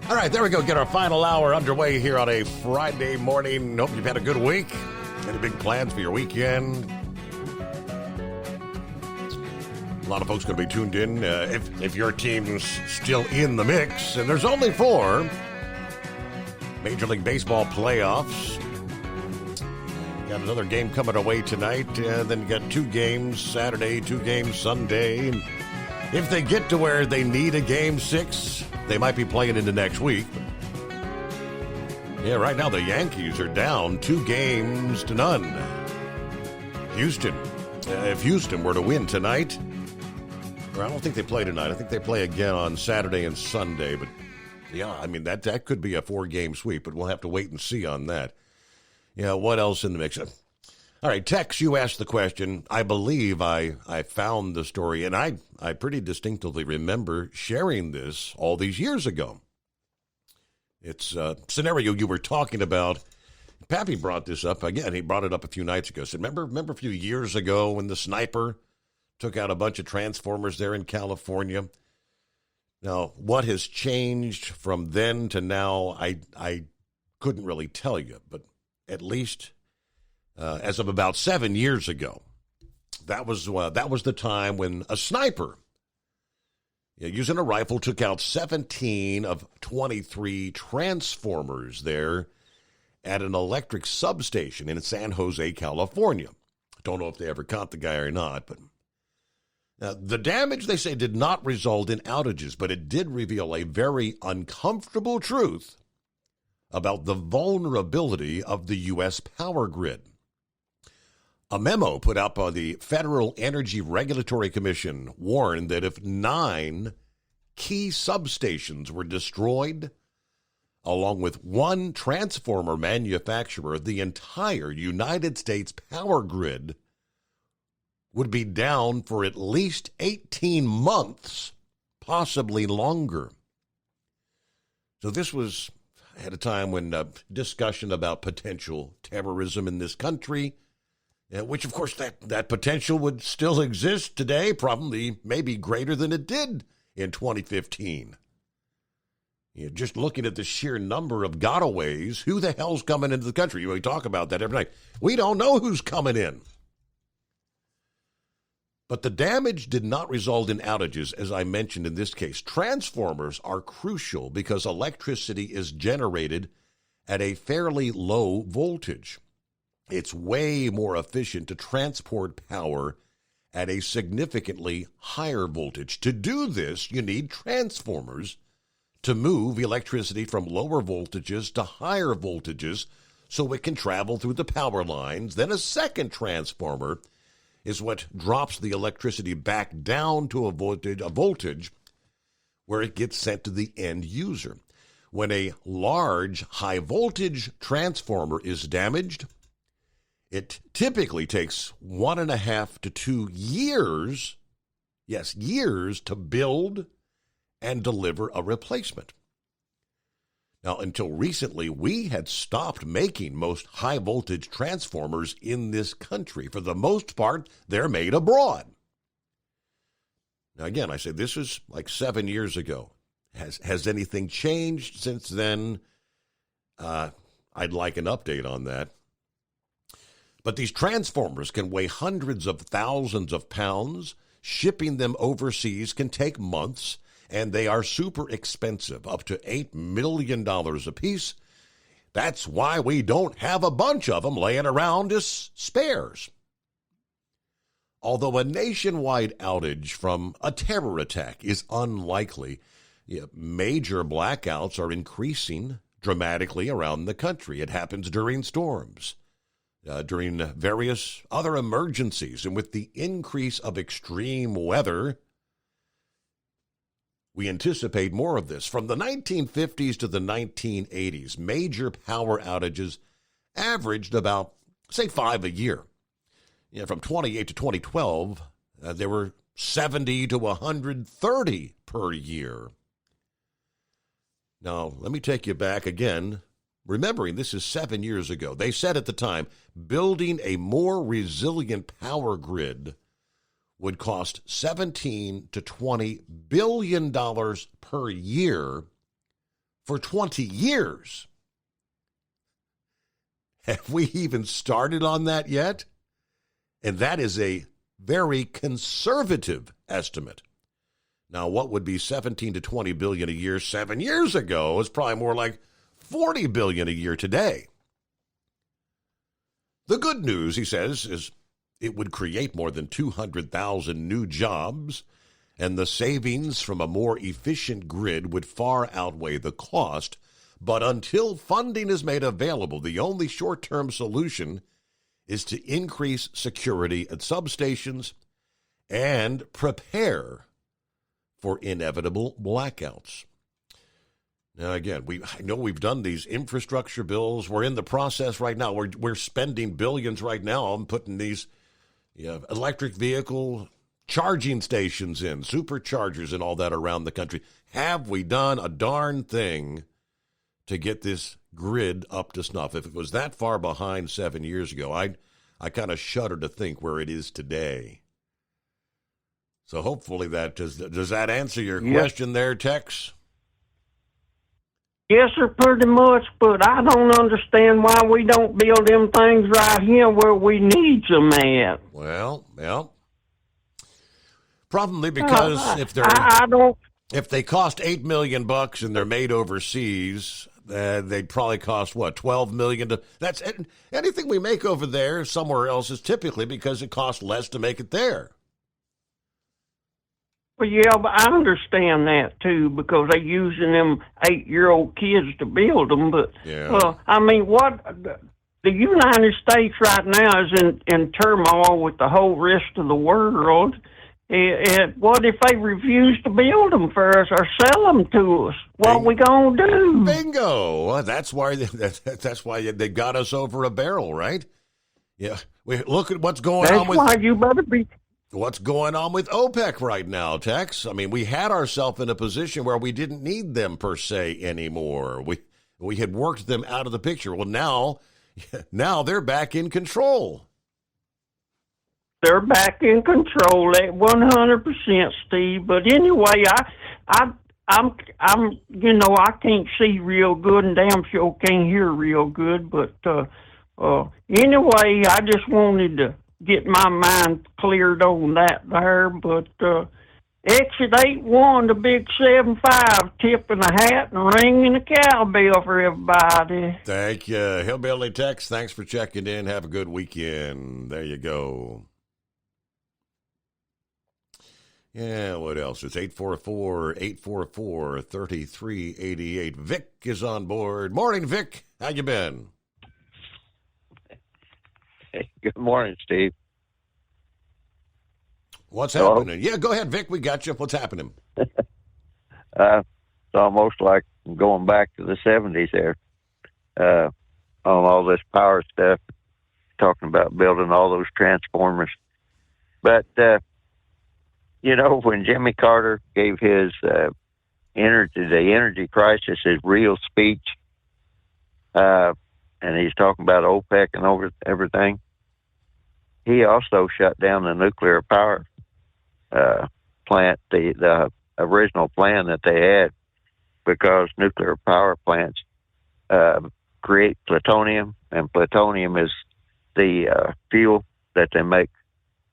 All right, there we go. Get our final hour underway here on a Friday morning. Hope you've had a good week. Any big plans for your weekend? A lot of folks going to be tuned in if your team's still in the mix. And there's only 4 Major League Baseball playoffs. Got another game coming away tonight. Then you got 2 games Saturday, 2 games Sunday. And if they get to where they need a game 6, they might be playing into next week. Yeah, right now the Yankees are down 2-0. Houston. If Houston were to win tonight, or I don't think they play tonight. I think they play again on Saturday and Sunday. But yeah, I mean, that could be a 4-game sweep, but we'll have to wait and see on that. Yeah, what else in the mix? All right, Tex, you asked the question. I believe I found the story, and I pretty distinctively remember sharing this all these years ago. It's a scenario you were talking about. Pappy brought this up. Again, he brought it up a few nights ago. Said, remember a few years ago when the sniper took out a bunch of Transformers there in California? Now, what has changed from then to now, I couldn't really tell you, but at least as of about 7 years ago, that was the time when a sniper, using a rifle, took out 17 of 23 Transformers there at an electric substation in San Jose, California. Don't know if they ever caught the guy or not, but the damage, they say, did not result in outages, but it did reveal a very uncomfortable truth about the vulnerability of the U.S. power grid. A memo put out by the Federal Energy Regulatory Commission warned that if 9 key substations were destroyed, along with 1 transformer manufacturer, the entire United States power grid would be down for at least 18 months, possibly longer. So this was at a time when discussion about potential terrorism in this country, which, of course, that potential would still exist today, probably maybe greater than it did in 2015. Just looking at the sheer number of gotaways, who the hell's coming into the country? We talk about that every night. We don't know who's coming in. But the damage did not result in outages, as I mentioned in this case. Transformers are crucial because electricity is generated at a fairly low voltage. It's way more efficient to transport power at a significantly higher voltage. To do this, you need transformers to move electricity from lower voltages to higher voltages so it can travel through the power lines. Then a second transformer is what drops the electricity back down to a voltage where it gets sent to the end user. When a large high voltage transformer is damaged, it typically takes 1.5 to 2 years, yes, years, to build and deliver a replacement. Now, until recently, we had stopped making most high voltage transformers in this country. For the most part, they're made abroad. Now, again, I say this is like 7 years ago. Has anything changed since then? I'd like an update on that. But these transformers can weigh hundreds of thousands of pounds. Shipping them overseas can take months, and they are super expensive, up to $8 million a piece. That's why we don't have a bunch of them laying around as spares. Although a nationwide outage from a terror attack is unlikely, major blackouts are increasing dramatically around the country. It happens during storms, during various other emergencies, and with the increase of extreme weather, we anticipate more of this. From the 1950s to the 1980s, major power outages averaged about, say, 5 a year. From 28 to 2012, there were 70 to 130 per year. Now, let me take you back again, remembering this is 7 years ago. They said at the time, building a more resilient power grid would cost $17 to $20 billion per year for 20 years. Have we even started on that yet? And that is a very conservative estimate. Now, what would be 17 to 20 billion a year 7 years ago is probably more like 40 billion a year today. The good news, he says, is it would create more than 200,000 new jobs, and the savings from a more efficient grid would far outweigh the cost. But until funding is made available, the only short-term solution is to increase security at substations and prepare for inevitable blackouts. Now, again, I know we've done these infrastructure bills. We're in the process right now. We're spending billions right now on putting these electric vehicle charging stations in, superchargers and all that around the country. Have we done a darn thing to get this grid up to snuff? If it was that far behind 7 years ago, I kind of shudder to think where it is today. So hopefully that does that answer your question there, Tex? Yes, sir, pretty much, but I don't understand why we don't build them things right here where we need them at. Well, probably because if they cost $8 million and they're made overseas, they'd probably cost what, $12 million. That's anything we make over there somewhere else is typically because it costs less to make it there. Well, yeah, but I understand that, too, because they're using them 8-year-old kids to build them. But, I mean, what the United States right now is in turmoil with the whole rest of the world. What if they refuse to build them for us or sell them to us? What we going to do? Bingo! That's why they got us over a barrel, right? Yeah. Look at what's going on with... That's why you better be... What's going on with OPEC right now, Tex? I mean, we had ourselves in a position where we didn't need them per se anymore. We had worked them out of the picture. Well, now they're back in control. They're back in control at 100%, Steve. But anyway, I'm I can't see real good and damn sure can't hear real good. But anyway, I just wanted to get my mind cleared on that there, but exit 81, the big 7-5, tipping a hat and ringing a cowbell for everybody. Thank you. Hillbilly Tex, thanks for checking in. Have a good weekend. There you go. Yeah, what else? It's 844-844-3388. Vic is on board. Morning, Vic. How you been? Hey, good morning, Steve. What's happening? Yeah, go ahead, Vic. We got you. What's happening? It's almost like going back to the 70s there on all this power stuff, talking about building all those transformers. But, when Jimmy Carter gave his the energy crisis, his real speech, and he's talking about OPEC and everything, he also shut down the nuclear power plant, the original plan that they had, because nuclear power plants create plutonium, and plutonium is the fuel that they make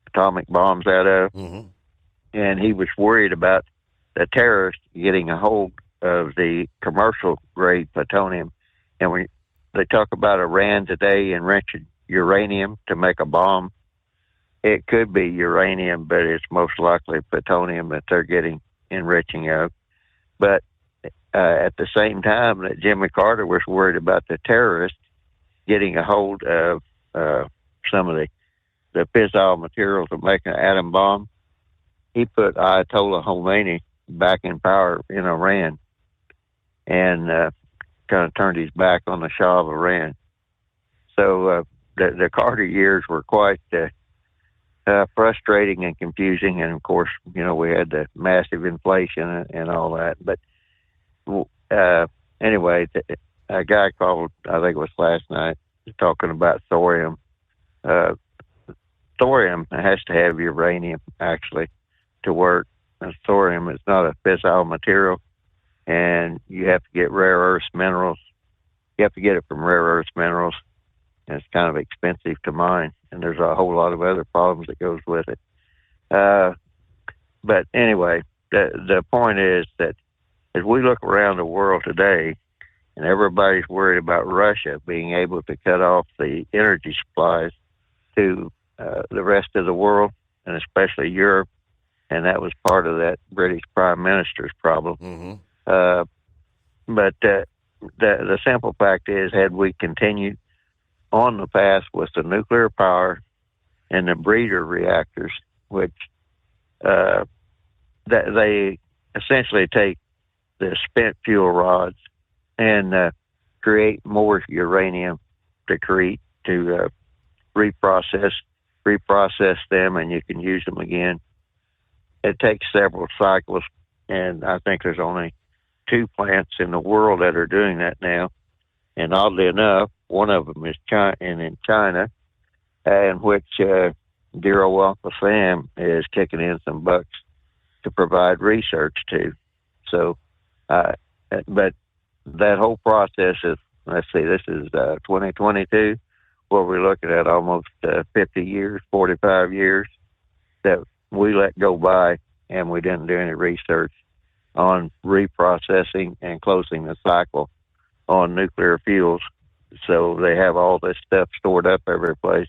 atomic bombs out of. Mm-hmm. And he was worried about the terrorists getting a hold of the commercial grade plutonium. And when they talk about Iran today enriching uranium to make a bomb, it could be uranium, but it's most likely plutonium that they're getting enriching of. But at the same time that Jimmy Carter was worried about the terrorists getting a hold of some of the fissile materials of making an atom bomb, he put Ayatollah Khomeini back in power in Iran and kind of turned his back on the Shah of Iran. So the Carter years were quite frustrating and confusing. And, of course, we had the massive inflation and all that. But anyway, a guy called, I think it was last night, talking about thorium. Thorium has to have uranium, actually, to work. And thorium is not a fissile material, and you have to get rare earth minerals. You have to get it from rare earth minerals, and it's kind of expensive to mine, and there's a whole lot of other problems that goes with it. But anyway, the point is that as we look around the world today, and everybody's worried about Russia being able to cut off the energy supplies to the rest of the world, and especially Europe, and that was part of that British Prime Minister's problem. Mm-hmm. But the simple fact is, had we continued on the path with the nuclear power and the breeder reactors, which that they essentially take the spent fuel rods and create more uranium to reprocess them, and you can use them again. It takes several cycles, and I think there's only 2 plants in the world that are doing that now. And oddly enough, one of them is in China, in which dear old Uncle Sam is kicking in some bucks to provide research to. So, but that whole process is, let's see, this is 2022, where we're looking at almost 50 years, 45 years that we let go by, and we didn't do any research on reprocessing and closing the cycle on nuclear fuels. So they have all this stuff stored up every place,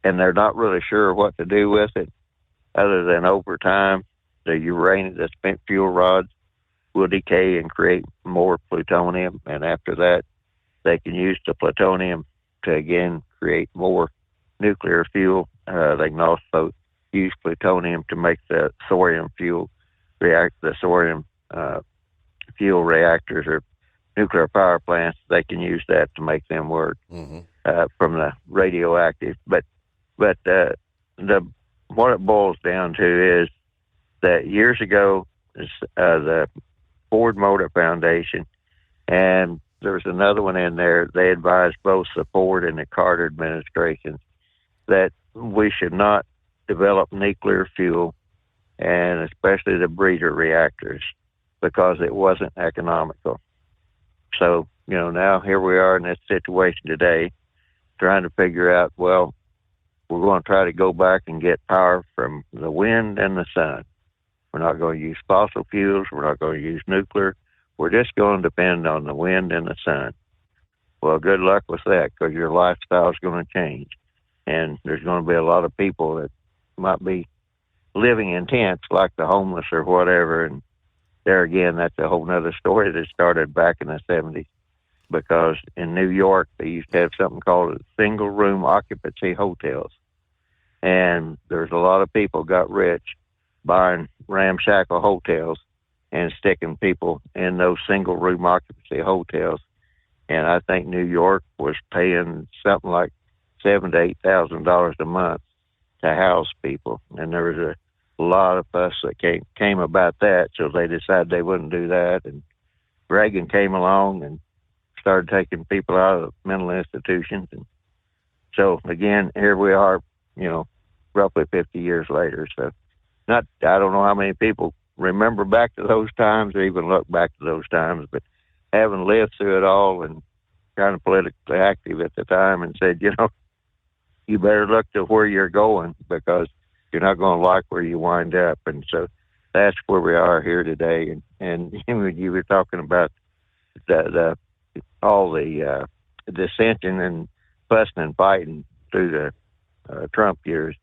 and they're not really sure what to do with it, other than over time, the uranium, the spent fuel rods, will decay and create more plutonium, and after that, they can use the plutonium to again create more nuclear fuel. They can also use plutonium to make the thorium fuel fuel reactors or nuclear power plants. They can use that to make them work from the radioactive. But what it boils down to is that years ago, the Ford Motor Foundation, and there was another one in there, they advised both the Ford and the Carter administrations that we should not develop nuclear fuel, and especially the breeder reactors, because it wasn't economical. So, now here we are in this situation today, trying to figure out, well, we're going to try to go back and get power from the wind and the sun. We're not going to use fossil fuels. We're not going to use nuclear. We're just going to depend on the wind and the sun. Well, good luck with that, because your lifestyle is going to change. And there's going to be a lot of people that might be living in tents like the homeless or whatever. And there again, that's a whole nother story that started back in the 70s, because in New York, they used to have something called single room occupancy hotels. And there's a lot of people got rich buying ramshackle hotels and sticking people in those single room occupancy hotels. And I think New York was paying something like $7,000 to $8,000 a month to house people. And there was a lot of fuss that came about that, so they decided they wouldn't do that. And Reagan came along and started taking people out of mental institutions. And so, again, here we are, roughly 50 years later. So I don't know how many people remember back to those times or even look back to those times, but having lived through it all and kind of politically active at the time, and said, you better look to where you're going, because you're not going to like where you wind up. And so that's where we are here today. And you were talking about all the dissension and fussing and fighting through the Trump years.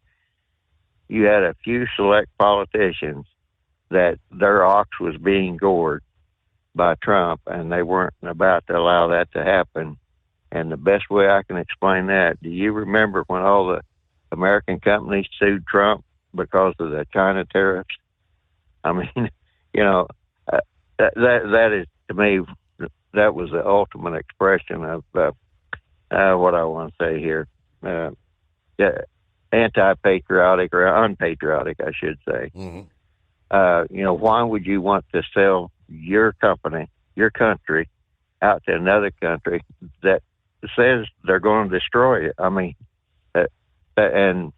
You had a few select politicians that their ox was being gored by Trump, and they weren't about to allow that to happen. And the best way I can explain that, do you remember when all the American companies sued Trump because of the China tariffs? I mean, that is, to me, that was the ultimate expression of what I want to say here. Anti-patriotic, or unpatriotic, I should say. Mm-hmm. Why would you want to sell your company, your country, out to another country that says they're going to destroy it? I mean, and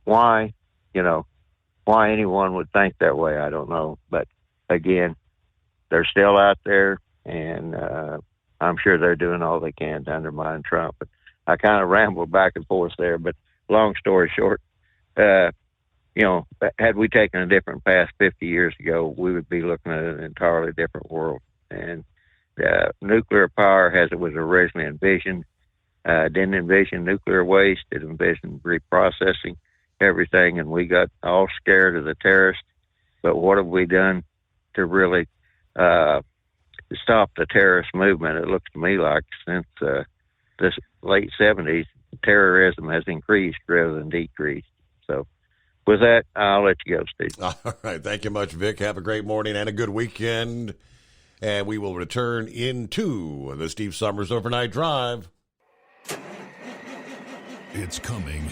why anyone would think that way, I don't know. But again, they're still out there, and I'm sure they're doing all they can to undermine Trump. But I kind of rambled back and forth there, but long story short, had we taken a different path 50 years ago, we would be looking at an entirely different world. And nuclear power, as it was originally envisioned, didn't envision nuclear waste. It envisioned reprocessing everything, and we got all scared of the terrorists. But what have we done to really stop the terrorist movement? It looks to me like since the late 70s, terrorism has increased rather than decreased. So with that, I'll let you go, Steve. All right. Thank you much, Vic. Have a great morning and a good weekend. And we will return into the Steve Summers Overnight Drive. It's coming.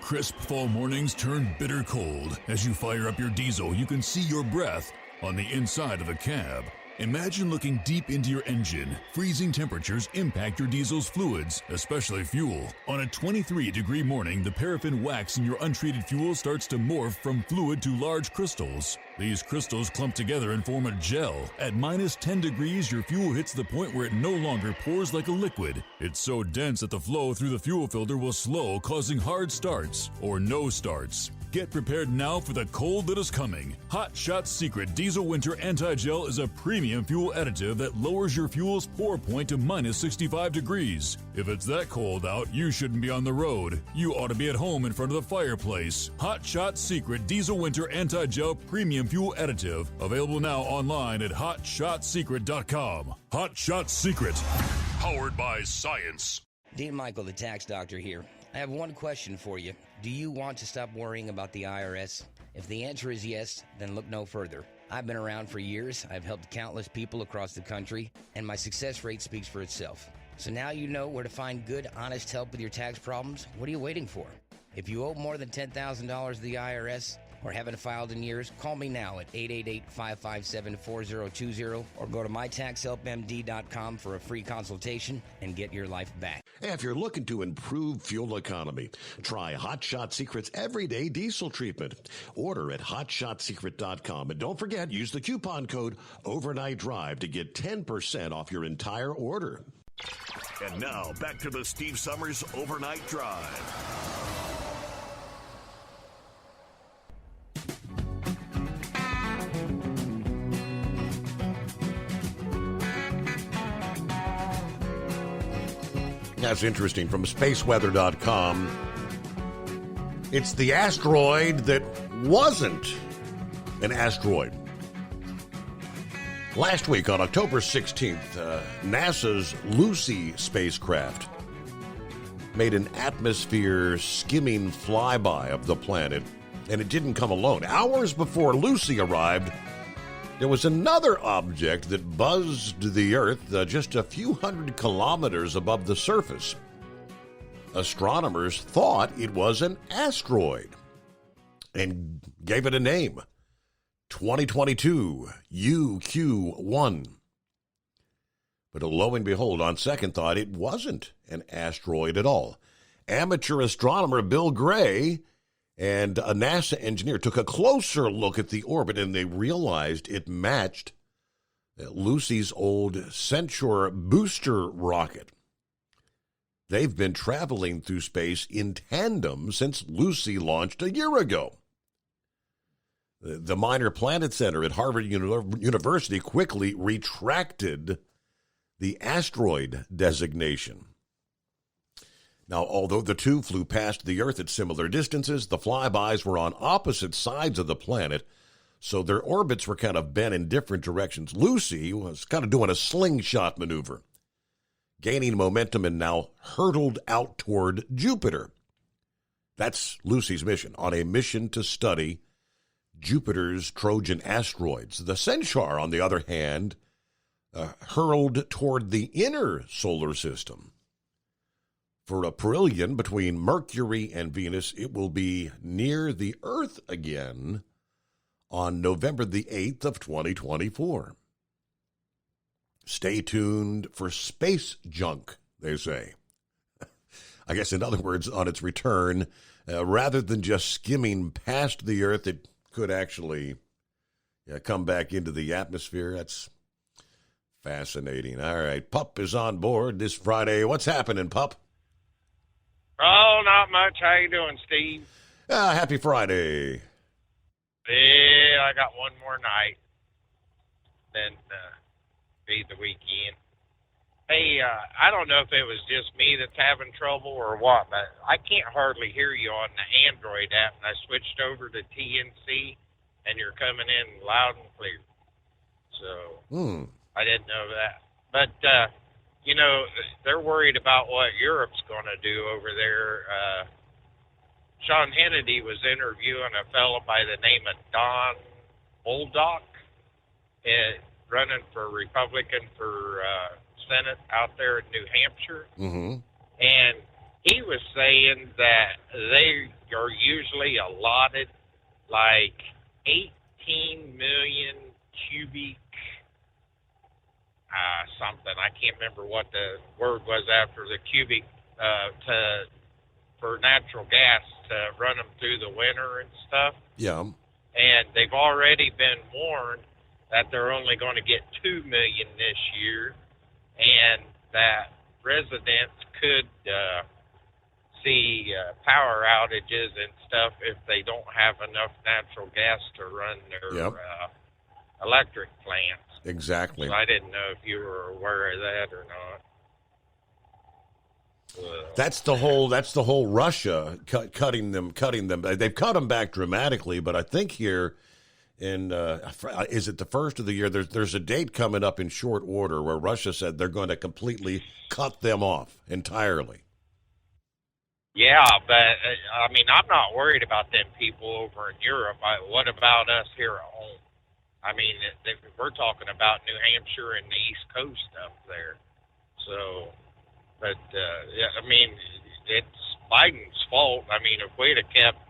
Crisp fall mornings turn bitter cold. As you fire up your diesel, you can see your breath on the inside of the cab. Imagine looking deep into your engine. Freezing temperatures impact your diesel's fluids, especially fuel. On a 23-degree morning, the paraffin wax in your untreated fuel starts to morph from fluid to large crystals. These crystals clump together and form a gel. At minus 10 degrees, your fuel hits the point where it no longer pours like a liquid. It's so dense that the flow through the fuel filter will slow, causing hard starts or no starts. Get prepared now for the cold that is coming. Hot Shot Secret Diesel Winter Anti-Gel is a premium fuel additive that lowers your fuel's pour point to minus 65 degrees. If it's that cold out, you shouldn't be on the road. You ought to be at home in front of the fireplace. Hot Shot Secret Diesel Winter Anti-Gel Premium Fuel Additive. Available now online at hotshotsecret.com. Hot Shot Secret. Powered by science. Dean Michael, the tax doctor here. I have one question for you. Do you want to stop worrying about the IRS? If the answer is yes, then look no further. I've been around for years. I've helped countless people across the country, and my success rate speaks for itself. So now you know where to find good, honest help with your tax problems. What are you waiting for? If you owe more than $10,000 to the IRS or haven't filed in years, call me now at 888-557-4020 or go to mytaxhelpmd.com for a free consultation and get your life back. If you're looking to improve fuel economy, try Hot Shot Secret's Everyday Diesel Treatment. Order at hotshotsecret.com. And don't forget, use the coupon code Overnight Drive to get 10% off your entire order. And now, back to the Steve Summers Overnight Drive. That's interesting. From spaceweather.com, It's the asteroid that wasn't an asteroid. Last week, on October 16th, NASA's Lucy spacecraft made an atmosphere-skimming flyby of the planet, and it didn't come alone. Hours before Lucy arrived, there was another object that buzzed the Earth just a few hundred kilometers above the surface. Astronomers thought it was an asteroid and gave it a name, 2022 UQ1. But lo and behold, on second thought, it wasn't an asteroid at all. Amateur astronomer Bill Gray and a NASA engineer took a closer look at the orbit, and they realized it matched Lucy's old Centaur booster rocket. They've been traveling through space in tandem since Lucy launched a year ago. The Minor Planet Center at Harvard University quickly retracted the asteroid designation. Now, although the two flew past the Earth at similar distances, the flybys were on opposite sides of the planet, so their orbits were kind of bent in different directions. Lucy was kind of doing a slingshot maneuver, gaining momentum, and now hurtled out toward Jupiter. That's Lucy's mission, on a mission to study Jupiter's Trojan asteroids. The Centaur, on the other hand, hurled toward the inner solar system. For a perihelion between Mercury and Venus, it will be near the Earth again on November the 8th of 2024. Stay tuned for space junk, they say. I guess, in other words, on its return, rather than just skimming past the Earth, it could actually come back into the atmosphere. That's fascinating. All right, Pup is on board this Friday. What's happening, Pup? Oh, not much. How you doing, Steve? Happy Friday. Yeah, I got one more night. Then be the weekend. Hey, I don't know if it was just me that's having trouble or what, but I can't hardly hear you on the Android app, and I switched over to TNC, and you're coming in loud and clear. So I didn't know that. But, they're worried about what Europe's going to do over there. Sean Hannity was interviewing a fellow by the name of Don Bolduc, running for Republican for Senate out there in New Hampshire. Mm-hmm. And he was saying that they are usually allotted like 18 million cubic something. I can't remember what the word was after the cubic for natural gas to run them through the winter and stuff. Yeah. And they've already been warned that they're only going to get 2 million this year, and that residents could see power outages and stuff if they don't have enough natural gas to run their electric plants. Exactly. So I didn't know if you were aware of that or not. That's the whole Russia cutting them. They've cut them back dramatically, but I think here in is it the first of the year? There's a date coming up in short order where Russia said they're going to completely cut them off entirely. Yeah, but I mean, I'm not worried about them people over in Europe. What about us here at home? I mean, we're talking about New Hampshire and the East Coast up there. So, but, I mean, it's Biden's fault. I mean, if we'd have kept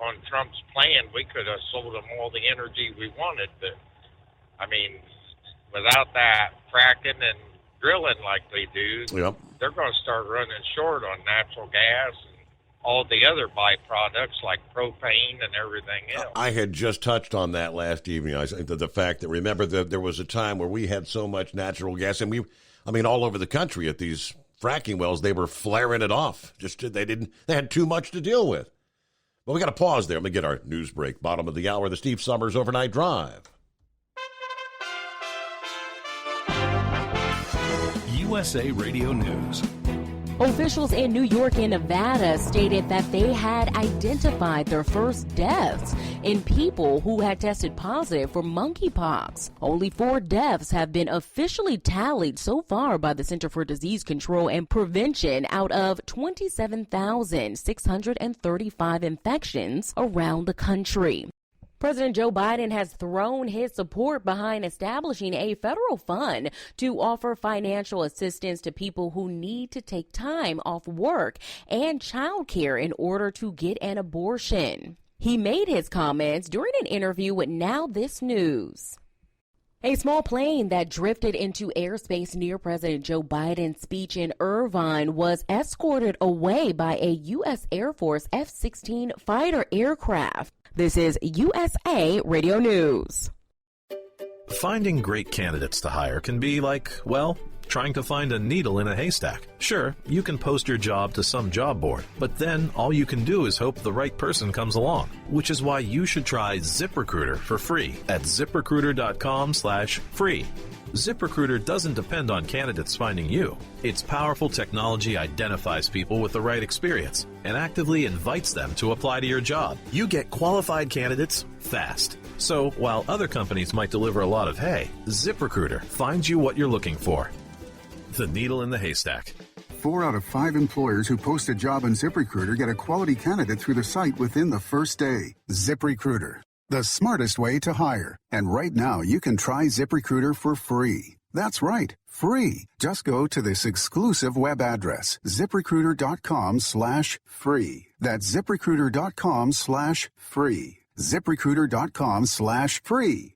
on Trump's plan, we could have sold them all the energy we wanted. But, I mean, without that fracking and drilling like they do, they're going to start running short on natural gas and all the other byproducts like propane and everything else. I had just touched on that last evening. I think the fact that, remember, that there was a time where we had so much natural gas, and all over the country at these fracking wells, they were flaring it off. They had too much to deal with. Well, we got to pause there. Let me get our news break. Bottom of the hour, the Steve Summers Overnight Drive. USA Radio News. Officials in New York and Nevada stated that they had identified their first deaths in people who had tested positive for monkeypox. Only 4 deaths have been officially tallied so far by the Center for Disease Control and Prevention out of 27,635 infections around the country. President Joe Biden has thrown his support behind establishing a federal fund to offer financial assistance to people who need to take time off work and childcare in order to get an abortion. He made his comments during an interview with Now This News. A small plane that drifted into airspace near President Joe Biden's speech in Irvine was escorted away by a U.S. Air Force F-16 fighter aircraft. This is USA Radio News. Finding great candidates to hire can be like, well, trying to find a needle in a haystack. Sure, you can post your job to some job board, but then all you can do is hope the right person comes along, which is why you should try ZipRecruiter for free at ZipRecruiter.com/free. ZipRecruiter doesn't depend on candidates finding you. Its powerful technology identifies people with the right experience and actively invites them to apply to your job. You get qualified candidates fast. So while other companies might deliver a lot of hay, ZipRecruiter finds you what you're looking for. The needle in the haystack. 4 out of 5 employers who post a job on ZipRecruiter get a quality candidate through the site within the first day. ZipRecruiter, the smartest way to hire. And right now, you can try ZipRecruiter for free. That's right, free. Just go to this exclusive web address, ZipRecruiter.com/free. That's ZipRecruiter.com/free. ZipRecruiter.com/free.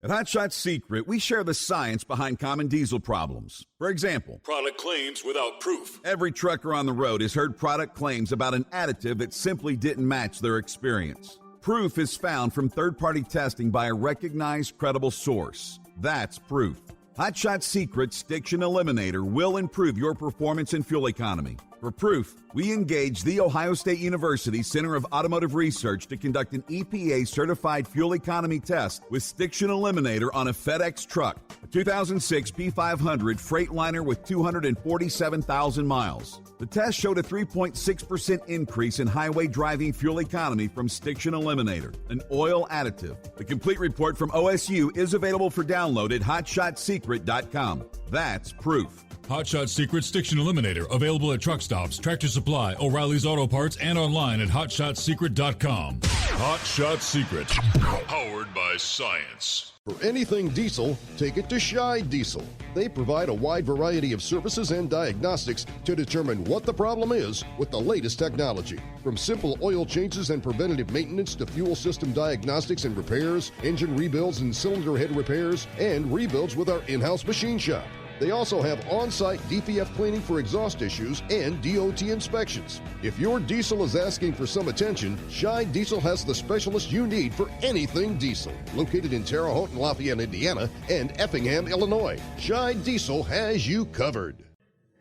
At Hot Shot Secret, we share the science behind common diesel problems. For example, product claims without proof. Every trucker on the road has heard product claims about an additive that simply didn't match their experience. Proof is found from third-party testing by a recognized, credible source. That's proof. Hot Shot Secret's Stiction Eliminator will improve your performance and fuel economy. For proof, we engaged the Ohio State University Center of Automotive Research to conduct an EPA-certified fuel economy test with Stiction Eliminator on a FedEx truck, a 2006 P500 Freightliner with 247,000 miles. The test showed a 3.6% increase in highway driving fuel economy from Stiction Eliminator, an oil additive. The complete report from OSU is available for download at HotShotSecret.com. That's proof. Hot Shot Secret Stiction Eliminator, available at truck stops, Tractor Supply, O'Reilly's Auto Parts, and online at HotShotSecret.com. Hot Shot Secret, powered by science. For anything diesel, take it to Scheid Diesel. They provide a wide variety of services and diagnostics to determine what the problem is with the latest technology. From simple oil changes and preventative maintenance to fuel system diagnostics and repairs, engine rebuilds and cylinder head repairs, and rebuilds with our in-house machine shop. They also have on-site DPF cleaning for exhaust issues and DOT inspections. If your diesel is asking for some attention, Scheid Diesel has the specialist you need for anything diesel. Located in Terre Haute and Lafayette, Indiana, and Effingham, Illinois, Scheid Diesel has you covered.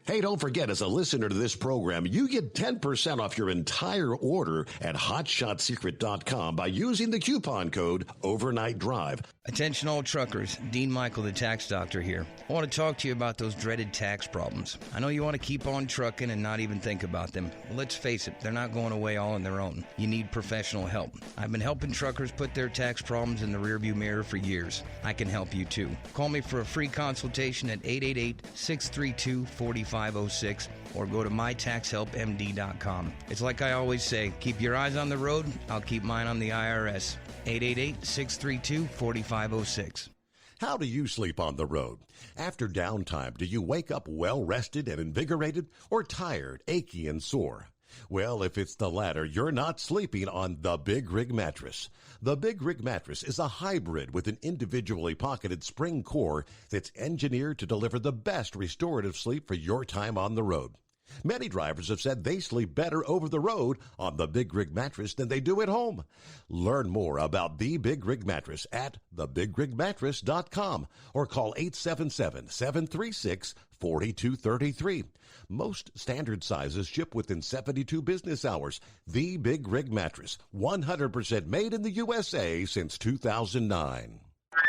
Hey, don't forget, as a listener to this program, you get 10% off your entire order at HotShotSecret.com by using the coupon code Overnight Drive. Attention all truckers, Dean Michael, the tax doctor here. I want to talk to you about those dreaded tax problems. I know you want to keep on trucking and not even think about them. Well, let's face it, they're not going away all on their own. You need professional help. I've been helping truckers put their tax problems in the rearview mirror for years. I can help you too. Call me for a free consultation at 888-632-4506 or go to mytaxhelpmd.com. It's like I always say, keep your eyes on the road, I'll keep mine on the IRS. 888-632-4506. How do you sleep on the road? After downtime, do you wake up well-rested and invigorated or tired, achy, and sore? Well, if it's the latter, you're not sleeping on the Big Rig Mattress. The Big Rig Mattress is a hybrid with an individually pocketed spring core that's engineered to deliver the best restorative sleep for your time on the road. Many drivers have said they sleep better over the road on the Big Rig Mattress than they do at home. Learn more about the Big Rig Mattress at thebigrigmattress.com or call 877-736-4233. Most standard sizes ship within 72 business hours. The Big Rig Mattress, 100% made in the USA since 2009.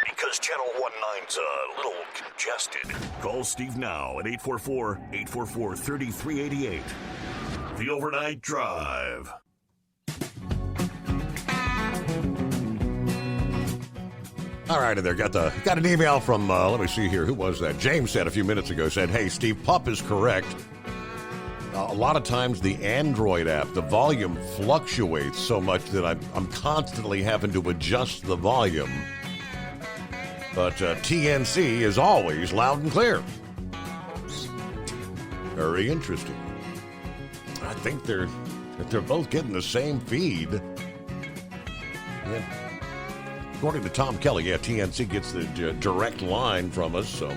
Because Channel 19's a little suggested. Call Steve now at 844-844-3388. The Overnight Drive. All right, and there got an email from, let me see here, who was that? James said a few minutes ago, said, hey, Steve, Pup is correct. A lot of times the Android app, the volume fluctuates so much that I'm constantly having to adjust the volume. But TNC is always loud and clear. Very interesting. I think they're both getting the same feed. Yeah. According to Tom Kelly, yeah, TNC gets the direct line from us, so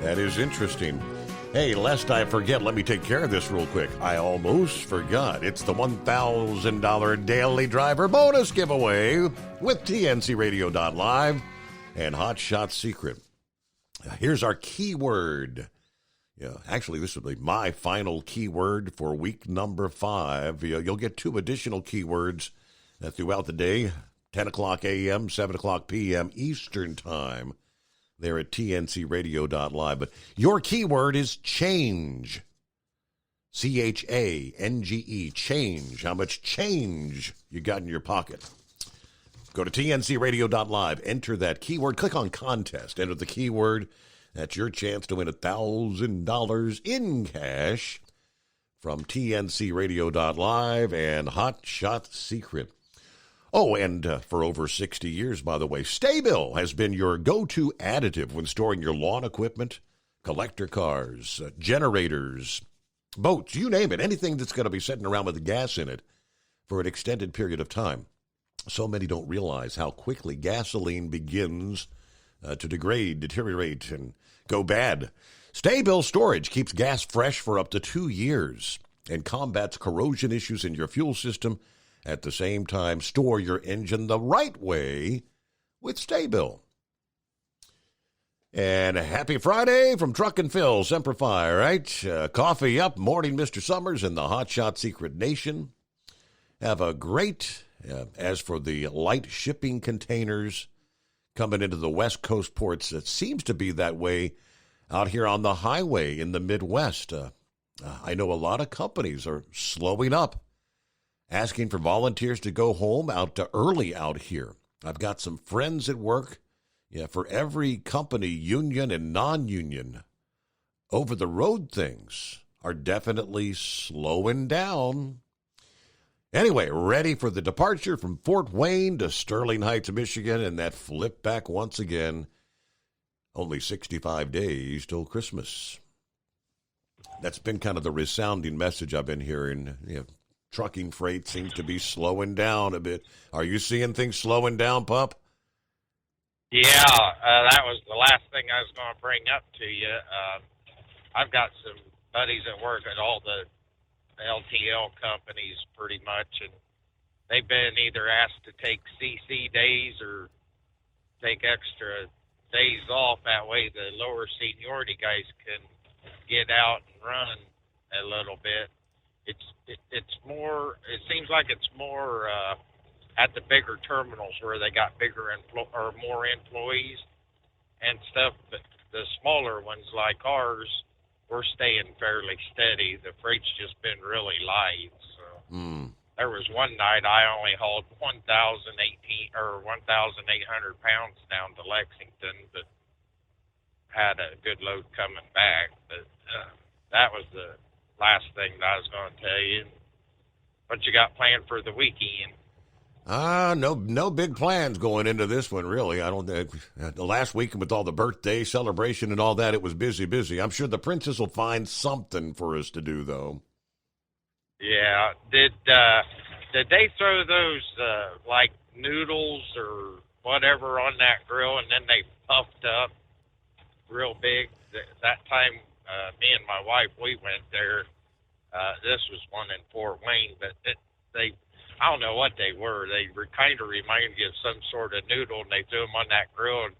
that is interesting. Hey, lest I forget, let me take care of this real quick. I almost forgot. It's the $1,000 Daily Driver bonus giveaway with TNCRadio.live and Hot Shot Secret. Here's our keyword. Yeah, actually, this will be my final keyword for week number 5. You'll get 2 additional keywords throughout the day, 10 o'clock a.m., 7 o'clock p.m. Eastern Time. There at TNCRadio.live. But your keyword is change. CHANGE, change. How much change you got in your pocket? Go to TNCRadio.live, enter that keyword, click on contest, enter the keyword. That's your chance to win $1,000 in cash from TNCRadio.live and Hot Shot Secret. Oh, and for over 60 years, by the way, Sta-Bil has been your go-to additive when storing your lawn equipment, collector cars, generators, boats, you name it, anything that's going to be sitting around with gas in it for an extended period of time. So many don't realize how quickly gasoline begins to degrade, deteriorate, and go bad. Sta-Bil storage keeps gas fresh for up to 2 years and combats corrosion issues in your fuel system. At the same time, store your engine the right way with Sta-Bil. And happy Friday from Truck and Phil, Semper Fi, right? Coffee up, morning, Mr. Summers and the Hot Shot Secret Nation. Have a great, as for the light shipping containers coming into the West Coast ports, it seems to be that way out here on the highway in the Midwest. I know a lot of companies are slowing up, asking for volunteers to go home early out here. I've got some friends at work. Yeah, for every company, union and non-union, over-the-road things are definitely slowing down. Anyway, ready for the departure from Fort Wayne to Sterling Heights, Michigan, and that flip back once again. Only 65 days till Christmas. That's been kind of the resounding message I've been hearing. Trucking freight seems to be slowing down a bit. Are you seeing things slowing down, Pup? Yeah, that was the last thing I was going to bring up to you. I've got some buddies that work at all the LTL companies pretty much, and they've been either asked to take CC days or take extra days off. That way the lower seniority guys can get out and run a little bit. It's more. It seems like it's more at the bigger terminals where they got bigger or more employees and stuff. But the smaller ones like ours, we're staying fairly steady. The freight's just been really light. So there was one night I only hauled 1,800 pounds down to Lexington, but had a good load coming back. But that was the last thing that I was going to tell you. What you got planned for the weekend? No big plans going into this one, really. I don't think the last weekend with all the birthday celebration and all that, it was busy. I'm sure the princess will find something for us to do, though. Yeah. Did they throw those like noodles or whatever on that grill, and then they puffed up real big? That time, me and my wife, we went there. This was one in Fort Wayne, but I don't know what they were. They kind of reminded you of some sort of noodle, and they threw them on that grill, and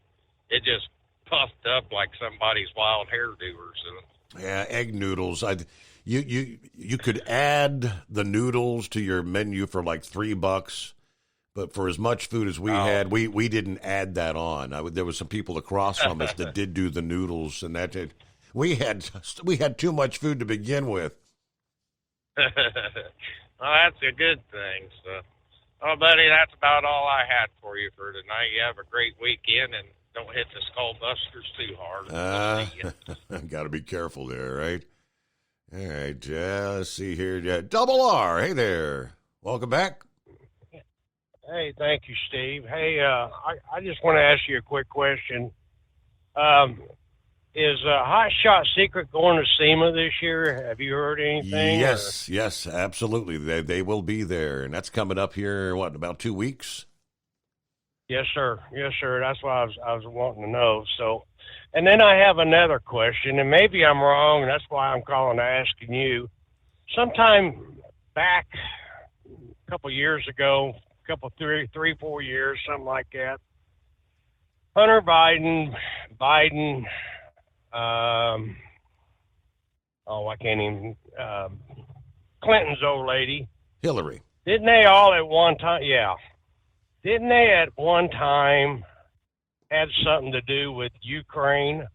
it just puffed up like somebody's wild hairdo or something. Yeah, egg noodles. You could add the noodles to your menu for like $3. But for as much food as we had, we didn't add that on. There was some people across from us that did do the noodles, and that did. We had too much food to begin with. Well, that's a good thing. So, oh, buddy, that's about all I had for you for tonight. You have a great weekend, and don't hit the skull busters too hard. Got to be careful there, right? All right, let's see here. Double R, hey there. Welcome back. Hey, thank you, Steve. Hey, I just want to ask you a quick question. Is Hot Shot Secret going to SEMA this year? Have you heard anything? Yes, absolutely. They will be there, and that's coming up here, in about 2 weeks? Yes, sir. That's what I was wanting to know. So, and then I have another question, and maybe I'm wrong, and that's why I'm calling to asking you. Sometime back a couple years ago, 3-4 years, something like that, Hunter Biden, I can't even, Clinton's old lady. Hillary. Didn't they all at one time? Yeah. Didn't they at one time had something to do with Ukraine?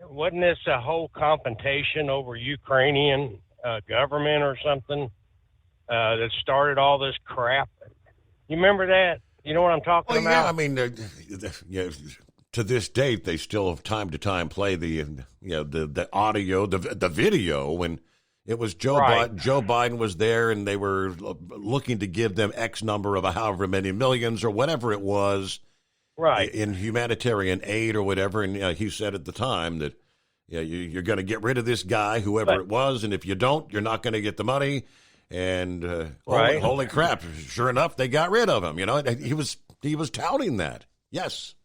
Wasn't this a whole confrontation over Ukrainian government or something that started all this crap? You remember that? You know what I'm talking about? Yeah, I mean, to this date, they still have time to time play the audio, the video when it was Joe Biden was there, and they were looking to give them X number of however many millions or whatever it was, right, in humanitarian aid or whatever. And he said at the time that you're going to get rid of this guy, whoever it was, and if you don't, you're not going to get the money. And holy crap! Sure enough, they got rid of him. He was touting that. Yes.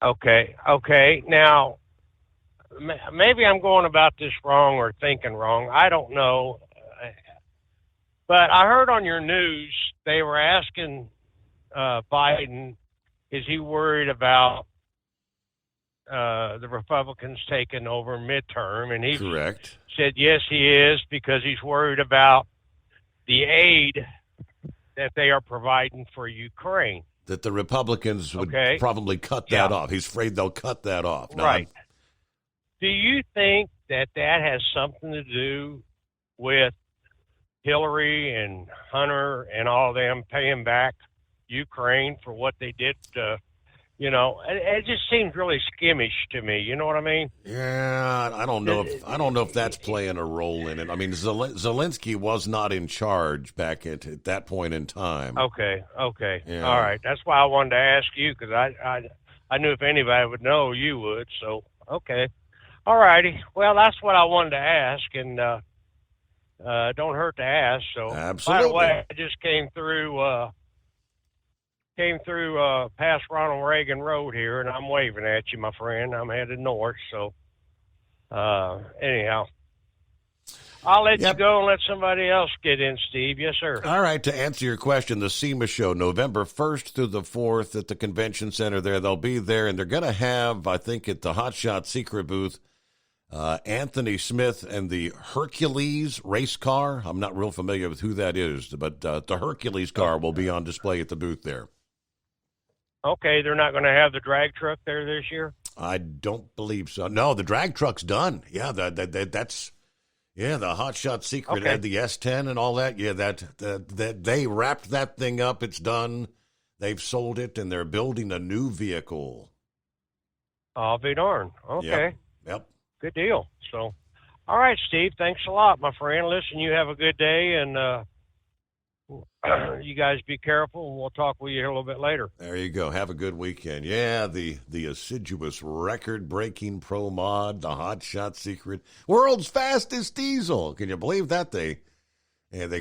Okay. Now, maybe I'm going about this wrong or thinking wrong. I don't know. But I heard on your news they were asking Biden, is he worried about the Republicans taking over midterm? And he said, yes, he is, because he's worried about the aid that they are providing for Ukraine. That the Republicans would probably cut that off. He's afraid they'll cut that off. Now, right. Do you think that has something to do with Hillary and Hunter and all them paying back Ukraine for what they did? It just seems really skimmish to me. You know what I mean? Yeah, I don't know if that's playing a role in it. I mean, Zelensky was not in charge back at that point in time. Okay. Yeah. All right. That's why I wanted to ask you, because I knew if anybody would know, you would. So, okay. All righty. Well, that's what I wanted to ask, and don't hurt to ask. So, absolutely. By the way, I just came through past Ronald Reagan Road here, and I'm waving at you, my friend. I'm headed north, so anyhow, I'll let you go and let somebody else get in, Steve. Yes, sir. All right, to answer your question, the SEMA show, November 1st through the 4th at the convention center there. They'll be there, and they're going to have, I think, at the Hot Shot Secret booth, Anthony Smith and the Hercules race car. I'm not real familiar with who that is, but the Hercules car will be on display at the booth there. Okay, they're not going to have the drag truck there this year? I don't believe so. No, the drag truck's done. Yeah, that's the Hot Shot Secret had the S10 and all that. Yeah, that they wrapped that thing up. It's done. They've sold it, and they're building a new vehicle. I'll be darned. Okay. Yep. Good deal. So, all right, Steve, thanks a lot, my friend. Listen, you have a good day, and you guys be careful, and we'll talk with you here a little bit later. There you go. Have a good weekend. Yeah, the assiduous record-breaking pro mod, the Hot Shot Secret, world's fastest diesel. Can you believe that? They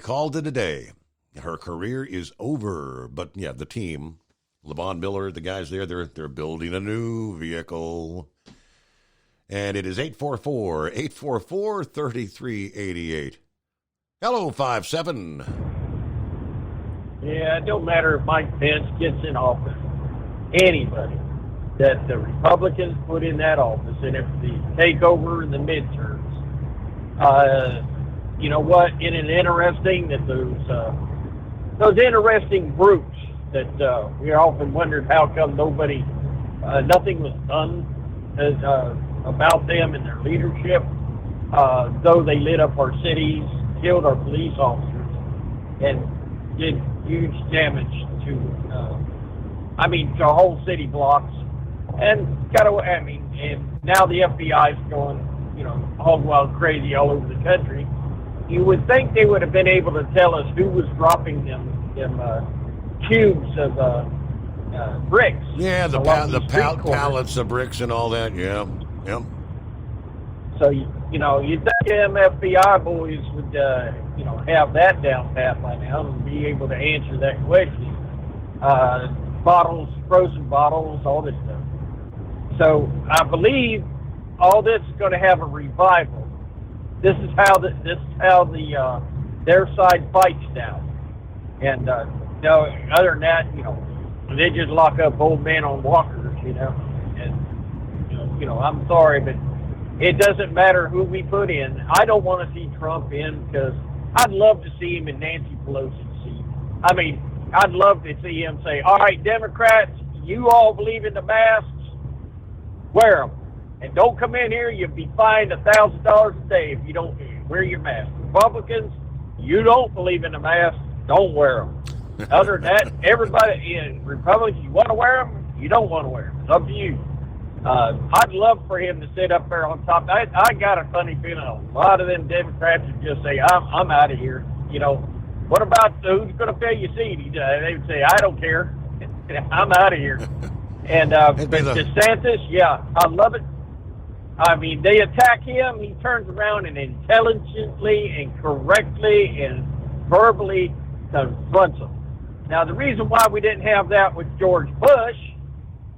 called it a day. Her career is over. But, yeah, the team, Levon Miller, the guys there, they're building a new vehicle. And it is 844-3388. Hello, 5-7. Yeah, it don't matter if Mike Pence gets in office. Anybody that the Republicans put in that office, and if the takeover in the midterms, you know what? Isn't it interesting that those those interesting groups that we often wondered how come nothing was done about them and their leadership, though they lit up our cities, killed our police officers, and did huge damage to whole city blocks. And and now the FBI is going, hog wild crazy all over the country. You would think they would have been able to tell us who was dropping them cubes of bricks. Yeah, the pallets of bricks and all that. Yeah, yep. So you'd think them FBI boys would have that down pat by now and be able to answer that question. Bottles, frozen bottles, all this stuff. So I believe all this is going to have a revival. This is how their side fights now. And other than that, they just lock up old men on walkers, And I'm sorry, but it doesn't matter who we put in. I don't want to see Trump in because I'd love to see him in Nancy Pelosi's seat. I'd love to see him say, all right, Democrats, you all believe in the masks, wear them. And don't come in here, you'll be fined $1,000 a day if you don't wear your mask. Republicans, you don't believe in the mask, don't wear them. Other than that, everybody in Republicans, you want to wear them, you don't want to wear them. It's up to you. I'd love for him to sit up there on top. I got a funny feeling a lot of them Democrats would just say, I'm out of here. What about who's going to fill your seat? They would say, I don't care. I'm out of here. And DeSantis, yeah, I love it. They attack him. He turns around and intelligently and correctly and verbally confronts them. Now, the reason why we didn't have that with George Bush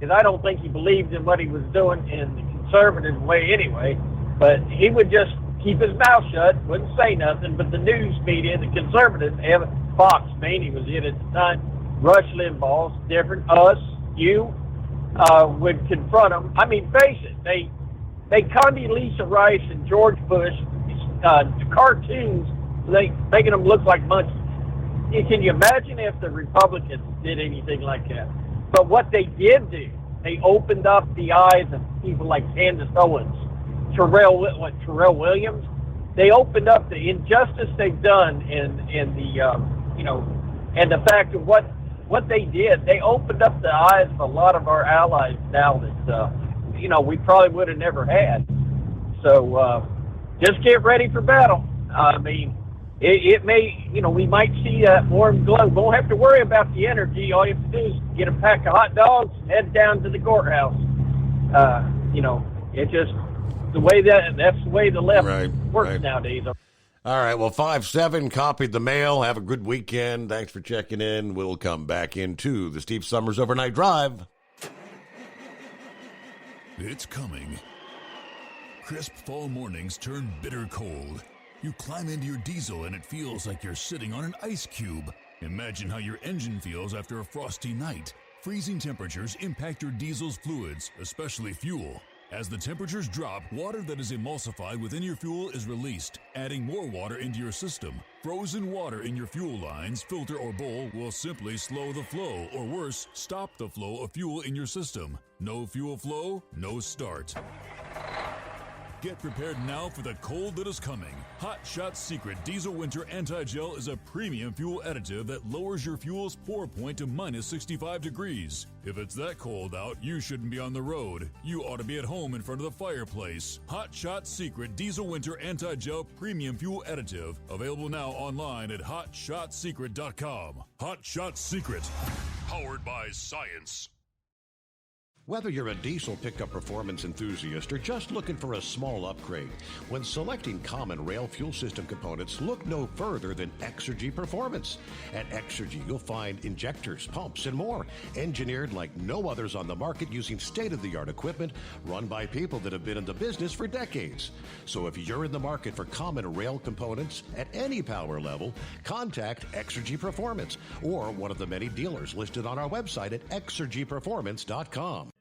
is I don't think he believed in what he was doing in the conservative way anyway, but he would just keep his mouth shut, wouldn't say nothing, but the news media, the conservatives, Fox mainly was in at the time, Rush Limbaugh's different, us, you, would confront him. Face it, they Condoleezza Rice and George Bush, the cartoons, making them look like monkeys. Can you imagine if the Republicans did anything like that? But what they did do, they opened up the eyes of people like Candace Owens, Terrell Williams. They opened up the injustice they've done and the fact of what they did. They opened up the eyes of a lot of our allies now that we probably would have never had. So just get ready for battle. It may, we might see that warm glow. Won't have to worry about the energy. All you have to do is get a pack of hot dogs, head down to the courthouse. It's just that's the way the left works nowadays. All right, well, 5-7 copied the mail. Have a good weekend. Thanks for checking in. We'll come back into the Steve Summers Overnight Drive. It's coming. Crisp fall mornings turn bitter cold. You climb into your diesel and it feels like you're sitting on an ice cube. Imagine how your engine feels after a frosty night. Freezing temperatures impact your diesel's fluids, especially fuel. As the temperatures drop, water that is emulsified within your fuel is released, adding more water into your system. Frozen water in your fuel lines, filter, or bowl will simply slow the flow, or worse, stop the flow of fuel in your system. No fuel flow, no start. Get prepared now for the cold that is coming. Hot Shot Secret Diesel Winter Anti-Gel is a premium fuel additive that lowers your fuel's pour point to minus 65 degrees. If it's that cold out, you shouldn't be on the road. You ought to be at home in front of the fireplace. Hot Shot Secret Diesel Winter Anti-Gel Premium Fuel Additive. Available now online at HotShotSecret.com. Hot Shot Secret. Powered by science. Whether you're a diesel pickup performance enthusiast or just looking for a small upgrade, when selecting common rail fuel system components, look no further than Exergy Performance. At Exergy, you'll find injectors, pumps, and more, engineered like no others on the market using state-of-the-art equipment run by people that have been in the business for decades. So if you're in the market for common rail components at any power level, contact Exergy Performance or one of the many dealers listed on our website at exergyperformance.com.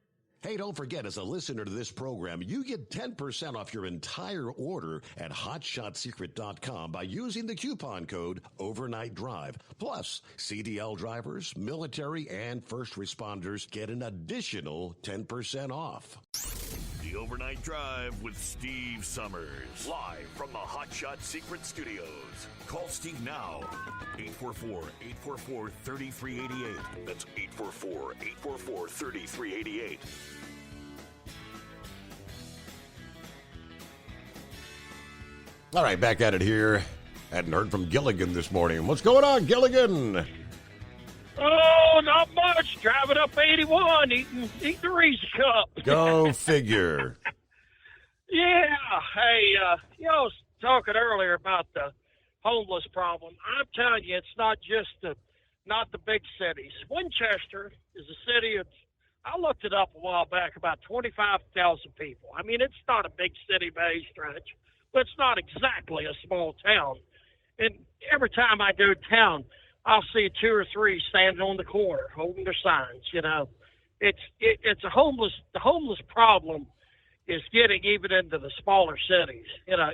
Hey, don't forget, as a listener to this program, you get 10% off your entire order at HotShotSecret.com by using the coupon code Overnight Drive. Plus, CDL drivers, military, and first responders get an additional 10% off. The Overnight Drive with Steve Summers. Live from the Hot Shot Secret Studios. Call Steve now. 844-844-3388. That's 844-844-3388. All right, back at it here. Hadn't heard from Gilligan this morning. What's going on, Gilligan? Oh, not much. Driving up 81, eating the Reese Cup. Go figure. Yeah. Hey, I was talking earlier about the homeless problem. I'm telling you, it's not the big cities. Winchester is a city of, I looked it up a while back, about 25,000 people. I mean, it's not a big city by any stretch, but it's not exactly a small town. And every time I go to town, I'll see 2 or 3 standing on the corner holding their signs. You know, it's the homeless problem is getting even into the smaller cities. You know,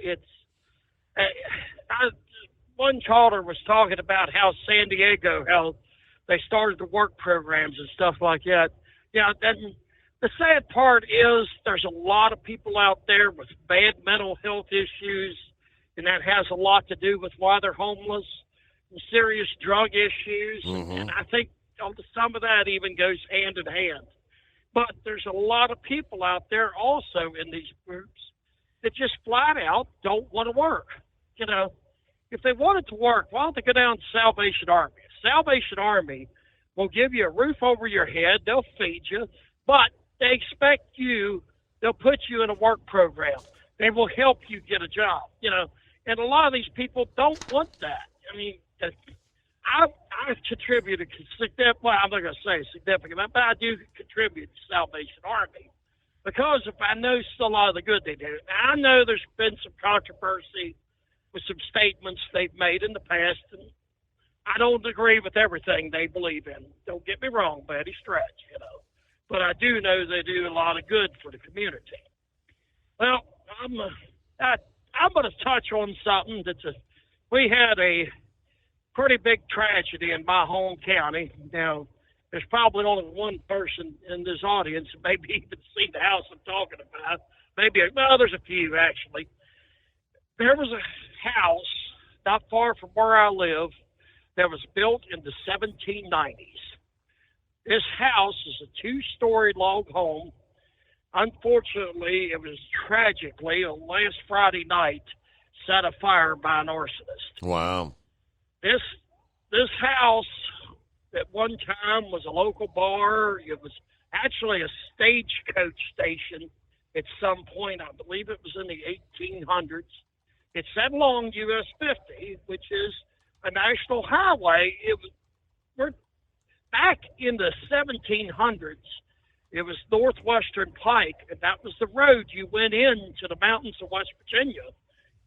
one caller was talking about how San Diego, how they started the work programs and stuff like that. Yeah, and the sad part is there's a lot of people out there with bad mental health issues, and that has a lot to do with why they're homeless. Serious drug issues, and I think some of that even goes hand in hand. But there's a lot of people out there also in these groups that just flat out don't want to work. You know, if they wanted to work, why don't they go down to Salvation Army? Salvation Army will give you a roof over your head, they'll feed you, but they expect they'll put you in a work program. They will help you get a job, you know, and a lot of these people don't want that. I mean, I've contributed significant, well, I'm not going to say significant, but I do contribute to Salvation Army because I know a lot of the good they do. Now, I know there's been some controversy with some statements they've made in the past, and I don't agree with everything they believe in. Don't get me wrong, by any stretch, you know. But I do know they do a lot of good for the community. Well, I'm going to touch on something we had a pretty big tragedy in my home county. Now, there's probably only one person in this audience who maybe even see the house I'm talking about. There's a few, actually. There was a house not far from where I live that was built in the 1790s. This house is a 2-story log home. Unfortunately, it was tragically, on last Friday night, set afire by an arsonist. Wow. This house at one time was a local bar. It was actually a stagecoach station at some point. I believe it was in the 1800s. It sat along US 50, which is a national highway. We're back in the 1700s. It was Northwestern Pike, and that was the road you went into the mountains of West Virginia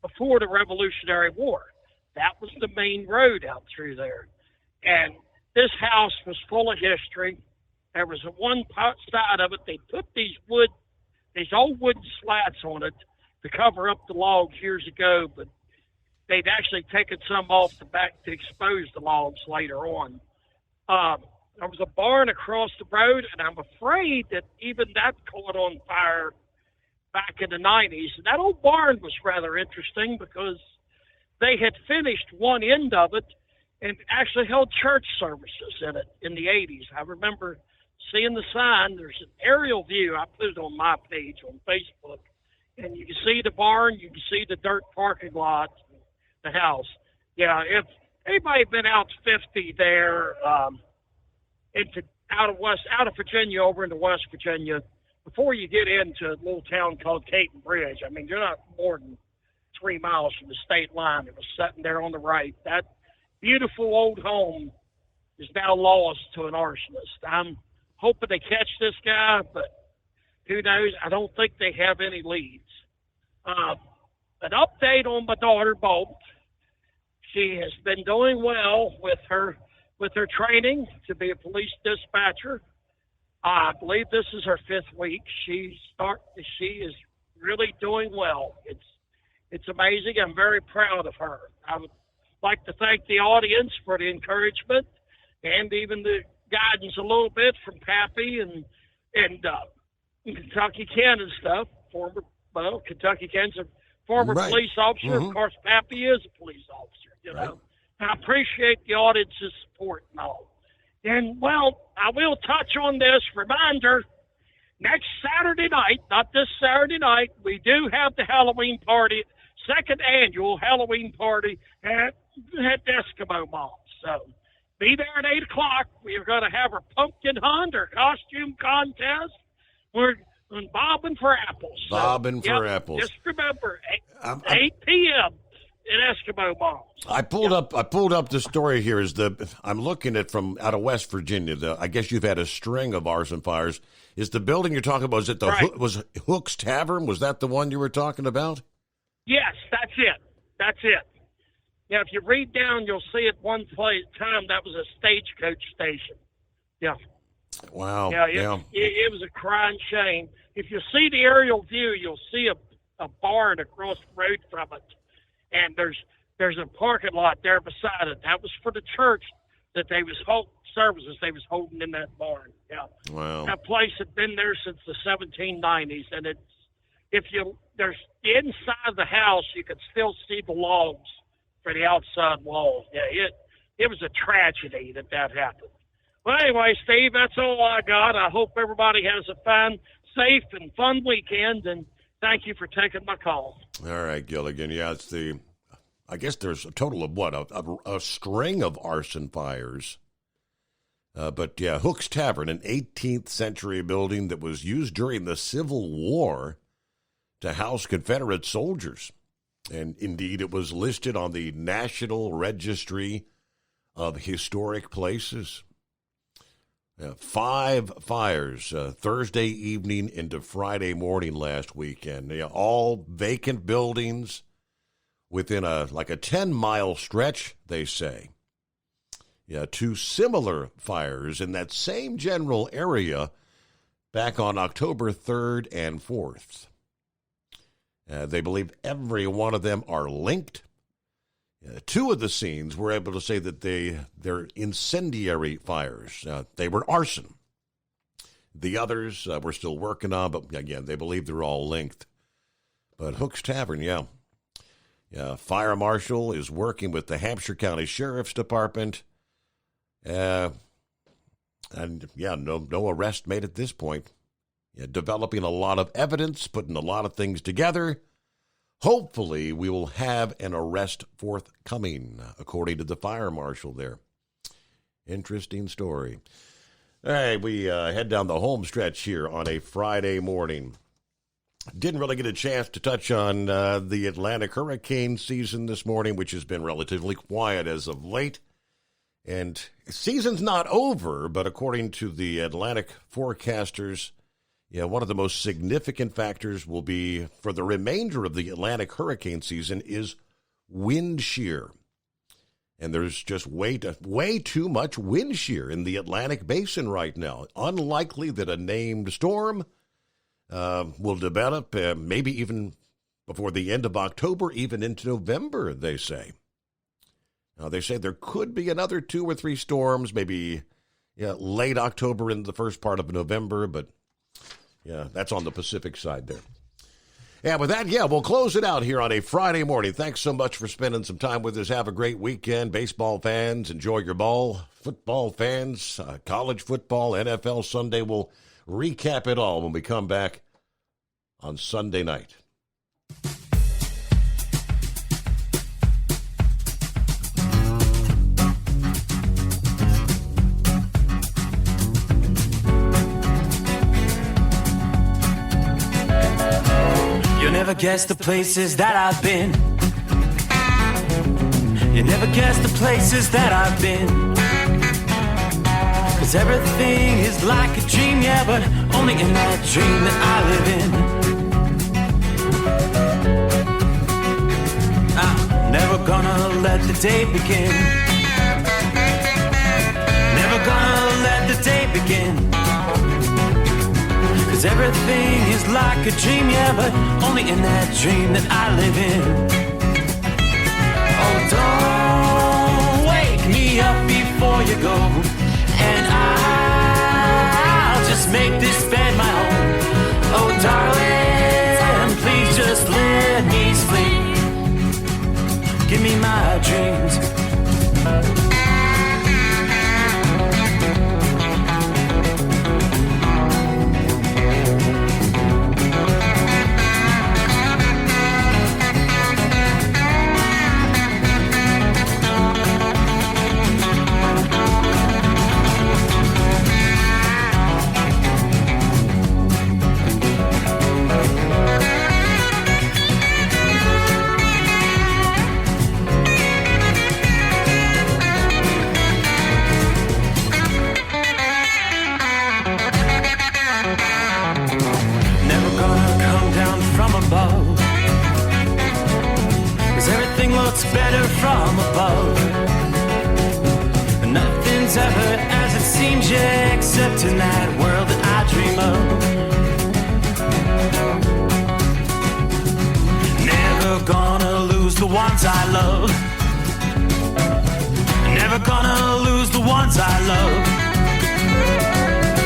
before the Revolutionary War. That was the main road out through there. And this house was full of history. There was one side of it, they put these old wooden slats on it to cover up the logs years ago, but they'd actually taken some off the back to expose the logs later on. There was a barn across the road, and I'm afraid that even that caught on fire back in the 90s. And that old barn was rather interesting because they had finished one end of it and actually held church services in it in the 80s. I remember seeing the sign. There's an aerial view. I put it on my page on Facebook. And you can see the barn. You can see the dirt parking lot, the house. Yeah, if anybody been out 50 there out of Virginia over into West Virginia, before you get into a little town called Caton Bridge, I mean, you're not more than 3 miles from the state line. It was sitting there on the right. That beautiful old home is now lost to an arsonist. I'm hoping they catch this guy, but who knows? I don't think they have any leads. An update on my daughter, Bolt. She has been doing well with her training to be a police dispatcher. I believe this is her 5th week. She is really doing well. It's amazing. I'm very proud of her. I would like to thank the audience for the encouragement and even the guidance a little bit from Pappy and Kentucky Ken and stuff. Kentucky Ken's a former police officer. Of course, Pappy is a police officer, you know. I appreciate the audience's support and all. And, well, I will touch on this reminder. Next Saturday night, not this Saturday night, we do have the Halloween party, 2nd annual Halloween party at Eskimo Mall. So be there at 8 o'clock. We're going to have our pumpkin hunt or costume contest. We're bobbing for apples. So, bobbing for apples. Just remember, 8 p.m. at Eskimo Mall. I pulled up the story here. I'm looking at from out of West Virginia. I guess you've had a string of arson fires. Is the building you're talking about? Is it was Hook's Tavern? Was that the one you were talking about? Yes, that's it. That's it. Yeah, if you read down, you'll see at one time that was a stagecoach station. Yeah. Wow. Yeah, it was a crying shame. If you see the aerial view, you'll see a barn across the road from it. And there's a parking lot there beside it. That was for the church that they was services they was holding in that barn. Yeah. Wow. That place had been there since the 1790s, and there's inside the house you could still see the logs for the outside walls. Yeah, it was a tragedy that happened. Well, anyway, Steve, that's all I got. I hope everybody has a fun, safe, and fun weekend, and thank you for taking my call. All right, Gilligan. Yeah, I guess there's a total of a string of arson fires. But yeah, Hook's Tavern, an 18th century building that was used during the Civil War to house Confederate soldiers. And indeed, it was listed on the National Registry of Historic Places. 5 fires Thursday evening into Friday morning last weekend. All vacant buildings within a 10-mile stretch, they say. 2 similar fires in that same general area back on October 3rd and 4th. They believe every one of them are linked. 2 of the scenes were able to say that they're incendiary fires. They were arson. The others we're still working on, but again, they believe they're all linked. But Hook's Tavern, Fire Marshal is working with the Hampshire County Sheriff's Department. No arrest made at this point. Developing a lot of evidence, putting a lot of things together. Hopefully, we will have an arrest forthcoming, according to the fire marshal there. Interesting story. All right, we head down the home stretch here on a Friday morning. Didn't really get a chance to touch on the Atlantic hurricane season this morning, which has been relatively quiet as of late. And season's not over, but according to the Atlantic forecasters, one of the most significant factors will be for the remainder of the Atlantic hurricane season is wind shear. And there's just way too much wind shear in the Atlantic basin right now. Unlikely that a named storm will develop maybe even before the end of October, even into November, they say. Now, they say there could be another 2 or 3 storms, maybe late October into the first part of November, but that's on the Pacific side there. And with that, we'll close it out here on a Friday morning. Thanks so much for spending some time with us. Have a great weekend. Baseball fans, enjoy your ball. Football fans, college football, NFL Sunday. We'll recap it all when we come back on Sunday night. You'll never guess the places that I've been. You never guess the places that I've been. 'Cause everything is like a dream, but only in that dream that I live in. I'm never gonna let the day begin. Never gonna let the day begin everything is like a dream, yeah, but only in that dream that I live in. Oh, don't wake me up before you go, and I'll just make this bed my home. Oh, darling, please just let me sleep. Give me my dreams. Better from above. Nothing's ever as it seems, yeah, except in that world that I dream of. Never gonna lose the ones I love. Never gonna lose the ones I love.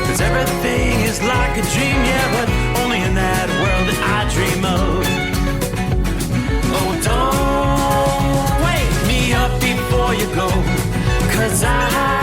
'Cause everything is like a dream, yeah, but only in that world that I dream of. Oh, don't up before you go, 'cause I